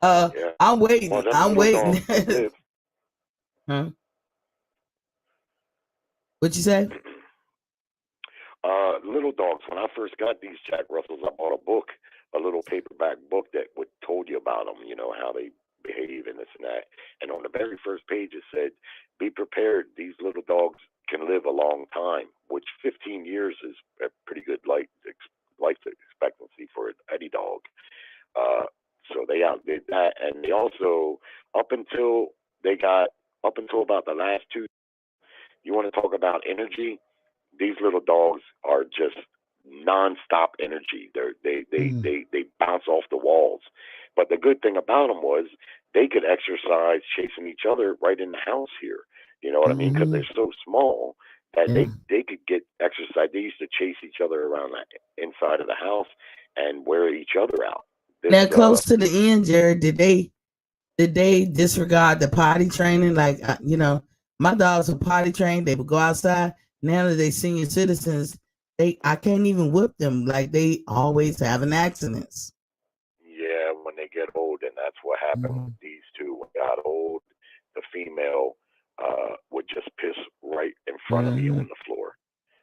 Yeah. I'm waiting. Well, I'm waiting. Huh? What you say? Little dogs. When I first got these Jack Russells, I bought a little paperback book that told you about them, how they behave and this and that. And on the very first page, it said, be prepared. These little dogs can live a long time, which 15 years is a pretty good life expectancy for any dog. So they outdid that. And they also, up until about the last 2, you want to talk about energy? These little dogs are just nonstop energy. They bounce off the walls. But the good thing about them was they could exercise chasing each other right in the house here. You know what I mean? Because they're so small that they could get exercise. They used to chase each other around the inside of the house and wear each other out. Now, close to the end, Jared, did they disregard the potty training? Like, my dogs were potty trained. They would go outside. Now that they senior citizens, I can't even whip them. Like, they always having accidents. Yeah, when they get old, and that's what happened with these 2. When they got old, the female would just piss front of me on the floor.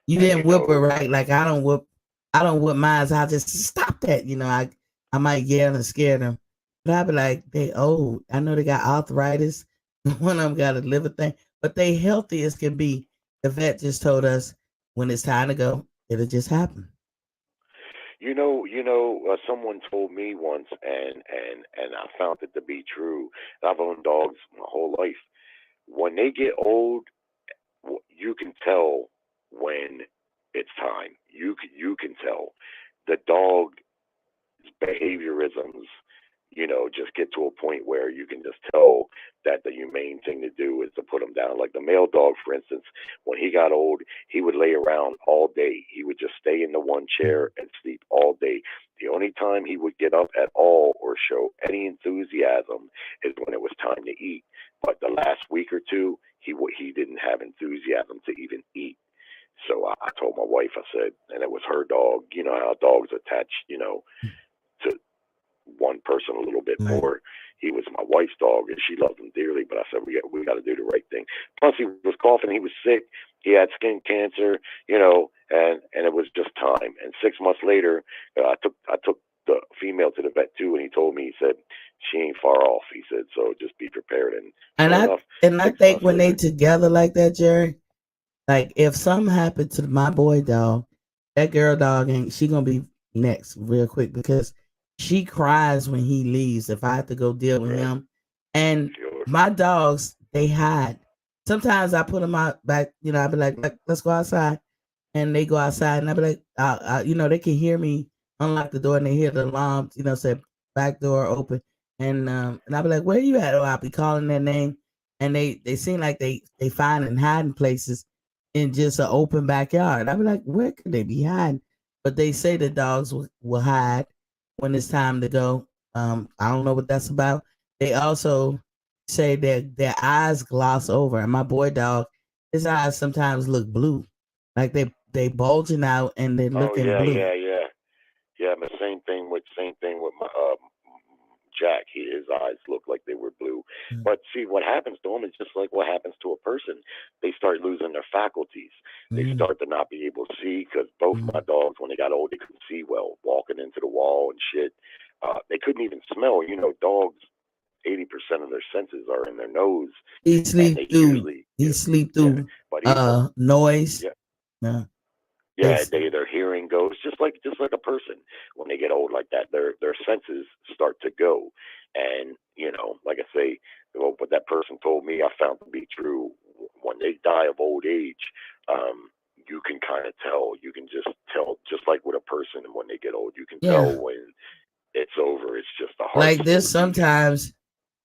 You didn't whip her, right? Like I don't whip mine. I just stop that. I might yell and scare them. But I'd be like, they old. I know they got arthritis. One of them got a liver thing, but they healthy as can be. The vet just told us when it's time to go, it'll just happen. Someone told me once, and I found it to be true. I've owned dogs my whole life. When they get old, you can tell when it's time. You can tell the dog's behaviorisms. Just get to a point where you can just tell that the humane thing to do is to put them down. Like the male dog, for instance, when he got old, he would lay around all day. He would just stay in the one chair and sleep all day. The only time he would get up at all or show any enthusiasm is when it was time to eat. But the last week or two, he didn't have enthusiasm to even eat. So I told my wife, I said, and it was her dog. You know how dogs attach, to one person a little bit more. He was my wife's dog, and she loved him dearly. But I said, we got to do the right thing. Plus, he was coughing. He was sick. He had skin cancer, and it was just time. And 6 months later, I took the female to the vet too, and he told me, he said, she ain't far off. He said, so just be prepared. And I think when they together like that, Jerry, like if something happened to my boy dog, that girl dog she gonna be next real quick because she cries when he leaves if I have to go deal with him. And my dogs, they hide. Sometimes I put them out back, I'll be like, let's go outside. And they go outside and I'll be like, they can hear me unlock the door and they hear the alarm, say back door open. And I'll be like, where you at? Or I'll be calling their name. And they seem like they find and hiding places in just an open backyard. I'll be like, where could they be hiding? But they say the dogs will hide when it's time to go. I don't know what that's about. They also say that their eyes gloss over. And my boy dog, his eyes sometimes look blue. Like they bulging out and they're looking blue. Yeah. But same thing with my Jack. His eyes look like they were blue. Mm-hmm. But see, what happens to them is just like what happens to a person. They start losing their faculties. Mm-hmm. They start to not be able to see because both my dogs, when they got old, they couldn't see well, walking into the wall and shit. They couldn't even smell. Dogs, 80% of their senses are in their nose. He sleep through noise. Yeah. Yeah, their hearing goes just like a person. When they get old like that, their senses start to go. And like I say, what that person told me, I found to be true. When they die of old age, you can kind of tell. You can just tell, just like with a person. And when they get old, you can tell when it's over. It's just a heart. Like this sometimes.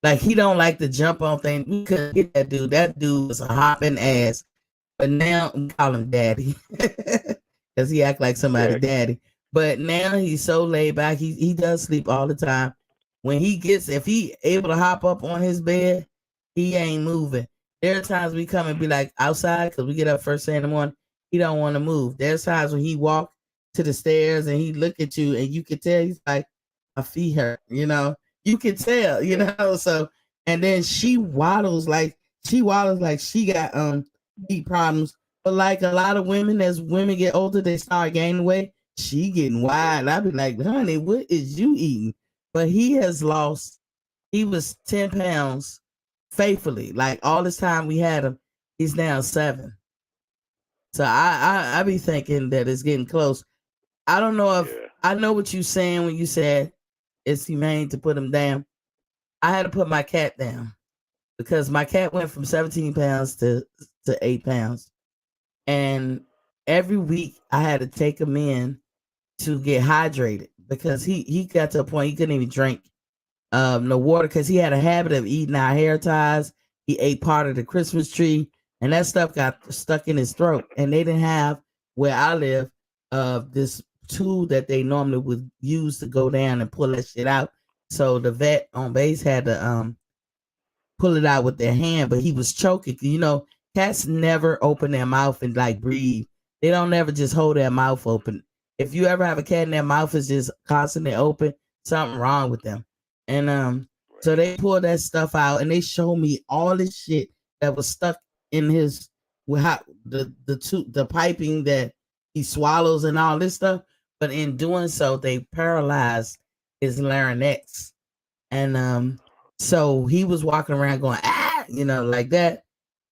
Like he don't like to jump on things. We couldn't get that dude. That dude was a hopping ass. But now we call him daddy. Because he act like somebody's daddy. But now he's so laid back. He does sleep all the time. If he able to hop up on his bed, he ain't moving. There are times we come and be like outside because we get up first thing in the morning. He don't want to move. There's times when he walk to the stairs and he look at you and you can tell he's like, my feet hurt, You can tell, so and then she waddles like she got feet problems. But like a lot of women, as women get older, they start gaining weight. She getting wide. I'd be like, honey, what is you eating? But he has lost, he was 10 pounds faithfully. Like all this time we had him, he's now 7. So I be thinking that it's getting close. I don't know if I know what you're saying when you said it's humane to put him down. I had to put my cat down because my cat went from 17 pounds to 8 pounds. And every week I had to take him in to get hydrated because he got to a point he couldn't even drink no water because he had a habit of eating our hair ties. He ate part of the Christmas tree and that stuff got stuck in his throat. And they didn't have where I live this tool that they normally would use to go down and pull that shit out. So the vet on base had to pull it out with their hand, but he was choking. Cats never open their mouth and like breathe. They don't never just hold their mouth open. If you ever have a cat and their mouth is just constantly open, something wrong with them. And so they pulled that stuff out and they showed me all this shit that was stuck in his how the piping that he swallows and all this stuff. But in doing so, they paralyzed his larynx, and so he was walking around going like that,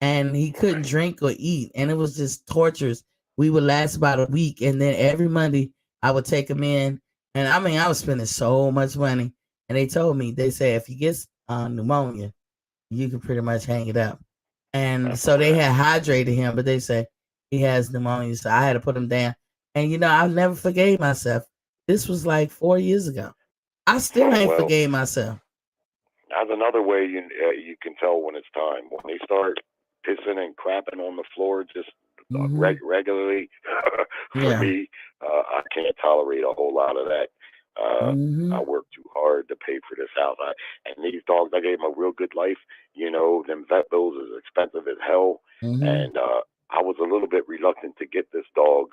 and he couldn't drink or eat, and it was just torturous. We would last about a week, and then every Monday I would take him in, and I mean I was spending so much money, and they told me, they said if he gets pneumonia, you can pretty much hang it up. And so they had hydrated him, but they said he has pneumonia, so I had to put him down. And I never forgave myself. This was like 4 years ago. I still ain't forgave myself. That's another way you can tell when it's time. When they start pissing and crapping on the floor just regularly, for me, I can't tolerate a whole lot of that. I work too hard to pay for this house. And these dogs, I gave them a real good life. Them vet bills is expensive as hell. And I was a little bit reluctant to get this dog,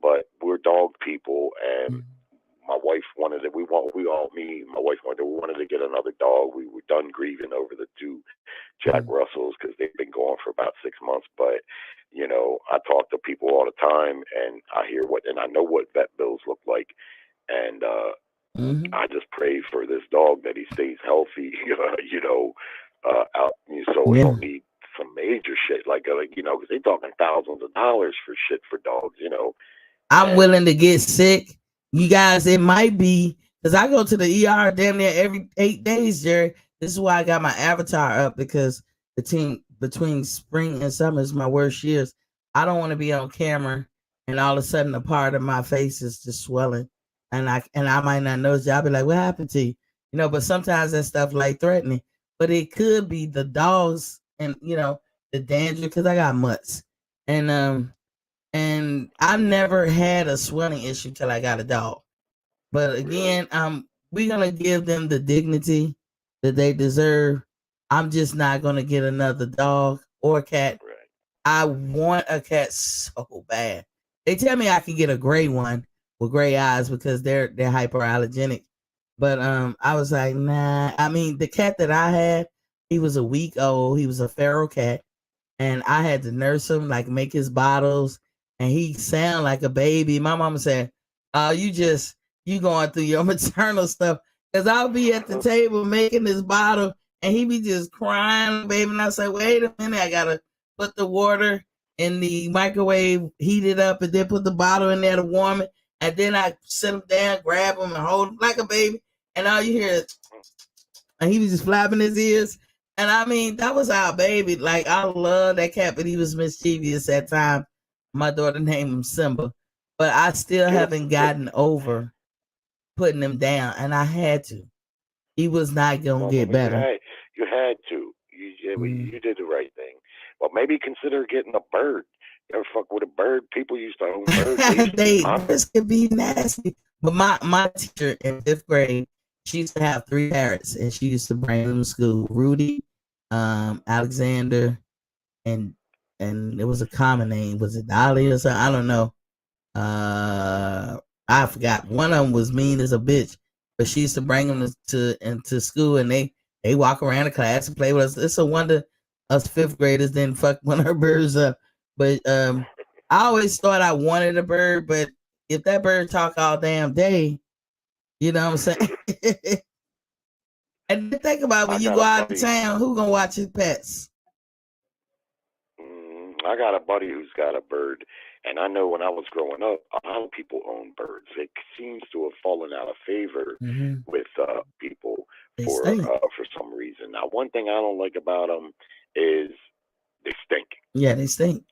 but we're dog people, and my wife wanted it. We wanted to get another dog. We were done grieving over the two Jack Russells because they've been gone for about 6 months. But I talk to people all the time, and I hear and I know what vet bills look like, and I just pray for this dog that he stays healthy, so we don't need some major shit like because they're talking thousands of dollars for shit for dogs, I'm willing to get sick. You guys, it might be because I go to the ER damn near every 8 days, Jerry. This is why I got my avatar up, because between spring and summer is my worst years. I don't want to be on camera and all of a sudden a part of my face is just swelling, and I might not notice it. I'll be like, what happened to you? But sometimes that stuff like threatening, but it could be the dogs and the danger, because I got mutts, and I never had a swelling issue till I got a dog. But again, we're gonna give them the dignity that they deserve. I'm just not gonna get another dog or cat. I want a cat so bad. They tell me I can get a gray one with gray eyes because they're hyperallergenic. But I was like, nah. I mean, the cat that I had, he was a week old. He was a feral cat, and I had to nurse him, like make his bottles, and he sound like a baby. My mama said, you going through your maternal stuff, because I'll be at the table making this bottle, and he be just crying, baby. And I say, wait a minute, I gotta put the water in the microwave, heat it up, and then put the bottle in there to warm it. And then I sit him down, grab him, and hold him like a baby. And all you hear is, and he was just flapping his ears. And I mean, that was our baby. Like, I love that cat, but he was mischievous at time. My daughter named him Simba. But I still haven't gotten over putting him down, and I had to. He was not going to get better. You had to. You did the right thing. Well, maybe consider getting a bird. You ever fuck with a bird? People used to own birds. This could be nasty. But my teacher in 5th grade, she used to have 3 parrots, and she used to bring them to school. Rudy, Alexander, and it was a common name. Was it Dolly or something? I don't know. I forgot. One of them was mean as a bitch, but she used to bring them into school, and they walk around the class and play with us. It's a wonder us 5th graders didn't fuck one of her birds up. But I always thought I wanted a bird, but if that bird talk all damn day, you know what I'm saying? And think about when you go out of town, who gonna watch his pets? I got a buddy who's got a bird, and I know when I was growing up, a lot of people own birds. It seems to have fallen out of favor with people for some reason. Now, one thing I don't like about them is they stink. Yeah, they stink.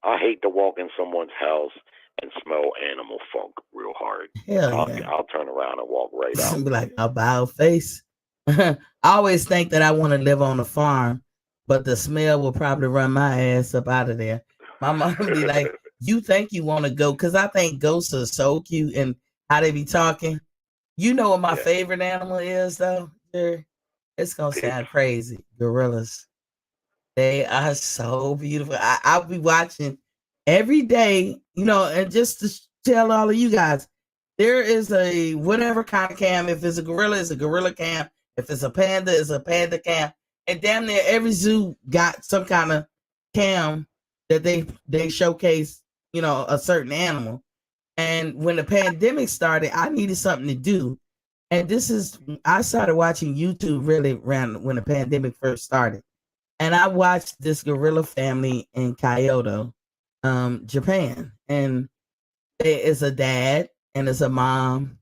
I hate to walk in someone's house and smell animal funk real hard. I'll turn around and walk right out. Be like, about face. I always think that I want to live on a farm, but the smell will probably run my ass up out of there. My mom would be like, you think you want to go? Because I think ghosts are so cute and how they be talking. You know what my favorite animal is, though? It's going to sound crazy. Gorillas. They are so beautiful. I'll be watching every day, and just to tell all of you guys, there is a whatever kind of cam. If it's a gorilla, it's a gorilla cam. If it's a panda, it's a panda cam. And damn near every zoo got some kind of cam that they showcase, you know, a certain animal. And when the pandemic started, I needed something to do. And I started watching YouTube really around when the pandemic first started. And I watched this gorilla family in Kyoto, Japan. And it's a dad and it's a mom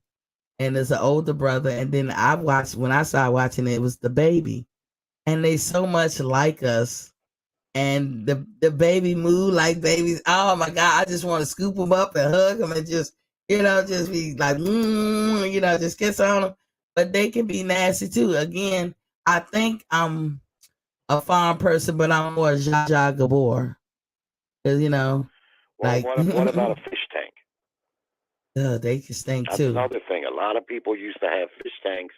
and there's an older brother. And then when I started watching it was the baby. And they so much like us. And the baby moved like babies. Oh my God, I just want to scoop them up and hug them and just, you know, just be like, you know, just kiss on them. But they can be nasty too. Again, I think I'm a farm person, but I'm more Zsa Zsa Gabor. Because, you know, Well, like. what about a fish tank? They can stink That's too. another thing. A lot of people used to have fish tanks,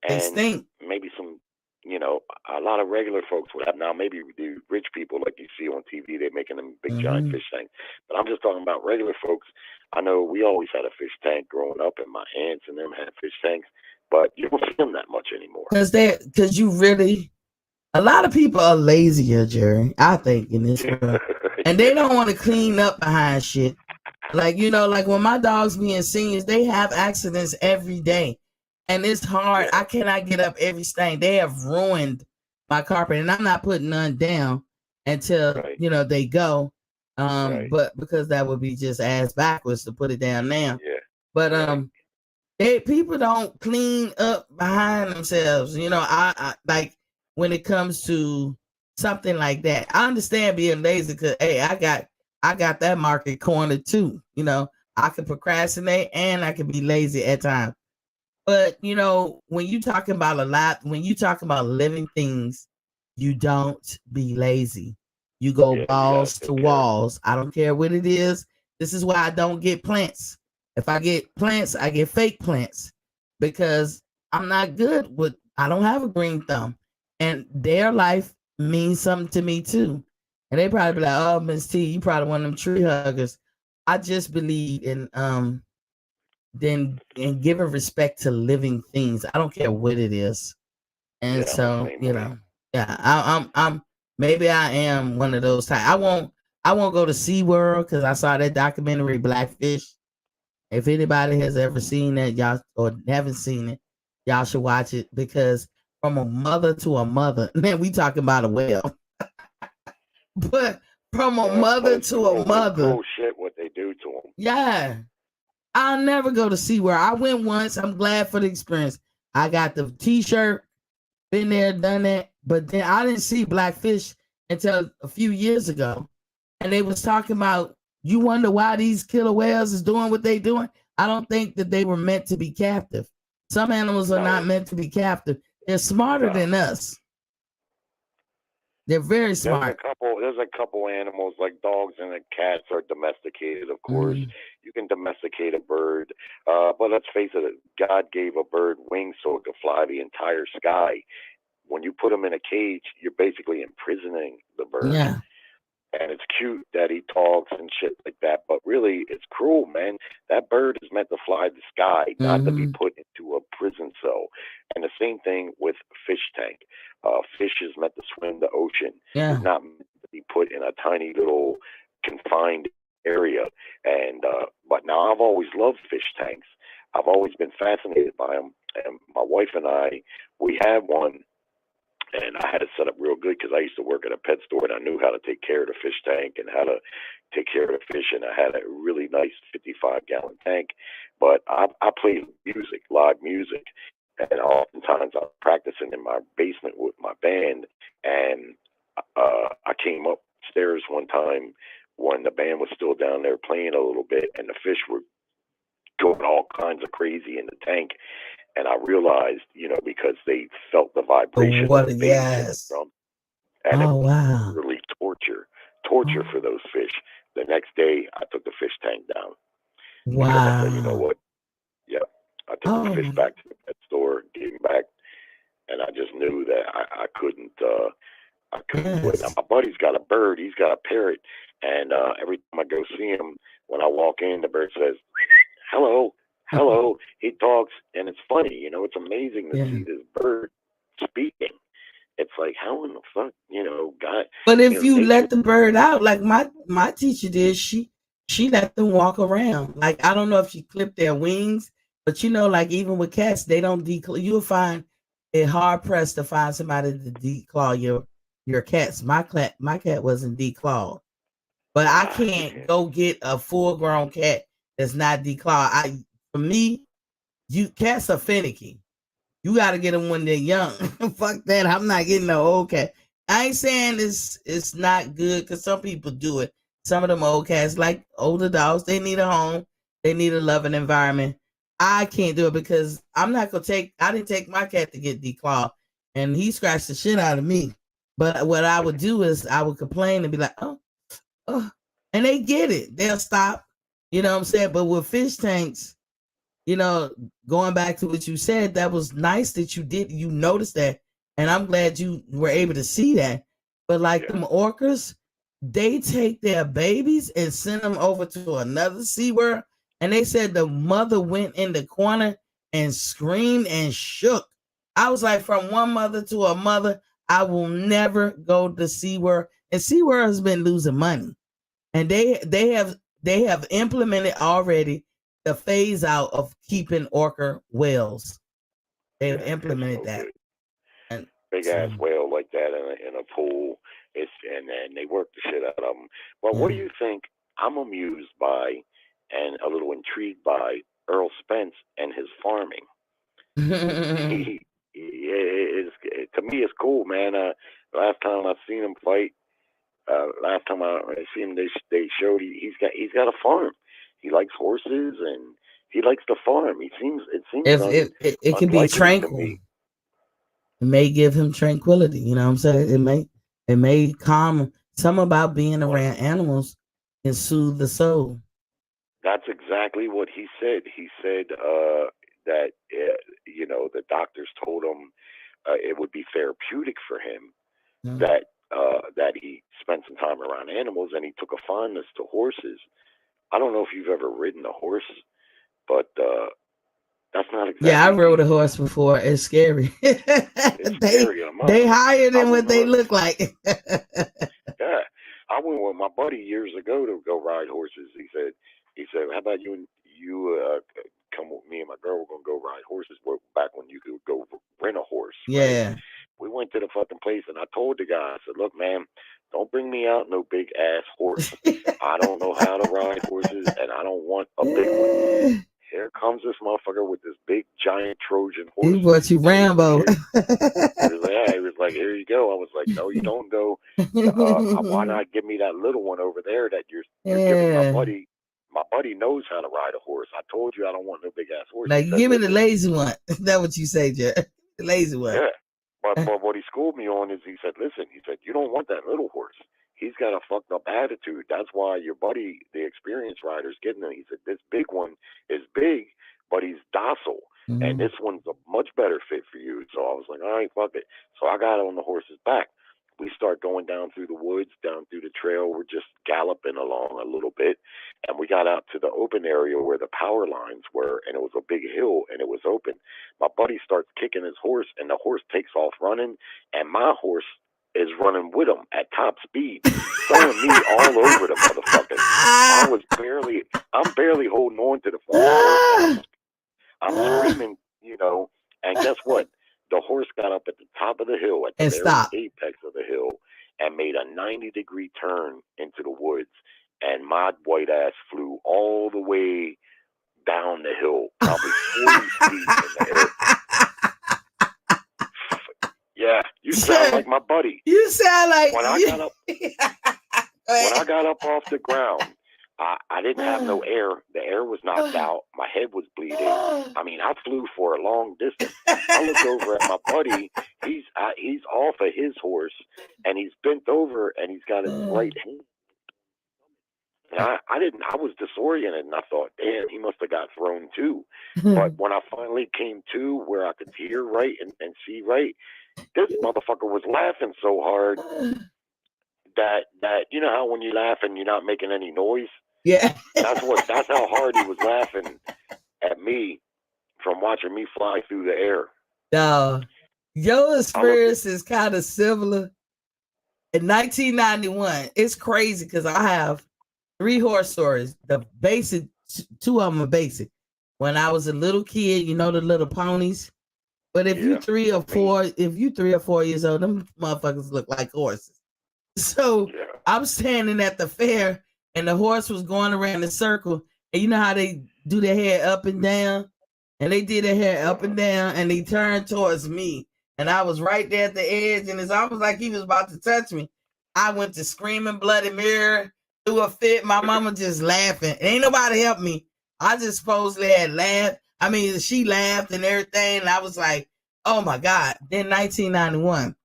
They and stink. maybe some, you know, a lot of regular folks would have. Now, maybe the rich people, like you see on TV, they're making them big giant fish tanks. But I'm just talking about regular folks. I know we always had a fish tank growing up, and my aunts and them had fish tanks, but you don't see them that much anymore. Because you really, a lot of people are lazier, Jerry, I think, in this world. And they don't want to clean up behind shit. Like, you know, like when my dogs being seniors, they have accidents every day. And it's hard. I cannot get up every stain. They have ruined my carpet. And I'm not putting none down until, you know, they go. But because that would be just ass backwards to put it down now. Yeah. But people don't clean up behind themselves. You know, I like when it comes to something like that. I understand being lazy because hey, I got that market cornered too. You know, I can procrastinate and I can be lazy at times. But you know, when you talking about when you talking about living things, you don't be lazy. You go balls to walls. I don't care what it is. This is why I don't get plants. If I get plants, I get fake plants because I'm not good with. I don't have a green thumb, and their life means something to me too. And they probably be like, "Oh, Miss T, you probably one of them tree huggers." I just believe in and giving respect to living things. I don't care what it is. And so, you know, yeah, I'm maybe I am one of those types. I won't go to SeaWorld because I saw that documentary Blackfish. If anybody has ever seen that, y'all or haven't seen it, y'all should watch it because from a mother to a mother, man, we talking about a whale. But from a mother to a mother. Cool shit what they do to them. Yeah. I'll never go to SeaWorld. I went once. I'm glad for the experience. I got the t-shirt, been there, done that. But then I didn't see Blackfish until a few years ago. And they was talking about, you wonder why these killer whales is doing what they doing? I don't think that they were meant to be captive. Some animals are not meant to be captive. They're smarter than us. They're very smart. There's a couple animals like dogs and cats are domesticated, of course. You can domesticate a bird, but let's face it, God gave a bird wings so it could fly the entire sky. When you put them in a cage, you're basically imprisoning the bird. Yeah. And it's cute that he talks and shit like that, but really it's cruel, man. That bird is meant to fly the sky, not to be put into a prison cell. And the same thing with fish tank. Fish is meant to swim the ocean. Yeah. It's not meant to be put in a tiny little confined area. And but now I've always loved fish tanks. I've always been fascinated by them. And my wife and I, we had one. And I had it set up real good because I used to work at a pet store and I knew how to take care of the fish tank and how to take care of the fish. And I had a really nice 55-gallon tank. But I played music, live music. And oftentimes I'm practicing in my basement with my band. And I came upstairs one time when the band was still down there playing a little bit and the fish were going all kinds of crazy in the tank. And I realized, you know, because they felt the vibration of the bass drum, and it was really torture for those fish. The next day, I took the fish tank down. Because I said, you know what? Yeah, I took the fish back to the pet store, gave him back, and I just knew that I couldn't do it. Now, my buddy's got a bird. He's got a parrot, and every time I go see him, when I walk in, the bird says, "Hello." Hello, he talks, and it's funny, you know, it's amazing to see this bird speaking. It's like, how in the fuck, God? But if you nature, let the bird out, like my teacher did, she let them walk around. Like, I don't know if she clipped their wings, but like even with cats, they don't declaw. You'll find it hard pressed to find somebody to declaw your cats. My cat wasn't declawed, but I can't go get a full grown cat that's not declawed. For me, cats are finicky. You got to get them when they're young. Fuck that. I'm not getting no old cat. I ain't saying it's not good, because some people do it. Some of them old cats, like older dogs, they need a home. They need a loving environment. I can't do it because I'm not going to I didn't take my cat to get declawed, and he scratched the shit out of me. But what I would do is I would complain and be like, oh, and they get it. They'll stop. You know what I'm saying? But with fish tanks, going back to what you said, that was nice that you noticed that. And I'm glad you were able to see that. But like them orcas, they take their babies and send them over to another SeaWorld. And they said the mother went in the corner and screamed and shook. I was like, from one mother to a mother, I will never go to SeaWorld. And SeaWorld has been losing money. And they have implemented already the phase out of keeping orca whales. They've implemented that. And big ass whale like that in a pool. And they work the shit out of them. But what do you think? I'm amused by and a little intrigued by Earl Spence and his farming. To me, it's cool, man. Last time I seen him fight, last time I seen him, they showed he's got a farm. He likes horses and he likes to farm. It seems it can be tranquil. It may give him tranquility. You know what I'm saying? It may calm him. Something about being around animals can soothe the soul. That's exactly what he said. He said that the doctors told him it would be therapeutic for him that he spent some time around animals, and he took a fondness to horses. I don't know if you've ever ridden a horse, but that's not exactly. Yeah, I rode a horse before. It's scary. They higher than what they look like. Yeah, I went with my buddy years ago to go ride horses. He said, how about you come with me and my girl? We're gonna go ride horses. Back when you could go rent a horse. Yeah. Right? We went to the fucking place, and I told the guy, I said, look, man, don't bring me out no big ass horse. I don't know how to ride horses, and I don't want a big one. Here comes this motherfucker with this big giant Trojan horse. He brought you Rambo. He was like, here you go. I was like, no, you don't go. Why not give me that little one over there that you're giving my buddy? My buddy knows how to ride a horse. I told you I don't want no big ass horse. Like, give me the lazy one. Is that what you say, Jared? The lazy one. Yeah. But what he schooled me on is he said, listen, you don't want that little horse. He's got a fucked up attitude. That's why your buddy, the experienced rider's getting him. He said, this big one is big, but he's docile. Mm-hmm. And this one's a much better fit for you. So I was like, all right, fuck it. So I got on the horse's back. We start going down through the woods, down through the trail. We're just galloping along a little bit. And we got out to the open area where the power lines were, and it was a big hill, and it was open. My buddy starts kicking his horse, and the horse takes off running, and my horse is running with him at top speed, throwing me all over the motherfucker. I'm barely holding on to the horse. I'm screaming, and guess what? The horse got up at the top of the hill, at the very apex of the hill, and made a 90-degree turn into the woods. And my white ass flew all the way down the hill, probably 40 feet in the air. Yeah, you sound like my buddy. You sound like when I got up off the ground. I didn't have no air. The air was knocked out. My head was bleeding. I mean, I flew for a long distance. I looked over at my buddy. He's off of his horse, and he's bent over, and he's got his right hand. And I was disoriented, and I thought, damn, he must have got thrown too. But when I finally came to where I could hear right and see right, this motherfucker was laughing so hard that you know how when you laugh and you're not making any noise? Yeah. That's how hard he was laughing at me from watching me fly through the air. No. Your experience is kind of similar. In 1991, it's crazy because I have 3 horse stories. The basic, 2 of them are basic. When I was a little kid, you know the little ponies. But if you 3 or 4, if you 3 or 4 years old, them motherfuckers look like horses. So I'm standing at the fair, and the horse was going around the circle. And you know how they do their hair up and down? And they did their hair up and down, and they turned towards me. And I was right there at the edge, and it's almost like he was about to touch me. I went to screaming bloody mirror, threw a fit. My mama just laughing. Ain't nobody help me. I just supposedly had laughed. I mean, she laughed and everything. And I was like, oh my God. Then 1991,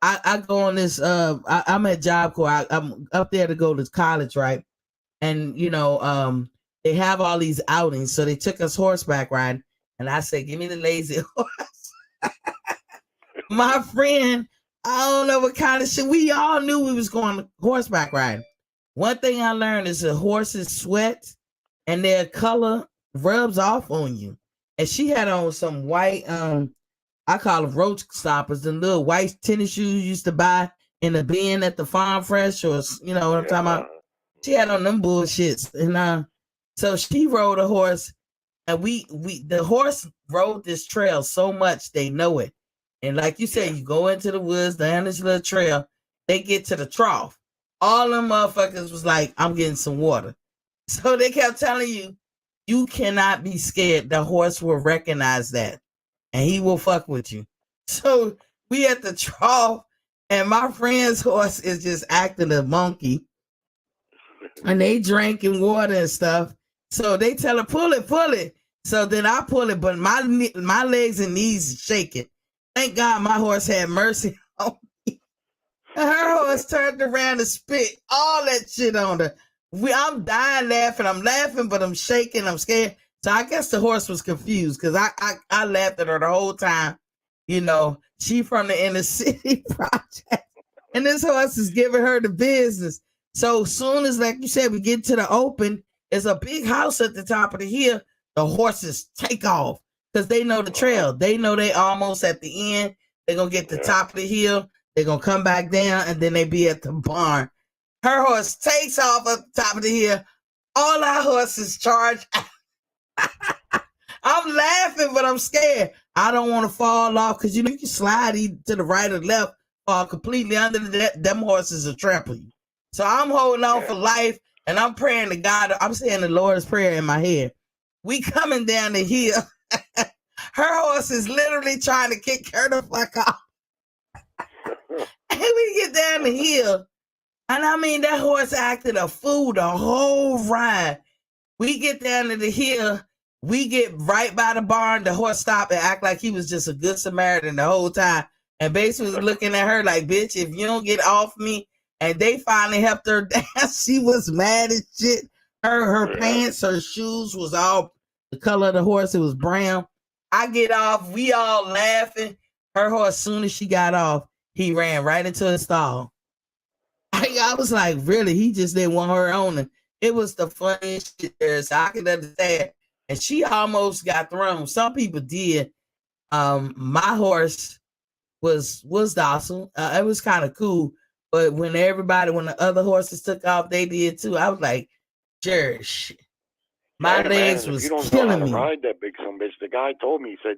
I go on this, I'm at Job Corps. I'm up there to go to college, right? And, you know, they have all these outings. So they took us horseback riding. And I said, give me the lazy horse. My friend, I don't know what kind of shit. We all knew we was going horseback riding. One thing I learned is that horses sweat and their color rubs off on you. And she had on some white, I call them roach stoppers, the little white tennis shoes you used to buy in the bin at the Farm Fresh, or you know what I'm talking about. She had on them bullshits, and so she rode a horse, and the horse rode this trail so much they know it. And like you said, you go into the woods down this little trail, they get to the trough. All them motherfuckers was like, I'm getting some water. So they kept telling you, you cannot be scared. The horse will recognize that, and he will fuck with you. So we at the trough, and my friend's horse is just acting a monkey, and they drinking water and stuff. So they tell her, pull it, pull it. So then I pull it, but my legs and knees are shaking. Thank God my horse had mercy on me. And her horse turned around and spit all that shit on her. I'm dying laughing. I'm laughing, but I'm shaking. I'm scared. So I guess the horse was confused because I laughed at her the whole time. You know, she from the inner city project. And this horse is giving her the business. So soon as, like you said, we get to the open, there's a big house at the top of the hill. The horses take off because they know the trail. They know they almost at the end. They're going to get to the top of the hill. They're going to come back down, and then they be at the barn. Her horse takes off at the top of the hill. All our horses charge. I'm laughing, but I'm scared. I don't want to fall off because, you know, you can slide to the right or left, fall completely under them horses will trample you. So I'm holding on for life, and I'm praying to God. I'm saying the Lord's Prayer in my head. We coming down the hill. Her horse is literally trying to kick her the fuck off. And we get down the hill. And I mean, that horse acted a fool the whole ride. We get down to the hill. We get right by the barn. The horse stopped and act like he was just a good Samaritan the whole time. And basically was looking at her like, bitch, if you don't get off me. And they finally helped her down. She was mad as shit. Her pants, her shoes was all the color of the horse. It was brown. I get off. We all laughing. Her horse, as soon as she got off, he ran right into a stall. I was like, really? He just didn't want her on him. It was the funniest shit there. So I can understand. And she almost got thrown. Some people did. My horse was docile. It was kind of cool. But when the other horses took off, they did too. I was like, sure, shit. My legs was killing me. You don't know how to ride that big son bitch. The guy told me, he said,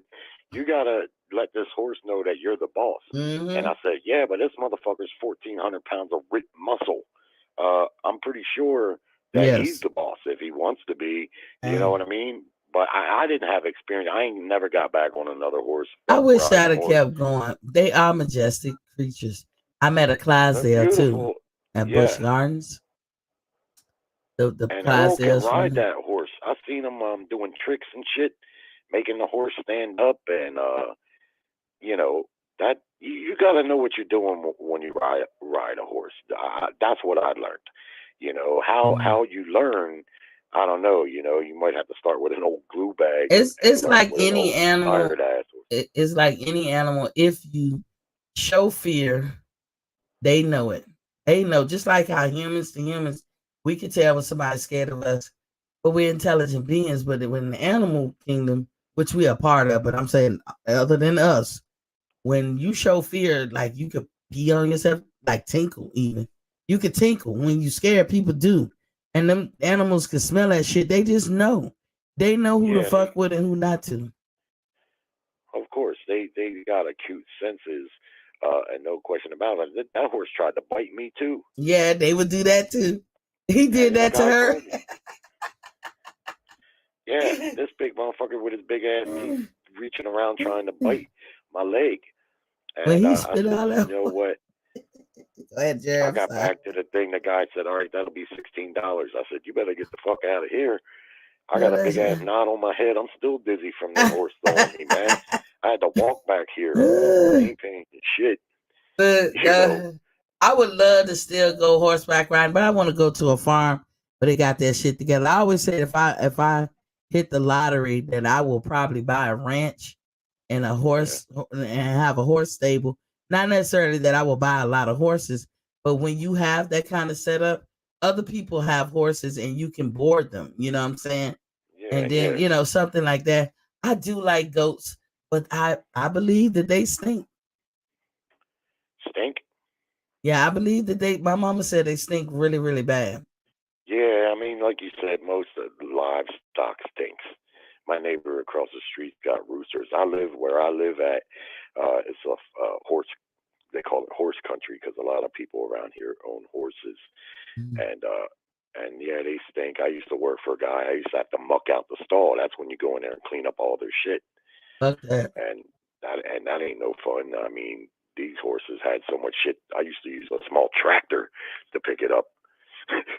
you got to let this horse know that you're the boss. Mm-hmm. And I said, yeah, but this motherfucker's 1,400 pounds of ripped muscle. I'm pretty sure that he's the boss if he wants to be. You know what I mean? But I didn't have experience. I ain't never got back on another horse. I wish I'd have kept going. They are majestic creatures. I met a Clydesdale too at Busch Gardens. The Clydesdale can ride that horse. I've seen him doing tricks and shit, making the horse stand up, and you know that you got to know what you're doing when you ride a horse. That's what I learned. You know how you learn. I don't know. You know, you might have to start with an old glue bag. It's like any animal. It's like any animal. If you show fear, they know it. They know, just like how humans to humans, we can tell when somebody's scared of us, but we're intelligent beings. But when the animal kingdom, which we are part of, but I'm saying other than us, when you show fear, like you could pee on yourself, like tinkle even. You could tinkle when you scared. People do, and them animals can smell that shit. They just know. They know who to fuck with and who not to. Of course, they got acute senses, and no question about it. That horse tried to bite me too. Yeah, they would do that too. He did that to her. Yeah, this big motherfucker with his big ass teeth reaching around trying to bite my leg. And when he I spit said, all that, you know what? Go ahead, Jerry. I got back to the thing. The guy said, all right, that'll be $16. I said, you better get the fuck out of here. I got a big ass knot on my head. I'm still dizzy from the horse throwing me, man. I had to walk back here. I ain't paying shit. But I would love to still go horseback riding, but I want to go to a farm where they got that shit together. I always say if I hit the lottery, then I will probably buy a ranch and a horse and have a horse stable. Not necessarily that I will buy a lot of horses, but when you have that kind of setup, other people have horses and you can board them. You know what I'm saying? Yeah, and then you know something like that. I do like goats, but I believe that they stink. Stink? Yeah, I believe that my mama said they stink really, really bad. Yeah, I mean, like you said, most of the livestock stinks. My neighbor across the street got roosters. I live where I live at. It's a horse. They call it horse country because a lot of people around here own horses, and yeah, they stink. I used to work for a guy. I used to have to muck out the stall. That's when you go in there and clean up all their shit. Fuck that. And that ain't no fun. I mean, these horses had so much shit. I used to use a small tractor to pick it up.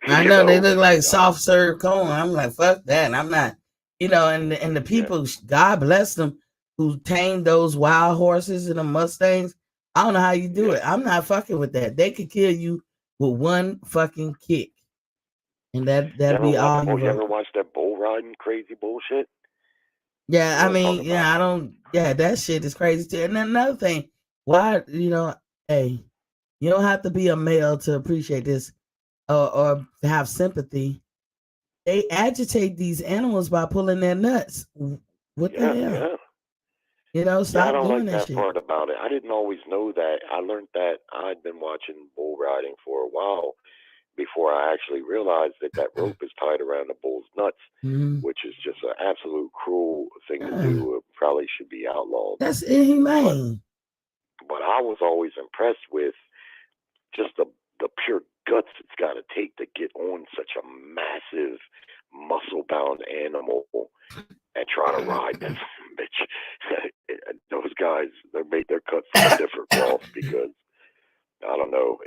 I know they look like soft serve cone. I'm like, fuck that. I'm not, you know, and the people, God bless them, who tame those wild horses and the Mustangs. I don't know how you do it. I'm not fucking with that. They could kill you with one fucking kick. And that'd be all you ever watch that bull riding crazy bullshit? Yeah, I mean, yeah, I don't. Yeah, that shit is crazy too. And then another thing, why, you know, hey, you don't have to be a male to appreciate this or have sympathy. They agitate these animals by pulling their nuts. What the hell? Yeah. You know, stop I don't doing like that shit. part about it. I didn't always know that. I learned that. I'd been watching bull riding for a while before I actually realized that rope is tied around the bull's nuts, which is just an absolute cruel thing to do. It probably should be outlawed. That's inhumane. But I was always impressed with just the pure guts it's got to take to get on such a massive, muscle-bound animal and try to ride that bitch. Those guys, they made their cuts from a different cloth because I don't know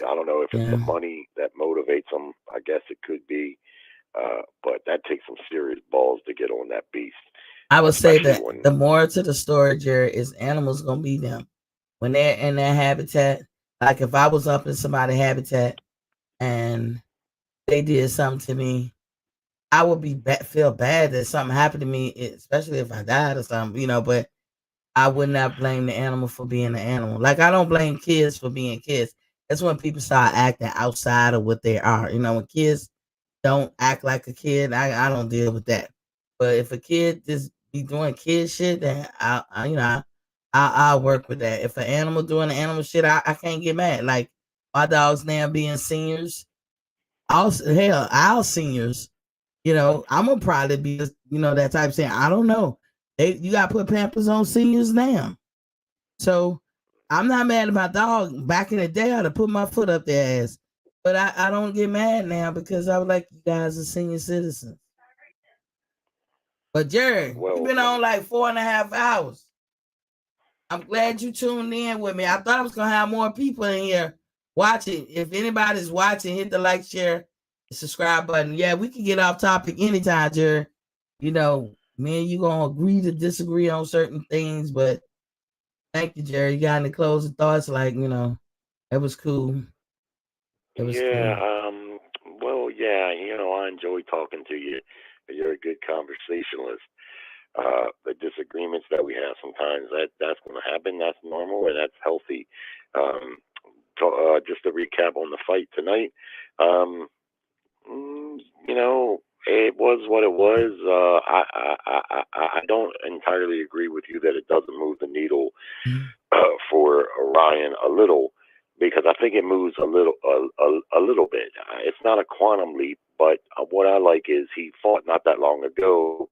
if it's the money that motivates them. I guess it could be, but that takes some serious balls to get on that beast. I would say that the more to the story, Jared, is animals gonna be them when they're in their habitat. Like if I was up in somebody's habitat and they did something to me, I would feel bad that something happened to me, especially if I died or something, you know. But I would not blame the animal for being an animal. Like I don't blame kids for being kids. That's when people start acting outside of what they are. You know, when kids don't act like a kid, I don't deal with that. But if a kid just be doing kid shit, then I'll work with that. If an animal doing animal shit, I can't get mad. Like my dogs now being seniors, our seniors. You know, I'm gonna probably be, that type of thing. I don't know. You gotta put Pampers on seniors now. So I'm not mad at my dog. Back in the day, I'd have put my foot up their ass. But I don't get mad now because I was like, you guys are senior citizens. But Jerry, you've been on like 4.5 hours. I'm glad you tuned in with me. I thought I was gonna have more people in here watching. If anybody's watching, hit the like, share, subscribe button. Yeah, we can get off topic anytime, Jerry. You know, me and you gonna agree to disagree on certain things, but thank you, Jerry. You got any closing thoughts? Like, it was cool. It was cool. Well, yeah, I enjoy talking to you. You're a good conversationalist. The disagreements that we have sometimes, that's going to happen. That's normal and that's healthy. Just to recap on the fight tonight, it was what it was. I don't entirely agree with you that it doesn't move the needle for think it moves a little bit. It's not a quantum leap, but what I like is he fought not that long ago,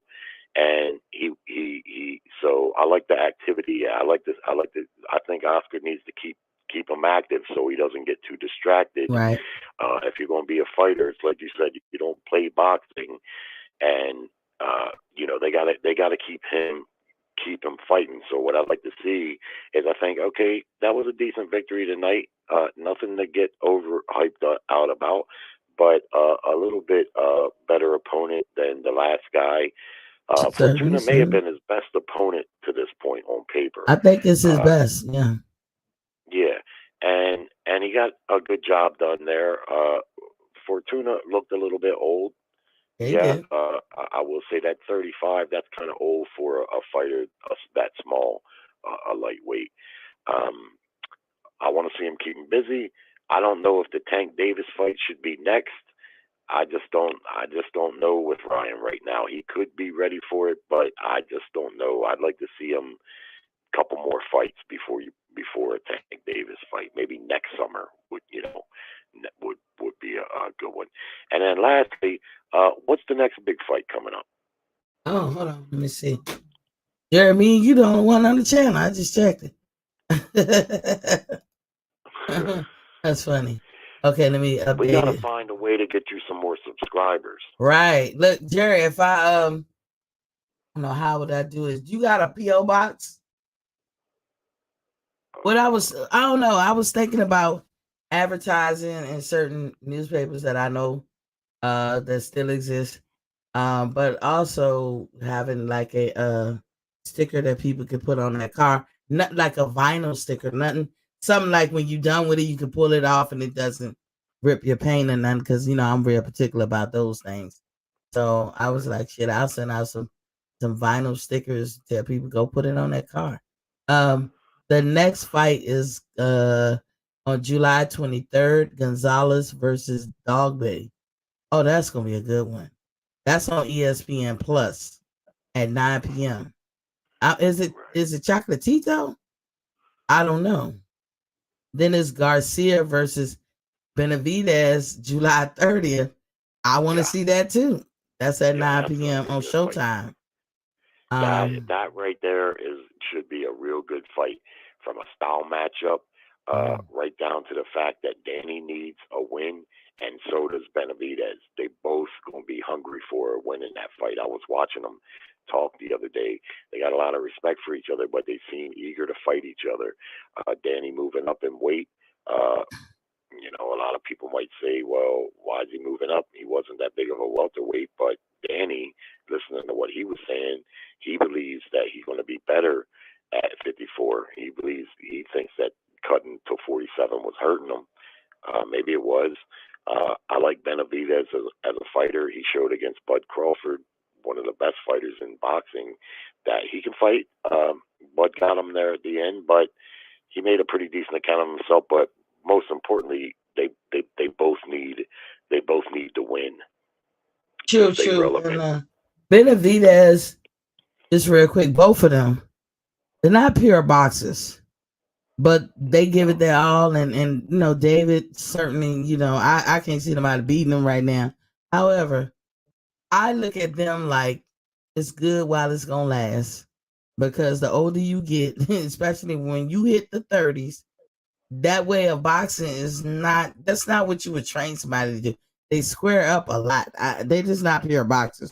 and he. So I like the activity. I like this. I think Oscar needs to keep him active so he doesn't get too distracted. Right. If you're going to be a fighter, it's like you said, you don't play boxing, and they gotta keep him fighting. So what I'd like to see is, I think, okay, that was a decent victory tonight. Nothing to get overhyped out about, but a little bit better opponent than the last guy. Fortuna may have been his best opponent to this point on paper. I think it's his best. Yeah. Yeah, and he got a good job done there. Fortuna looked a little bit old. Yeah, I will say that 35, that's kind of old for a fighter that small, a lightweight. I want to see him keep him busy. I don't know if the Tank Davis fight should be next. I just don't know with Ryan right now. He could be ready for it, but I just don't know. I'd like to see him a couple more fights before a Tank Davis fight. Maybe next summer would be a good one. And then lastly, what's the next big fight coming up? Oh, hold on. Let me see. Jeremy, you the only one on the channel. I just checked it. That's funny. Okay, let me update. We gotta find a way to get you some more subscribers. Right. Look, Jerry, if I don't know, how would I do it? You got a P.O. box? I don't know. I was thinking about advertising in certain newspapers that I know that still exist. But also having like a sticker that people can put on that car, not like a vinyl sticker, something like when you're done with it, you can pull it off and it doesn't rip your paint or nothing. Because I'm real particular about those things. So I was like, shit, I'll send out some vinyl stickers that people go put it on that car. The next fight is on July 23rd, Gonzalez versus Dogbay. Oh, that's gonna be a good one. That's on ESPN Plus at 9 p.m. Is it Chocolatito? I don't know. Then it's Garcia versus Benavidez, July 30th. I want to see that too. That's at 9 p.m. on Showtime. That right there should be a real good fight, from a style matchup, right down to the fact that Danny needs a win, and so does Benavidez. They both gonna be hungry for a win in that fight. I was watching them talk the other day. They got a lot of respect for each other, but they seem eager to fight each other. Danny moving up in weight. A lot of people might say, well, why is he moving up? He wasn't that big of a welterweight, but Danny, listening to what he was saying, he believes that he's going to be better at 54. He thinks that cutting to 47 was hurting him. Maybe it was. I like Benavidez as a fighter. He showed against Bud Crawford, one of the best fighters in boxing, that he can fight. Bud got him there at the end, but he made a pretty decent account of himself. But most importantly, they both need to win. True. And Benavidez, just real quick, both of them, they're not pure boxers, but they give it their all. And David certainly, I can't see nobody beating him right now. However, I look at them like it's good while it's gonna last, because the older you get, especially when you hit the 30s, that way of boxing that's not what you would train somebody to do. They square up a lot. They just not pure boxers.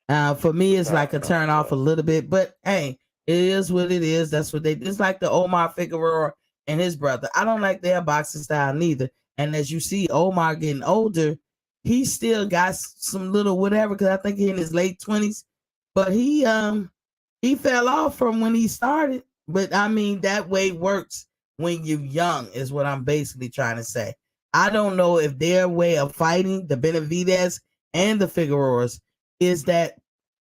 For me, it's like a turn off a little bit, but hey, it is what it is. That's what it's like the Omar Figueroa and his brother. I don't like their boxing style neither. And as you see Omar getting older, he still got some little whatever, because I think he's in his late 20s, but he fell off from when he started. But I mean, that way works when you're young, is what I'm basically trying to say. I don't know if their way of fighting, the Benavidez and the Figueroas, is that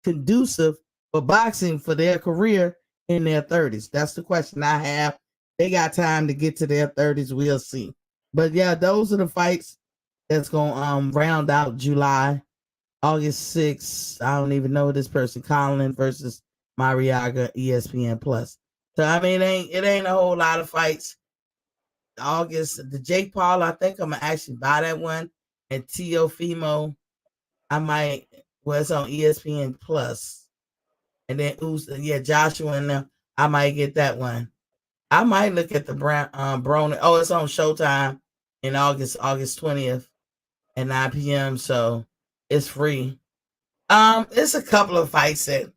conducive for boxing for their career in their 30s. That's the question I have. They got time to get to their 30s. We'll see. But yeah, those are the fights that's going to round out July. August 6th, I don't even know this person, Colin versus Mariaga, ESPN Plus. So I mean, it ain't a whole lot of fights. August, the Jake Paul, I think I'm gonna actually buy that one. And Teofimo, I might. Well, it's on ESPN Plus. And then Joshua and them, I might get that one. I might look at the Broner. Oh, it's on Showtime in August 20th at 9 p.m. So it's free. It's a couple of fights that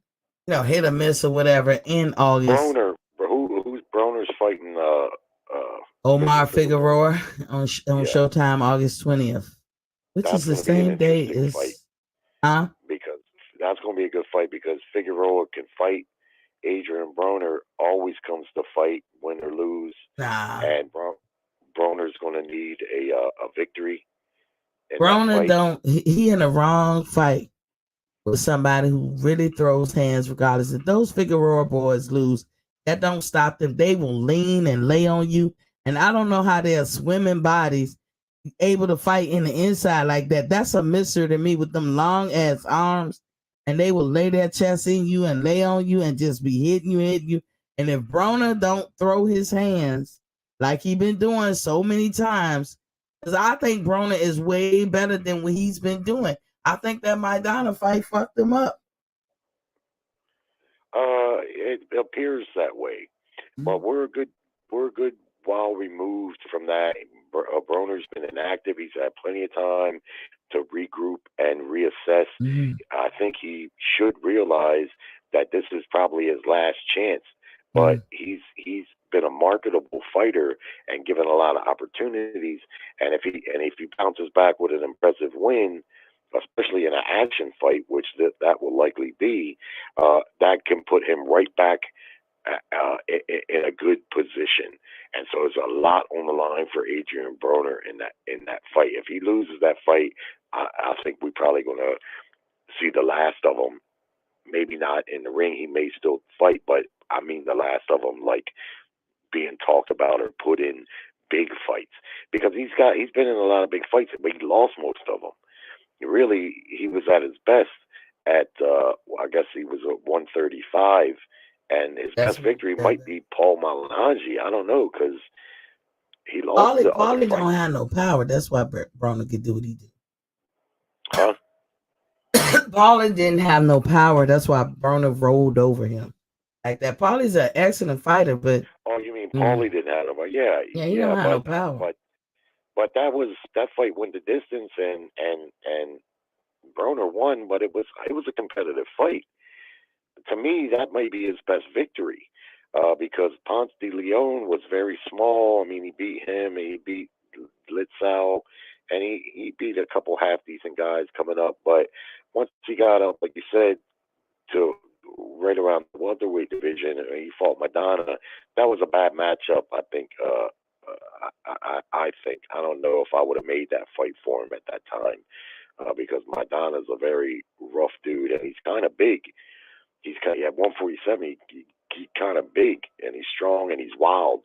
hit or miss or whatever in August. Broner, who's Broner's fighting? Omar Figueroa on Showtime August 20th, which is the same day as because that's going to be a good fight because Figueroa can fight. Adrian Broner always comes to fight, win or lose. And Broner's going to need a victory. Broner he in the wrong fight with somebody who really throws hands regardless. If those Figueroa boys lose, that don't stop them. They will lean and lay on you. And I don't know how they're swimming bodies able to fight in the inside like that. That's a mystery to me with them long ass arms. And they will lay their chest in you and lay on you and just be hitting you. And if Broner don't throw his hands like he been doing so many times, because I think Broner is way better than what he's been doing. I think that Maidana fight fucked him up. It appears that way, but we're a good while removed from that. Broner's been inactive. He's had plenty of time to regroup and reassess. I think he should realize that this is probably his last chance. But he's been a marketable fighter and given a lot of opportunities. And if he bounces back with an impressive win, especially in an action fight, which that will likely be, that can put him right back in a good position. And so there's a lot on the line for Adrian Broner in that fight. If he loses that fight, I think we're probably going to see the last of him. Maybe not in the ring. He may still fight, but I mean the last of him, like being talked about or put in big fights, because he's been in a lot of big fights, but he lost most of them. Really, he was at his best at I guess he was at 135, and his best victory might be Paul Malignaggi. I don't know, because he lost. Paulie don't have no power. That's why Broner could do what he did. Huh? Paulie didn't have no power. That's why Broner rolled over him like that. Paulie's an excellent fighter, but you mean Paulie didn't have no power? Yeah, he don't have no power. But that fight went the distance, and Broner won. But it was a competitive fight. To me, that might be his best victory, because Ponce de Leon was very small. I mean, he beat him, and he beat Litzau, and he beat a couple half decent guys coming up. But once he got up, like you said, to right around the welterweight division, and he fought Maidana, that was a bad matchup. I think. I think, I don't know if I would have made that fight for him at that time, because Maidana's a very rough dude, and he's kind of big. He's at 147. He's kind of big, and he's strong, and he's wild.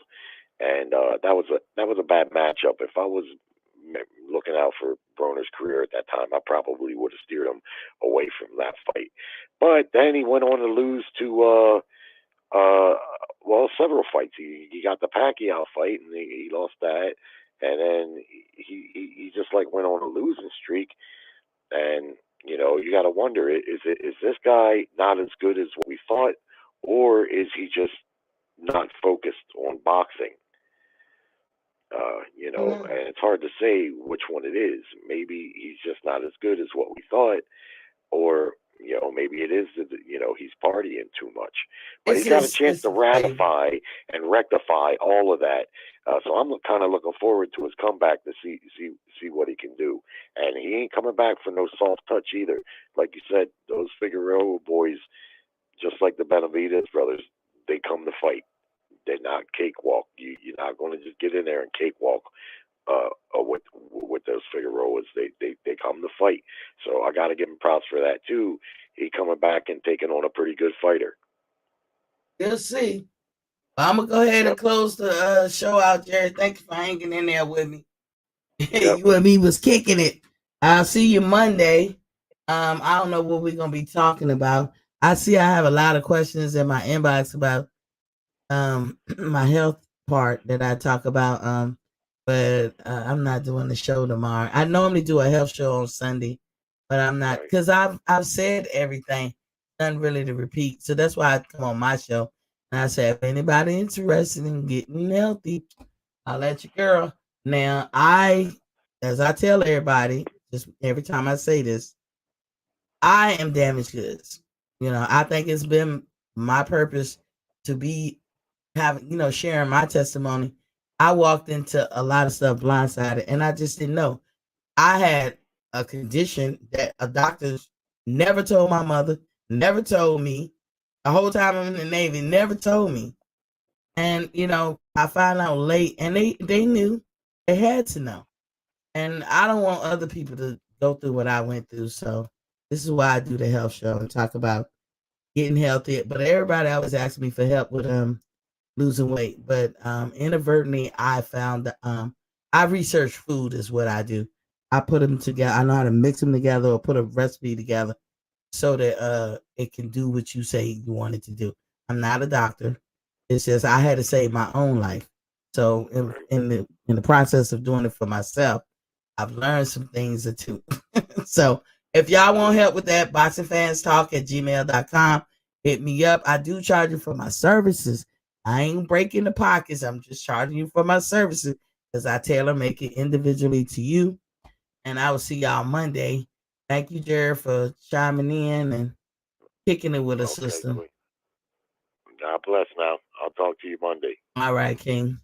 And that was a bad matchup. If I was looking out for Broner's career at that time, I probably would have steered him away from that fight. But then he went on to lose to several fights. He got the Pacquiao fight, and he lost that, and then he just like went on a losing streak. And you got to wonder, is this guy not as good as what we thought, or is he just not focused on boxing? And it's hard to say which one it is. Maybe he's just not as good as what we thought, or maybe it is that he's partying too much. But he's got a chance to ratify and rectify all of that. So I'm kind of looking forward to his comeback to see what he can do. And he ain't coming back for no soft touch either. Like you said, those Figueroa boys, just like the Benavidez brothers, they come to fight. They're not cakewalk. You're not going to just get in there and cakewalk with those Figueroas. They come to fight. So I got to give him props for that too. He coming back and taking on a pretty good fighter. We'll see. I'm gonna go ahead and close the show out, Jerry. Thank you for hanging in there with me. You and me was kicking it. I'll see you Monday. I don't know what we're gonna be talking about. I have a lot of questions in my inbox about my health part that I talk about. but I'm not doing the show tomorrow. I normally do a health show on Sunday, but I'm not because I've said everything, nothing really to repeat. So that's why I come on my show and I say, if anybody interested in getting healthy, I'll let you girl. Now as I tell everybody, just every time I say this, I am damaged goods. I think it's been my purpose to be sharing my testimony. I walked into a lot of stuff blindsided and I just didn't know. I had a condition that a doctor never told my mother, never told me. The whole time I'm in the Navy, never told me. And, I found out late and they knew, they had to know. And I don't want other people to go through what I went through. So this is why I do the health show and talk about getting healthy. But everybody always asks me for help with losing weight. But inadvertently, I found that I research food is what I do. I put them together. I know how to mix them together or put a recipe together so that it can do what you say you want it to do. I'm not a doctor. It's just I had to save my own life. So in the process of doing it for myself, I've learned some things or two. So if y'all want help with that, boxingfanstalk@gmail.com. Hit me up. I do charge you for my services. I ain't breaking the pockets. I'm just charging you for my services because I tailor make it individually to you. And I will see y'all Monday. Thank you, Jared, for chiming in and kicking it with us, sister. Cool. God bless now. I'll talk to you Monday. All right, King.